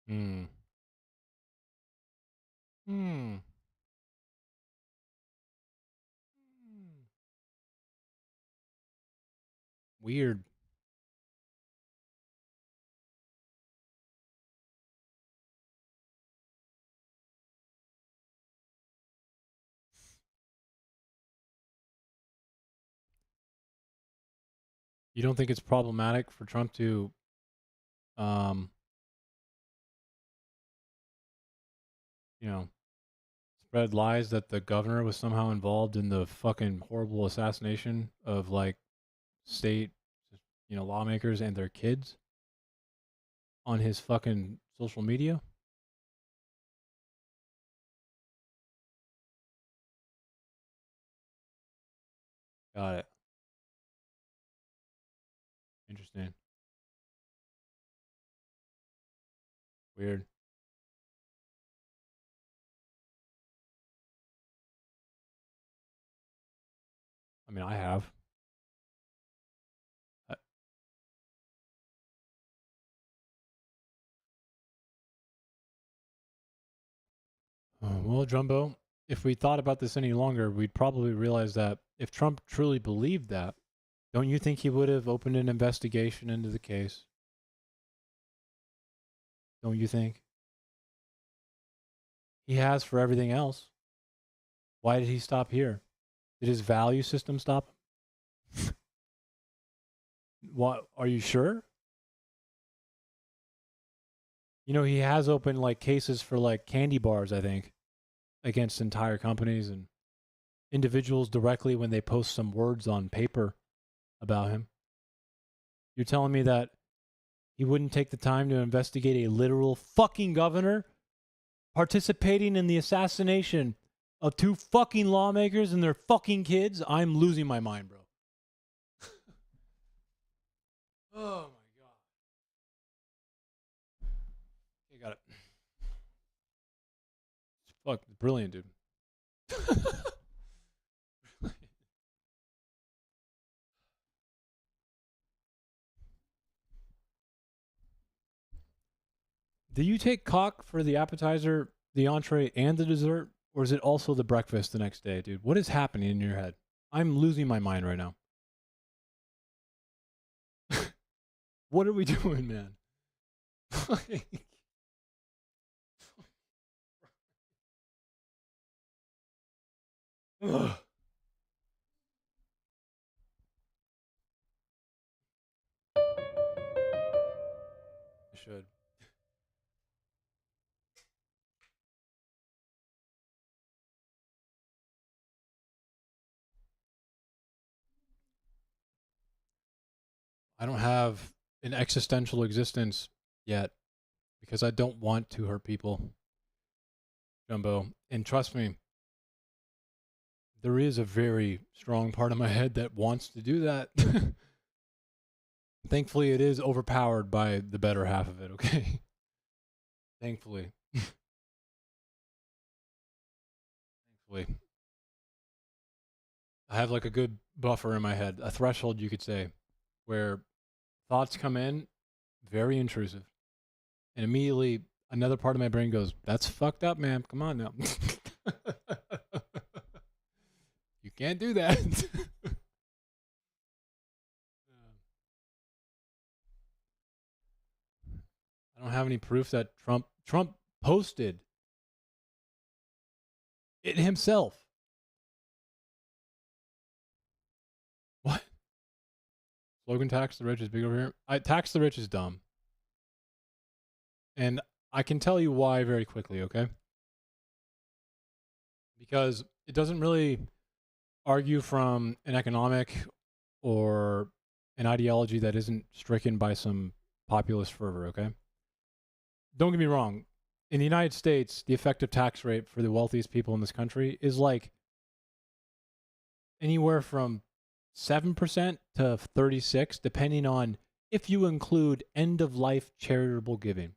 Hmm. Hmm. Weird. You don't think it's problematic for Trump to spread lies that the governor was somehow involved in the fucking horrible assassination of like state, lawmakers and their kids on his fucking social media? Got it. Interesting. Weird. I mean, I have. Well, Drumbo, if we thought about this any longer, we'd probably realize that if Trump truly believed that, don't you think he would have opened an investigation into the case? Don't you think? He has for everything else. Why did he stop here? Did his value system stop him? What? Are you sure? He has opened like cases for like candy bars, I think. against entire companies and individuals directly when they post some words on paper about him. You're telling me that he wouldn't take the time to investigate a literal fucking governor participating in the assassination of 2 fucking lawmakers and their fucking kids? I'm losing my mind, bro. Oh my god. You got it. Fuck, brilliant, dude. Do you take cock for the appetizer, the entree, and the dessert? Or is it also the breakfast the next day, dude? What is happening in your head? I'm losing my mind right now. What are we doing, man? Ugh. I should. I don't have an existential existence yet because I don't want to hurt people, Jumbo. And trust me, there is a very strong part of my head that wants to do that. Thankfully, it is overpowered by the better half of it, okay? Thankfully. Thankfully. I have like a good buffer in my head, a threshold, you could say, where thoughts come in very intrusive. And immediately another part of my brain goes, that's fucked up, man. Come on now. You can't do that. I don't have any proof that Trump posted it himself. What? Slogan tax the rich is big over here. Tax the rich is dumb. And I can tell you why very quickly, okay? Because it doesn't really argue from an economic or an ideology that isn't stricken by some populist fervor, okay? Don't get me wrong. In the United States, the effective tax rate for the wealthiest people in this country is like anywhere from 7% to 36%, depending on if you include end-of-life charitable giving.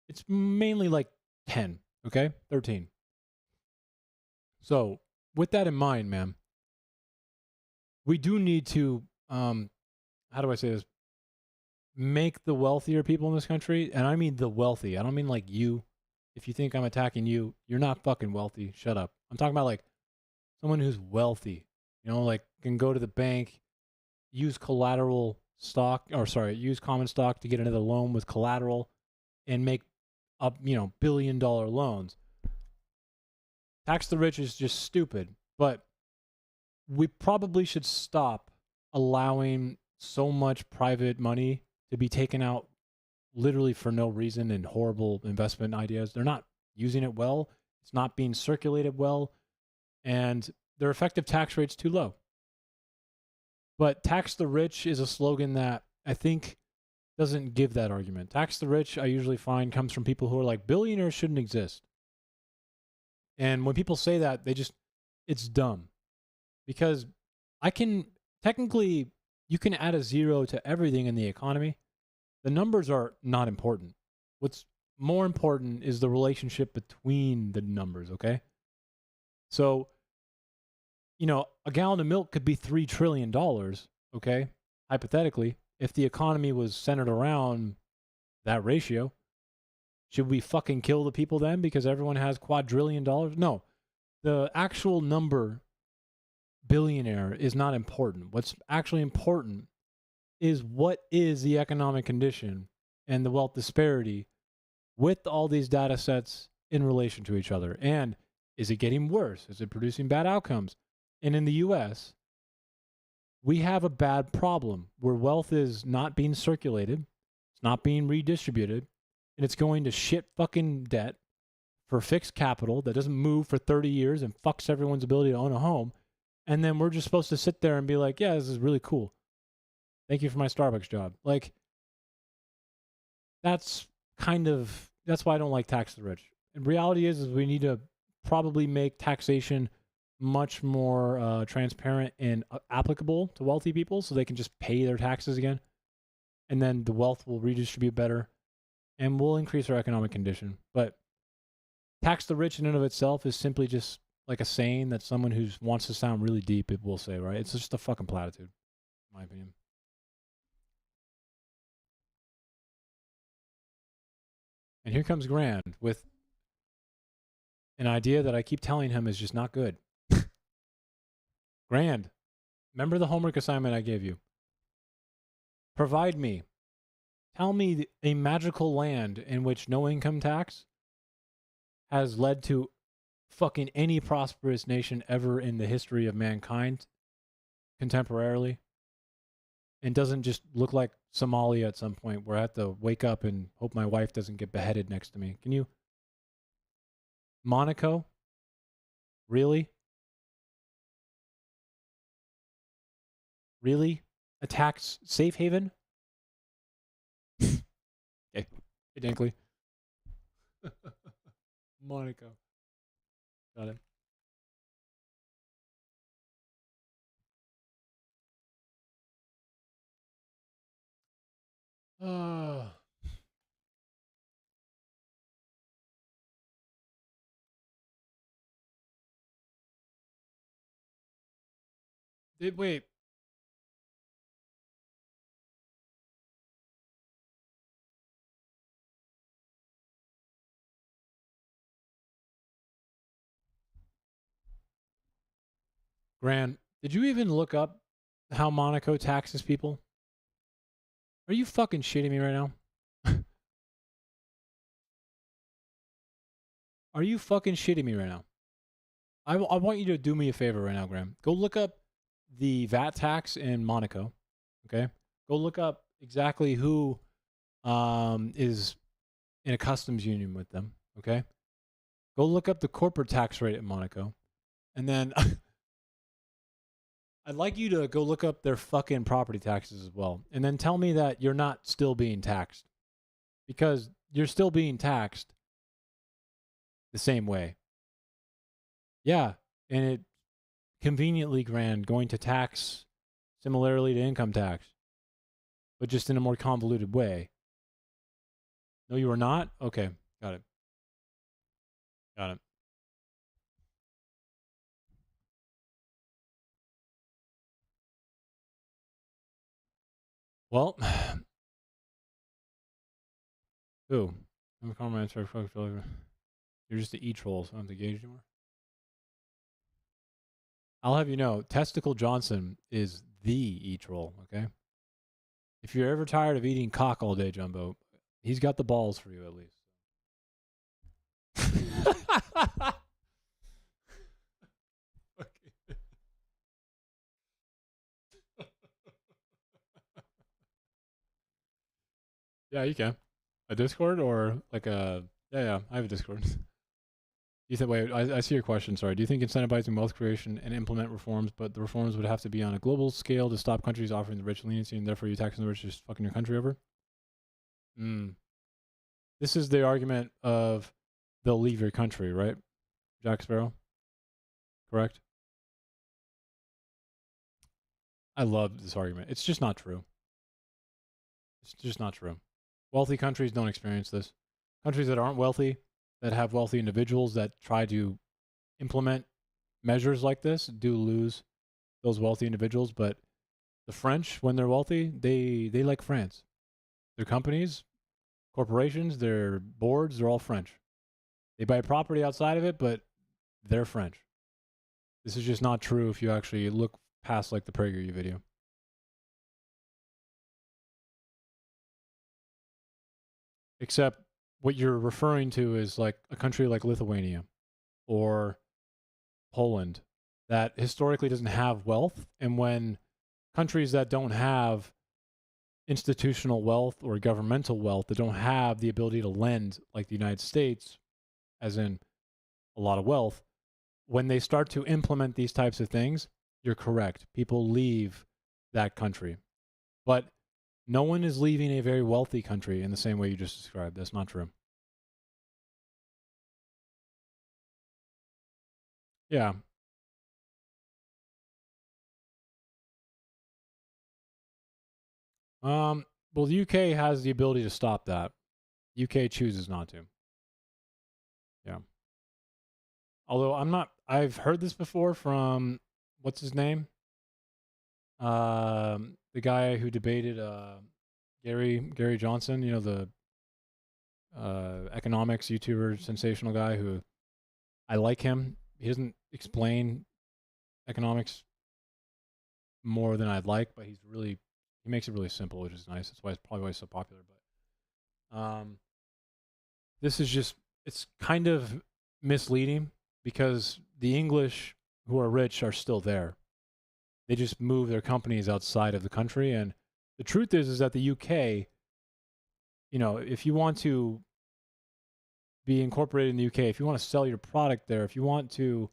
It's mainly like 10, okay? 13. So, with that in mind, man, we do need to, how do I say this? Make the wealthier people in this country, and I mean the wealthy. I don't mean like you. If you think I'm attacking you, you're not fucking wealthy. Shut up. I'm talking about like someone who's wealthy. You know, like can go to the bank, use collateral stock, or sorry, use common stock to get another loan with collateral and make up, $1 billion loans. Tax the rich is just stupid, but we probably should stop allowing so much private money to be taken out literally for no reason and horrible investment ideas. They're not using it well. It's not being circulated well. And their effective tax rate's too low. But tax the rich is a slogan that I think doesn't give that argument. Tax the rich, I usually find, comes from people who are like, billionaires shouldn't exist. And when people say that, it's dumb. Because technically, you can add a zero to everything in the economy. The numbers are not important. What's more important is the relationship between the numbers, okay? So, a gallon of milk could be $3 trillion, okay? Hypothetically, if the economy was centered around that ratio, should we fucking kill the people then because everyone has quadrillion dollars? No. The actual number billionaire is not important. What's actually important is what is the economic condition and the wealth disparity with all these data sets in relation to each other. And is it getting worse? Is it producing bad outcomes? And in the US, we have a bad problem where wealth is not being circulated, it's not being redistributed, and it's going to shit fucking debt for fixed capital that doesn't move for 30 years and fucks everyone's ability to own a home. And then we're just supposed to sit there and be like, yeah, this is really cool. Thank you for my Starbucks job. Like, that's why I don't like tax the rich. And reality is we need to probably make taxation much more transparent and applicable to wealthy people so they can just pay their taxes again. And then the wealth will redistribute better and will increase our economic condition. But tax the rich in and of itself is simply just like a saying that someone who wants to sound really deep it will say, right? It's just a fucking platitude, in my opinion. And here comes Grand with an idea that I keep telling him is just not good. Grand, remember the homework assignment I gave you? Tell me a magical land in which no income tax has led to fucking any prosperous nation ever in the history of mankind contemporarily, and doesn't just look like Somalia at some point where I have to wake up and hope my wife doesn't get beheaded next to me. Can you? Monaco? Really? Really? A tax safe haven? Okay. Hey, Dinkley. Monaco. Got it. Wait. Gran, did you even look up how Monaco taxes people? Are you fucking shitting me right now? Are you fucking shitting me right now? I want you to do me a favor right now, Graham. Go look up the VAT tax in Monaco. Okay? Go look up exactly who is in a customs union with them. Okay? Go look up the corporate tax rate in Monaco. And then I'd like you to go look up their fucking property taxes as well. And then tell me that you're not still being taxed. Because you're still being taxed the same way. Yeah, and it conveniently, Grand, going to tax similarly to income tax, but just in a more convoluted way. No, you are not? Okay, got it. Got it. Well, who? You're just the e-troll, so I don't have to gauge anymore. I'll have you know, Testicle Johnson is the e-troll, okay? If you're ever tired of eating cock all day, Jumbo, he's got the balls for you at least. Yeah, you can. A Discord or like a... Yeah, I have a Discord. You think, wait, I see your question, sorry. Do you think incentivizing wealth creation and implement reforms, but the reforms would have to be on a global scale to stop countries offering the rich leniency and therefore you taxing the rich just fucking your country over? This is the argument of they'll leave your country, right? Jack Sparrow? Correct? I love this argument. It's just not true. It's just not true. Wealthy countries don't experience this. Countries that aren't wealthy, that have wealthy individuals that try to implement measures like this do lose those wealthy individuals. But the French, when they're wealthy, they like France. Their companies, corporations, their boards, they're all French. They buy property outside of it, but they're French. This is just not true if you actually look past like the PragerU video. Except what you're referring to is like a country like Lithuania or Poland that historically doesn't have wealth. And when countries that don't have institutional wealth or governmental wealth, that don't have the ability to lend like the United States, as in a lot of wealth, when they start to implement these types of things, you're correct. People leave that country. But no one is leaving a very wealthy country in the same way you just described. That's not true. Yeah. Well, the UK has the ability to stop that. UK chooses not to. Yeah. Although I've heard this before from, what's his name? The guy who debated Gary Johnson, you know, the economics YouTuber, sensational guy who I like him. He doesn't explain economics more than I'd like, but he makes it really simple, which is nice. That's probably why he's so popular. But this is just, it's kind of misleading because the English who are rich are still there. They just move their companies outside of the country. And the truth is that the UK, you know, if you want to be incorporated in the UK, if you want to sell your product there, if you want to,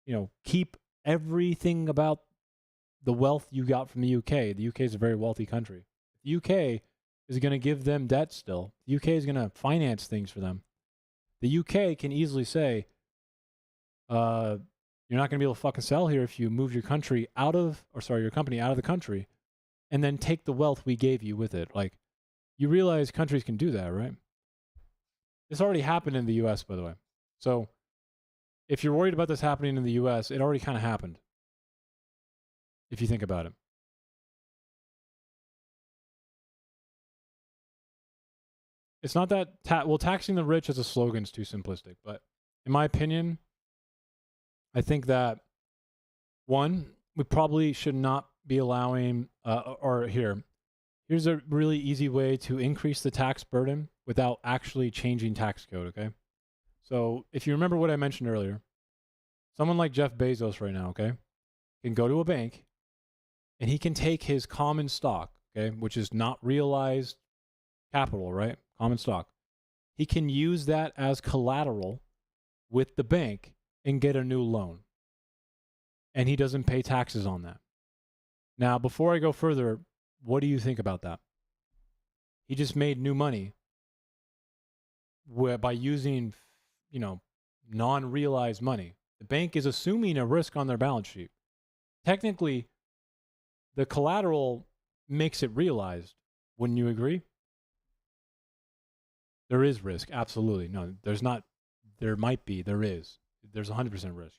you know, keep everything about the wealth you got from the UK is a very wealthy country. The UK is going to give them debt still. The UK is going to finance things for them. The UK can easily say, you're not going to be able to fucking sell here if you move your company out of the country and then take the wealth we gave you with it. Like, you realize countries can do that, right? This already happened in the US, by the way. So if you're worried about this happening in the US, it already kind of happened. If you think about it. It's not that, taxing the rich as a slogan is too simplistic, but in my opinion, I think that, one, we probably should not be allowing, here's a really easy way to increase the tax burden without actually changing tax code, okay? So if you remember what I mentioned earlier, someone like Jeff Bezos right now, okay, can go to a bank and he can take his common stock, okay, which is not realized capital, right? Common stock. He can use that as collateral with the bank and get a new loan. And he doesn't pay taxes on that. Now, before I go further, what do you think about that? He just made new money by using, you know, non-realized money. The bank is assuming a risk on their balance sheet. Technically, the collateral makes it realized. Wouldn't you agree? There is risk, absolutely. No, there's not. There might be. There is. There's 100% risk.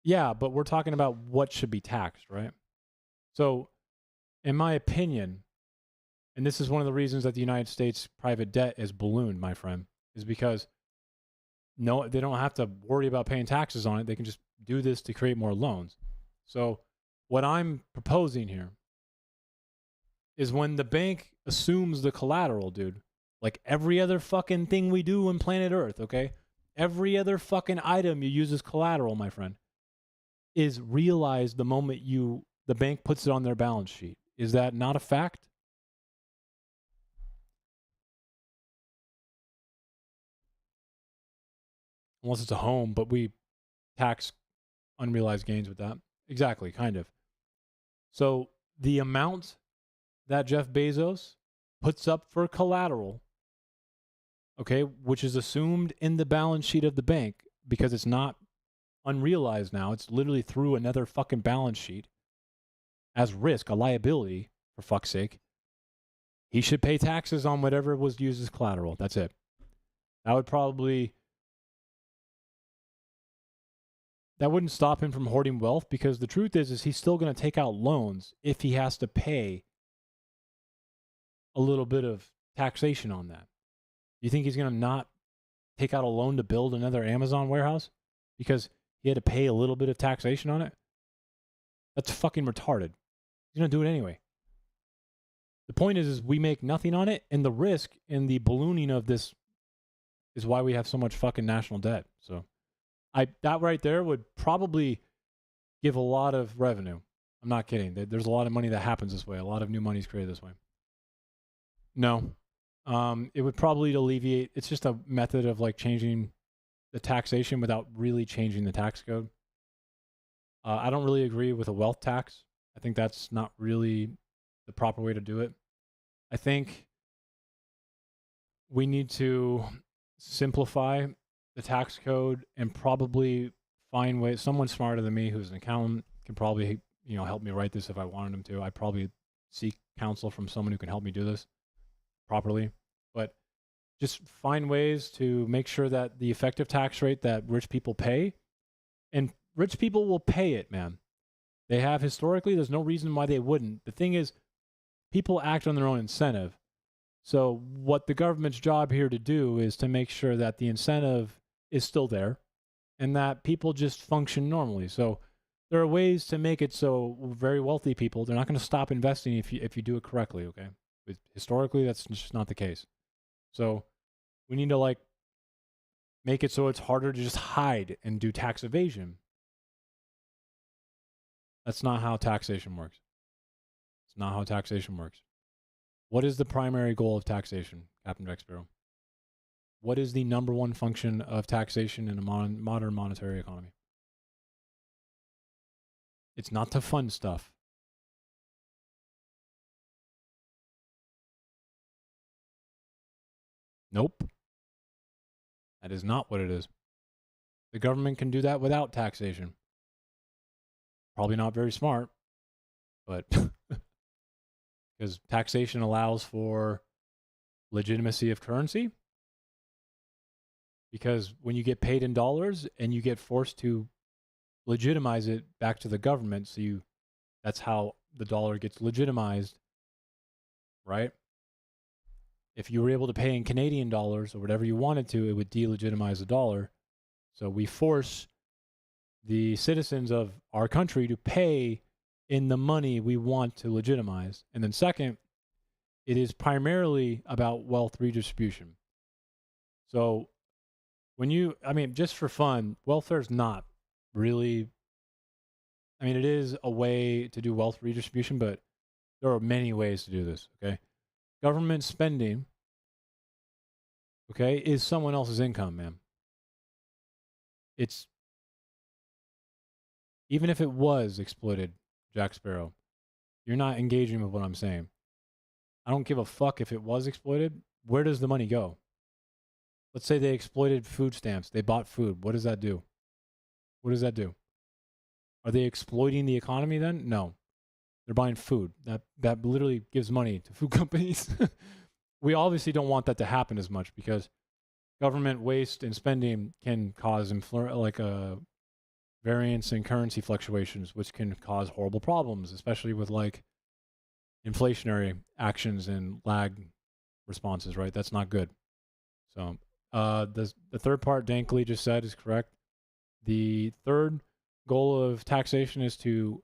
Yeah, but we're talking about what should be taxed, right? So, in my opinion, and this is one of the reasons that the United States private debt is ballooned, my friend, is because no, they don't have to worry about paying taxes on it. They can just do this to create more loans. So, what I'm proposing here is when the bank assumes the collateral, dude, like every other fucking thing we do on planet Earth, okay? Every other fucking item you use as collateral, my friend, is realized the moment the bank puts it on their balance sheet. Is that not a fact? Unless it's a home, but we tax unrealized gains with that. Exactly, kind of. So the amount that Jeff Bezos puts up for collateral, okay, which is assumed in the balance sheet of the bank because it's not unrealized now. It's literally through another fucking balance sheet as risk, a liability, for fuck's sake. He should pay taxes on whatever was used as collateral. That's it. That wouldn't stop him from hoarding wealth, because the truth is he's still going to take out loans if he has to pay a little bit of taxation on that. You think he's going to not take out a loan to build another Amazon warehouse because he had to pay a little bit of taxation on it? That's fucking retarded. He's going to do it anyway. The point is we make nothing on it, and the risk in the ballooning of this is why we have so much fucking national debt. So that right there would probably give a lot of revenue. I'm not kidding. There's a lot of money that happens this way. A lot of new money is created this way. No. It would probably alleviate. It's just a method of like changing the taxation without really changing the tax code. I don't really agree with a wealth tax. I think that's not really the proper way to do it. I think we need to simplify the tax code and probably find ways. Someone smarter than me, who's an accountant, can probably help me write this if I wanted him to. I'd probably seek counsel from someone who can help me do this properly. But just find ways to make sure that the effective tax rate that rich people pay, and rich people will pay it, man. They have historically. There's no reason why they wouldn't. The thing is, people act on their own incentive. So what the government's job here to do is to make sure that the incentive is still there and that people just function normally. So there are ways to make it so very wealthy people, they're not going to stop investing if you do it correctly, okay? But historically, that's just not the case. So we need to like make it so it's harder to just hide and do tax evasion. That's not how taxation works. It's not how taxation works. What is the primary goal of taxation, Captain Jack Sparrow? What is the number one function of taxation in a modern monetary economy? It's not to fund stuff. Nope. That is not what it is. The government can do that without taxation. Probably not very smart, but because taxation allows for legitimacy of currency. Because when you get paid in dollars and you get forced to legitimize it back to the government, so that's how the dollar gets legitimized, right? If you were able to pay in Canadian dollars or whatever you wanted to, it would delegitimize the dollar. So we force the citizens of our country to pay in the money we want to legitimize. And then second, it is primarily about wealth redistribution. So just for fun, welfare is not really, it is a way to do wealth redistribution, but there are many ways to do this, okay? Government spending, okay, is someone else's income, man. It's, even if it was exploited, Jack Sparrow, you're not engaging with what I'm saying. I don't give a fuck if it was exploited. Where does the money go? Let's say they exploited food stamps. They bought food. What does that do? What does that do? Are they exploiting the economy then? No. They're buying food. That literally gives money to food companies. We obviously don't want that to happen as much because government waste and spending can cause variance in currency fluctuations, which can cause horrible problems, especially with like inflationary actions and lag responses, right? That's not good. So the third part Dankley just said is correct. The third goal of taxation is to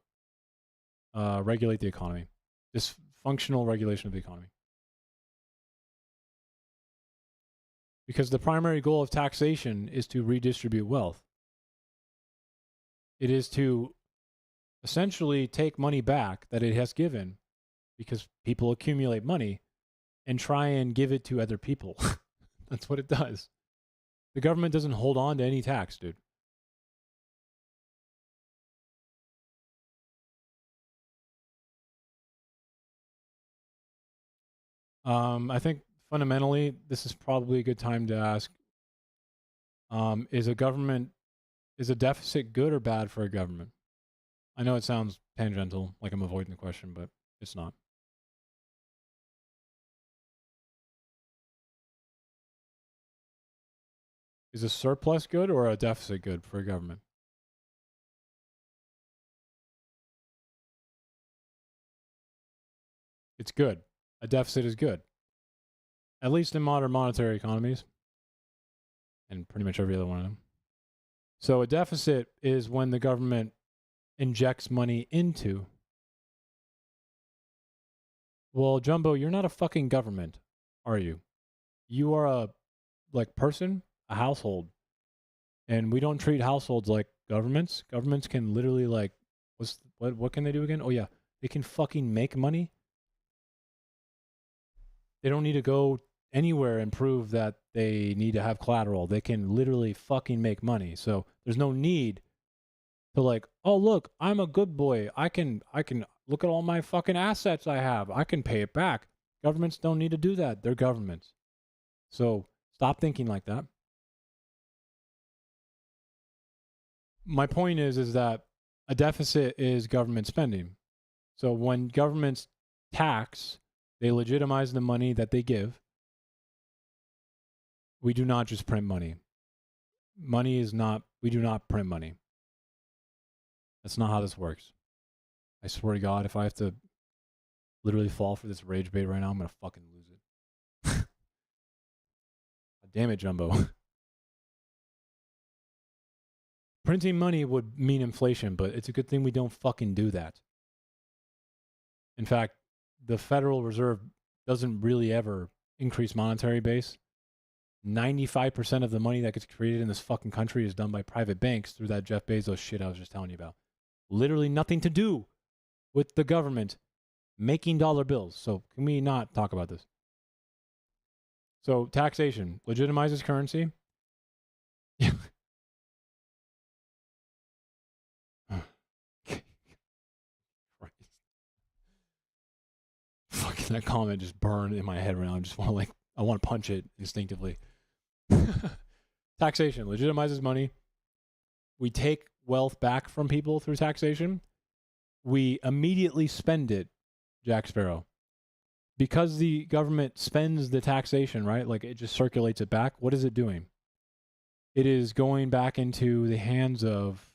regulate the economy. Dysfunctional regulation of the economy. Because the primary goal of taxation is to redistribute wealth. It is to essentially take money back that it has given because people accumulate money and try and give it to other people. That's what it does. The government doesn't hold on to any tax, dude. I think fundamentally, this is probably a good time to ask, is a deficit good or bad for a government? I know it sounds tangential, like I'm avoiding the question, but it's not. Is a surplus good or a deficit good for a government? It's good. A deficit is good. At least in modern monetary economies. And pretty much every other one of them. So a deficit is when the government injects money into. Well, Jumbo, you're not a fucking government, are you? You are a person, a household. And we don't treat households like governments. Governments can literally what can they do again? Oh yeah, they can fucking make money. They don't need to go anywhere and prove that they need to have collateral. They can literally fucking make money. So there's no need to like, oh look, I'm a good boy. I can look at all my fucking assets I have. I can pay it back. Governments don't need to do that. They're governments. So stop thinking like that. My point is that a deficit is government spending. So when governments tax, they legitimize the money that they give. We do not just print money. We do not print money. That's not how this works. I swear to God, if I have to literally fall for this rage bait right now, I'm going to fucking lose it. Damn it, Jumbo. Printing money would mean inflation, but it's a good thing we don't fucking do that. In fact, the Federal Reserve doesn't really ever increase monetary base. 95% of the money that gets created in this fucking country is done by private banks through that Jeff Bezos shit I was just telling you about. Literally nothing to do with the government making dollar bills. So can we not talk about this? So taxation legitimizes currency. Fucking that comment just burned in my head right now. I just want to I want to punch it instinctively. Taxation legitimizes money. We take wealth back from people through taxation. We immediately spend it, Jack Sparrow. Because the government spends the taxation, right? Like it just circulates it back. What is it doing? It is going back into the hands of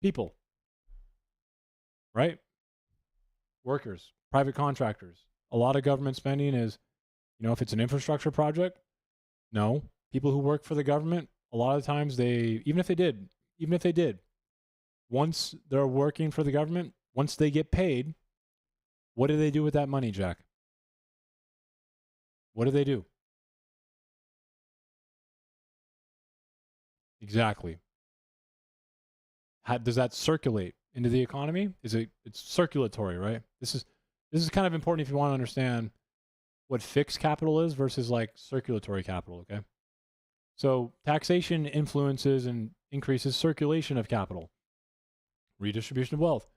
people, right? Workers, private contractors. A lot of government spending is, if it's an infrastructure project, no. People who work for the government, a lot of times even if they did, once they're working for the government, once they get paid, what do they do with that money, Jack? What do they do? Exactly. How does that circulate into the economy? It's circulatory, right? This is kind of important if you want to understand what fixed capital is versus like circulatory capital, okay? So taxation influences and increases circulation of capital, redistribution of wealth.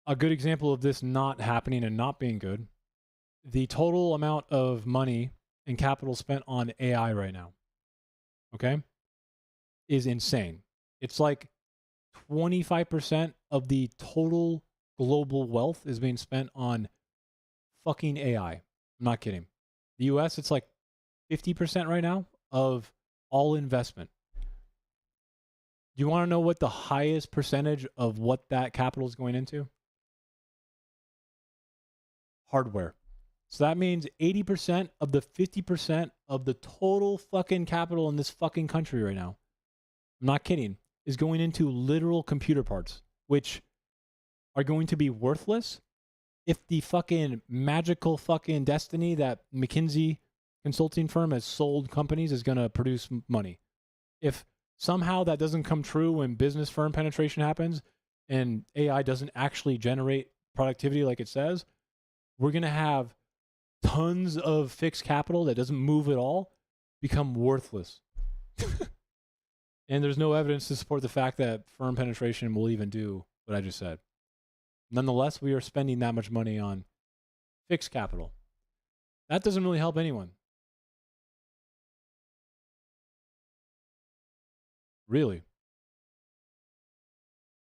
A good example of this not happening and not being good, the total amount of money and capital spent on AI right now, okay, is insane. It's like 25% of the total global wealth is being spent on fucking AI. I'm not kidding. The US, it's like 50% right now of all investment. Do you want to know what the highest percentage of what that capital is going into? Hardware. So that means 80% of the 50% of the total fucking capital in this fucking country right now, I'm not kidding, is going into literal computer parts, which are going to be worthless if the fucking magical fucking destiny that McKinsey consulting firm has sold companies is going to produce money. If somehow that doesn't come true when business firm penetration happens and AI doesn't actually generate productivity like it says, we're going to have tons of fixed capital that doesn't move at all become worthless. And there's no evidence to support the fact that firm penetration will even do what I just said. Nonetheless, we are spending that much money on fixed capital. That doesn't really help anyone. Really?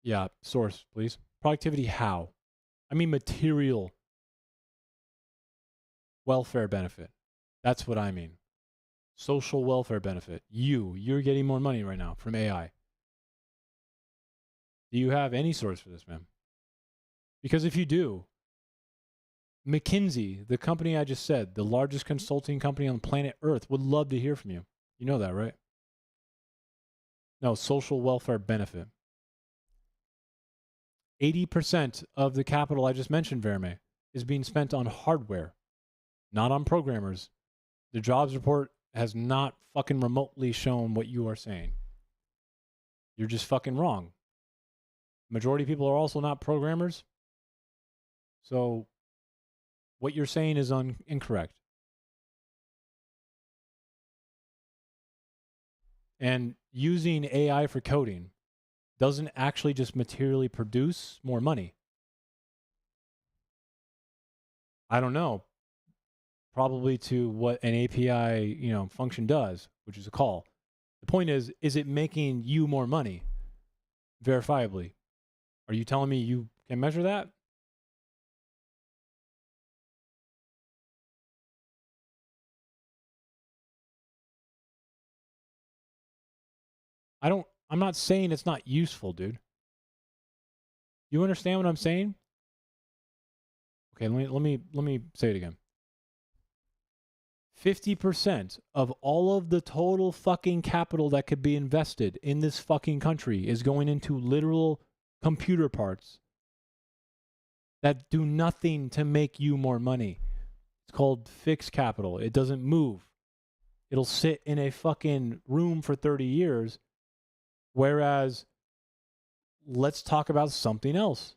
Yeah, source, please. Productivity, how? I mean material welfare benefit. That's what I mean. Social welfare benefit. You're getting more money right now from AI. Do you have any source for this, man? Because if you do, McKinsey, the company I just said, the largest consulting company on planet Earth, would love to hear from you. You know that, right? No, social welfare benefit. 80% of the capital I just mentioned, Verme, is being spent on hardware, not on programmers. The jobs report has not fucking remotely shown what you are saying. You're just fucking wrong. Majority of people are also not programmers. So What you're saying is incorrect. And using AI for coding doesn't actually just materially produce more money. I don't know. Probably to what an API, function does, which is a call. The point is it making you more money? Verifiably. Are you telling me you can measure that? I'm not saying it's not useful, dude. You understand what I'm saying? Okay, let me say it again. 50% of all of the total fucking capital that could be invested in this fucking country is going into literal computer parts that do nothing to make you more money. It's called fixed capital. It doesn't move. It'll sit in a fucking room for 30 years. Whereas, let's talk about something else.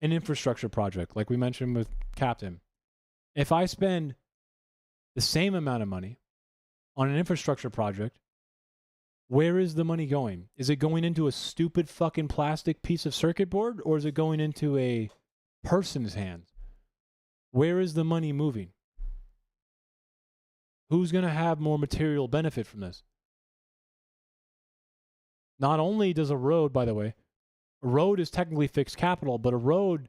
An infrastructure project, like we mentioned with Captain. If I spend the same amount of money on an infrastructure project, where is the money going? Is it going into a stupid fucking plastic piece of circuit board, or is it going into a person's hands? Where is the money moving? Who's going to have more material benefit from this? Not only does a road, by the way, a road is technically fixed capital, but a road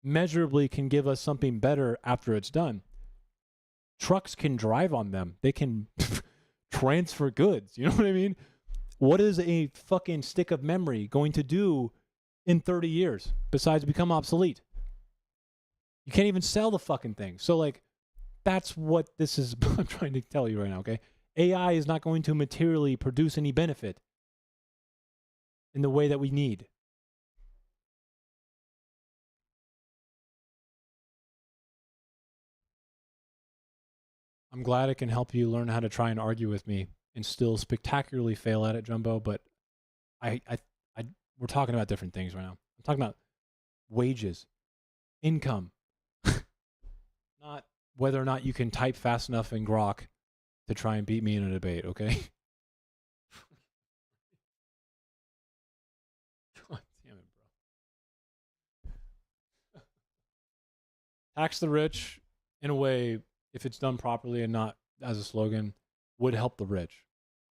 measurably can give us something better after it's done. Trucks can drive on them. They can transfer goods. You know what I mean? What is a fucking stick of memory going to do in 30 years besides become obsolete? You can't even sell the fucking thing. So, like, that's what this is I'm trying to tell you right now, okay? AI is not going to materially produce any benefit in the way that we need. I'm glad it can help you learn how to try and argue with me and still spectacularly fail at it, Jumbo, but we're talking about different things right now. I'm talking about wages, income, not whether or not you can type fast enough in Grok to try and beat me in a debate, okay? God damn it, bro. Tax the rich, in a way, if it's done properly and not as a slogan, would help the rich.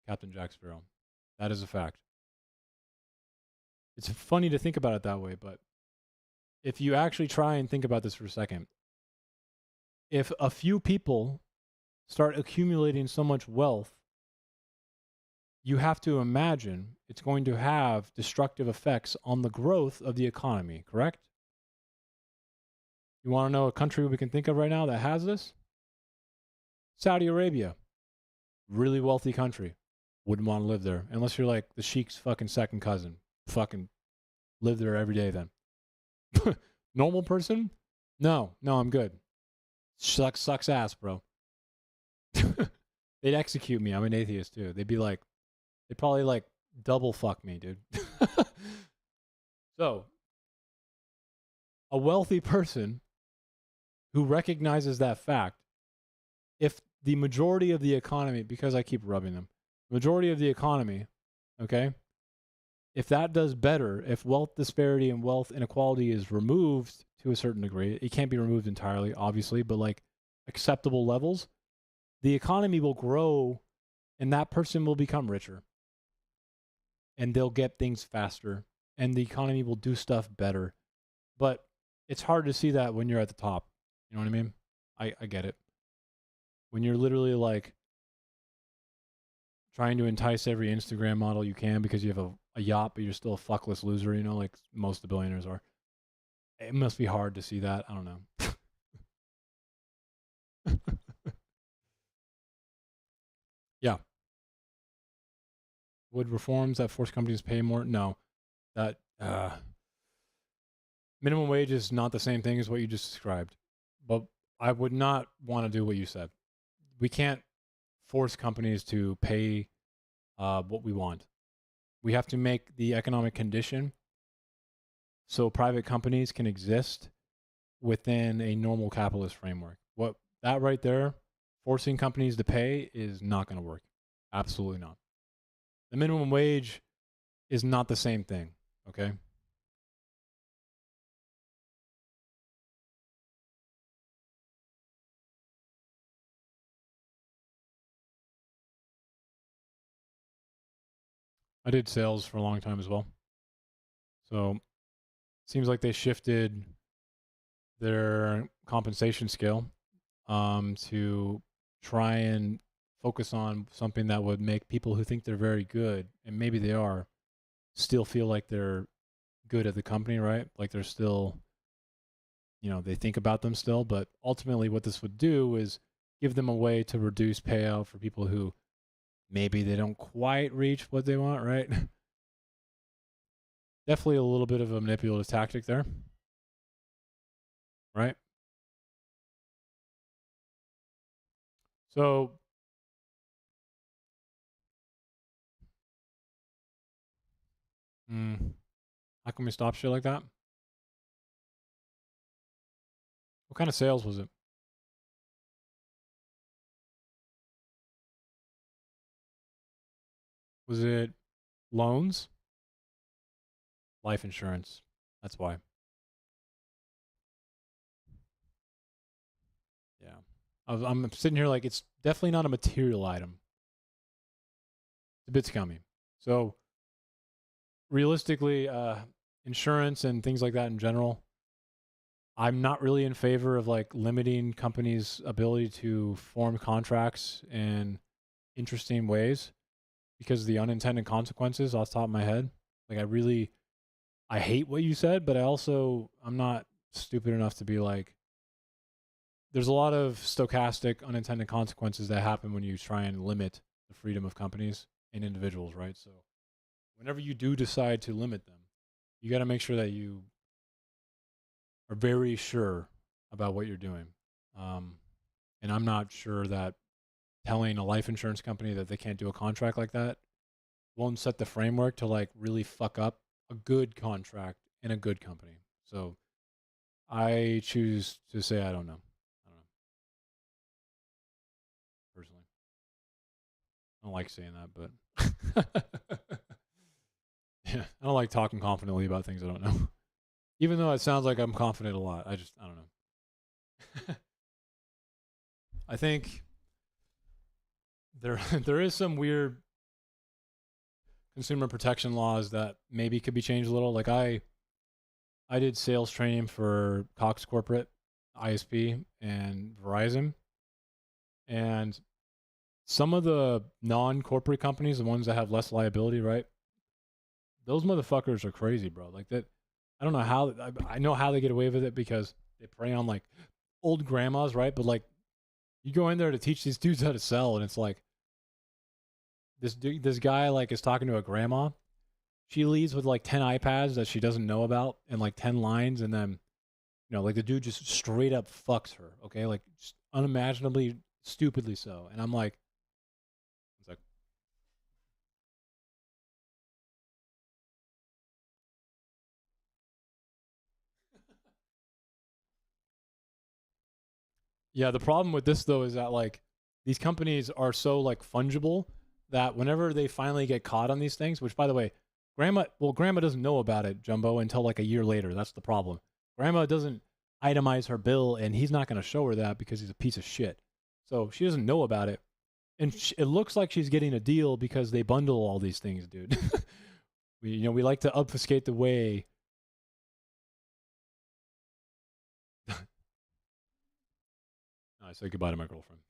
Captain Jack Sparrow. That is a fact. It's funny to think about it that way, but if you actually try and think about this for a second, if a few people start accumulating so much wealth, you have to imagine it's going to have destructive effects on the growth of the economy, correct? You want to know a country we can think of right now that has this? Saudi Arabia. Really wealthy country. Wouldn't want to live there. Unless you're like the Sheikh's fucking second cousin. Fucking live there every day then. Normal person? No, I'm good. Sucks ass, bro. They'd execute me. I'm an atheist too. They'd probably like double fuck me, dude. So, a wealthy person who recognizes that fact, if the majority of the economy, because I keep rubbing them, majority of the economy, okay, if that does better, if wealth disparity and wealth inequality is removed to a certain degree, it can't be removed entirely, obviously, but like acceptable levels, the economy will grow and that person will become richer. And they'll get things faster and the economy will do stuff better. But it's hard to see that when you're at the top. You know what I mean? I get it. When you're literally like trying to entice every Instagram model you can because you have a yacht, but you're still a fuckless loser, you know, like most of the billionaires are. It must be hard to see that. I don't know. Yeah. Would reforms that force companies to pay more? No. That minimum wage is not the same thing as what you just described. But I would not want to do what you said. We can't force companies to pay what we want. We have to make the economic condition so private companies can exist within a normal capitalist framework. What that right there, forcing companies to pay, is not going to work. Absolutely not. The minimum wage is not the same thing, okay? I did sales for a long time as well. So seems like they shifted their compensation scale to try and focus on something that would make people who think they're very good, and maybe they are, still feel like they're good at the company, right? Like they're still, you know, they think about them still. But ultimately what this would do is give them a way to reduce payout for people who maybe they don't quite reach what they want, right? Definitely a little bit of a manipulative tactic there, right? So how can we stop shit like that? What kind of sales was it? Was it loans? Life insurance. That's why. Yeah. I'm sitting here like it's definitely not a material item. It's a bit scummy. So realistically, insurance and things like that in general, I'm not really in favor of like limiting companies' ability to form contracts in interesting ways because of the unintended consequences off the top of my head. Like I hate what you said, but I'm not stupid enough to be like, there's a lot of stochastic unintended consequences that happen when you try and limit the freedom of companies and individuals, right? So whenever you do decide to limit them, you got to make sure that you are very sure about what you're doing. And I'm not sure that telling a life insurance company that they can't do a contract like that won't set the framework to like really fuck up a good contract in a good company. So I choose to say I don't know. Personally, I don't like saying that, but yeah, I don't like talking confidently about things I don't know. Even though it sounds like I'm confident a lot, I don't know. I think there is some weird consumer protection laws that maybe could be changed a little. Like I did sales training for Cox Corporate, ISP, and Verizon. And some of the non-corporate companies, the ones that have less liability, right? Those motherfuckers are crazy, bro. Like that, I don't know how, I know how they get away with it because they prey on like old grandmas, right? But like you go in there to teach these dudes how to sell and it's like, this guy like is talking to a grandma. She leads with like 10 iPads that she doesn't know about and like 10 lines. And then, you know, like the dude just straight up fucks her. Okay. Like just unimaginably stupidly so. And I'm like, it's like, yeah, the problem with this though is that like these companies are so like fungible that whenever they finally get caught on these things, which by the way, grandma doesn't know about it, Jumbo, until like a year later. That's the problem. Grandma doesn't itemize her bill and he's not going to show her that because he's a piece of shit. So she doesn't know about it. And it looks like she's getting a deal because they bundle all these things, dude. we like to obfuscate the way. I said goodbye to my girlfriend.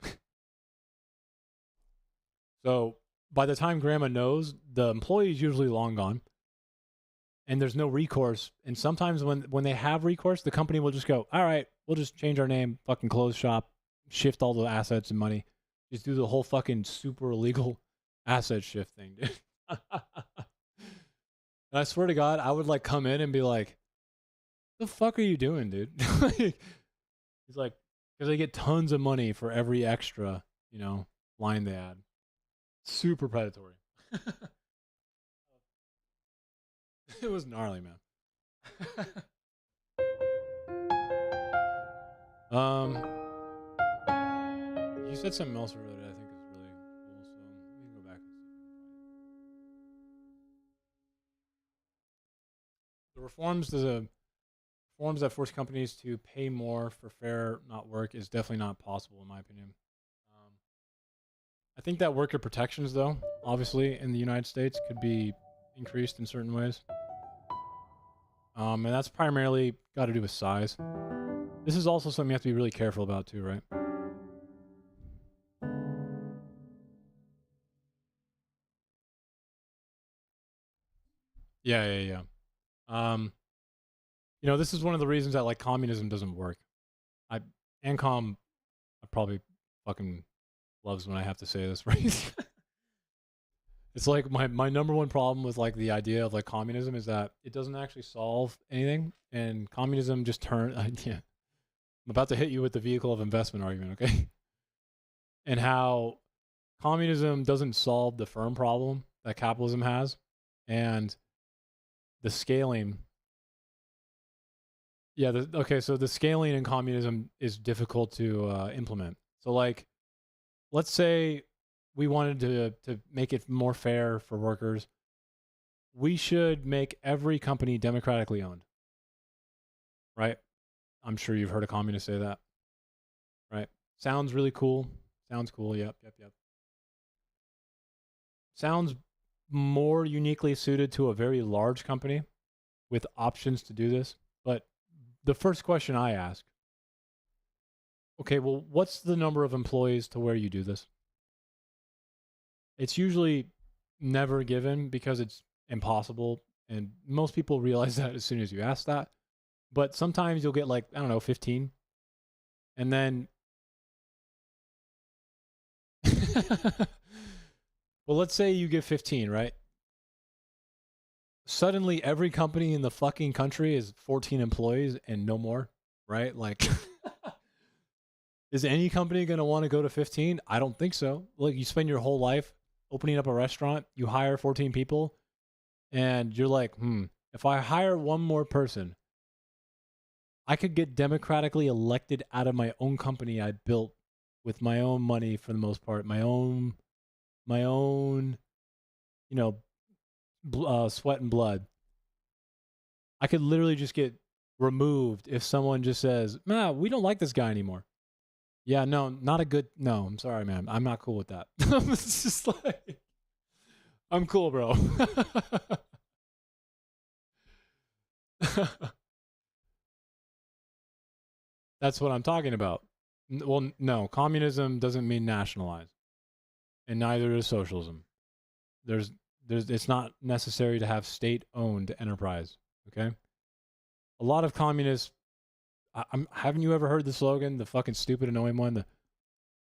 So by the time grandma knows, the employee is usually long gone and there's no recourse. And sometimes when they have recourse, the company will just go, all right, we'll just change our name, fucking close shop, shift all the assets and money. Just do the whole fucking super illegal asset shift thing, dude. And I swear to God, I would like come in and be like, the fuck are you doing, dude? He's like, because they get tons of money for every extra, line they add. Super predatory. It was gnarly, man. You said something else earlier that I think is really cool. So let me go back and see if I can find it. The reforms that force companies to pay more for fair, not work, is definitely not possible in my opinion. I think that worker protections, though, obviously in the United States, could be increased in certain ways. And that's primarily got to do with size. This is also something you have to be really careful about too, right? Yeah. You know, this is one of the reasons that like communism doesn't work. Ancom probably fucking loves when I have to say this, right? It's like my number one problem with like the idea of like communism is that it doesn't actually solve anything, and communism just yeah. I'm about to hit you with the vehicle of investment argument, okay? And how communism doesn't solve the firm problem that capitalism has, and the scaling. Yeah, so the scaling in communism is difficult to implement. So like, let's say we wanted to make it more fair for workers. We should make every company democratically owned. Right? I'm sure you've heard a communist say that. Right? Sounds really cool. Sounds cool. Yep. Sounds more uniquely suited to a very large company with options to do this. But the first question I ask, okay, well, what's the number of employees to where you do this? It's usually never given because it's impossible. And most people realize that as soon as you ask that. But sometimes you'll get like, I don't know, 15. And then, well, let's say you get 15, right? Suddenly every company in the fucking country is 14 employees and no more, right? Like, is any company going to want to go to 15? I don't think so. Like, you spend your whole life opening up a restaurant, you hire 14 people, and you're like, if I hire one more person, I could get democratically elected out of my own company I built with my own money for the most part, my own, you know, sweat and blood. I could literally just get removed if someone just says, "Nah, we don't like this guy anymore." Yeah, no, not a good. No, I'm sorry, man. I'm not cool with that. It's just like, I'm cool, bro. That's what I'm talking about. Well, no, communism doesn't mean nationalize, and neither does socialism. It's not necessary to have state-owned enterprise. Okay, a lot of communists. Haven't you ever heard the slogan, the fucking stupid, annoying one?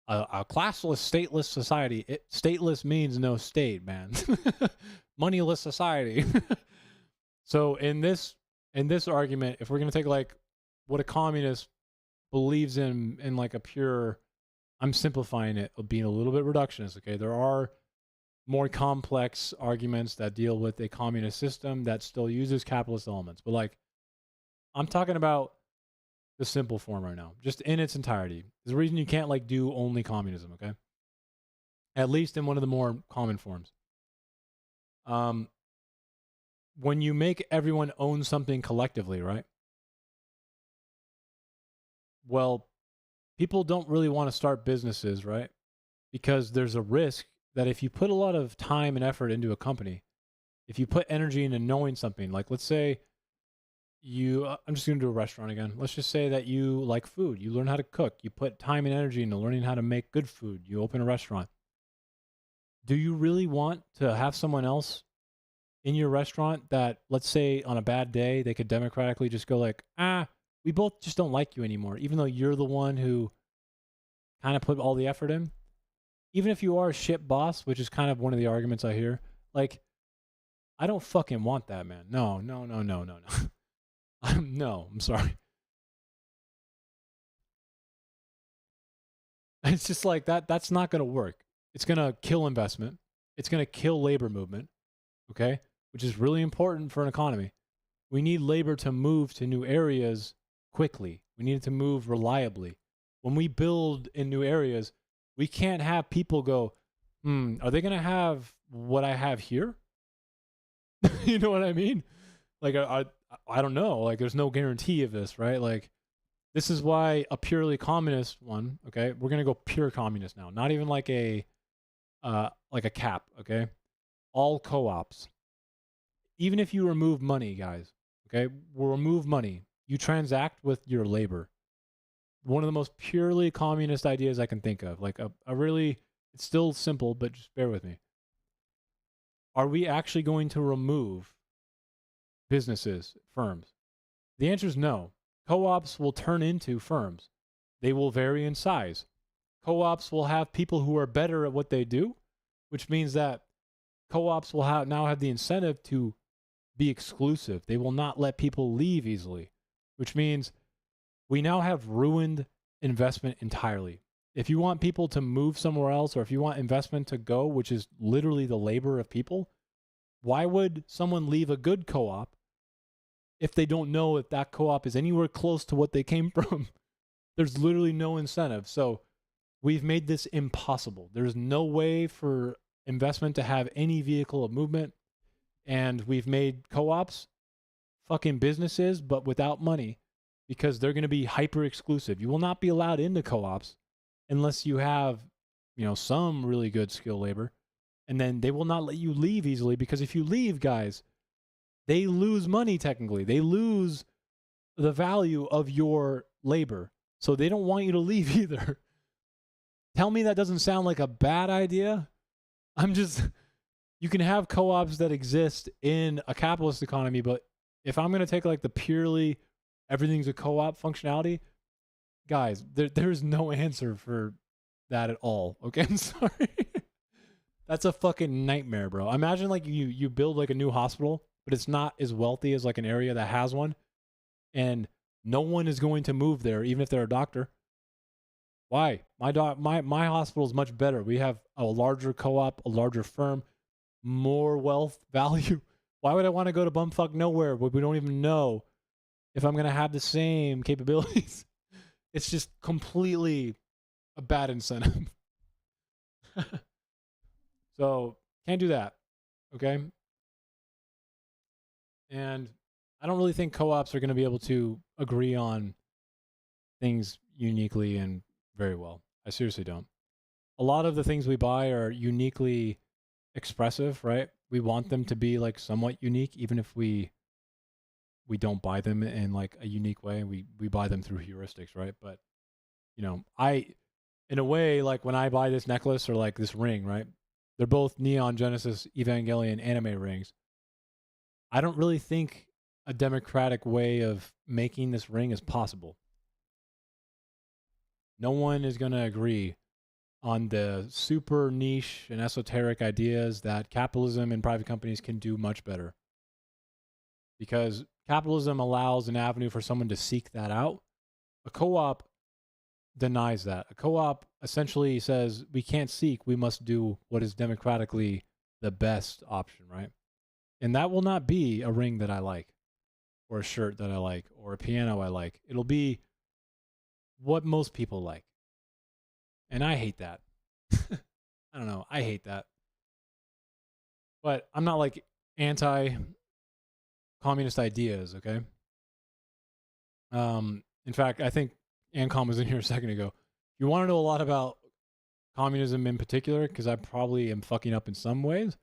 A classless, stateless society. Stateless means no state, man. Moneyless society. So in this argument, if we're gonna take like what a communist believes in like a pure, I'm simplifying it, of being a little bit reductionist. Okay, there are more complex arguments that deal with a communist system that still uses capitalist elements, but like, I'm talking about the simple form right now, just in its entirety. There's a reason you can't like do only communism, okay? At least in one of the more common forms. When you make everyone own something collectively, right? Well, people don't really want to start businesses, right? Because there's a risk that if you put a lot of time and effort into a company, if you put energy into knowing something, like let's say I'm just going to do a restaurant again. Let's just say that you like food. You learn how to cook. You put time and energy into learning how to make good food. You open a restaurant. Do you really want to have someone else in your restaurant that, let's say on a bad day, they could democratically just go like, we both just don't like you anymore, even though you're the one who kind of put all the effort in? Even if you are a shit boss, which is kind of one of the arguments I hear, like, I don't fucking want that, man. No. No, I'm sorry. It's just like that's not going to work. It's going to kill investment. It's going to kill labor movement, okay? Which is really important for an economy. We need labor to move to new areas quickly. We need it to move reliably. when we build in new areas, we can't have people go, are they going to have what I have here? You know what I mean? Like, I don't know. Like, there's no guarantee of this, right? Like, this is why a purely communist one, okay? We're going to go pure communist now. Not even like a cap, okay? All co-ops. Even if you remove money, guys, okay? We'll remove money. You transact with your labor. One of the most purely communist ideas I can think of. Like a really, it's still simple, but just bear with me. Are we actually going to remove businesses, firms? The answer is no. Co-ops will turn into firms. They will vary in size. Co-ops will have people who are better at what they do, which means that co-ops will now have the incentive to be exclusive. They will not let people leave easily, which means we now have ruined investment entirely. If you want people to move somewhere else, or if you want investment to go, which is literally the labor of people, why would someone leave a good co-op if they don't know if that co-op is anywhere close to what they came from? There's literally no incentive. So we've made this impossible. There's no way for investment to have any vehicle of movement. And we've made co-ops fucking businesses, but without money, because they're going to be hyper exclusive. You will not be allowed into co-ops unless you have, some really good skill labor. And then they will not let you leave easily, because if you leave, guys, they lose money technically. They lose the value of your labor. So they don't want you to leave either. Tell me that doesn't sound like a bad idea. You can have co-ops that exist in a capitalist economy, but if I'm going to take like the purely everything's a co-op functionality, guys, there's no answer for that at all. Okay, I'm sorry. That's a fucking nightmare, bro. Imagine like you build like a new hospital, but it's not as wealthy as like an area that has one, and no one is going to move there, even if they're a doctor. Why? My hospital is much better. We have a larger co-op, a larger firm, more wealth value. Why would I want to go to bumfuck nowhere where we don't even know if I'm going to have the same capabilities? It's just completely a bad incentive. So can't do that. Okay. And I don't really think co-ops are going to be able to agree on things uniquely and very well. I seriously don't. A lot of the things we buy are uniquely expressive, right? We want them to be like somewhat unique, even if we don't buy them in like a unique way. We buy them through heuristics, right? But in a way, like when I buy this necklace or like this ring, right? They're both Neon Genesis Evangelion anime rings. I don't really think a democratic way of making this ring is possible. No one is going to agree on the super niche and esoteric ideas that capitalism and private companies can do much better. Because capitalism allows an avenue for someone to seek that out. A co-op denies that. A co-op essentially says we can't seek, we must do what is democratically the best option, right? And that will not be a ring that I like, or a shirt that I like, or a piano I like. It'll be what most people like. And I hate that. I don't know. I hate that. But I'm not like anti-communist ideas, okay? In fact, I think Ancom was in here a second ago. If you want to know a lot about communism in particular, because I probably am fucking up in some ways,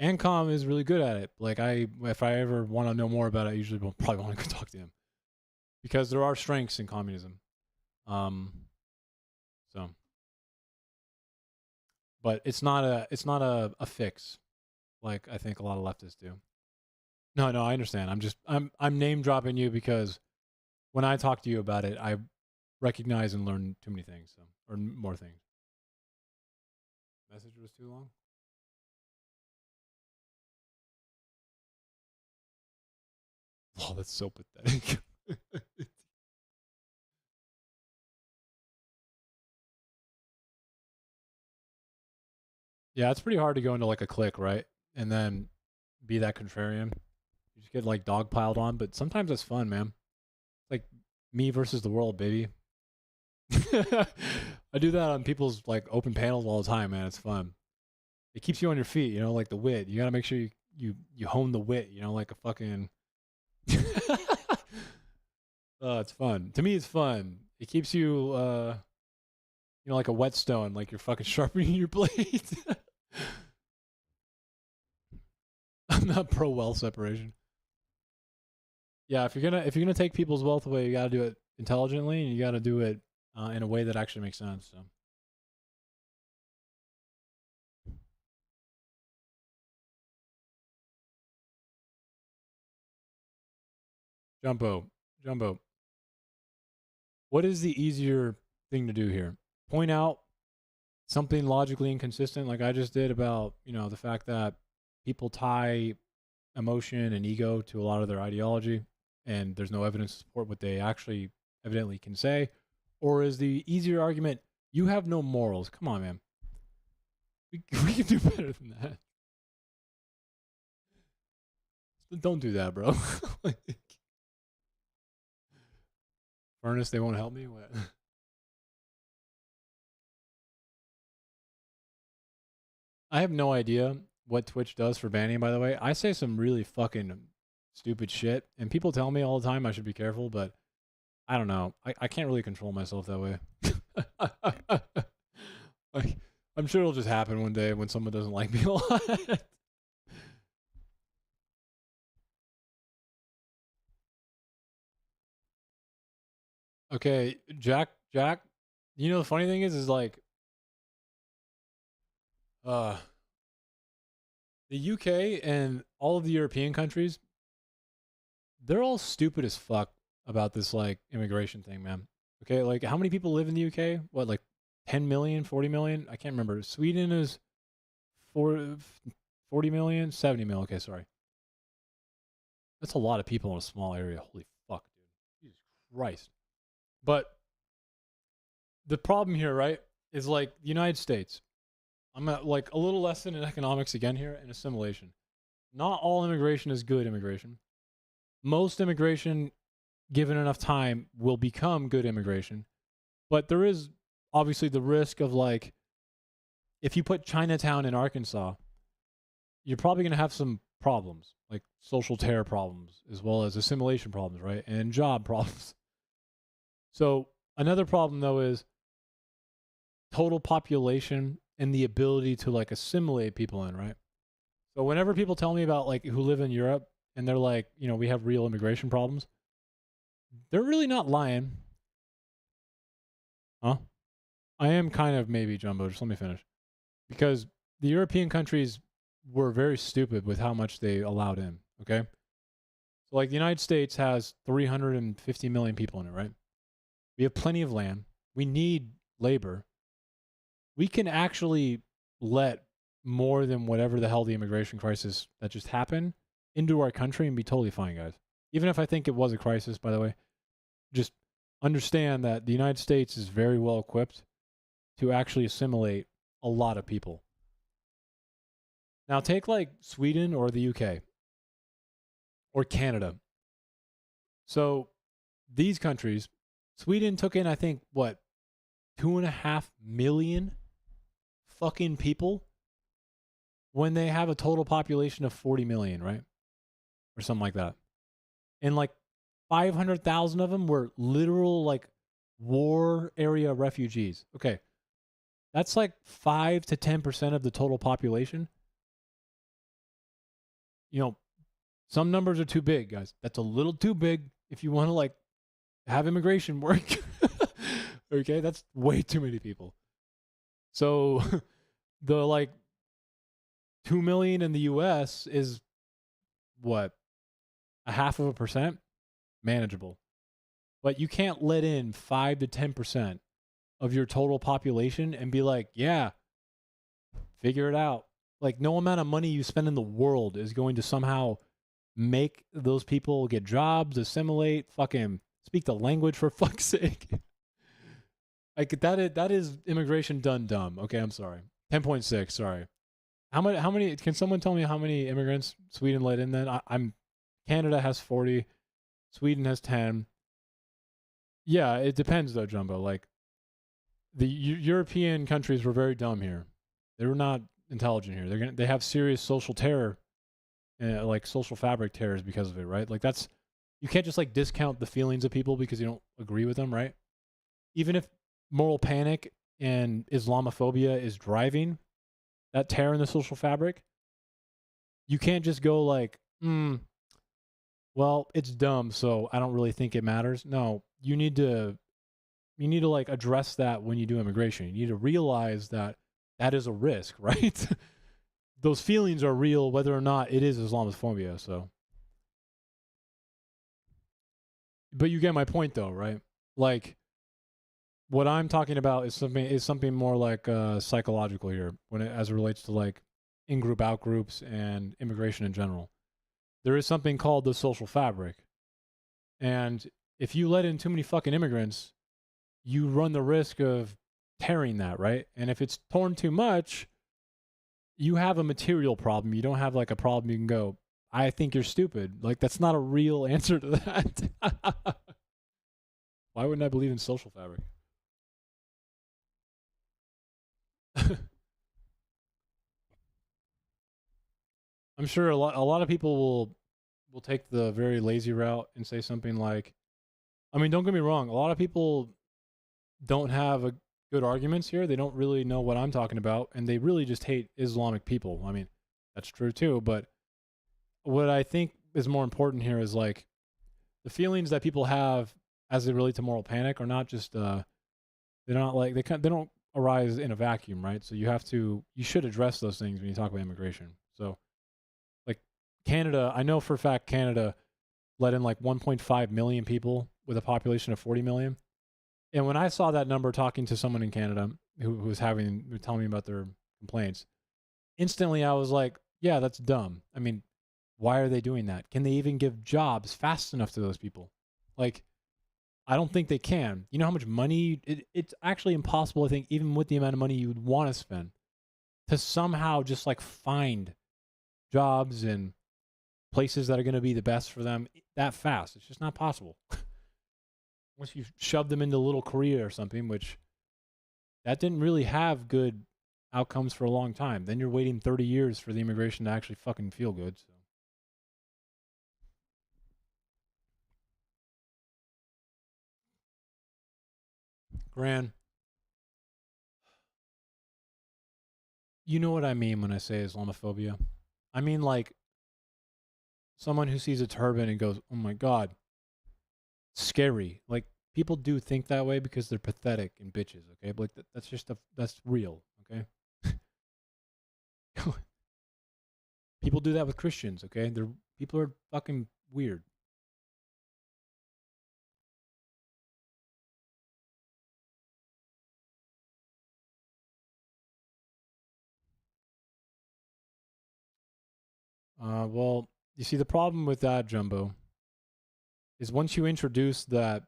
Ancom is really good at it. Like, if I ever want to know more about it, I usually will probably want to go talk to him. Because there are strengths in communism. But it's not a fix, like I think a lot of leftists do. No, I understand. I'm name dropping you because when I talk to you about it, I recognize and learn too many things, or more things. Message was too long. Oh, that's so pathetic. Yeah, it's pretty hard to go into like a clique, right? And then be that contrarian. You just get like dog piled on, but sometimes it's fun, man. It's like me versus the world, baby. I do that on people's like open panels all the time, man. It's fun. It keeps you on your feet, you know, like the wit. You gotta make sure you hone the wit, you know, like a fucking. Oh, it's fun. To me, it's fun. It keeps you, you know, like a whetstone, like you're fucking sharpening your blade. I'm not pro wealth separation. Yeah, if you're gonna take people's wealth away, you gotta do it intelligently, and you gotta do it in a way that actually makes sense. So. Jumbo. What is the easier thing to do here? Point out something logically inconsistent, like I just did about, you know, the fact that people tie emotion and ego to a lot of their ideology, and there's no evidence to support what they actually evidently can say? Or is the easier argument, you have no morals? Come on, man. We can do better than that. Don't do that, bro. Furnace, they won't help me? What? I have no idea what Twitch does for banning, by the way. I say some really fucking stupid shit, and people tell me all the time I should be careful, but I don't know. I can't really control myself that way. Like, I'm sure it'll just happen one day when someone doesn't like me a lot. Okay, Jack, you know the funny thing is like the UK and all of the European countries, they're all stupid as fuck about this like immigration thing, man. Okay, like how many people live in the UK? What, like 10 million, 40 million? I can't remember. Sweden is 40 million, 70 million. Okay, sorry. That's a lot of people in a small area. Holy fuck, dude. Jesus Christ. But the problem here, right, is like the United States. I'm at like a little lesson in economics again here and assimilation. Not all immigration is good immigration. Most immigration, given enough time, will become good immigration. But there is obviously the risk of like, if you put Chinatown in Arkansas, you're probably going to have some problems, like social terror problems, as well as assimilation problems, right? And job problems. So another problem though is total population and the ability to like assimilate people in, right? So whenever people tell me about like who live in Europe and they're like, you know, we have real immigration problems, they're really not lying. Huh? I am kind of maybe, Jumbo, just let me finish. Because the European countries were very stupid with how much they allowed in, okay? So like the United States has 350 million people in it, right? We have plenty of land. We need labor. We can actually let more than whatever the hell the immigration crisis that just happened into our country and be totally fine, guys. Even if I think it was a crisis, by the way, just understand that the United States is very well equipped to actually assimilate a lot of people. Now take like Sweden or the UK or Canada. So these countries, Sweden took in, I think, what, 2.5 million fucking people when they have a total population of 40 million, right? Or something like that. And like 500,000 of them were literal like war area refugees. Okay. That's like 5 to 10% of the total population. You know, some numbers are too big, guys. That's a little too big if you want to like have immigration work. Okay, that's way too many people. So the like 2 million in the US is what, 0.5%? Manageable. But you can't let in 5 to 10% of your total population and be like, yeah, figure it out. Like no amount of money you spend in the world is going to somehow make those people get jobs, assimilate, fucking speak the language, for fuck's sake. Like that is immigration done dumb. Okay, I'm sorry. 10.6, sorry. How many can someone tell me how many immigrants Sweden let in then? Canada has 40, Sweden has 10. Yeah, it depends though, Jumbo. Like the European countries were very dumb here. They were not intelligent here. They have serious social terror, like social fabric terrors because of it, right? Like you can't just like discount the feelings of people because you don't agree with them, right? Even if moral panic and Islamophobia is driving that tear in the social fabric, you can't just go like, well, it's dumb, so I don't really think it matters. No, you need to like address that when you do immigration. You need to realize that is a risk, right? Those feelings are real, whether or not it is Islamophobia. So, but you get my point, though, right? Like, what I'm talking about is something more like psychological here, as it relates to like in-group, out-groups, and immigration in general. There is something called the social fabric, and if you let in too many fucking immigrants, you run the risk of tearing that, right? And if it's torn too much, you have a material problem. You don't have like a problem you can go, I think you're stupid. Like, that's not a real answer to that. Why wouldn't I believe in social fabric? I'm sure a lot of people will take the very lazy route and say something like, I mean, don't get me wrong, a lot of people don't have good arguments here. They don't really know what I'm talking about, and they really just hate Islamic people. I mean, that's true too, but what I think is more important here is like the feelings that people have as they relate to moral panic are not just they're not like they don't arise in a vacuum, right? So you should address those things when you talk about immigration. So like Canada, I know for a fact Canada let in like 1.5 million people with a population of 40 million. And when I saw that number talking to someone in Canada who was telling me about their complaints, instantly I was like, yeah, that's dumb. I mean, why are they doing that? Can they even give jobs fast enough to those people? Like, I don't think they can. You know how much money? It's actually impossible, I think, even with the amount of money you would want to spend, to somehow just like find jobs and places that are going to be the best for them that fast. It's just not possible. Once you shove them into Little Korea or something, which that didn't really have good outcomes for a long time. Then you're waiting 30 years for the immigration to actually fucking feel good. So. Gran, you know what I mean when I say Islamophobia? I mean like someone who sees a turban and goes, oh my God, scary. Like, people do think that way because they're pathetic and bitches, okay? But like, that's real, okay? People do that with Christians, okay? People are fucking weird. Well, you see, the problem with that, Jumbo, is once you introduce that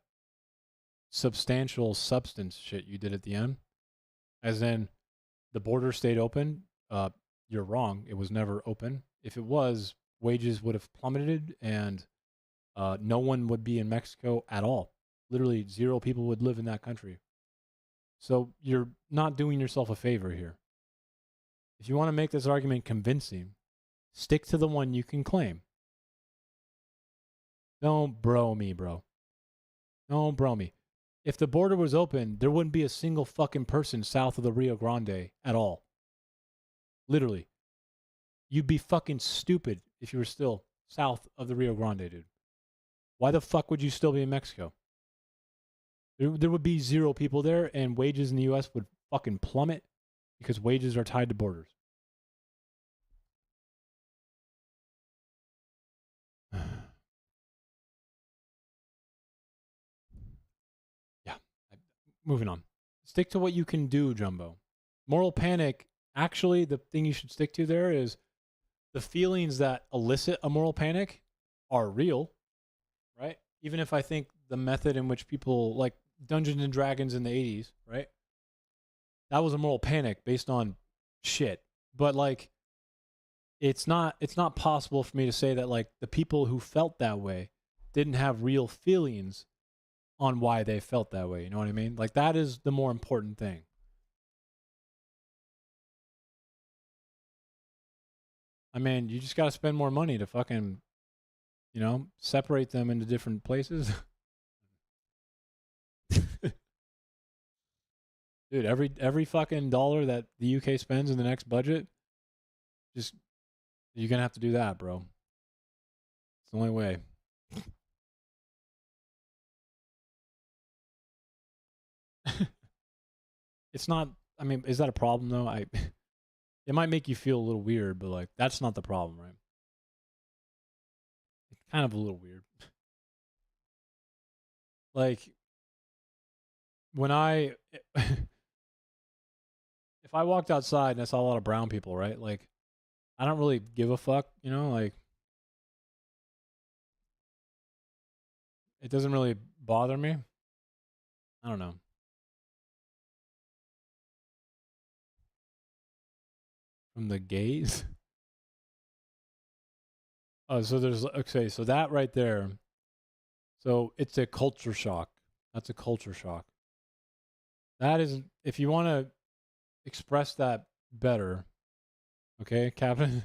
substantial substance shit you did at the end, as in the border stayed open, you're wrong. It was never open. If it was, wages would have plummeted and no one would be in Mexico at all. Literally 0 people would live in that country. So you're not doing yourself a favor here. If you want to make this argument convincing, stick to the one you can claim. Don't bro me, bro. Don't bro me. If the border was open, there wouldn't be a single fucking person south of the Rio Grande at all. Literally. You'd be fucking stupid if you were still south of the Rio Grande, dude. Why the fuck would you still be in Mexico? There would be 0 people there, and wages in the U.S. would fucking plummet because wages are tied to borders. Moving on. Stick to what you can do, Jumbo. Moral panic, actually, the thing you should stick to there is the feelings that elicit a moral panic are real, right? Even if I think the method in which people, like Dungeons and Dragons in the 80s, right? That was a moral panic based on shit. But, like, it's not possible for me to say that, like, the people who felt that way didn't have real feelings on why they felt that way. You know what I mean? Like, that is the more important thing. I mean, you just got to spend more money to fucking, you know, separate them into different places. Dude, every fucking dollar that the UK spends in the next budget, just, you're going to have to do that, bro. It's the only way. It's not, I mean, is that a problem though? It might make you feel a little weird, but like, that's not the problem, right? It's kind of a little weird. Like, when if I walked outside and I saw a lot of brown people, right? Like, I don't really give a fuck, you know, like, it doesn't really bother me. I don't know. From the gays? Oh, so there's, okay, so that right there. So it's a culture shock. That's a culture shock. That is, if you want to express that better, okay, Captain,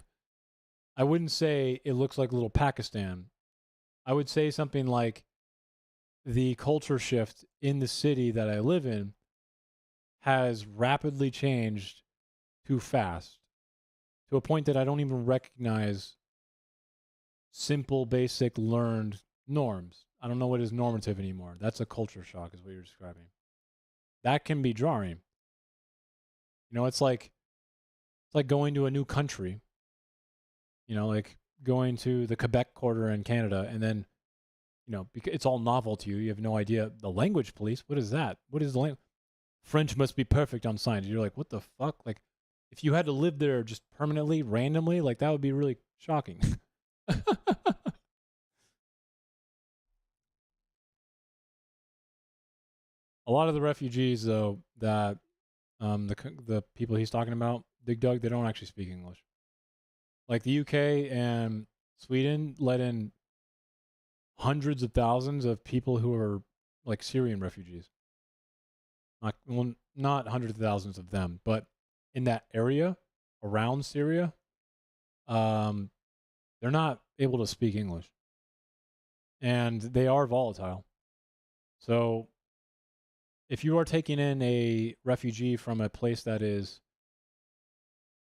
I wouldn't say it looks like little Pakistan. I would say something like the culture shift in the city that I live in has rapidly changed too fast, to a point that I don't even recognize simple, basic, learned norms. I don't know what is normative anymore. That's a culture shock, is what you're describing. That can be jarring. You know, it's like going to a new country. You know, like going to the Quebec quarter in Canada, and then, you know, because it's all novel to you. You have no idea. The language police, what is that? What is the language? French must be perfect on signs. You're like, what the fuck? Like, if you had to live there just permanently, randomly, like, that would be really shocking. A lot of the refugees, though, that the people he's talking about, Big Doug, they don't actually speak English. Like, the UK and Sweden let in hundreds of thousands of people who are like Syrian refugees. Not hundreds of thousands of them, but in that area around Syria, they're not able to speak English, and they are volatile. So if you are taking in a refugee from a place that is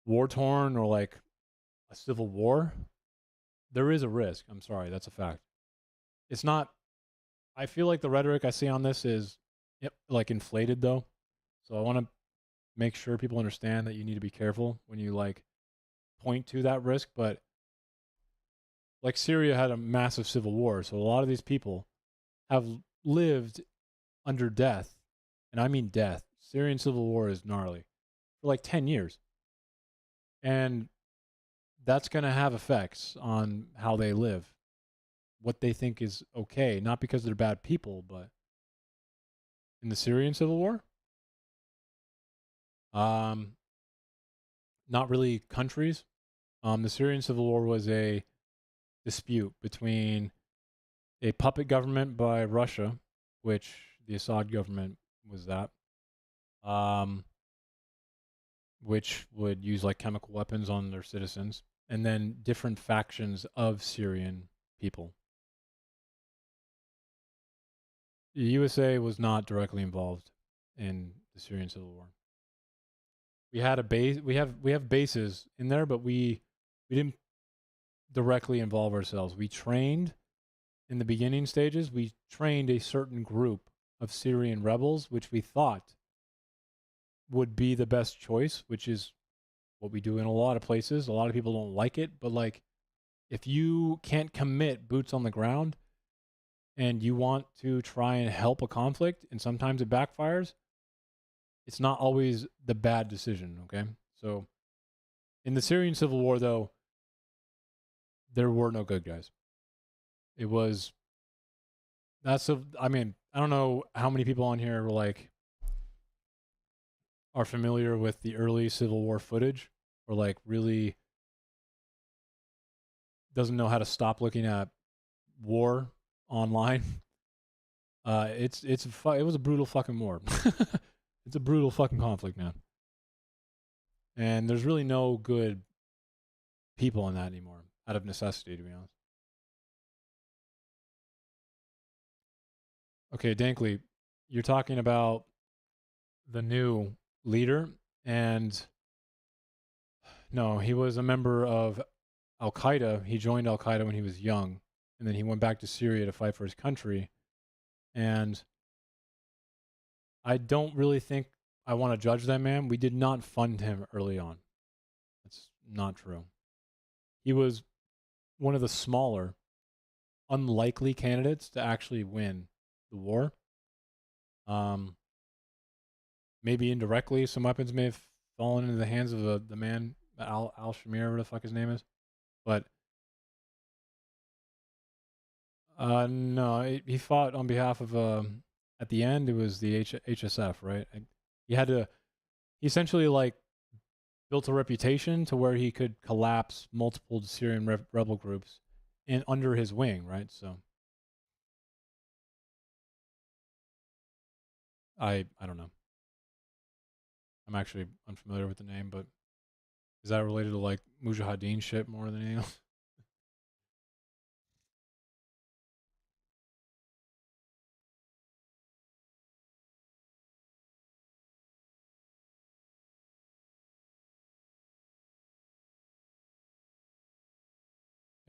war-torn or like a civil war, there is a risk. I'm sorry, that's a fact. It's not, I feel like the rhetoric I see on this is like inflated though. So I want to make sure people understand that you need to be careful when you like point to that risk. But like, Syria had a massive civil war. So a lot of these people have lived under death. And I mean death. Syrian civil war is gnarly. For like 10 years. And that's going to have effects on how they live. What they think is okay. Not because they're bad people, but in the Syrian civil war, not really countries. The Syrian civil war was a dispute between a puppet government by Russia, which the Assad government was that, which would use like chemical weapons on their citizens, and then different factions of Syrian people. The USA was not directly involved in the Syrian civil war. We had a base. We have bases in there, but we didn't directly involve ourselves. We trained in the beginning stages. We trained a certain group of Syrian rebels, which we thought would be the best choice, which is what we do in a lot of places. A lot of people don't like it, but like, if you can't commit boots on the ground and you want to try and help a conflict, and sometimes it backfires, it's not always the bad decision, okay? So in the Syrian civil war, though, there were no good guys. It was, I mean, I don't know how many people on here were like, are familiar with the early Civil War footage, or like really doesn't know how to stop looking at war online. It was a brutal fucking war. It's a brutal fucking conflict, man. And there's really no good people in that anymore, out of necessity, to be honest. Okay, Dankley, you're talking about the new leader, and no, he was a member of Al Qaeda. He joined Al Qaeda when he was young, and then he went back to Syria to fight for his country. And I don't really think I want to judge that man. We did not fund him early on. That's not true. He was one of the smaller, unlikely candidates to actually win the war. Maybe indirectly, some weapons may have fallen into the hands of the man, Al-Shamir, whatever the fuck his name is. But no, he fought on behalf of, at the end, it was the HSF, right? He essentially like built a reputation to where he could collapse multiple Syrian rebel groups under his wing, right? So I don't know. I'm actually unfamiliar with the name, but is that related to like Mujahideen shit more than anything else?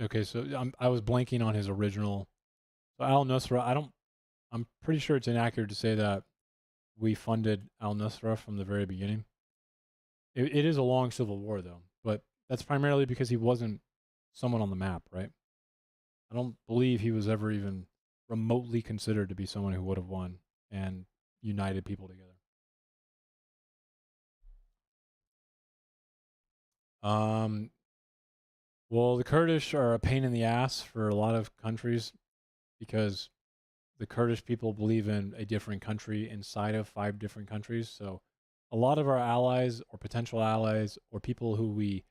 Okay, so I was blanking on his original. So al-Nusra, I'm pretty sure it's inaccurate to say that we funded al-Nusra from the very beginning. It is a long civil war, though, but that's primarily because he wasn't someone on the map, right? I don't believe he was ever even remotely considered to be someone who would have won and united people together. Well, the Kurdish are a pain in the ass for a lot of countries because the Kurdish people believe in a different country inside of 5 different countries. So a lot of our allies or potential allies or people who we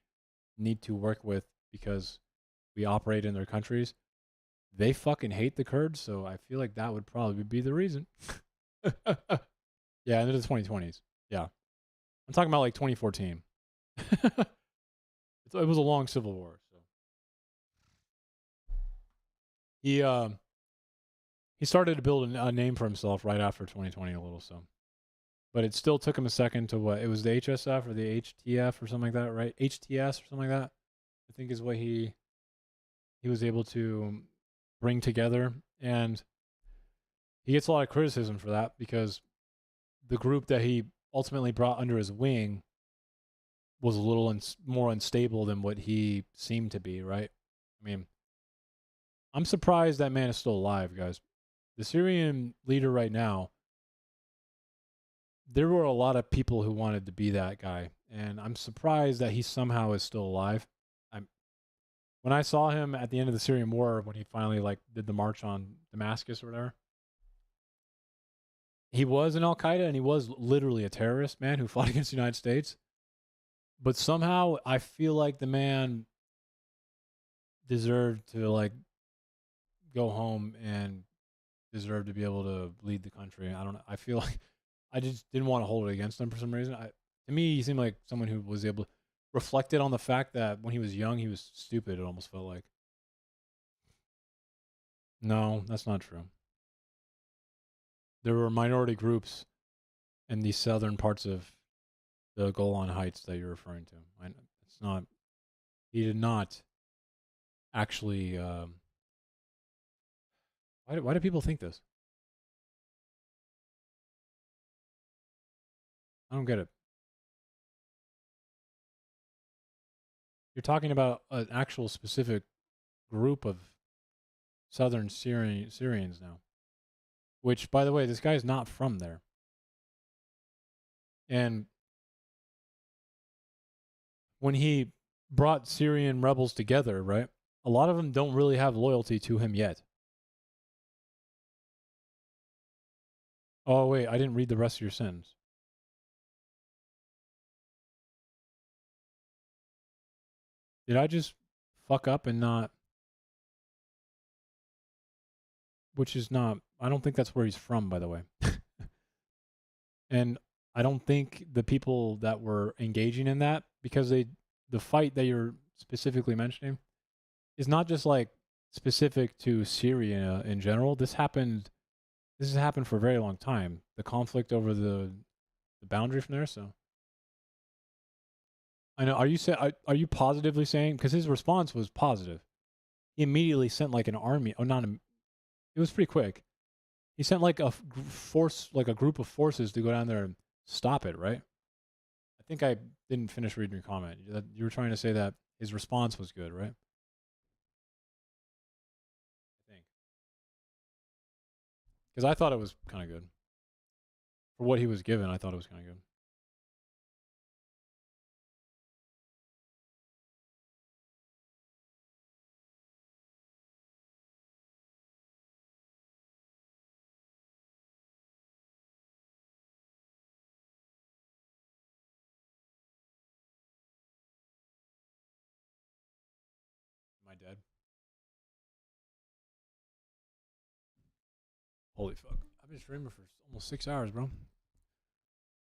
need to work with because we operate in their countries, they fucking hate the Kurds. So I feel like that would probably be the reason. Yeah, into the 2020s. Yeah. I'm talking about like 2014. It was a long civil war. So he started to build a name for himself right after 2020 a little, so. But it still took him a second to what? It was the HSF or the HTF or something like that, right? HTS or something like that, I think is what he was able to bring together. And he gets a lot of criticism for that because the group that he ultimately brought under his wing was a little more unstable than what he seemed to be, right? I mean, I'm surprised that man is still alive, guys. The Syrian leader right now, there were a lot of people who wanted to be that guy, and I'm surprised that he somehow is still alive. When I saw him at the end of the Syrian war, when he finally like did the march on Damascus or whatever, he was in Al Qaeda and he was literally a terrorist, man, who fought against the United States. But somehow I feel like the man deserved to like go home and deserved to be able to lead the country. I don't know. I feel like I just didn't want to hold it against him for some reason. To me, he seemed like someone who was able to reflected on the fact that when he was young, he was stupid. It almost felt like. No, that's not true. There were minority groups in the southern parts of the Golan Heights that you're referring to. It's not. He did not actually. Why do people think this? I don't get it. You're talking about an actual specific group of southern Syrians now. Which, by the way, this guy's not from there. And when he brought Syrian rebels together, right, a lot of them don't really have loyalty to him yet. Oh, wait, I didn't read the rest of your sentence. Did I just fuck up and not? which is not, I don't think that's where he's from, by the way. And I don't think the people that were engaging in that, because the fight that you're specifically mentioning is not just like specific to Syria in general. This has happened for a very long time. The conflict over the boundary from there. So I know. Are you positively saying, because his response was positive? He immediately sent like an army. Oh, not. It was pretty quick. He sent like a force, like a group of forces to go down there and stop it. Right. I think I didn't finish reading your comment. You were trying to say that his response was good, right? I think. Because I thought it was kind of good. For what he was given, I thought it was kind of good. Am I dead? Holy fuck. I've been streaming for almost 6 hours, bro.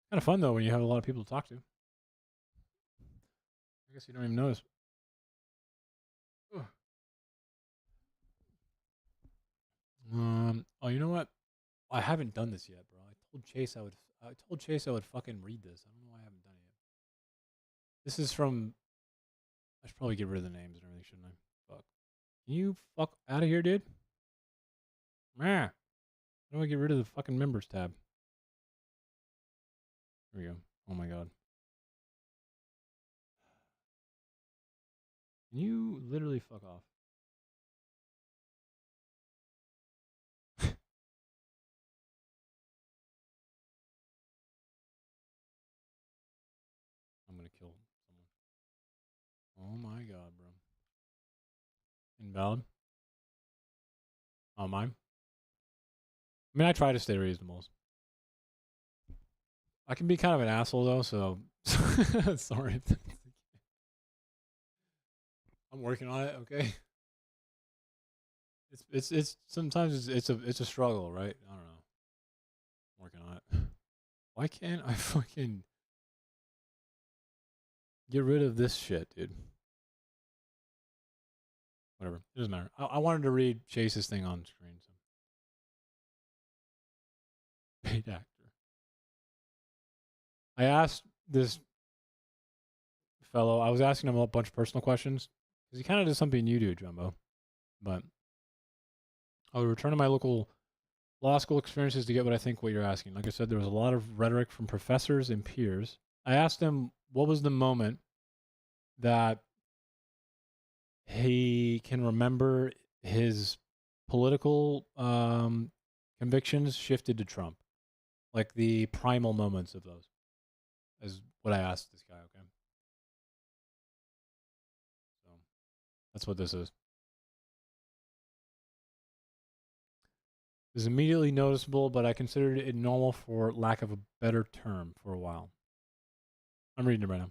Kind of fun, though, when you have a lot of people to talk to. I guess you don't even notice. Ugh. Oh, you know what? I haven't done this yet, bro. I told Chase I would fucking read this. I don't know why I haven't done it yet. This is from... I should probably get rid of the names and everything, shouldn't I? Fuck. Can you fuck out of here, dude? Meh. How do I get rid of the fucking members tab? Here we go. Oh my god. Can you literally fuck off? I'm gonna kill someone. Oh my god, bro. Invalid? Oh, mine? I mean, I try to stay reasonable. I can be kind of an asshole, though, so... Sorry. I'm working on it, okay? It's sometimes it's a struggle, right? I don't know. I'm working on it. Why can't I fucking get rid of this shit, dude? Whatever. It doesn't matter. I wanted to read Chase's thing on screen. So. Paid actor. I asked this fellow, I was asking him a bunch of personal questions, because he kind of did something you do, Jumbo. But I would return to my local law school experiences to get what you're asking. Like I said, there was a lot of rhetoric from professors and peers. I asked him what was the moment that he can remember his political convictions shifted to Trump. Like the primal moments of those. Is what I asked this guy, okay? So that's what this is. This is immediately noticeable, but I considered it normal for lack of a better term for a while. I'm reading it right now.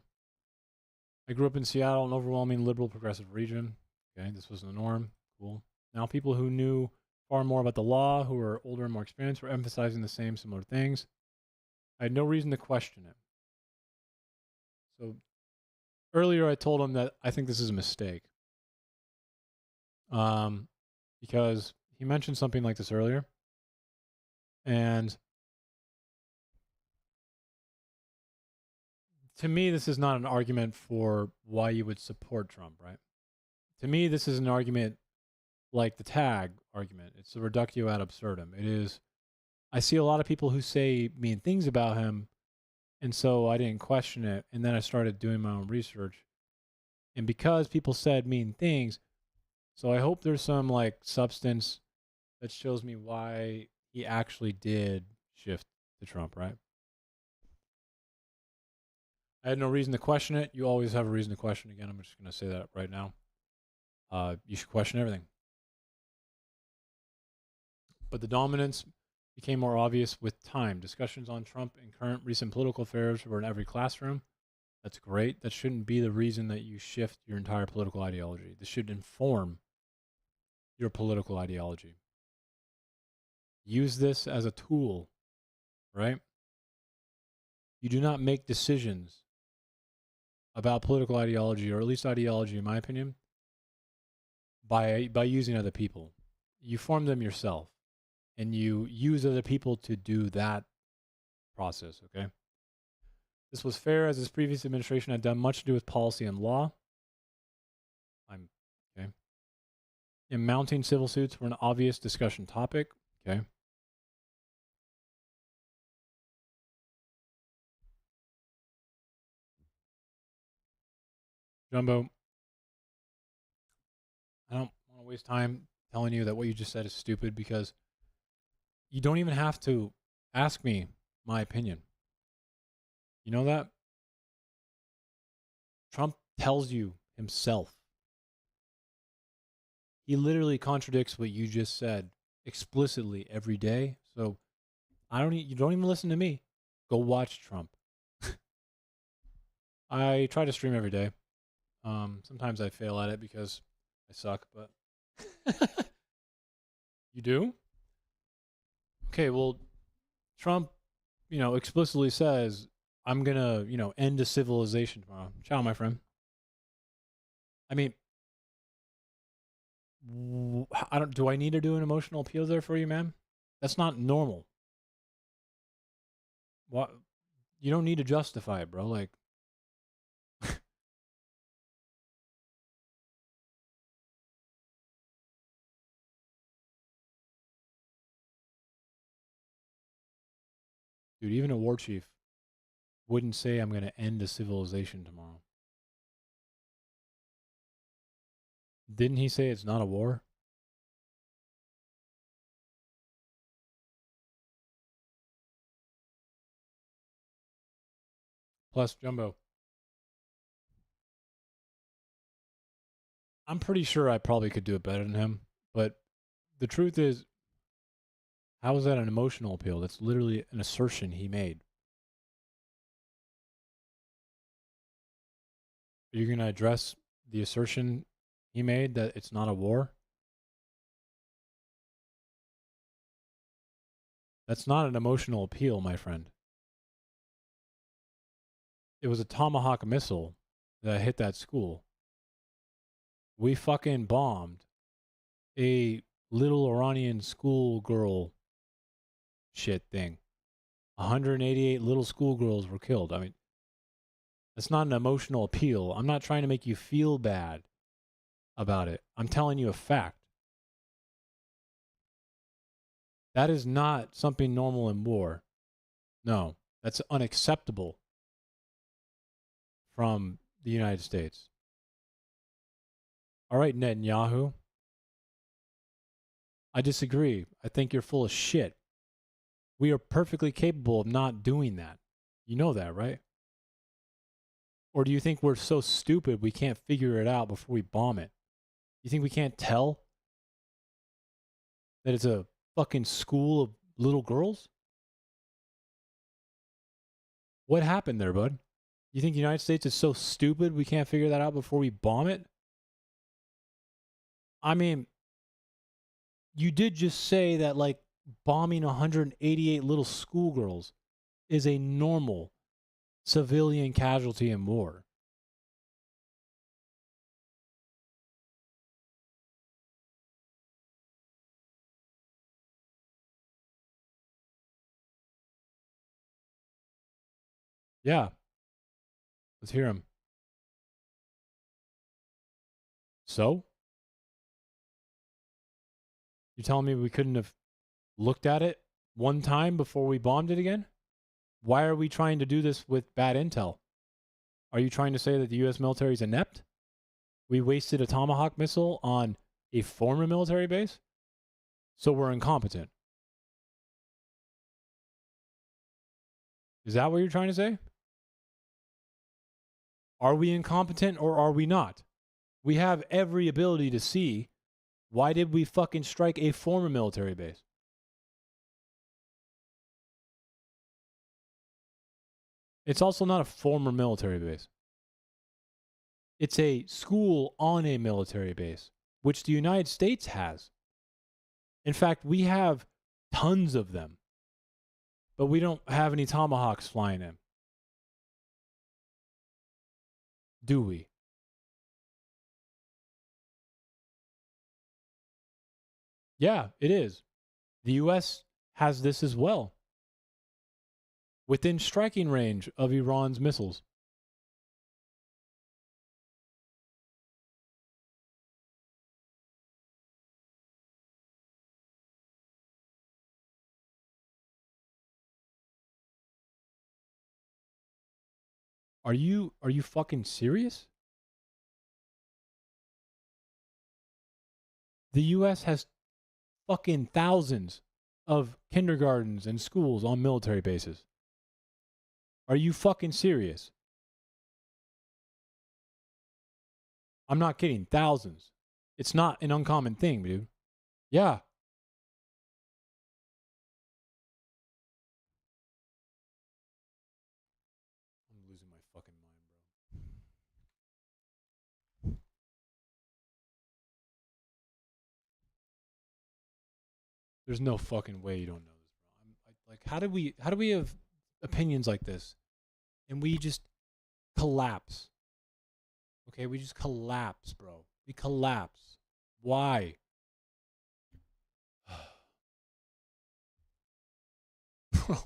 I grew up in Seattle, an overwhelming liberal progressive region. Okay, this was the norm. Cool. Now people who knew far more about the law, who were older and more experienced, were emphasizing the same similar things. I had no reason to question it. So earlier I told him that I think this is a mistake. Because he mentioned something like this earlier. And to me, this is not an argument for why you would support Trump, right? To me, this is an argument like the tag argument. It's a reductio ad absurdum. It is, I see a lot of people who say mean things about him, and so I didn't question it. And then I started doing my own research. And because people said mean things, so I hope there's some like substance that shows me why he actually did shift to Trump, right? I had no reason to question it. You always have a reason to question. Again, I'm just going to say that right now. You should question everything. But the dominance became more obvious with time. Discussions on Trump and current recent political affairs were in every classroom. That's great. That shouldn't be the reason that you shift your entire political ideology. This should inform your political ideology. use this as a tool, right? You do not make decisions about political ideology, or at least ideology, in my opinion, by using other people. You form them yourself, and you use other people to do that process, okay? This was fair, as his previous administration had done much to do with policy and law. Okay. And mounting civil suits were an obvious discussion topic, okay? Jumbo, I don't want to waste time telling you that what you just said is stupid, because you don't even have to ask me my opinion. You know that? Trump tells you himself. He literally contradicts what you just said explicitly every day. So you don't even listen to me. Go watch Trump. I try to stream every day. Sometimes I fail at it because I suck, but you do? Okay, well, Trump, explicitly says, I'm going to, end a civilization tomorrow. Ciao, my friend. I mean, do I need to do an emotional appeal there for you, man? That's not normal. What? You don't need to justify it, bro. Like, dude, even a war chief wouldn't say, I'm going to end a civilization tomorrow. Didn't he say it's not a war? Plus, Jumbo, I'm pretty sure I probably could do it better than him. But the truth is, how is that an emotional appeal? That's literally an assertion he made. Are you going to address the assertion he made that it's not a war? That's not an emotional appeal, my friend. It was a Tomahawk missile that hit that school. We fucking bombed a little Iranian schoolgirl shit thing. 188 little schoolgirls were killed. I mean, that's not an emotional appeal. I'm not trying to make you feel bad about it. I'm telling you a fact. That is not something normal in war. No, that's unacceptable from the United States. All right, Netanyahu. I disagree. I think you're full of shit. We are perfectly capable of not doing that. You know that, right? Or do you think we're so stupid we can't figure it out before we bomb it? You think we can't tell that it's a fucking school of little girls? What happened there, bud? You think the United States is so stupid we can't figure that out before we bomb it? I mean, you did just say that, like, bombing 188 little schoolgirls is a normal civilian casualty in war. Yeah. Let's hear him. So? You telling me we couldn't have looked at it one time before we bombed it again? Why are we trying to do this with bad intel? Are you trying to say that the U.S. military is inept? We wasted a Tomahawk missile on a former military base? So we're incompetent. Is that what you're trying to say? Are we incompetent or are we not? We have every ability to see. Why did we fucking strike a former military base? It's also not a former military base. It's a school on a military base, which the United States has. In fact, we have Tons of them. But we don't have any Tomahawks flying in. Do we? Yeah, it is. The U.S. has this as well. Within striking range of Iran's missiles. Are you fucking serious? The US has fucking thousands of kindergartens and schools on military bases. Are you fucking serious? I'm not kidding. Thousands. It's not an uncommon thing, dude. Yeah. I'm losing my fucking mind, bro. There's no fucking way you don't know this, bro. Like, how do we have opinions like this and we just collapse? Okay, we just collapse, bro. We collapse. Why? Bro.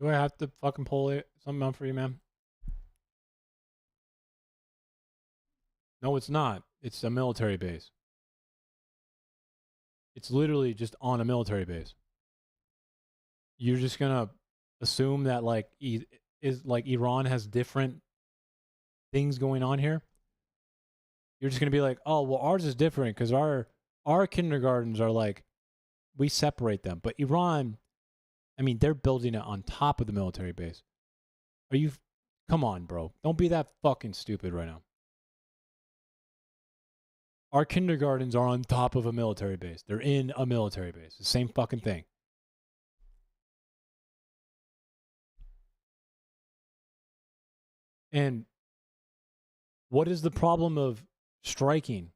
Do I have to fucking pull it something out for you, man? No, it's not. It's a military base. It's literally just on a military base. You're just gonna assume that like Iran has different things going on here. You're just gonna be like, oh well, ours is different because our kindergartens are like we separate them, but Iran, I mean, they're building it on top of the military base. Are you? Come on, bro. Don't be that fucking stupid right now. Our kindergartens are on top of a military base. They're in a military base. The same fucking thing. And what is the problem of striking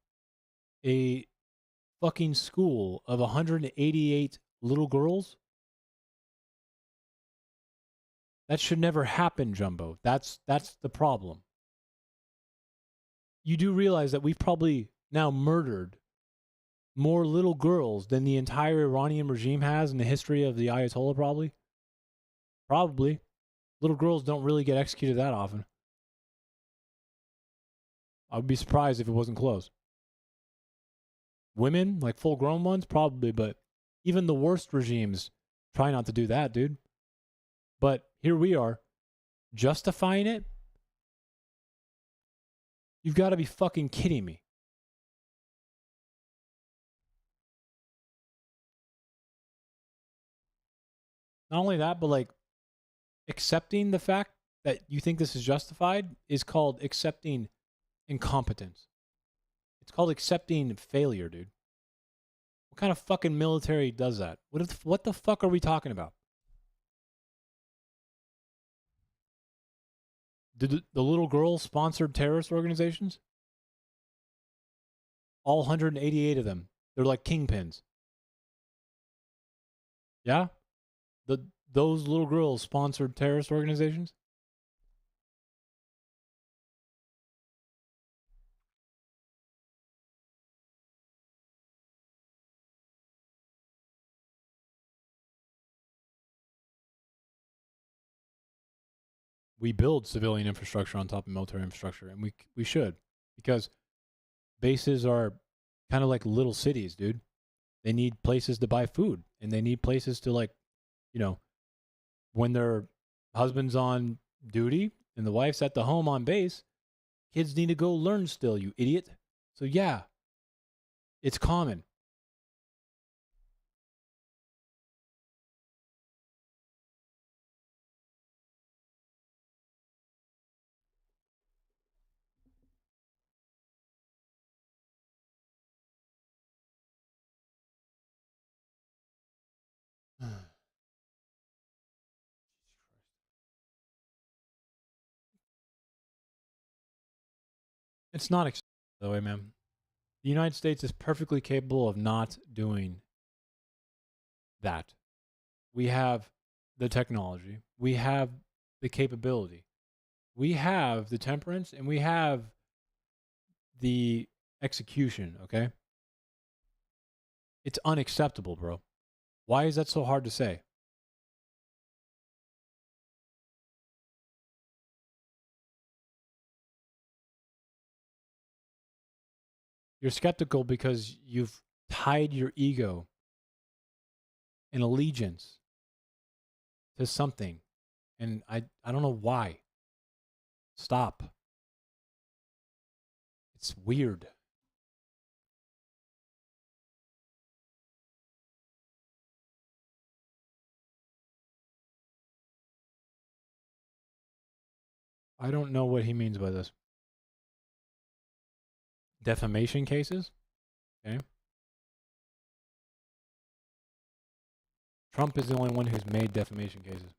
a fucking school of 188 little girls? That should never happen, Jumbo. That's the problem. You do realize that we've probably now murdered more little girls than the entire Iranian regime has in the history of the Ayatollah, probably? Probably. Little girls don't really get executed that often. I would be surprised if it wasn't close. Women, like full-grown ones, probably, but even the worst regimes try not to do that, dude. But here we are, justifying it? You've got to be fucking kidding me. Not only that, but like accepting the fact that you think this is justified is called accepting incompetence. It's called accepting failure, dude. What kind of fucking military does that? What the fuck are we talking about? Did the little girls sponsored terrorist organizations? All 188 of them. They're like kingpins. Yeah? Those little girls sponsored terrorist organizations? We build civilian infrastructure on top of military infrastructure, and we should, because bases are kind of like little cities, dude. They need places to buy food, and they need places to, like, you know, when their husband's on duty and the wife's at the home on base, kids need to go learn still, you idiot. So yeah, it's common. It's not acceptable that way, man. The United States is perfectly capable of not doing that. We have the technology. We have the capability. We have the temperance, and we have the execution, okay? It's unacceptable, bro. Why is that so hard to say? You're skeptical because you've tied your ego and allegiance to something. And I don't know why. Stop. It's weird. I don't know what he means by this. Defamation cases? Okay. Trump is the only one who's made defamation cases.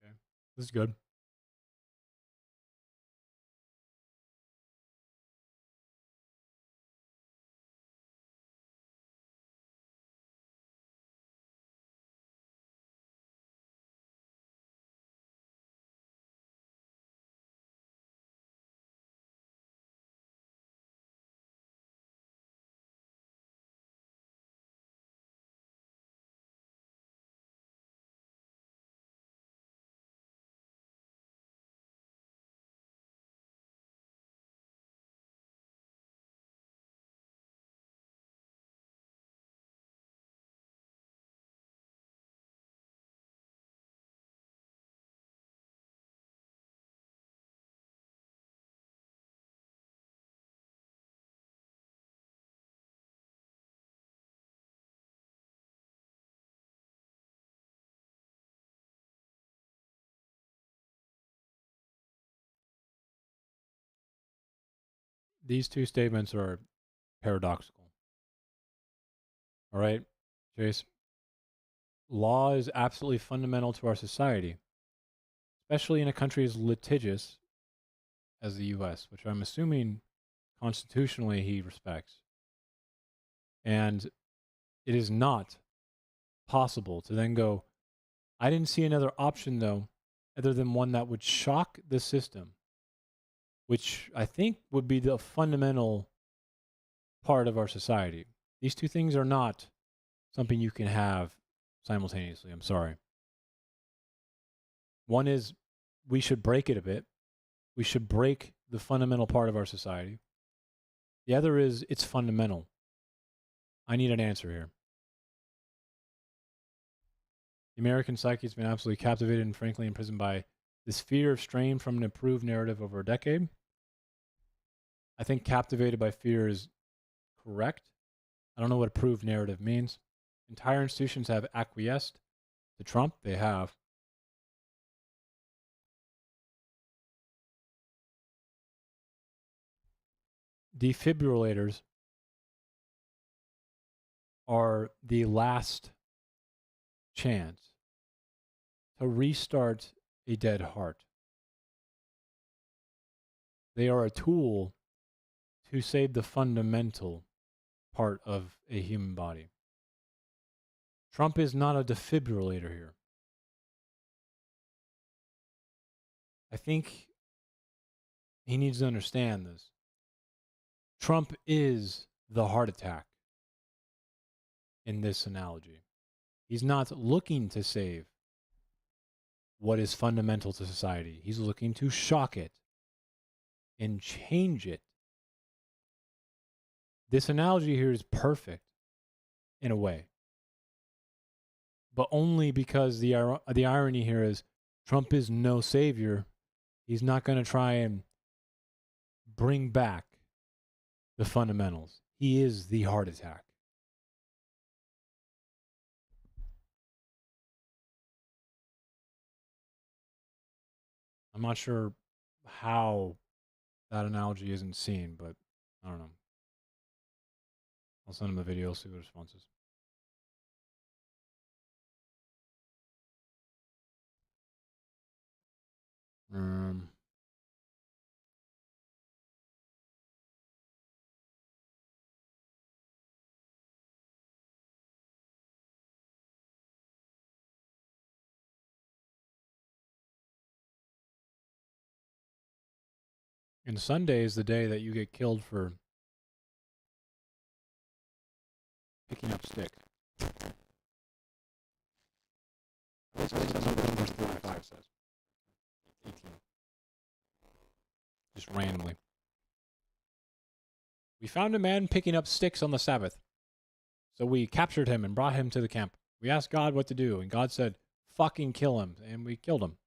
Okay. This is good. These two statements are paradoxical. All right, Chase? Law is absolutely fundamental to our society, especially in a country as litigious as the U.S., which I'm assuming constitutionally he respects. And it is not possible to then go, I didn't see another option, though, other than one that would shock the system, which I think would be the fundamental part of our society. These two things are not something you can have simultaneously. I'm sorry. One is we should break it a bit. We should break the fundamental part of our society. The other is it's fundamental. I need an answer here. The American psyche has been absolutely captivated and frankly imprisoned by this fear of strain from an approved narrative over a decade. I think captivated by fear is correct. I don't know what approved narrative means. Entire institutions have acquiesced to Trump. They have. Defibrillators are the last chance to restart a dead heart. They are a tool to save the fundamental part of a human body. Trump is not a defibrillator here. I think he needs to understand this. Trump is the heart attack in this analogy. He's not looking to save what is fundamental to society. He's looking to shock it and change it. This analogy here is perfect in a way, but only because the irony here is Trump is no savior. He's not going to try and bring back the fundamentals. He is the heart attack. I'm not sure how that analogy isn't seen, but I don't know. I'll send him a video, see what his response is. And Sunday is the day that you get killed for picking up sticks. That's what verse 35 says. 18. Just randomly. We found a man picking up sticks on the Sabbath. So we captured him and brought him to the camp. We asked God what to do, and God said, fucking kill him. And we killed him.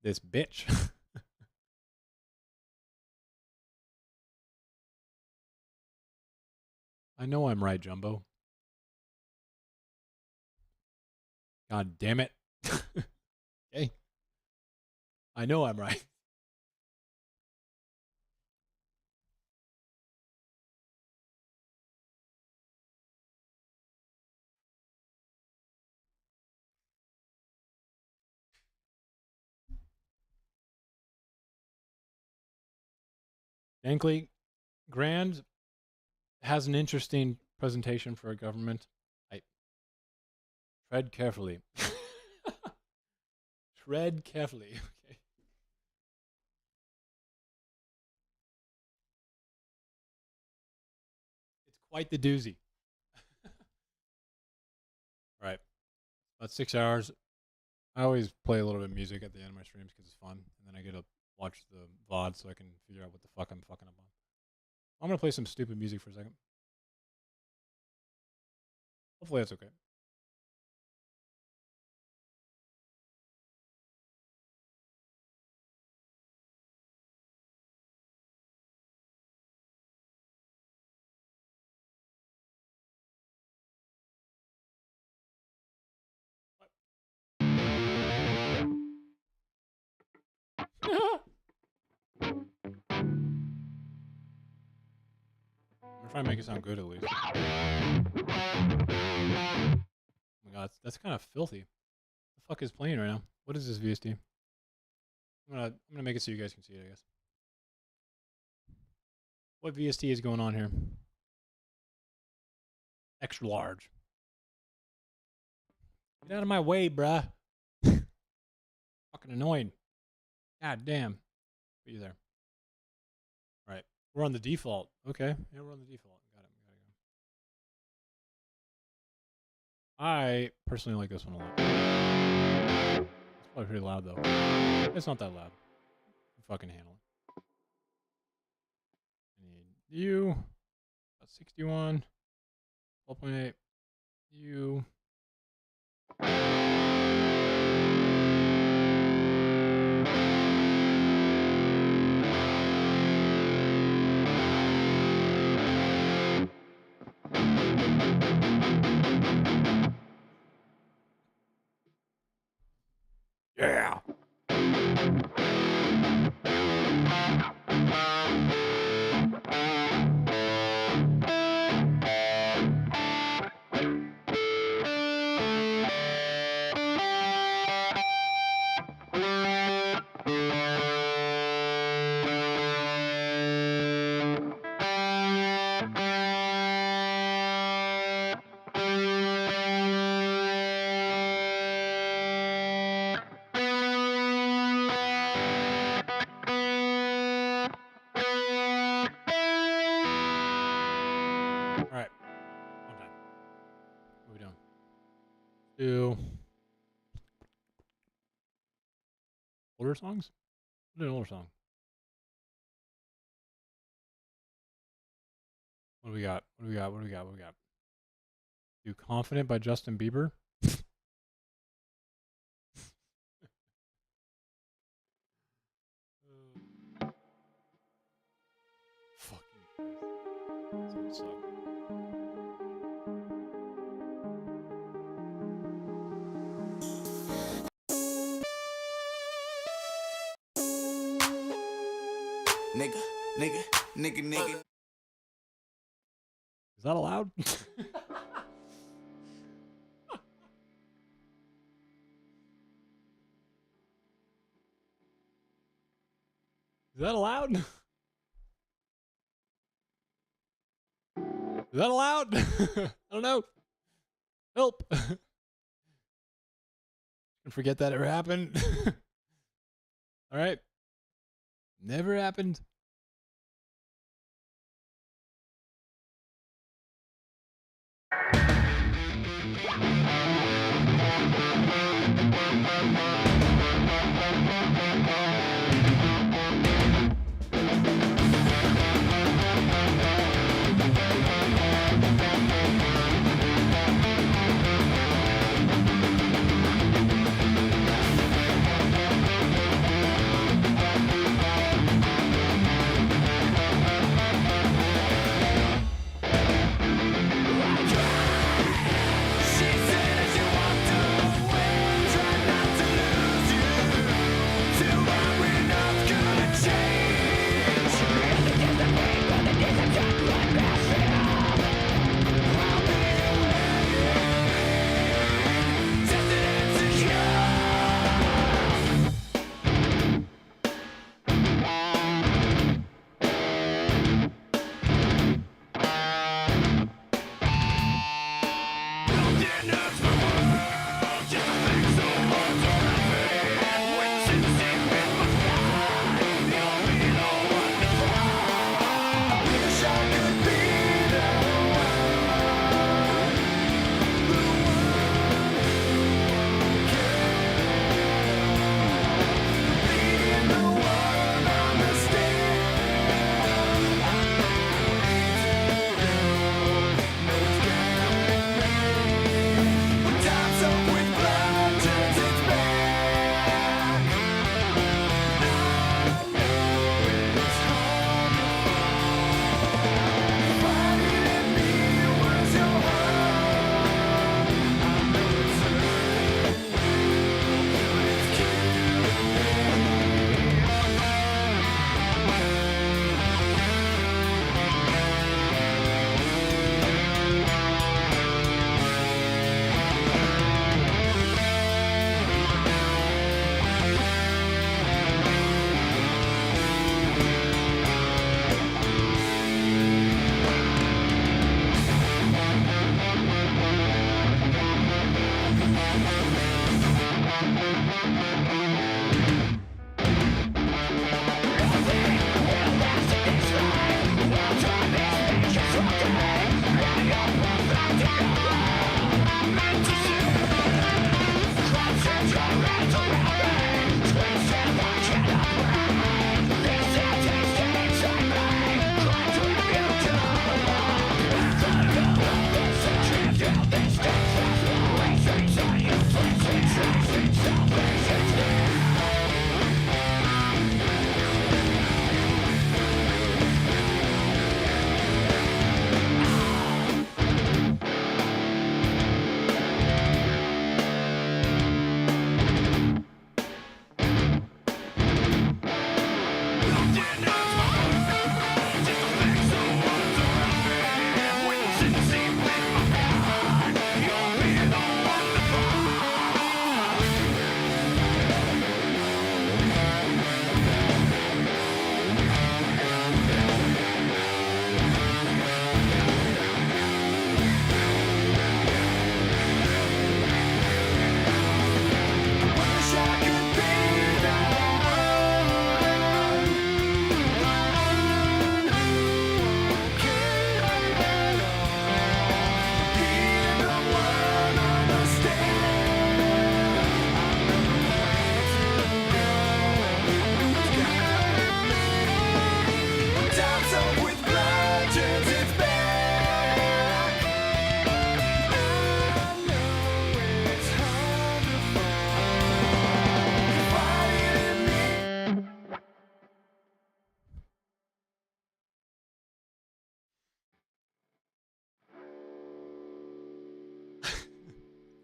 This bitch. I know I'm right, Jumbo. God damn it. Okay. I know I'm right. Dankley, Grand has an interesting presentation for a government. Tread carefully. Tread carefully. Okay. It's quite the doozy. All right. About 6 hours. I always play a little bit of music at the end of my streams because it's fun. And then I get to watch the VOD so I can figure out what the fuck I'm fucking up on. I'm going to play some stupid music for a second. Hopefully that's okay. I'm trying to make it sound good at least. Oh my god, that's kind of filthy. What the fuck is playing right now? What is this VST? I'm gonna make it so you guys can see it, I guess. What VST is going on here? Extra large. Get out of my way, bruh. Fucking annoying. God damn. Put you there. Right. We're on the default. Okay. Yeah, we're on the default. Got it. I personally like this one a lot. It's probably pretty loud though. It's not that loud. You fucking handle it. I need you. About 61. 12.8. You. Yeah. Older songs? What an older song. What do we got? What do we got? What do we got? What do we got? Do Confident by Justin Bieber. Fucking Christ. This would suck. Nigga. Is that allowed? that allowed? Is that allowed? I don't know. Help. Forget that ever happened. All right. Never happened.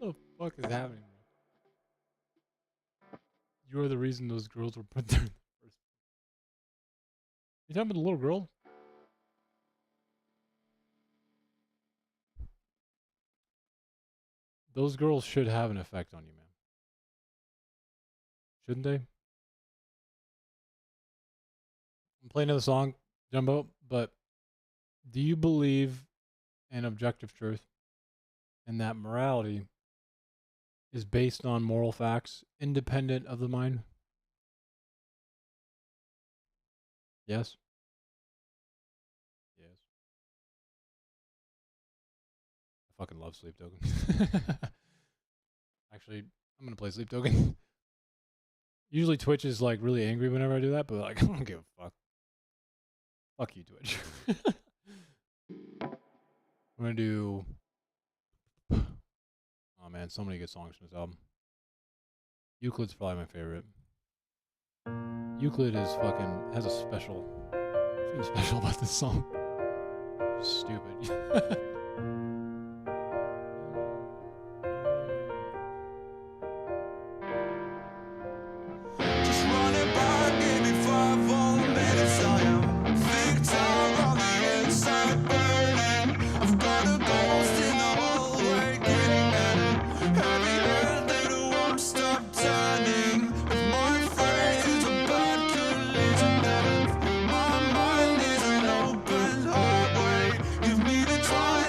What the fuck is happening, bro? You're the reason those girls were put there in the first place. You talking about the little girl? Those girls should have an effect on you, man. Shouldn't they? play another song, Jumbo, but do you believe in objective truth and that morality is based on moral facts independent of the mind? Yes? Yes. I fucking love Sleep Token. Actually, I'm going to play Sleep Token. Usually Twitch is like really angry whenever I do that, but like I don't give a fuck. Fuck you, Twitch. I'm gonna do. Oh man, so many good songs from this album. Euclid's probably my favorite. Euclid is fucking has a special. Something special about this song. Stupid. Give me the time.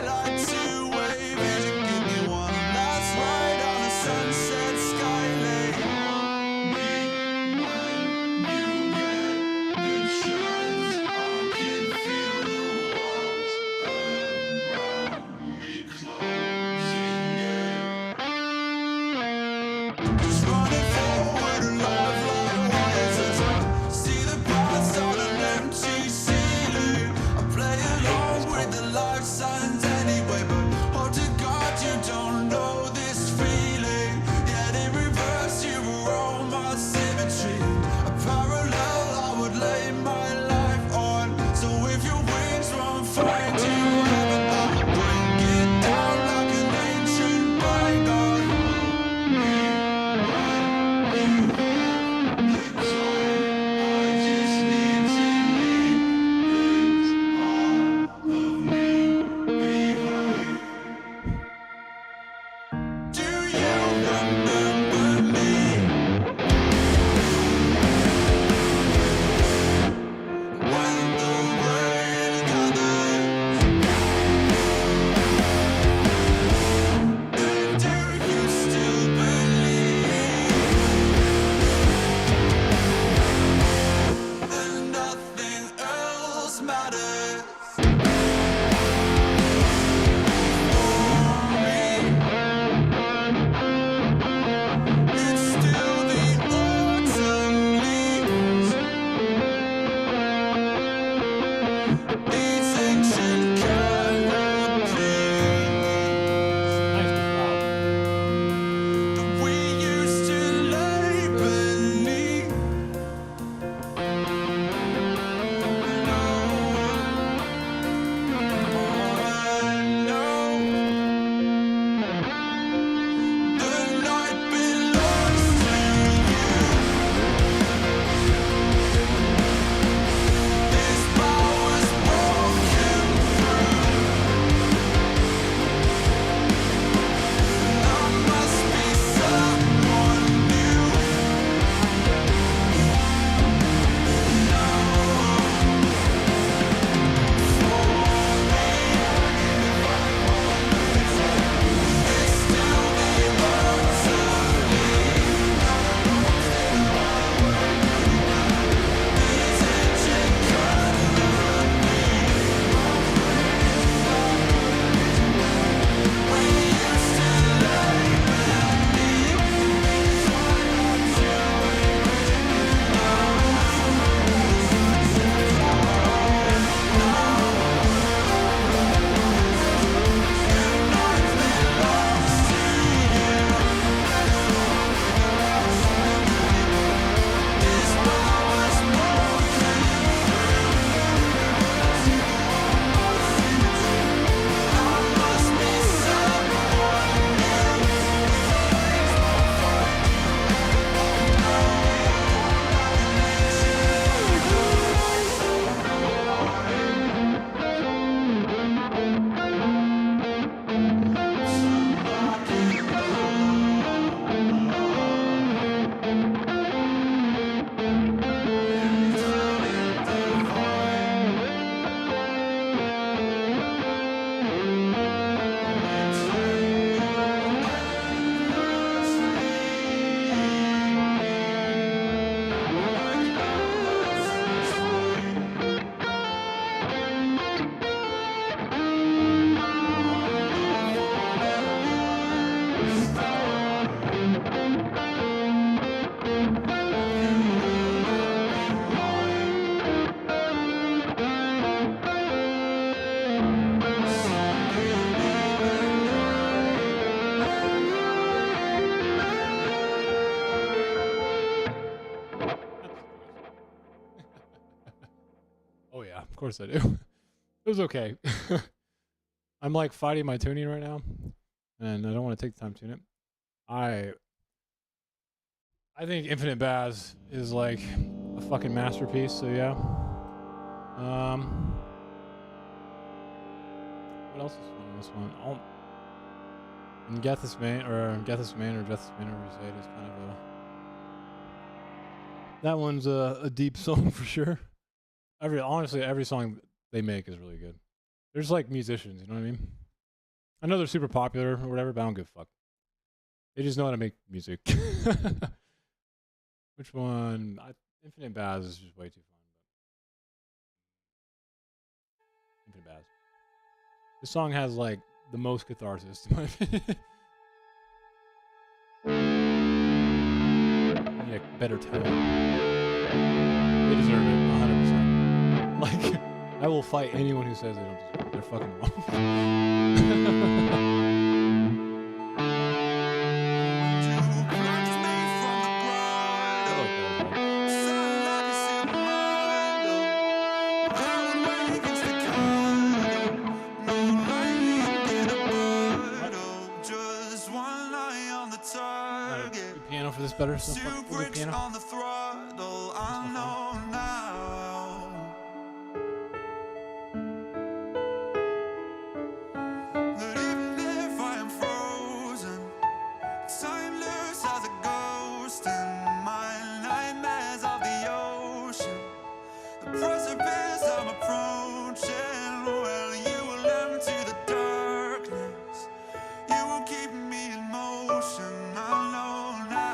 course I do. It was okay. I'm like fighting my tuning right now, and I don't want to take the time to tune it. I think Infinite Baz is like a fucking masterpiece. So yeah. What else is fun on this one? And Gethys Main, or Gethys Main, or Gethys Main, whatever you say it, is kind of a. That one's a deep song for sure. Honestly, every song they make is really good. They're just like musicians, you know what I mean? I know they're super popular or whatever, but I don't give a fuck. They just know how to make music. Which one? Infinite Baz is just way too fun. But Infinite Baz. This song has like the most catharsis, in my opinion. I need a better tone. They deserve it, 100%. Like, I will fight anyone who says they don't deserve it. They're fucking wrong. Piano for this better stuff. Piano. On the throttle, I know now. That even if I am frozen, timeless as a ghost in my nightmares of the ocean, the precipice I'm approaching. Well, you will empty the darkness. You will keep me in motion. I know now.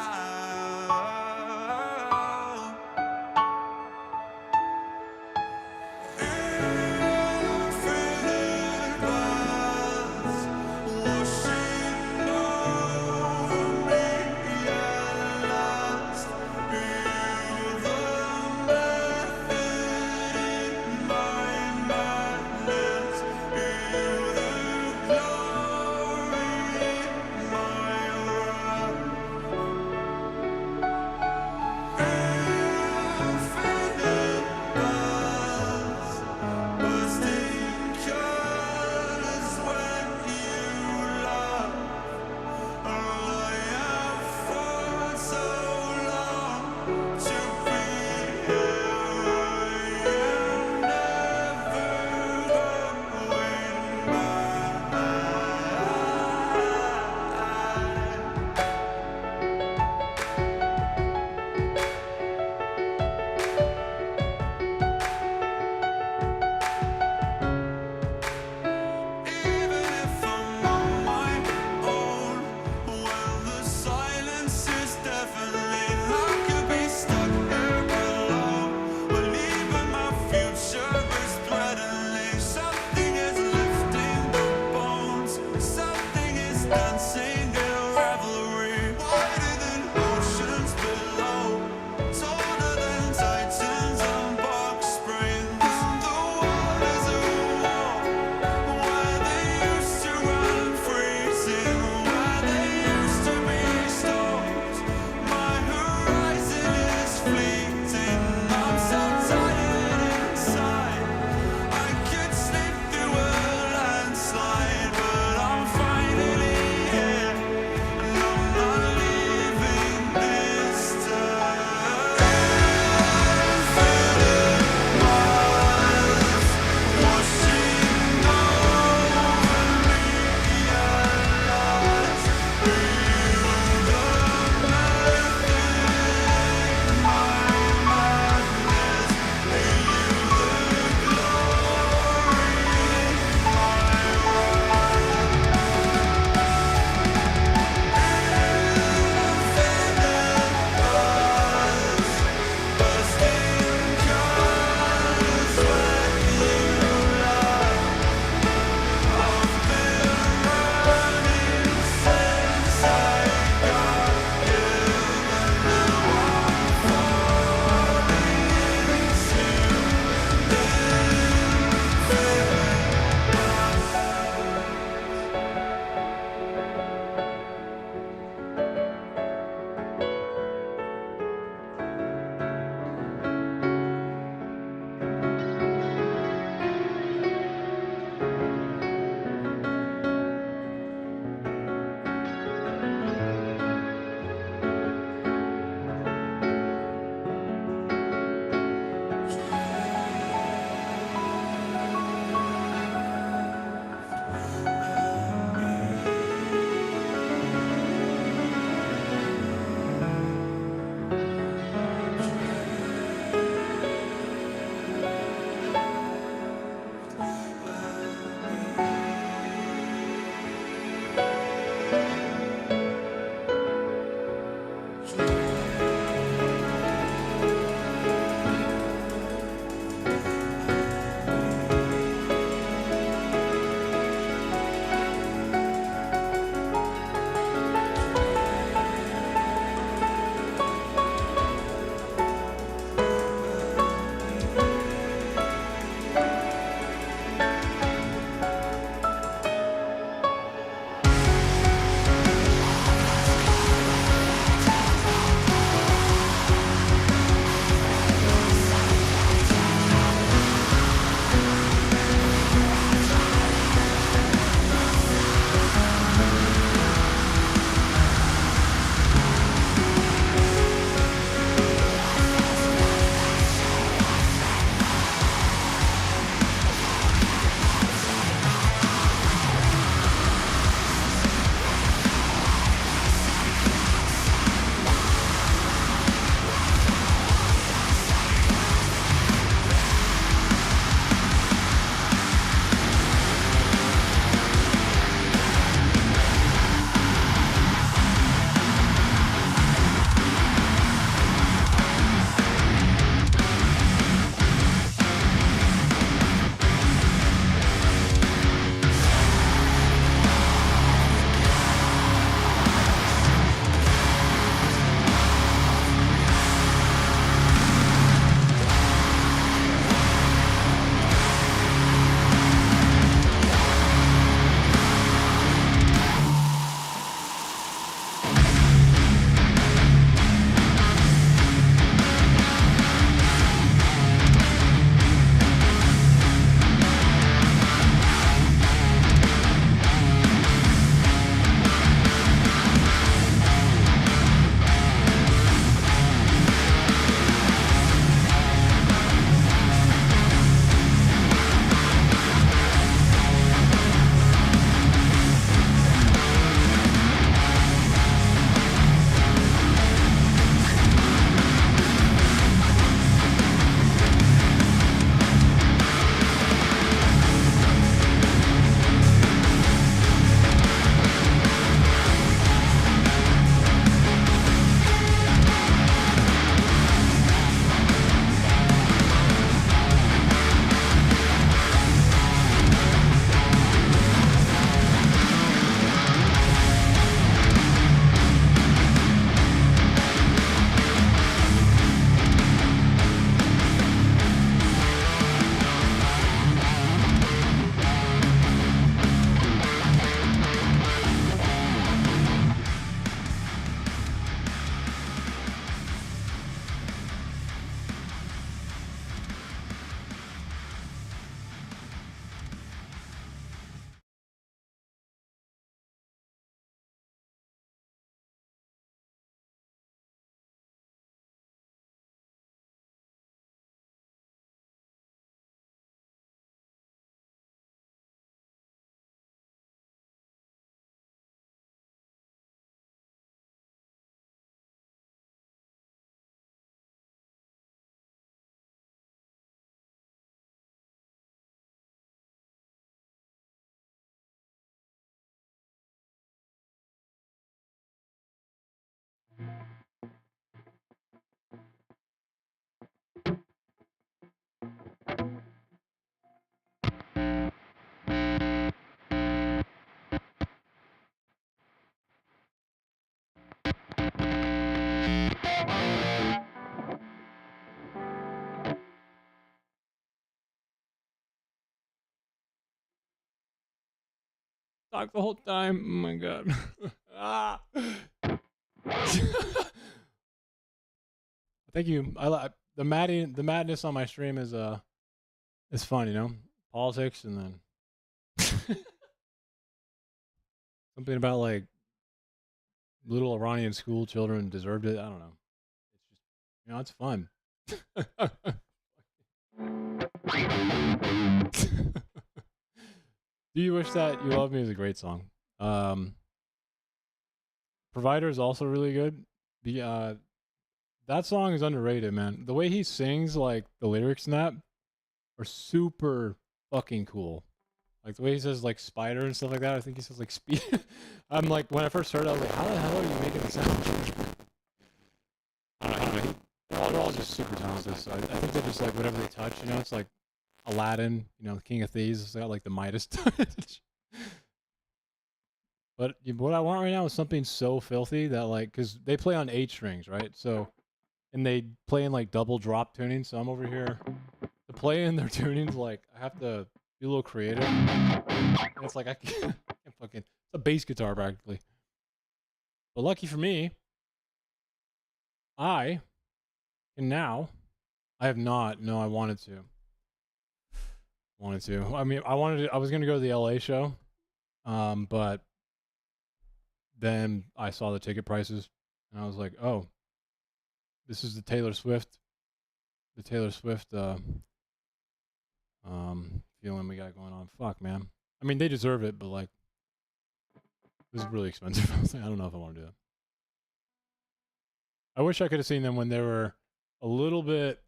Infinite buzz washing over me at last. Feel the method in my madness. Feel the glory in my wrath. Infinite buzz, bursting colors when you laugh. I have fought so long to be here. I am never going Even if I'm on my own, well, the silence is deafening. I could be stuck here alone, but even my future is threatening. Something is lifting the bones, something is dancing in revelry. Wider than oceans below, taller than titans on box springs. The waters are warm, where they used to run freezing, where they used to be storms. My horizon is fleeting. I'm so tired inside. I could sleep through a landslide, but I'm finally here. talk the whole time. Oh my god. Ah. Thank you. The madness on my stream is fun, you know? Politics and then something about like little Iranian school children deserved it. I don't know. It's just, you know, it's fun. Do You Wish That You Love Me is a great song. Provider is also really good. The that song is underrated, man. The way he sings, like the lyrics in that are super fucking cool. Like the way he says like spider and stuff like that. I think he says like speed. I'm like, when I first heard it, I was like, how the hell are you making it sound? I don't know. They're all just super talented. So I think they're just like whatever they touch, you know. It's like Aladdin, you know, the King of Thieves. It's got like the Midas touch. But what I want right now is something so filthy that like, because they play on 8 strings, right? So, and they play in like double drop tuning. So I'm over here to play in their tunings. Like I have to be a little creative. And it's like I can't fucking. It's a bass guitar practically. But lucky for me, I can now. I have not. No, I wanted to. I mean, I was gonna go to the LA show, but then I saw the ticket prices, and I was like, oh, this is the Taylor Swift feeling we got going on. Fuck, man. I mean, they deserve it, but like, this is really expensive. I was like, I don't know if I want to do that. I wish I could have seen them when they were a little bit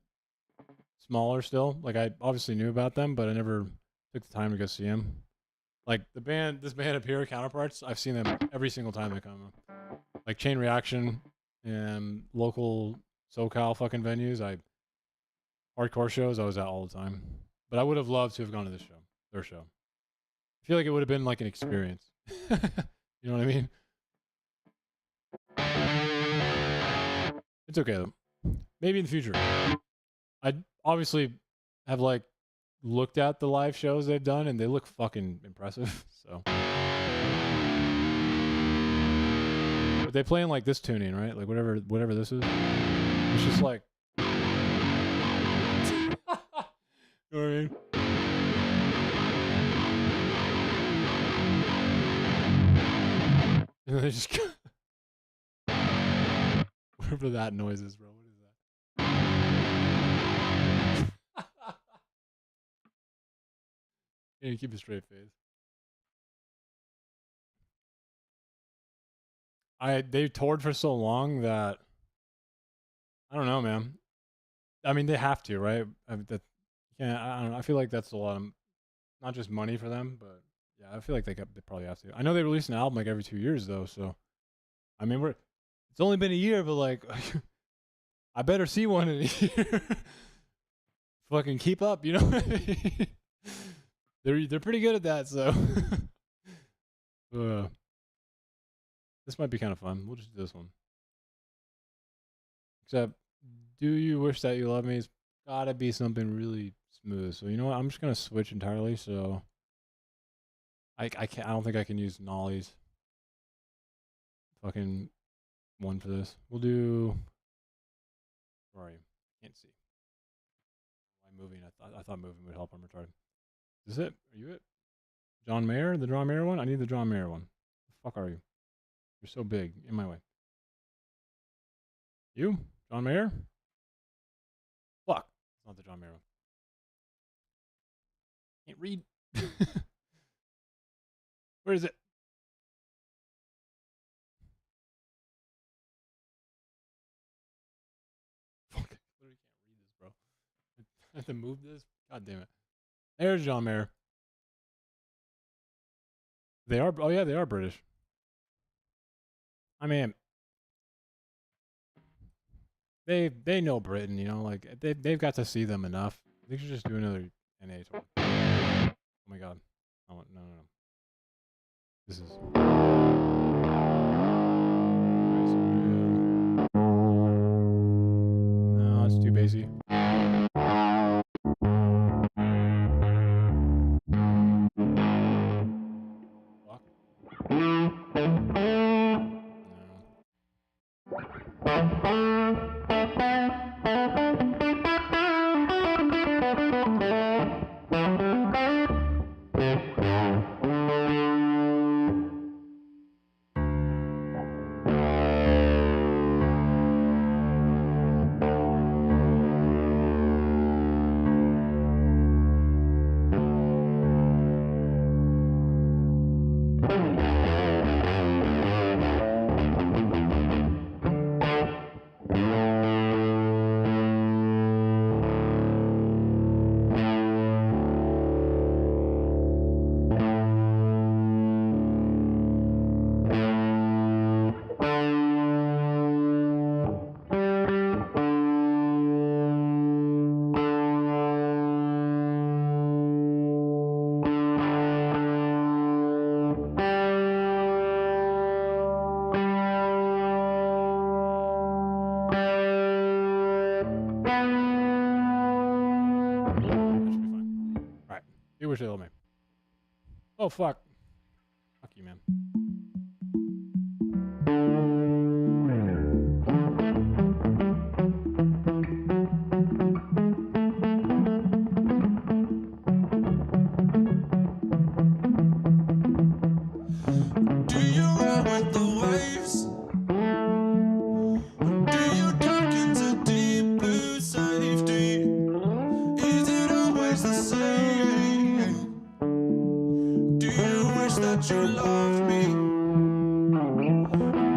smaller still. Like, I obviously knew about them, but I never took the time to go see them. Like, this band up here, Counterparts, I've seen them every single time they come. Like, Chain Reaction and local SoCal fucking venues. Hardcore shows, I was at all the time. But I would have loved to have gone to this show, their show. I feel like it would have been like an experience. You know what I mean? It's okay though. Maybe in the future. I obviously have like looked at the live shows they've done and they look fucking impressive. So, but they play in like this tuning, right? Like whatever this is. It's just like, you know what I mean? And then they just whatever that noise is, bro. What is that? Yeah, keep a straight face. They toured for so long that I don't know, man. I mean, they have to, right? I don't know. I feel like that's a lot of not just money for them, but yeah, I feel like they probably have to. I know they release an album like every 2 years though, so I mean, it's only been a year, but like I better see one in a year. Fucking keep up, you know? They're pretty good at that, so this might be kind of fun. We'll just do this one. Except, Do You Wish That You Love Me? It's gotta be something really smooth. So you know what? I'm just gonna switch entirely. So I don't think I can use Nolly's fucking one for this. We'll do. Where are you? Can't see. Why moving? I thought moving would help. I'm retarded. Is this it? Are you it? John Mayer? The John Mayer one? I need the John Mayer one. The fuck are you? You're so big. In my way. You? John Mayer? Fuck. It's not the John Mayer one. Can't read. Where is it? Fuck. I literally can't read this, bro. I have to move this? God damn it. There's John Mayer. They are, oh yeah, they are British. I mean, they know Britain, you know, like they've got to see them enough. They should just do another NA tour. Oh my god. Oh no. This is no, it's too bassy. Fuck. You wish they let me. Oh, fuck. Fuck you, man. Do you ride with the waves? Do you duck into deep blue safety? Is it always the same? Do you wish that you loved me?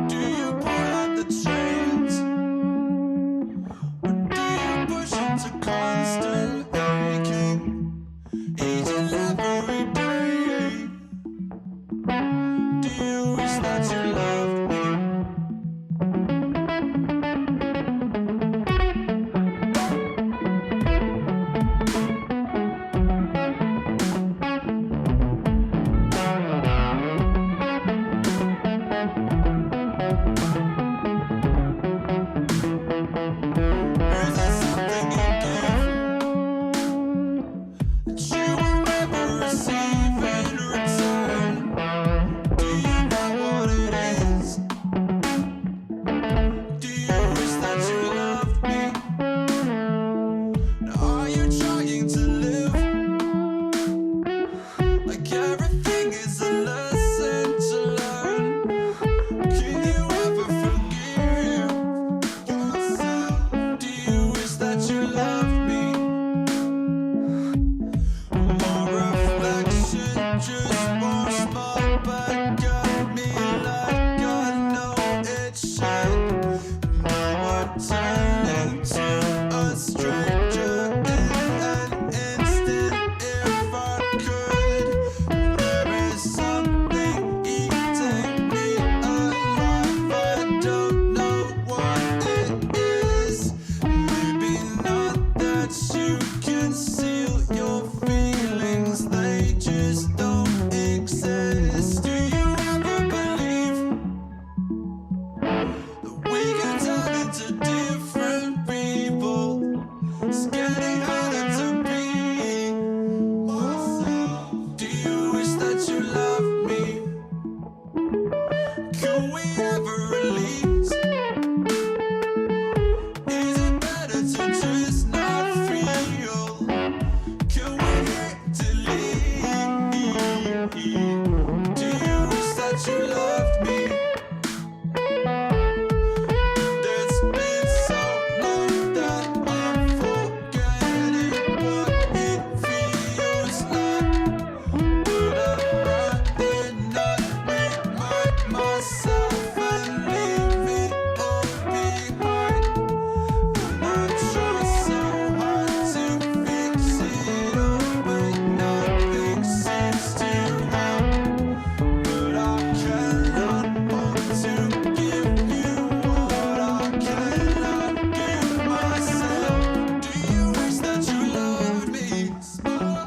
Do you pull out the chains? Or do you push into constant aching each and every day? Do you wish that you loved me? Is there something you give that you will never receive in return? Do you know what it is? Do you wish that you loved me? Now are you trying to live like everything is a lesson to learn? Can you ever forgive yourself? Do you wish that you loved me? More reflection, just more small, but got me like I know it should. Now I'm turning to a stranger in an instant if I could. There is something eating me alive. I don't know what it is. Maybe not that you conceal your feelings, they just don't exist. Do you ever believe that we can turn into different people? It's getting harder to be myself. Do you wish that you loved me? Could we ever release? Is it better to just not feel? Can we hit delete? Do you wish that you loved me? It's been so long that I'm forgetting what it feels like. But I'd rather not remind myself and leave it all behind. And I try so hard to fix it all, but nothing seems to help. But I cannot want to give you what I cannot give myself. Do you wish that you loved me? Small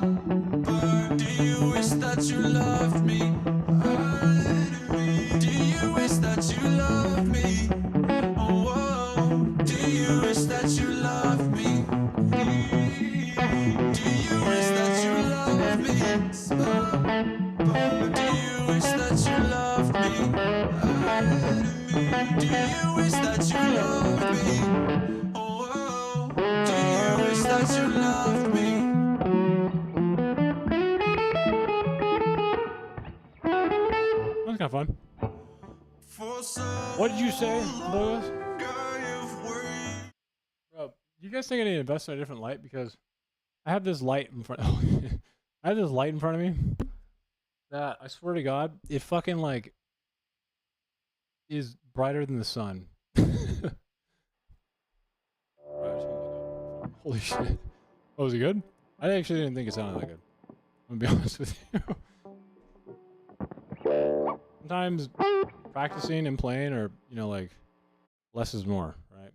bird, do you wish that you loved me? Do you wish that you loved me? Oh, do you wish that you loved me? Do you wish that you loved me? Small bird, do you wish that you loved me? Do you wish that you loved me? Oh, do you wish that you loved me? That was kind of fun. What did you say, boys? Bro, you guys think I need to invest in a different light? Because I have this light in front. I have this light in front of me that I swear to God, it fucking like is brighter than the sun. Holy shit! Oh, was it good? I actually didn't think it sounded that good. I'm gonna be honest with you. Sometimes practicing and playing, or you know, like less is more, right?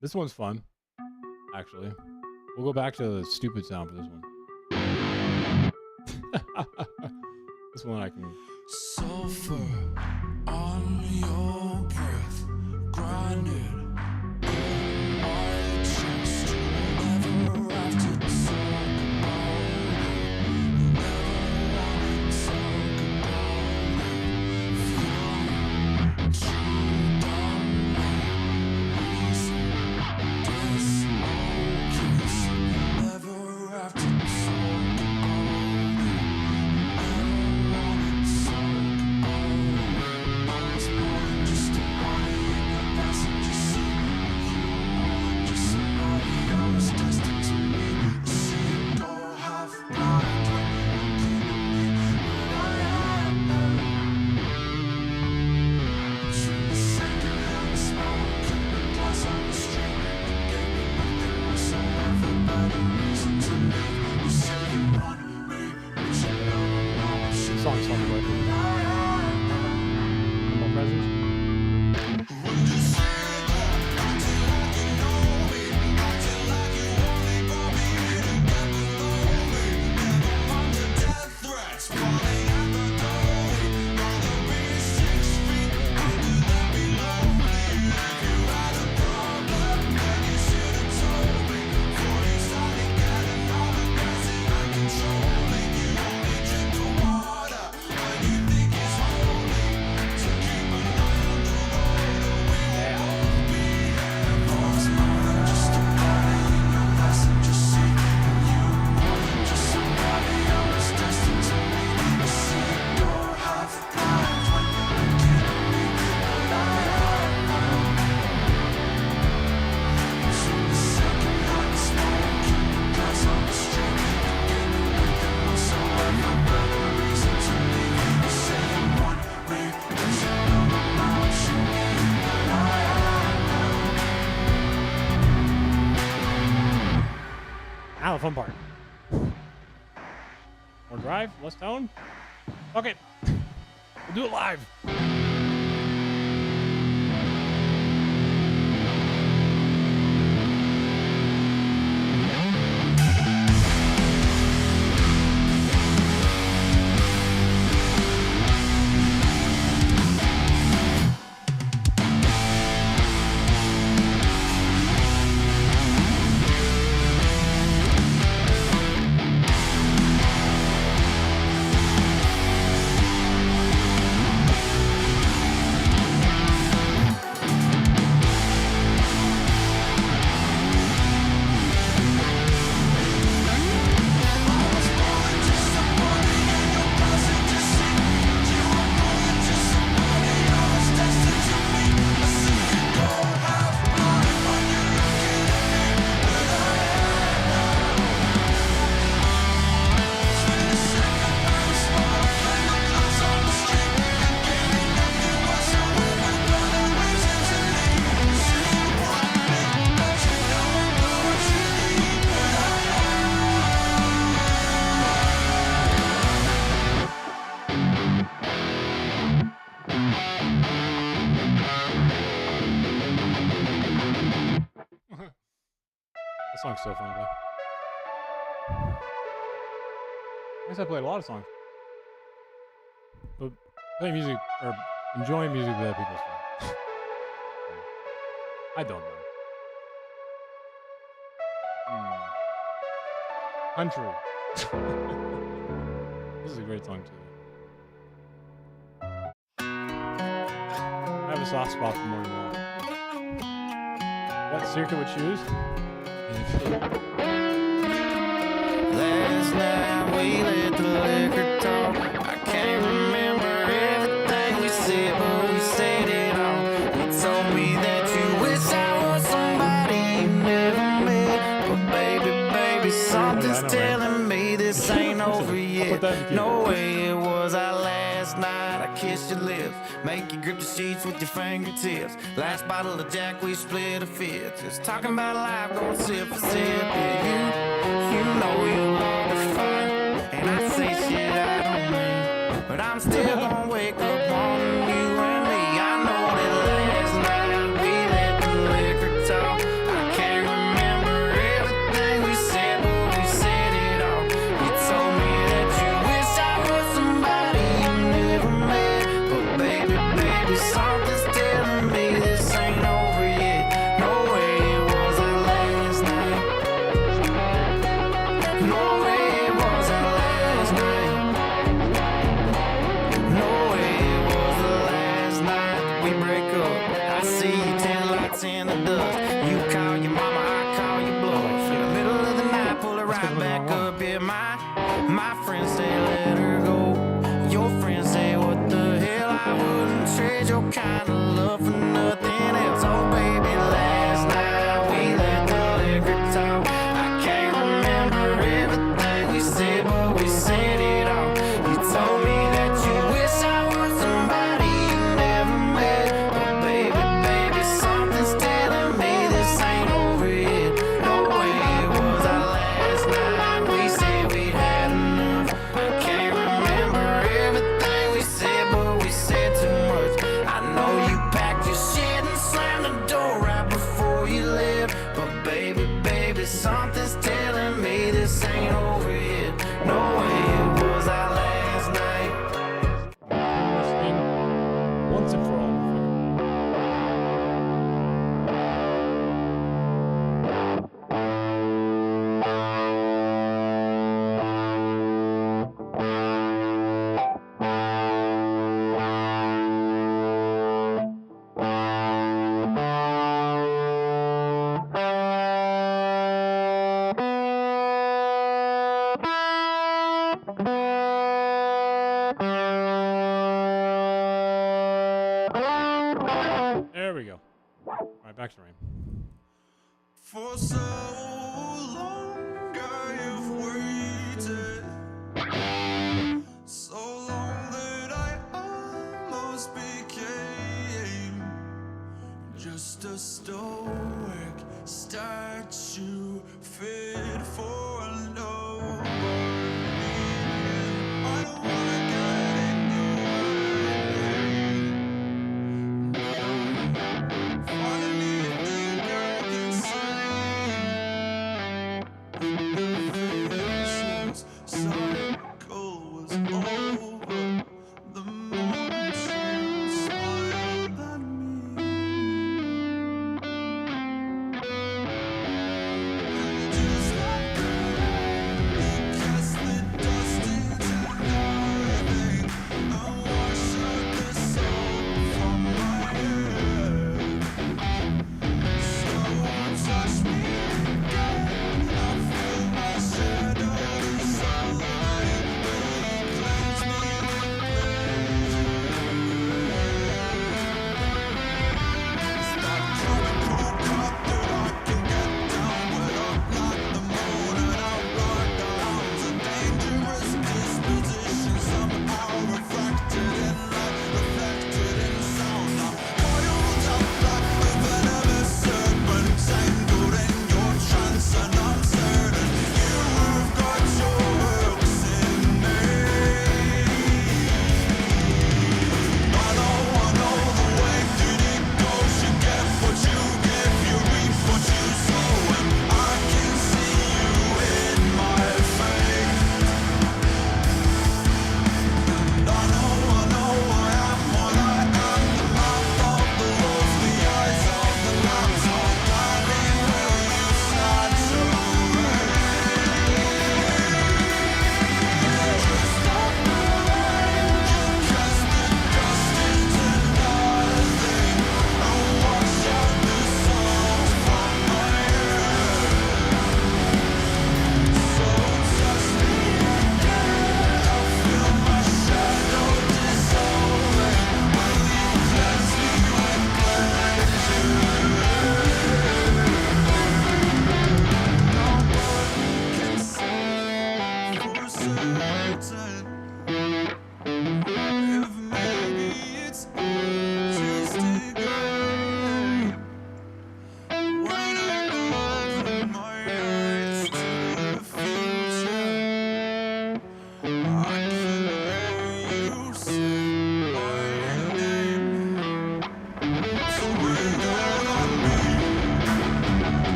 This one's fun, actually. We'll go back to the stupid sound for this one. This one I can. Sulfur on your breath, grinded on my chest. Never have to talk about it. Never want to talk about it. Feel chewed on my reason. This kiss. Never have to talk about it. Song's fun to play. More presents. Now the fun part. More drive, less tone. Fuck it. We'll do it live. That song's so fun to play. I guess I played a lot of songs. But playing music, or enjoying music with other people's fun. I don't know. Country. This is a great song too. soft spot for more than one. What circuit would choose? Last night we let the liquor talk. I can't remember everything we said, but we said it all. You told me that you wish I was somebody you never met. But baby, something's telling me this ain't over yet. No way it was our last night. I kissed your lips, make you grip the sheets with your fingertips. Last bottle of Jack, we split a fifth. Just talking about life, going sip for sip. Yeah, you know you love to fight, and I say shit I don't mean, but I'm still gonna wake up on you and me. I know that last night we let the liquor talk. I can't remember everything we said, but we said it all. You told me that you wish I was somebody you never met, but baby, something's telling me this ain't over yet. No way it was our last night. No way it was our last night. No way it was the last night we break up. I see you 10 lights in the dust. You call your mama, I call your bluff. In the middle of the night, pull her right back up. Yeah, my friends say let her go. Your friends say what the hell, I wouldn't trade your kind of love for nothing else. Oh baby, last night we let the liquor talk. I can't remember everything we said, but we said it all. You told me that you wish I was somebody you never met, but baby, something's telling me this ain't over yet. No way it was our last night. We said we'd had enough. I can't remember everything we said, but we said too much. I know you packed your shit and slammed the door right before you left, but baby, something's telling me this ain't over yet. No way it was our last night. Once and for all. There we go. All right, back to rain. For so long I've waited, so long that I almost became just a stoic statue fit for nobody. I don't wanna get in your way. Finally think I can say the vicious cycle was over the moment you smiled at me.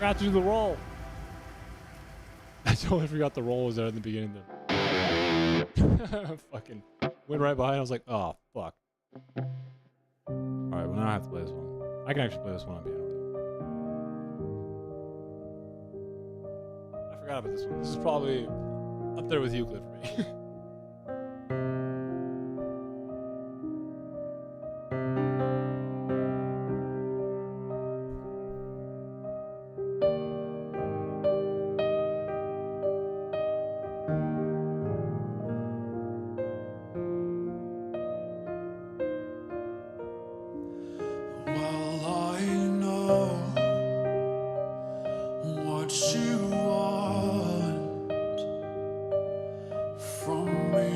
forgot to do the roll. I totally forgot the roll was there in the beginning. Fucking went right behind. I was like, oh, fuck. Alright, well, now I have to play this one. I can actually play this one on piano. I forgot about this one. This is probably up there with Euclid for me. Well, I know what you want from me.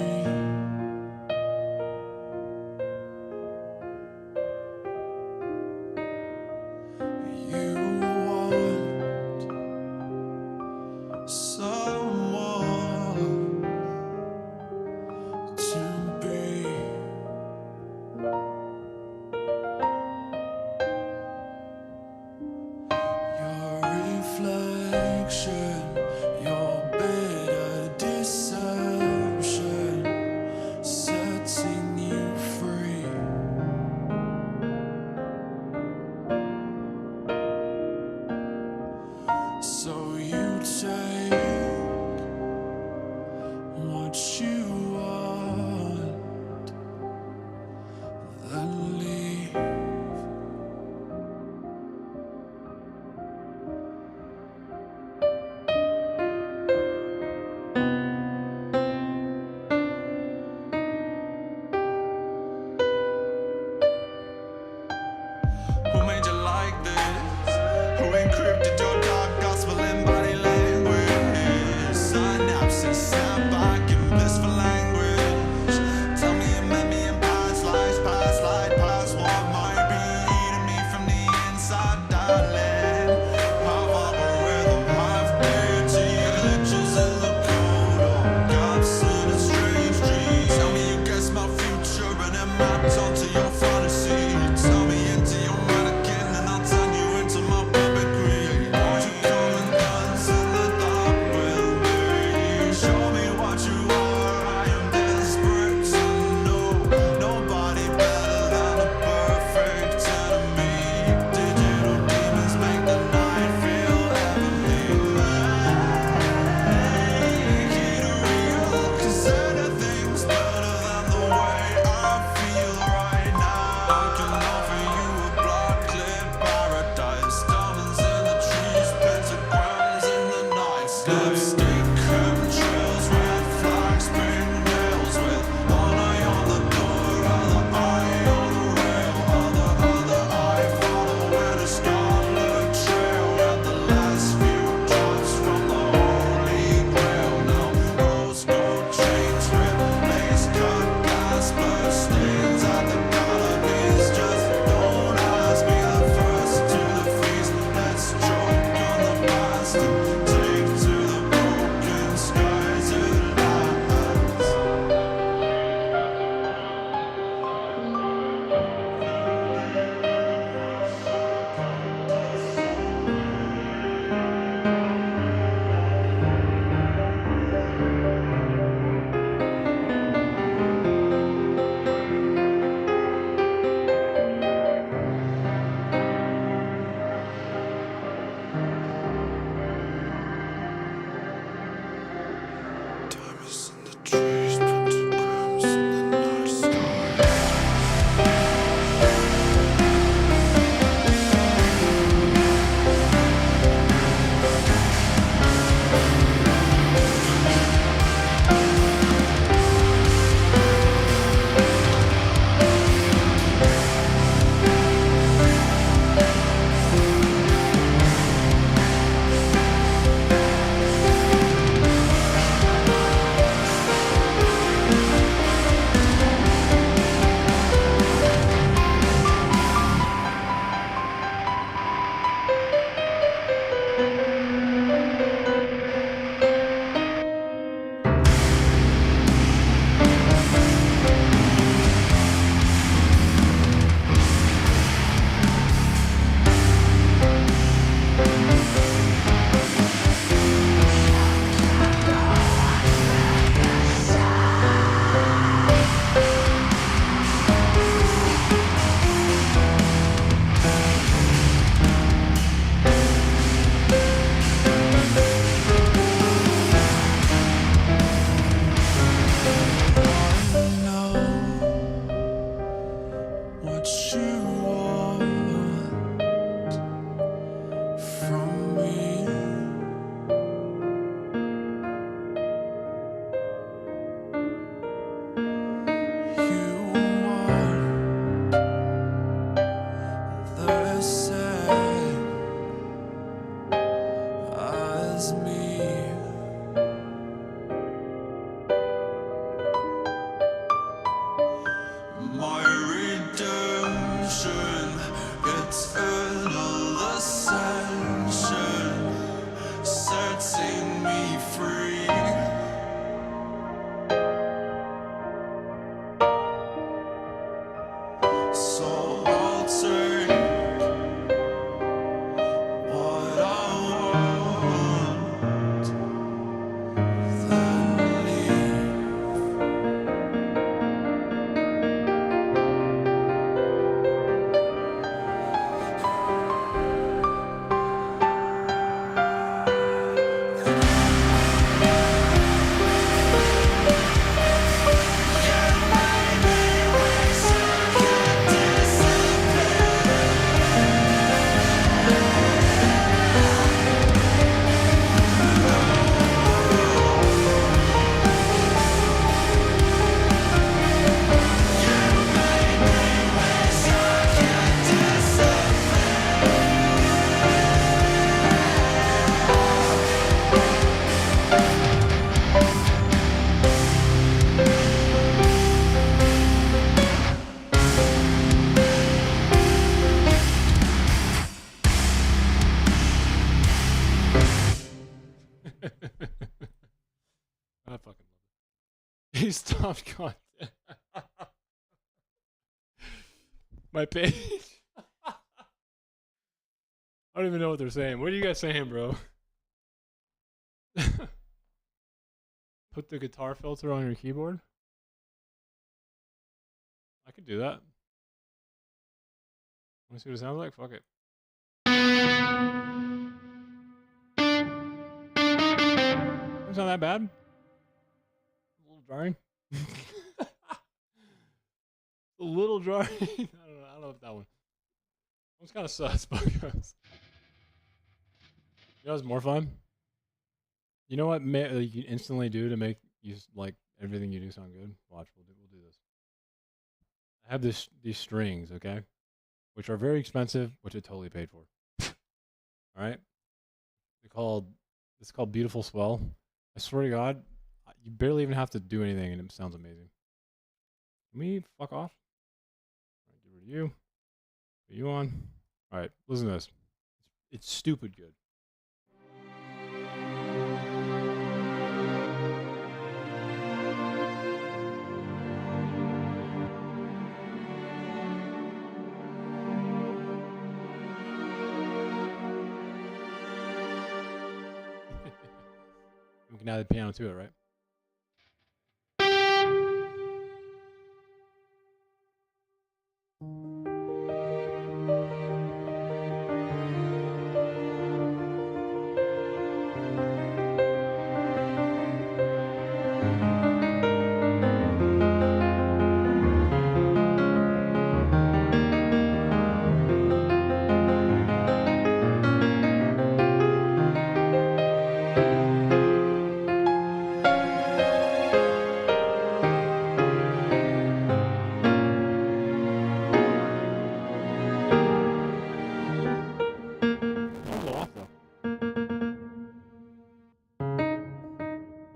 You want someone to be. Your reflection, your bitter deception, setting you free. So you take what you want, then leave. Who made you like this? Who encrypted your dark gospel in body language? Synapses snap back in blissful language. Tell me you met me in past lives, past light, past what might be eating me from the inside, darling. Half algorithm, half deity, glitches in the code, or gaps in a strange dream. Tell me you guessed my future and it mapped onto your fantasy. Tell me into your mannequin and I'll turn you into my puppet creator. as me. My redemption, eternal ascension, setting me free. So I'll take what I want, then leave. I fucking love it. He stopped content. My page. I don't even know what they're saying. What are you guys saying, bro? Put the guitar filter on your keyboard? I could do that. Want to see what it sounds like? Fuck it. It's not that bad. A little jarring. A little jarring. I don't know if that one. One's kind of sus, but you know what's more fun? You know what you can instantly do to make you like everything you do sound good? Watch, we'll do this. I have these strings, okay, which are very expensive, which I totally paid for. All right, it's called Beautiful Swell. I swear to God, you barely even have to do anything, and it sounds amazing. Can we fuck off? All right, get rid of you. Put you on. All right, listen to this. It's stupid good. We can add the piano to it, right?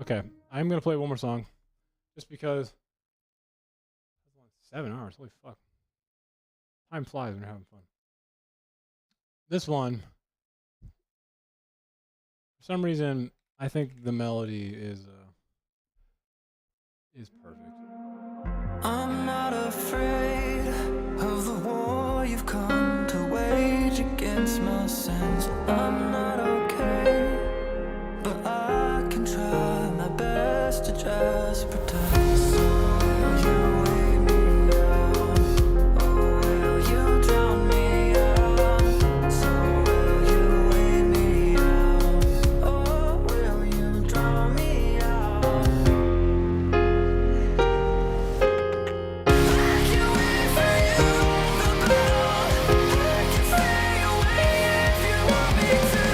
Okay, I'm gonna play one more song, just because. 7 hours, holy fuck! Time flies when you're having fun. This one, for some reason, I think the melody is perfect. I'm not afraid of the war you've come to wage against my sins. I'm not okay, but I can try my best to just pretend. So you weigh me out, or will you drown me out? So will you weigh me out, or will you drown me out? I can wait for you on the ground. I can stay away if you want me to.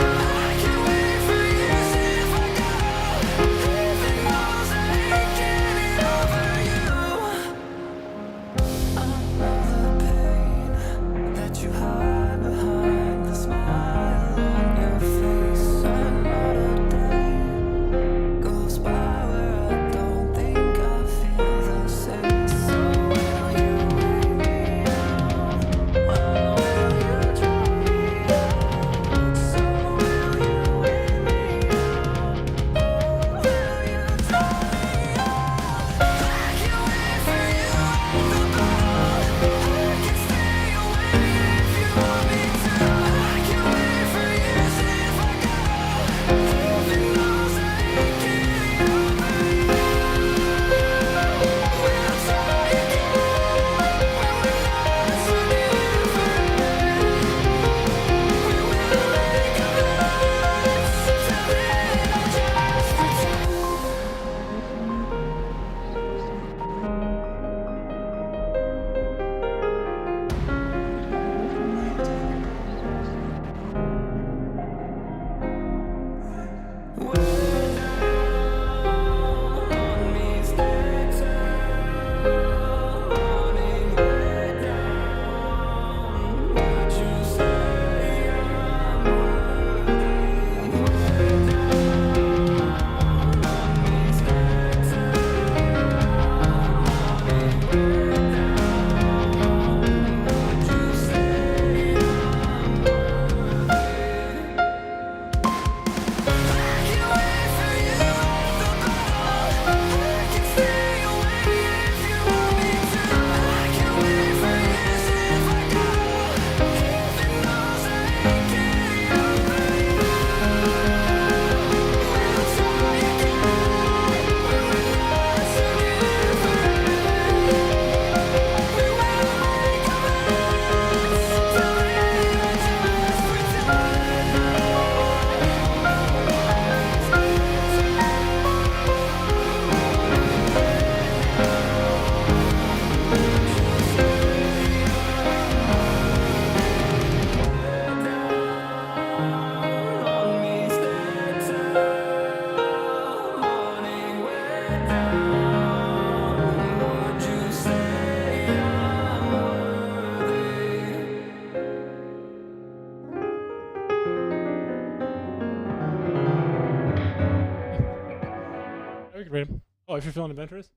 rate him. Oh, if you're feeling adventurous?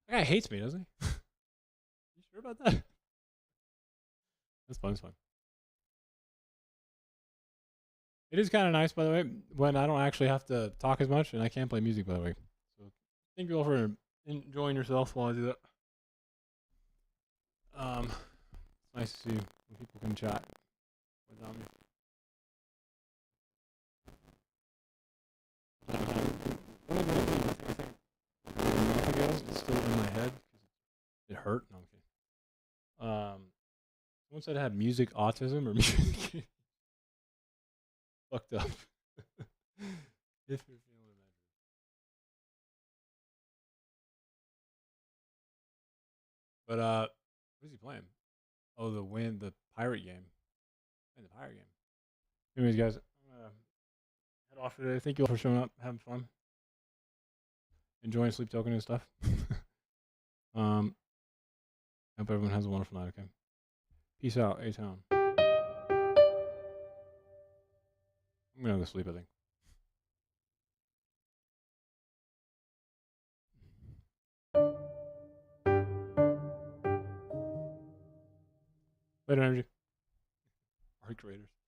That guy hates me, doesn't he? You sure about that? That's fun. It's fun. It is kind of nice, by the way, when I don't actually have to talk as much and I can play music, by the way. So thank you all for enjoying yourself while I do that. It's nice to see when people can chat without me. One of the things I think a month ago, it's still in my head because it hurt. No, I'm kidding. Someone said I had music autism or music. Fucked up. If you're feeling that. But what is he playing? Oh, the pirate game. Playing the pirate game. Anyways, guys, I'm gonna head off today. Thank you all for showing up, having fun, enjoying Sleep Token and stuff. I hope everyone has a wonderful night. Okay. Peace out, A-Town. I'm gonna go sleep, I think. Later, energy. Arc Raiders.